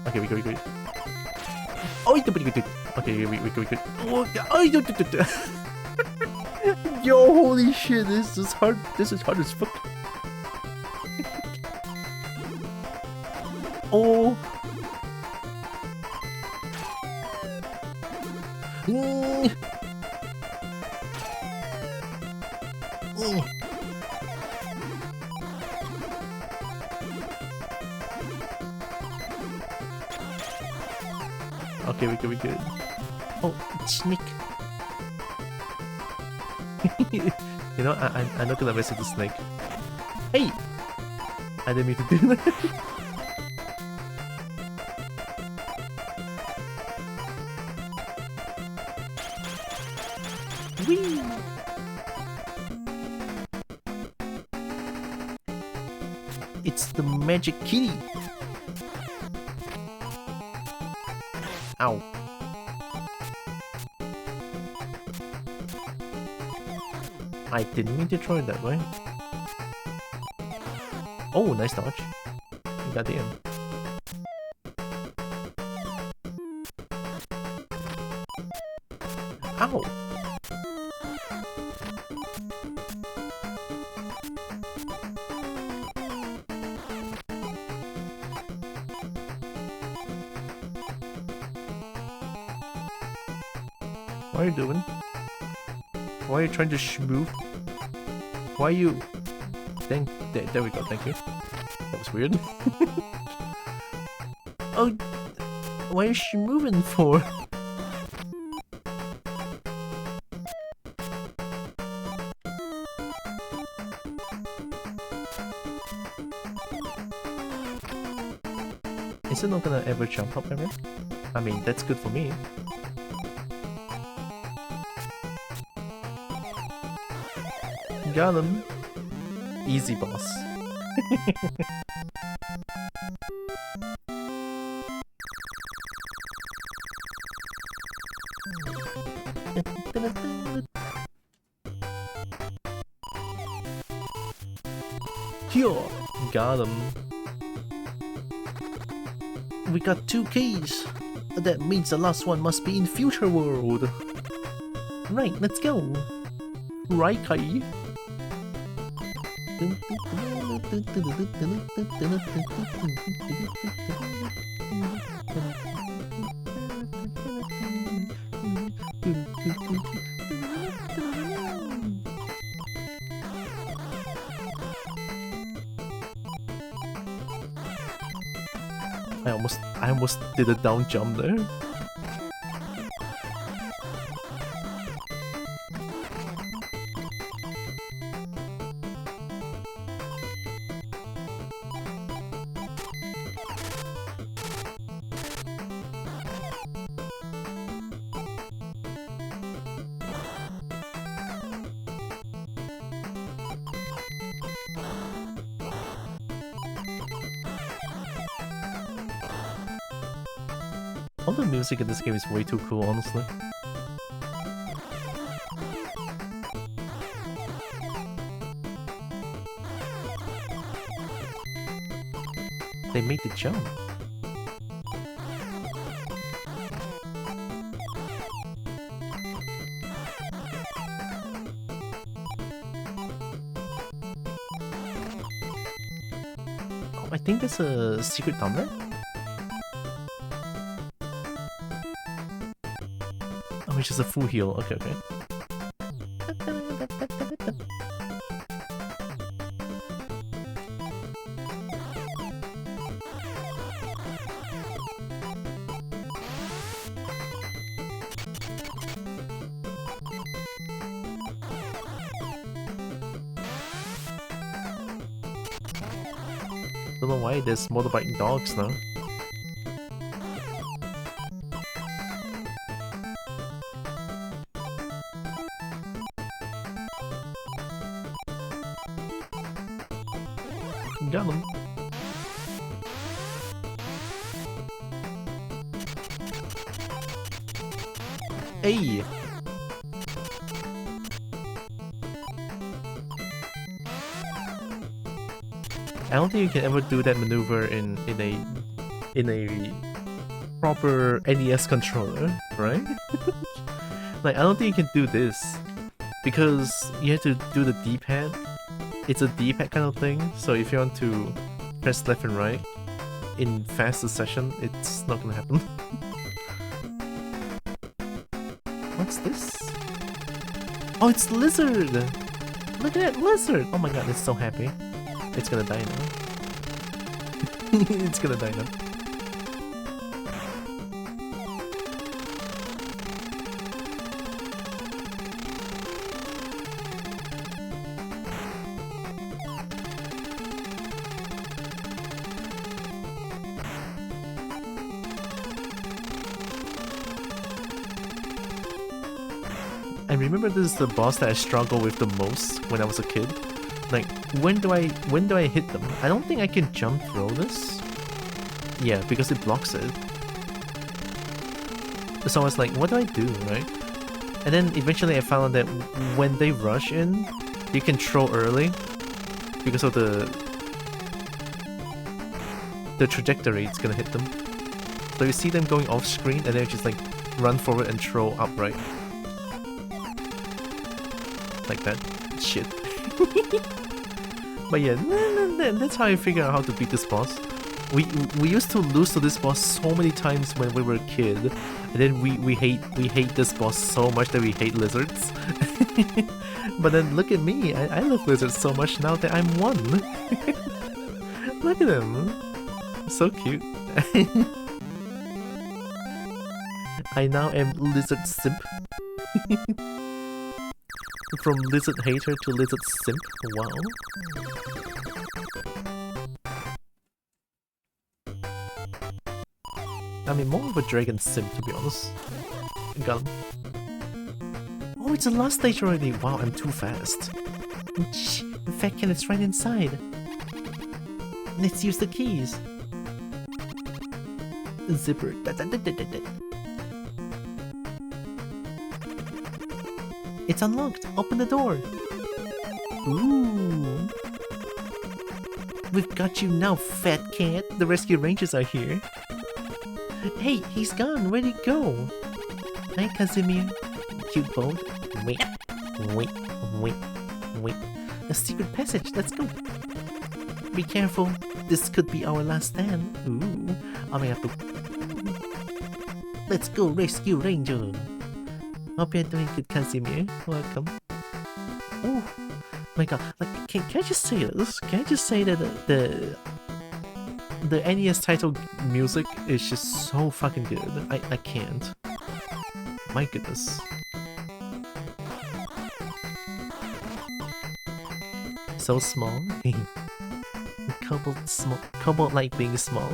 Okay, we go. Oh, okay, we go. Oh, yo, holy shit, this is hard. This is hard as fuck. Oh. Okay, we good. Oh, sneak. You know, I'm not gonna mess with the snake. Hey! I didn't mean to do that. Whee! It's the magic kitty! Ow. I didn't mean to throw it that way. Oh, nice dodge. Goddamn. Ow! What are you doing? Why are you trying to schmoo? Why are you... There we go, thank you. That was weird. Oh, why is she moving for? Is it not gonna ever jump up ever? I mean, that's good for me. Got him. Easy boss. Here, got him. We got 2 keys. That means the last one must be in future world. Right, let's go. Right, Kai. I almost did a down jump there. All the music in this game is way too cool, honestly. They made the jump. Oh, I think there's a secret down there. Oh, it's just a full heal. Okay, okay. Don't know why there's motorbike dogs now. Got him. Hey! I don't think you can ever do that maneuver in a proper NES controller, right? Like, I don't think you can do this because you have to do the D-pad. It's a D-pad kind of thing, so if you want to press left and right in fast succession, it's not gonna happen. What's this? Oh, it's lizard! Look at that lizard! Oh my god, it's so happy. It's gonna die now. It's gonna die now. I remember this is the boss that I struggled with the most when I was a kid. Like, when do I hit them? I don't think I can jump through this. Yeah, because it blocks it. So I was like, what do I do, right? And then eventually I found out that when they rush in, you can throw early because of the trajectory it's gonna hit them. So you see them going off screen and then just like run forward and throw upright. Like that. Shit. But yeah, that's how I figured out how to beat this boss. We used to lose to this boss so many times when we were a kid, and then we hate this boss so much that we hate lizards. But then look at me, I love lizards so much now that I'm one. Look at him, so cute. I now am lizard simp. From lizard hater to lizard simp. Wow. I mean, more of a dragon simp, to be honest. Got him. Oh, it's the last stage already. Wow, I'm too fast. Shh, the hecckin is right inside. Let's use the keys. Zipper. It's unlocked. Open the door. Ooh. We've got you now, fat cat. The rescue rangers are here. Hey, he's gone. Where'd he go? Hi, Casimir. Cute boat. Wait. A secret passage. Let's go. Be careful. This could be our last stand. Ooh. Oh my god. Let's go, rescue ranger. Hope you're doing good, Casimir. Welcome. Oh my god. Like, can I just say this? Can I just say that the NES title music is just so fucking good. I can't. My goodness. So small. Cobalt like being small.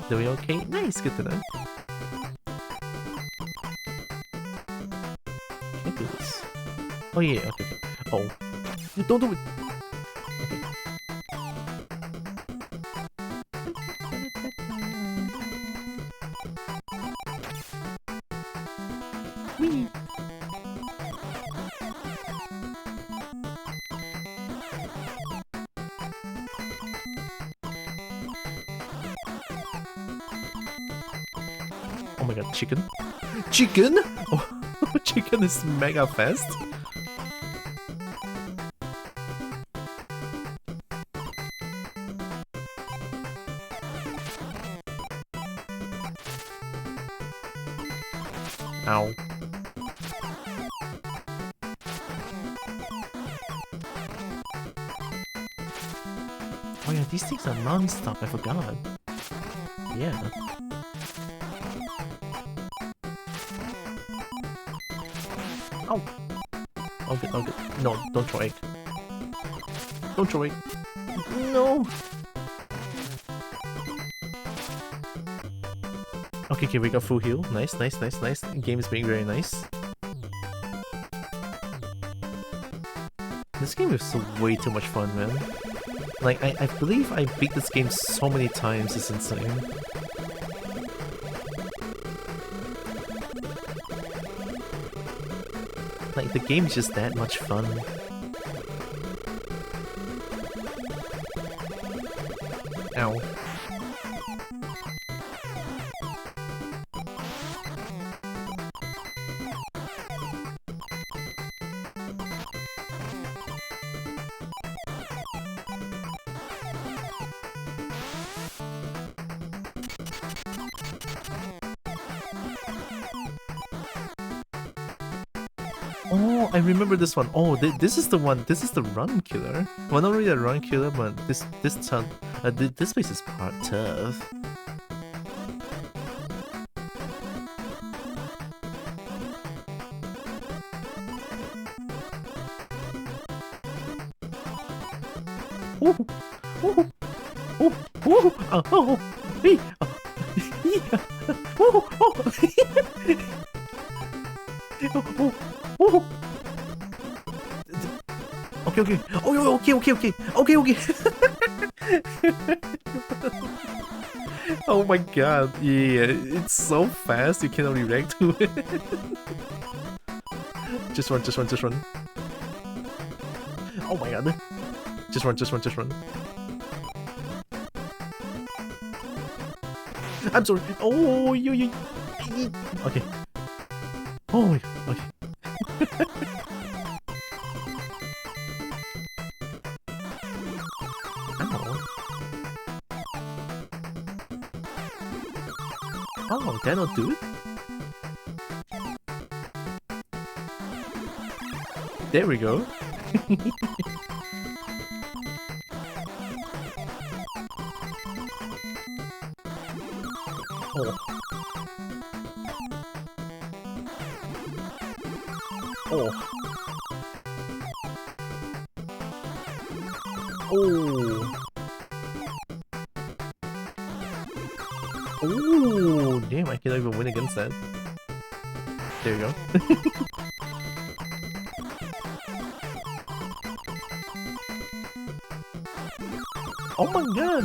Doing okay? Nice, good to know. Can I do this? Oh yeah, okay. Oh. Don't do it! Whee! Oh my god, chicken? Chicken? Oh, chicken is mega fast. Ow. Oh yeah, these things are non-stop, I forgot. Yeah. Ow! Oh good, oh good. No, don't throw egg. Don't throw egg. No! Okay, we got full heal. Nice. The game is being very nice. This game is so way too much fun, man. Like, I believe I beat this game so many times, it's insane. Like, the game's just that much fun. Ow. Oh, I remember this one. Oh, this is the one. This is the run killer. Well, not really a run killer, but this place is part tough. Oh, oh, oh, oh, oh, hey, yeah, oh, oh. Oh, Oh. Okay, okay. Oh, okay, okay, okay. Okay, okay. Oh my god, yeah, it's so fast you cannot react to it. Just run, just run, just run. Oh my god. Just run, just run, just run. I'm sorry. Oh, you. Okay. Oh my god, okay. Oh, that'll do it? There we go. Oh. Oh. Oh. Oh, damn, I cannot even win against that. There you go. Oh my god!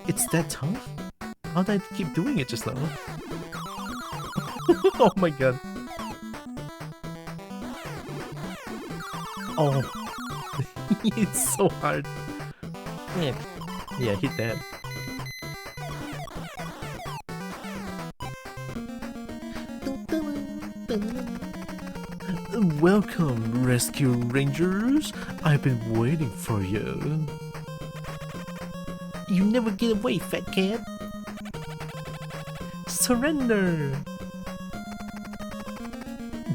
It's that tough? How did I keep doing it just now? Oh my god. Oh. It's so hard. Yeah. Yeah, hit that. Welcome, Rescue Rangers. I've been waiting for you. You never get away, fat cat. Surrender.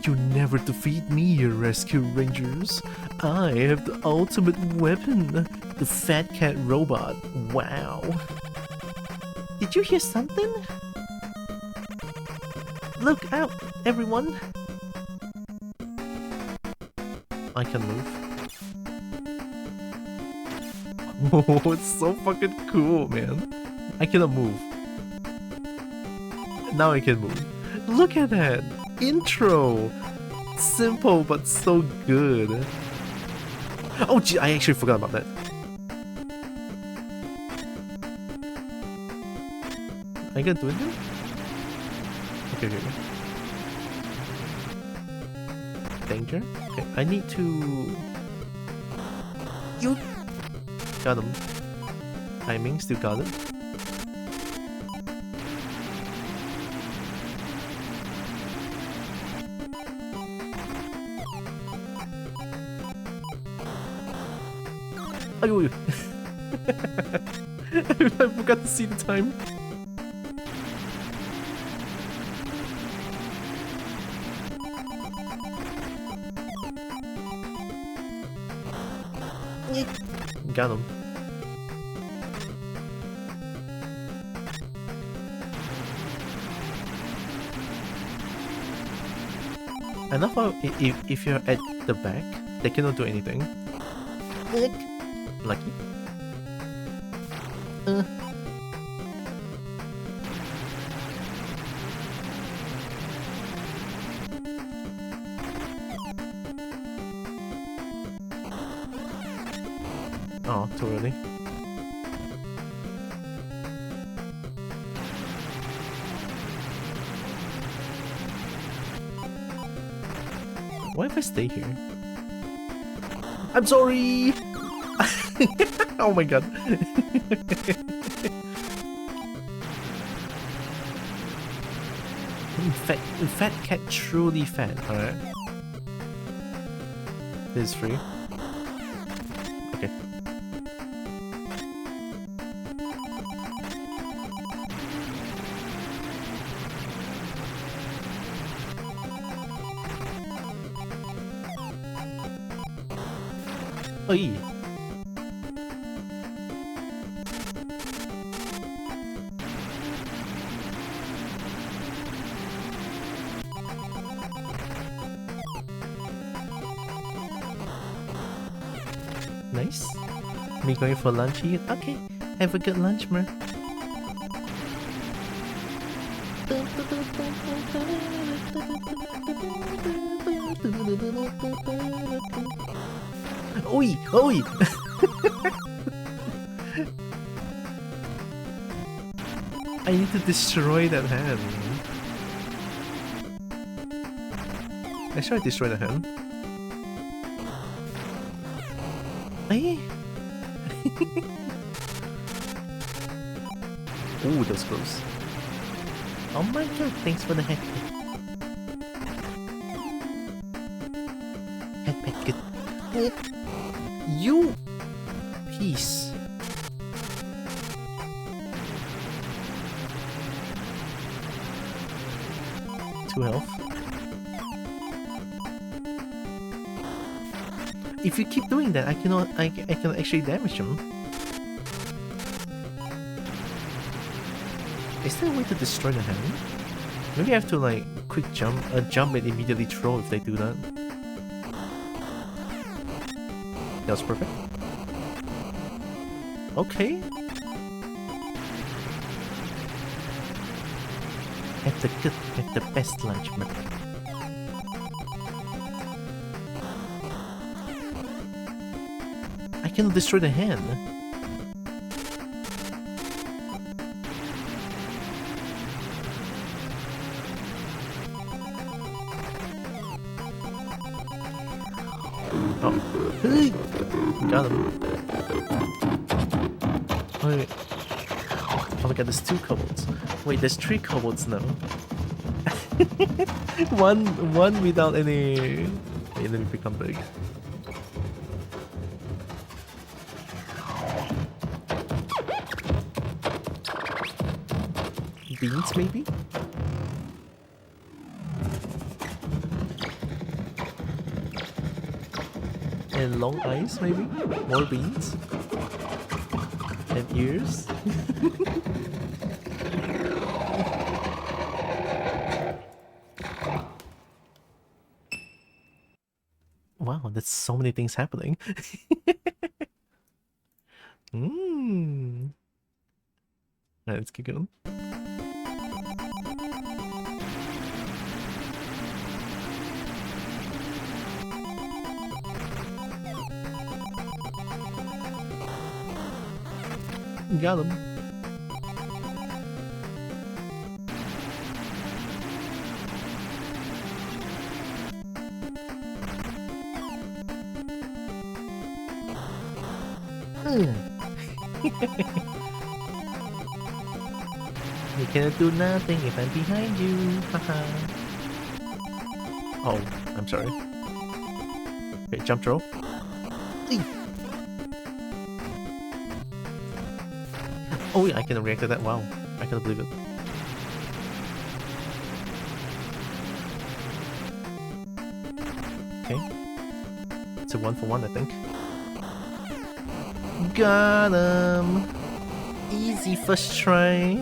You never defeat me, Rescue Rangers. I have the ultimate weapon, the Fat Cat robot. Wow. Did you hear something? Look out, everyone. I can move. Oh, it's so fucking cool, man. I cannot move. Now I can move. Look at that! Intro! Simple but so good. Oh gee, I actually forgot about that. Are you gonna do it now? Okay, okay, okay. Danger? Okay, I need to... You... Got him. Timing, still got it. Ayo. I forgot to see the time. Got him. I love how if you're at the back, they cannot do anything. Lucky. Oh, too early. What if I stay here? I'm sorry! Oh my god. Fat cat truly fat, alright. This is free. Okay. Oi. Nice. Me going for lunch here? Okay. Have a good lunch, man. Oi! Oi! I need to destroy that hand. Should I destroy the hand? Hey! Ooh, that was close. Oh my god, thanks for the head. Head pet, good. You piece. 2 health. If you keep doing that, I can actually damage him. Is there a way to destroy the hand? Maybe I have to like quick jump and immediately throw if they do that. That was perfect. Okay. At the best lunch method. I can destroy the hand. Oh. Hey! Got him. Wait. Oh my god, there's 2 kobolds. Wait, there's 3 kobolds now. one without any... Wait, let me become big. Beans, maybe? And long eyes, maybe? More beans? And ears? Wow, that's so many things happening. Alright, let's keep going. Got him. You cannot do nothing if I'm behind you. Haha. Oh, I'm sorry. Okay, jump throw. Eee. Oh yeah, I can react to that. Wow, I can't believe it. Okay, it's a 1-for-1, I think. Got him. Easy first try.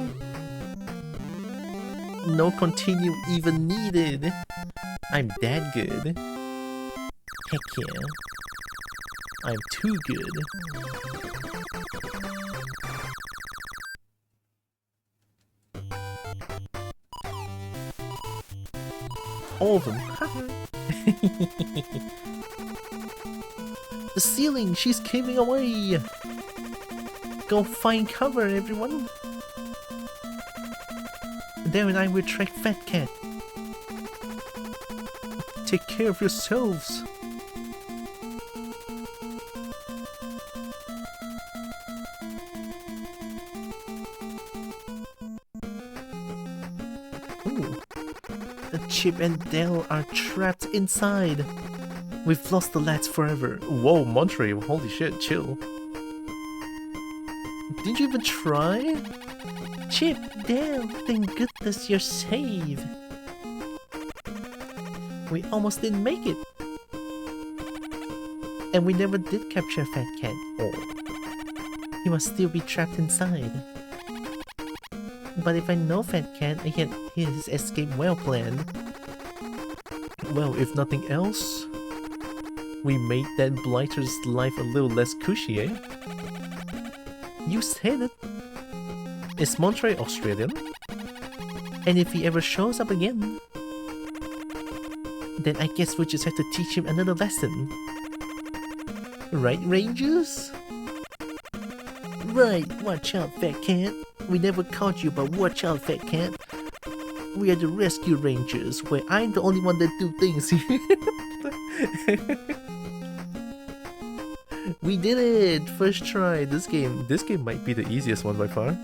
No continue even needed. I'm that good. Heck yeah. I'm too good. All of them. The ceiling! She's caving away! Go find cover, everyone! There and I will track Fat Cat. Take care of yourselves! Ooh. Chip and Dale are trapped inside. We've lost the lads forever. Whoa, Monterey, holy shit, chill. Did you even try? Chip, Dale, thank goodness you're safe. We almost didn't make it. And we never did capture Fat Cat. Oh. He must still be trapped inside. But if I know Fat Cat, I get his escape well planned. Well, if nothing else, we made that blighter's life a little less cushy, eh? You said it. Is Monterey Australian? And if he ever shows up again, then I guess we just have to teach him another lesson. Right, Rangers? Right, watch out, fat cat. We never caught you, but watch out, fat cat. We are the rescue rangers, where I'm the only one that do things here. We did it! First try. This game might be the easiest one by far.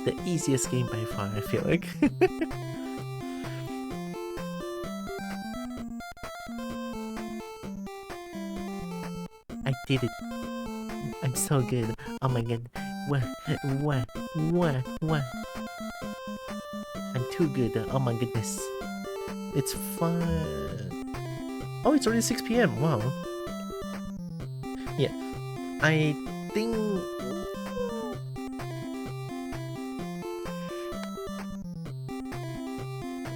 The easiest game by far, I feel like. I did it. I'm so good. Oh my god. What? I'm too good. Oh my goodness. It's fun. Oh, it's already 6 p.m. Wow. Yeah. I think...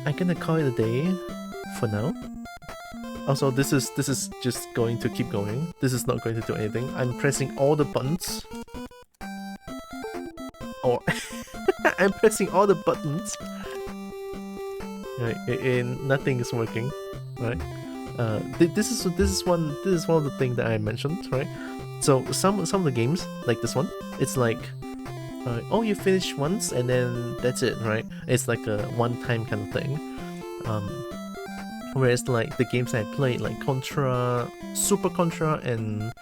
I'm gonna call it a day for now. Also, this is just going to keep going. This is not going to do anything. I'm pressing all the buttons. Or I'm pressing all the buttons. Right, and nothing is working. Right. This is one of the things that I mentioned. Right. So some of the games like this one, it's like, oh, you finish once and then that's it. Right. It's like a one-time kind of thing. Whereas like the games I played, like Contra, Super Contra, and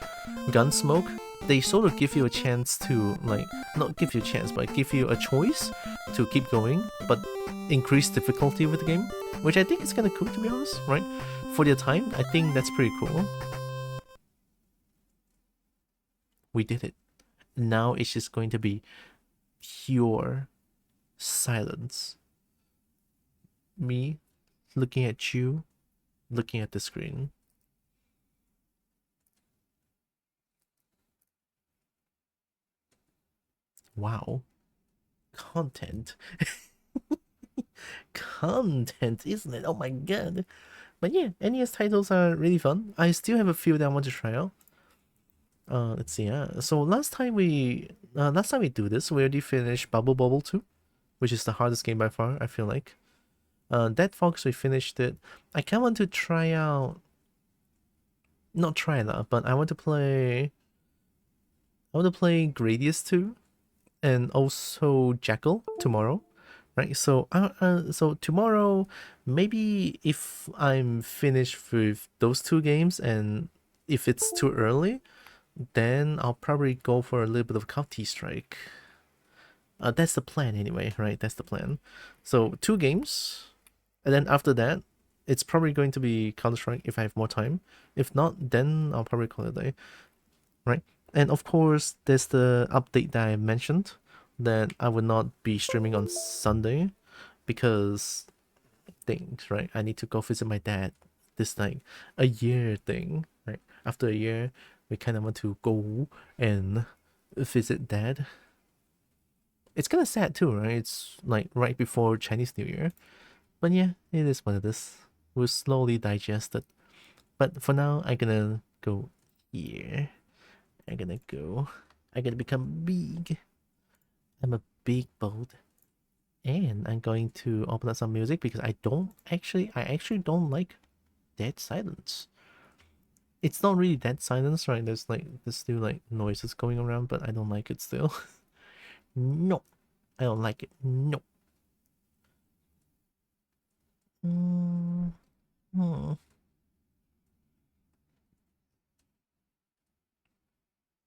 Gunsmoke, they sort of give you a chance to, like, not give you a chance, but give you a choice to keep going, but increase difficulty with the game, which I think is kind of cool, to be honest, right? For their time, I think that's pretty cool. We did it. Now it's just going to be pure silence. Me looking at you, looking at the screen. Wow. Content. Content, isn't it? Oh my god. But yeah, NES titles are really fun. I still have a few that I want to try out. Let's see. So last time we do this, we already finished Bubble Bobble 2, which is the hardest game by far, I feel like. Dead Fox, we finished it. I kind of want to try out... Not try it out, but I want to play Gradius 2 and also Jackal tomorrow, right? So so tomorrow, maybe if I'm finished with those two games and if it's too early, then I'll probably go for a little bit of Counter-Strike. That's the plan anyway, right? That's the plan. So 2 games. And then after that, it's probably going to be Counter-Strike if I have more time. If not, then I'll probably call it a day. Right? And of course, there's the update that I mentioned that I will not be streaming on Sunday because things, right? I need to go visit my dad. This like a year thing, right? After a year, we kind of want to go and visit dad. It's kind of sad too, right? It's like right before Chinese New Year. But yeah, it is what it is. We'll slowly digest it. But for now, I'm gonna go here. I'm gonna become big. I'm a big boat. And I'm going to open up some music because I actually don't like dead silence. It's not really dead silence, right? There's still like noises going around, but I don't like it still. No. I don't like it. No.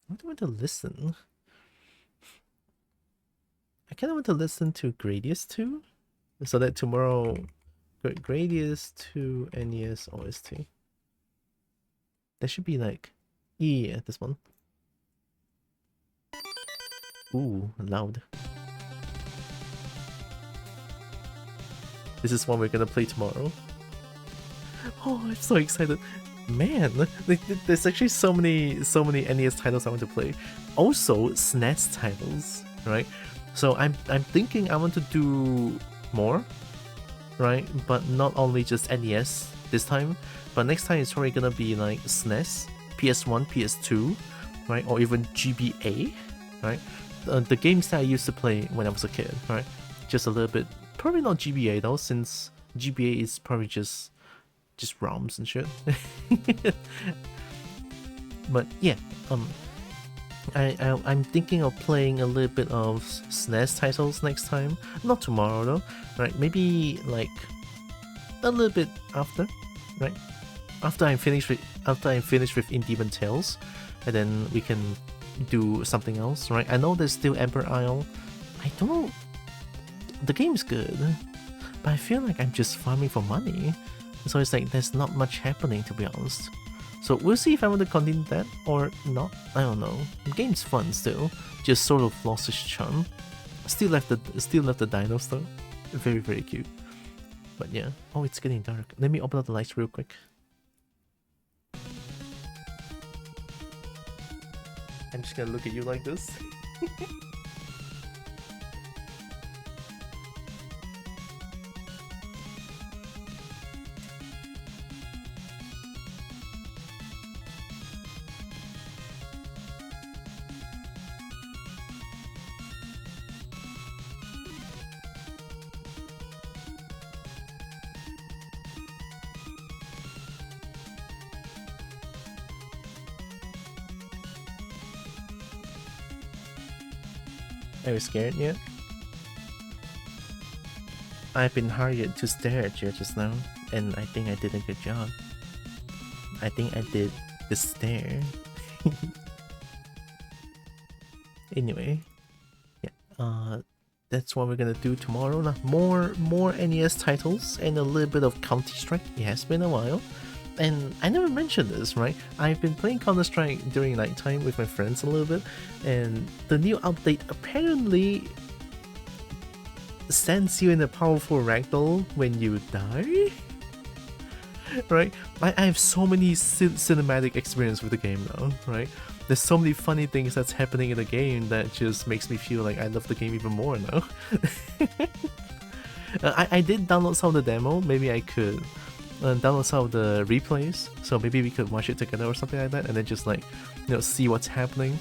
What do I want to listen? I kind of want to listen to Gradius 2, so that tomorrow, Gradius 2 NES OST. That should be like, yeah, this one. Ooh, loud. This is one we're gonna play tomorrow. Oh, I'm so excited. Man, there's actually so many NES titles I want to play. Also, SNES titles, right? So I'm thinking I want to do more, right? But not only just NES this time. But next time it's probably gonna be like SNES, PS1, PS2, right? Or even GBA, right? The games that I used to play when I was a kid, right? Just a little bit, probably not GBA though, since GBA is probably just ROMs and shit. But yeah, I'm thinking of playing a little bit of SNES titles next time. Not tomorrow though, right? Maybe like a little bit after, right? After I'm finished with Indie Tales, and then we can do something else, right? I know there's still Emperor Isle. I don't know. The game's good, but I feel like I'm just farming for money. So it's like there's not much happening, to be honest. So we'll see if I want to continue that or not. I don't know. The game's fun still, just sort of lost its charm. Still left the dinos though. Very, very cute. But yeah. Oh, it's getting dark. Let me open up the lights real quick. I'm just gonna look at you like this. Are you scared yet? I've been hired to stare at you just now, and I think I did a good job. I think I did the stare. Anyway, yeah, that's what we're gonna do tomorrow. More NES titles and a little bit of Counter-Strike. It has been a while. And I never mentioned this, right? I've been playing Counter-Strike during nighttime with my friends a little bit, and the new update apparently sends you in a powerful ragdoll when you die? Right? I have so many cinematic experience with the game now, right? There's so many funny things that's happening in the game that just makes me feel like I love the game even more now. I did download some of the demo, maybe I could download some of the replays, so maybe we could watch it together or something like that, and then just like, you know, see what's happening.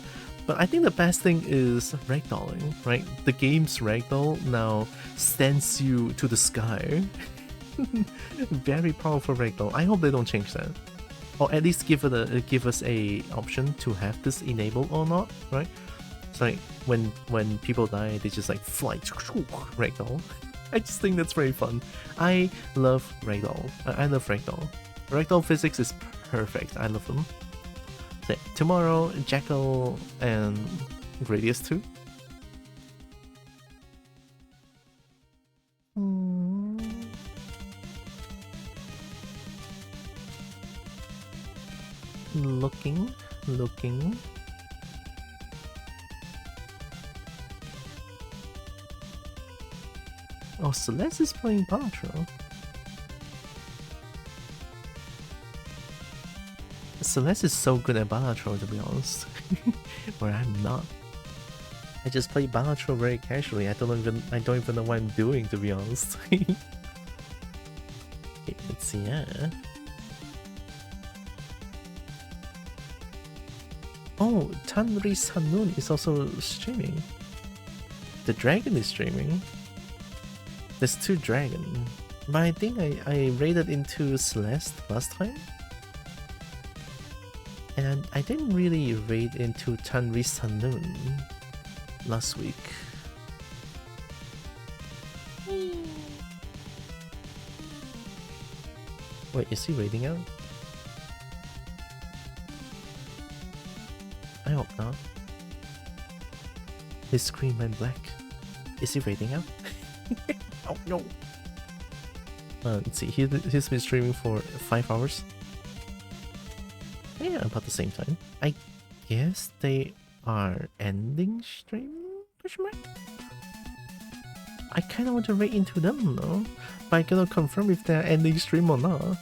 But I think the best thing is ragdolling, right? The game's ragdoll now sends you to the sky. Very powerful ragdoll. I hope they don't change that, or at least give us a option to have this enabled or not, right? It's like when people die, they just like fly ragdoll. I just think that's very fun. I love ragdoll. I love ragdoll. Ragdoll physics is perfect. I love them. So tomorrow, Jackal and Gradius 2. Looking. Oh, Celeste is playing Balatro. Celeste is so good at Balatro, to be honest. Where I'm not. I just play Balatro very casually. I don't even know what I'm doing, to be honest. Okay, let's see, yeah. Oh, Tanri Sanun is also streaming. The dragon is streaming. There's two dragons, but I think I raided into Celeste last time, and I didn't really raid into Tanri Sanun last week. Wait, is he raiding out? I hope not. His screen went black. Is he raiding out? Oh no! Let's see, he's been streaming for 5 hours. Yeah, about the same time. I guess they are ending streaming? Question mark? I kinda want to raid into them though, but I cannot confirm if they're ending stream or not.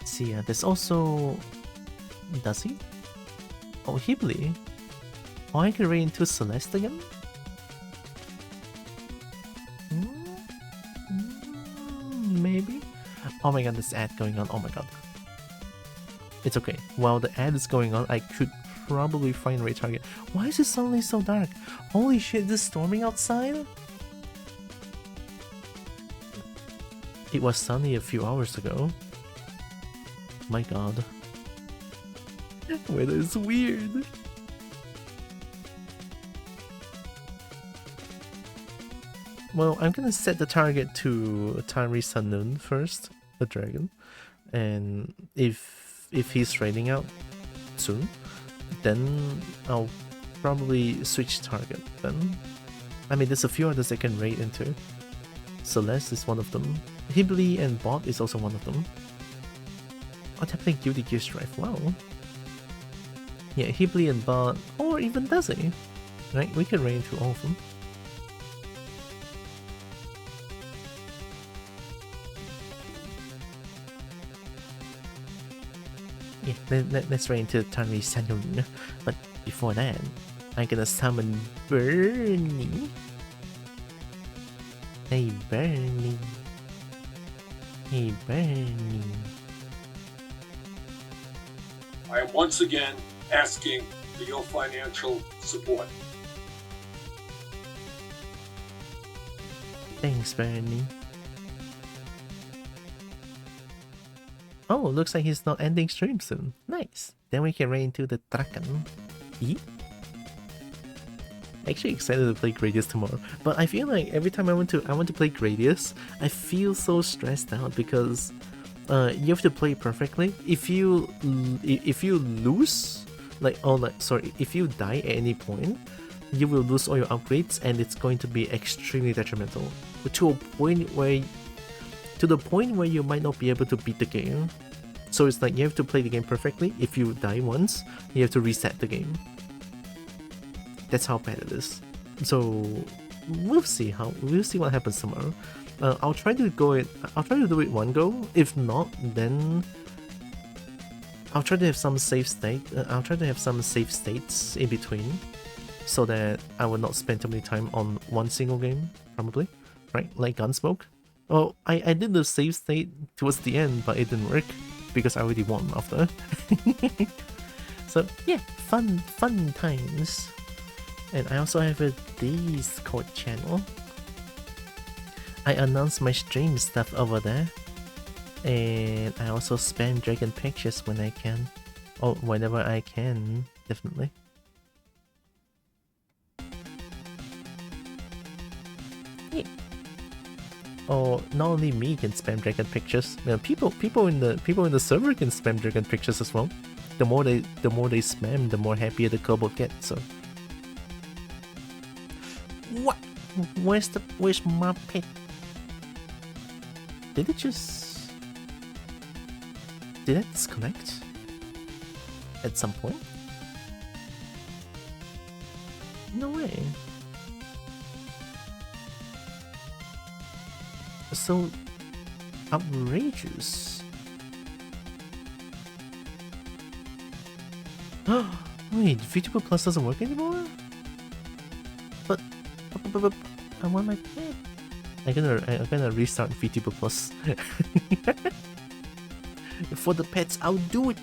See, there's also Does he? Oh, Hibli. Oh, I can raid into Celeste again? Maybe? Oh my god, this ad going on. Oh my god. It's okay. While the ad is going on, I could probably find a raid target. Why is it suddenly so dark? Holy shit, is it storming outside? It was sunny a few hours ago. My god. Weather is weird. Well, I'm gonna set the target to Tylra Sunnoon first, the dragon. And if he's raiding out soon, then I'll probably switch target then. I mean, there's a few others I can raid into. Celeste is one of them. Hibli and Bot is also one of them. Oh, they're playing Guilty Gear Strive. Wow. Yeah, Hibli and Bot, or even Dazzy. Right, we can raid into all of them. Yeah, let's raid into Tylra Sunnoon. But before that, I'm gonna summon Bernie. Hey Bernie. Hey Bernie. I am once again asking for your financial support. Thanks, Bernie. Oh, looks like he's not ending stream soon. Nice. Then we can raid into the dragon. E? Actually excited to play Gradius tomorrow, but I feel like every time I want to play Gradius, I feel so stressed out because you have to play perfectly. If you lose, if you die at any point, you will lose all your upgrades, and it's going to be extremely detrimental to the point where you might not be able to beat the game. So it's like you have to play the game perfectly. If you die once, you have to reset the game. That's how bad it is. So we'll see what happens tomorrow. I'll try to do it one go. If not, then I'll try to have some safe states in between, so that I will not spend too many time on one single game, probably, right? Like Gunsmoke. Oh, I did the save state towards the end, but it didn't work because I already won after. So yeah, fun times. And I also have a Discord channel. I announce my stream stuff over there, and I also spam dragon pictures when I can, or whenever I can, definitely. Yeah. Or not only me can spam dragon pictures. You know, people in the server can spam dragon pictures as well. The more they spam, the more happier the kobold gets. So. What? Where's my pet? Did it disconnect at some point? No way. So outrageous. Wait, VTuber Plus doesn't work anymore? But I want my pet. I'm gonna restart VTuber Plus. For the pets, I'll do it.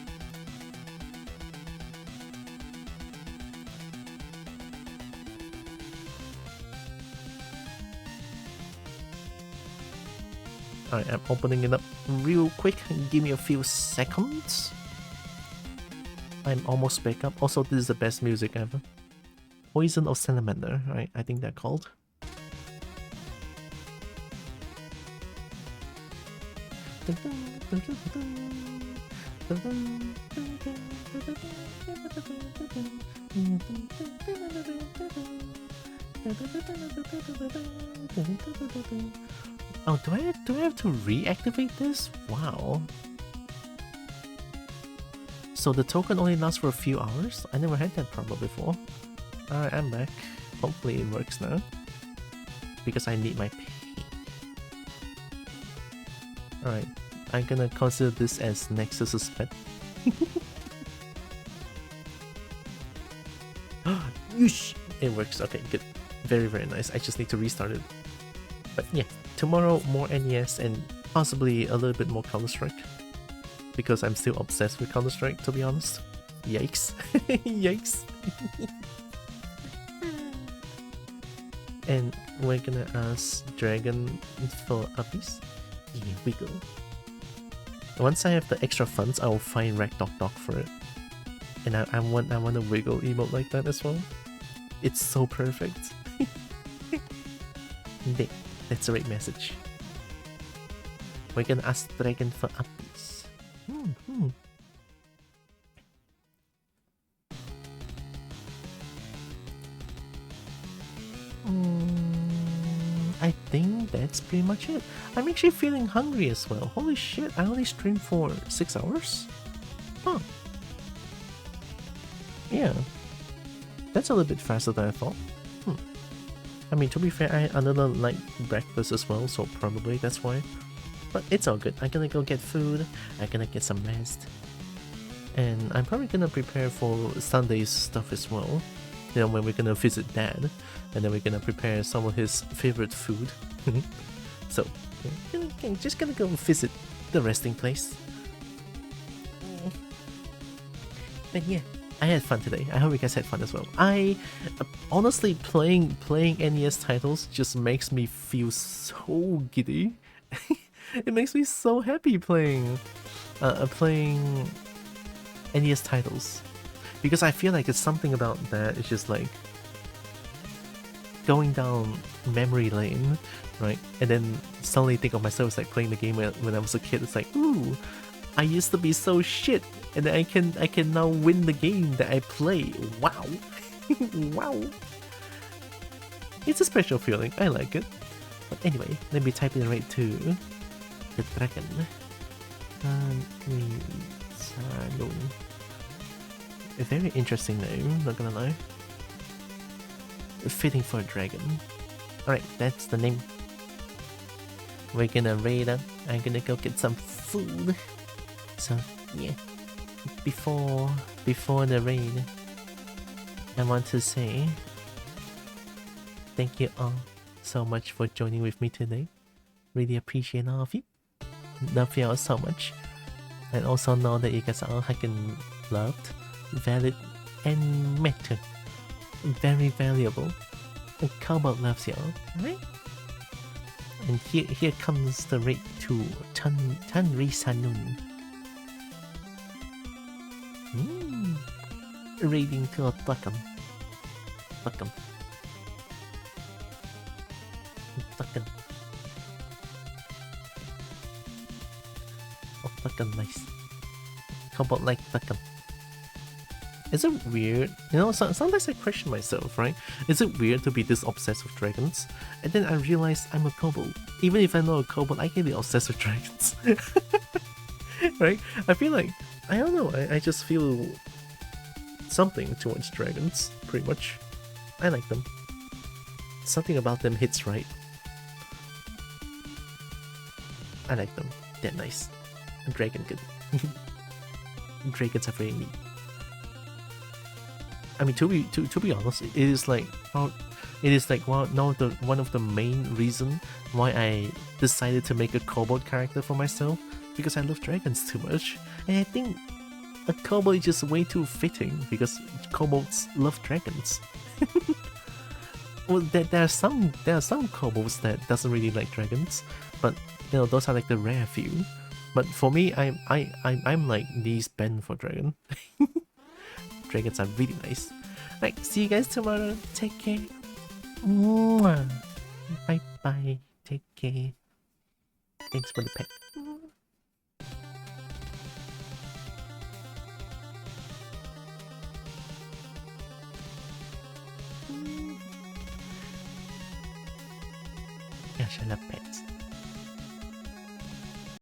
Alright, I'm opening it up real quick. Give me a few seconds. I'm almost back up. Also, this is the best music ever. Poison of Salamander, right? I think they're called. Oh, do I have to reactivate this? Wow. So the token only lasts for a few hours? I never had that problem before. Alright, I'm back. Hopefully it works now. Because I need my pay. Alright, I'm gonna consider this as Nexus's pet. Yeesh! It works. Okay, good. Very, very nice. I just need to restart it. But yeah, tomorrow more NES and possibly a little bit more Counter-Strike. Because I'm still obsessed with Counter-Strike, to be honest. Yikes. Yikes. And we're gonna ask Dragon for uppies. Here we go. Once I have the extra funds, I will find Ragdoc for it. And I want a wiggle emote like that as well. It's so perfect. Indeed, that's the right message. We're gonna ask Dragon for uppies. I think that's pretty much it. I'm actually feeling hungry as well. Holy shit, I only streamed for 6 hours? Huh. Yeah. That's a little bit faster than I thought. I mean, to be fair, I had another light breakfast as well, so probably that's why. But it's all good. I'm gonna go get food. I'm gonna get some rest. And I'm probably gonna prepare for Sunday's stuff as well. You know, when we're gonna visit Dad. And then we're gonna prepare some of his favorite food. So, just gonna go visit the resting place. But yeah, I had fun today. I hope you guys had fun as well. I honestly playing NES titles just makes me feel so giddy. It makes me so happy playing NES titles, because I feel like it's something about that. It's just like going down memory lane, right? And then suddenly think of myself as like playing the game when I was a kid. It's like, ooh, I used to be so shit, and I can now win the game that I play. Wow. Wow. It's a special feeling. I like it. But anyway, let me type it right to the dragon. A very interesting name, not gonna lie. Fitting for a dragon. Alright, that's the name. We're gonna raid up. I'm gonna go get some food. So yeah, before the raid, I want to say thank you all so much for joining with me today. Really appreciate all of you. Love you all so much, and also know that you guys are all hecckin' loved, valid, and matter. Very valuable. And Cowboy loves y'all, right? And here comes the raid to Tanri Sanun. Raiding to a Tuck'em. Tuck'em. Tuck'em. Oh, Tuck'em, nice. How about like Tuck'em? Is it weird? You know, sometimes I question myself, right? Is it weird to be this obsessed with dragons? And then I realize I'm a kobold. Even if I know a kobold, I can be obsessed with dragons. Right? I feel like, I don't know, I just feel something towards dragons, pretty much. I like them. Something about them hits right. I like them. They're nice. Dragon good. Dragons are very neat. I mean, to be honest, it is like one of the main reason why I decided to make a kobold character for myself, because I love dragons too much, and I think a kobold is just way too fitting because kobolds love dragons. Well, there are some kobolds that doesn't really like dragons, but you know, those are like the rare few. But for me, I'm like knees bent for dragon. Dragons are really nice. Right, see you guys tomorrow. Take care. Mwah. Bye bye. Take care. Thanks for the pet. Gosh, I love pets.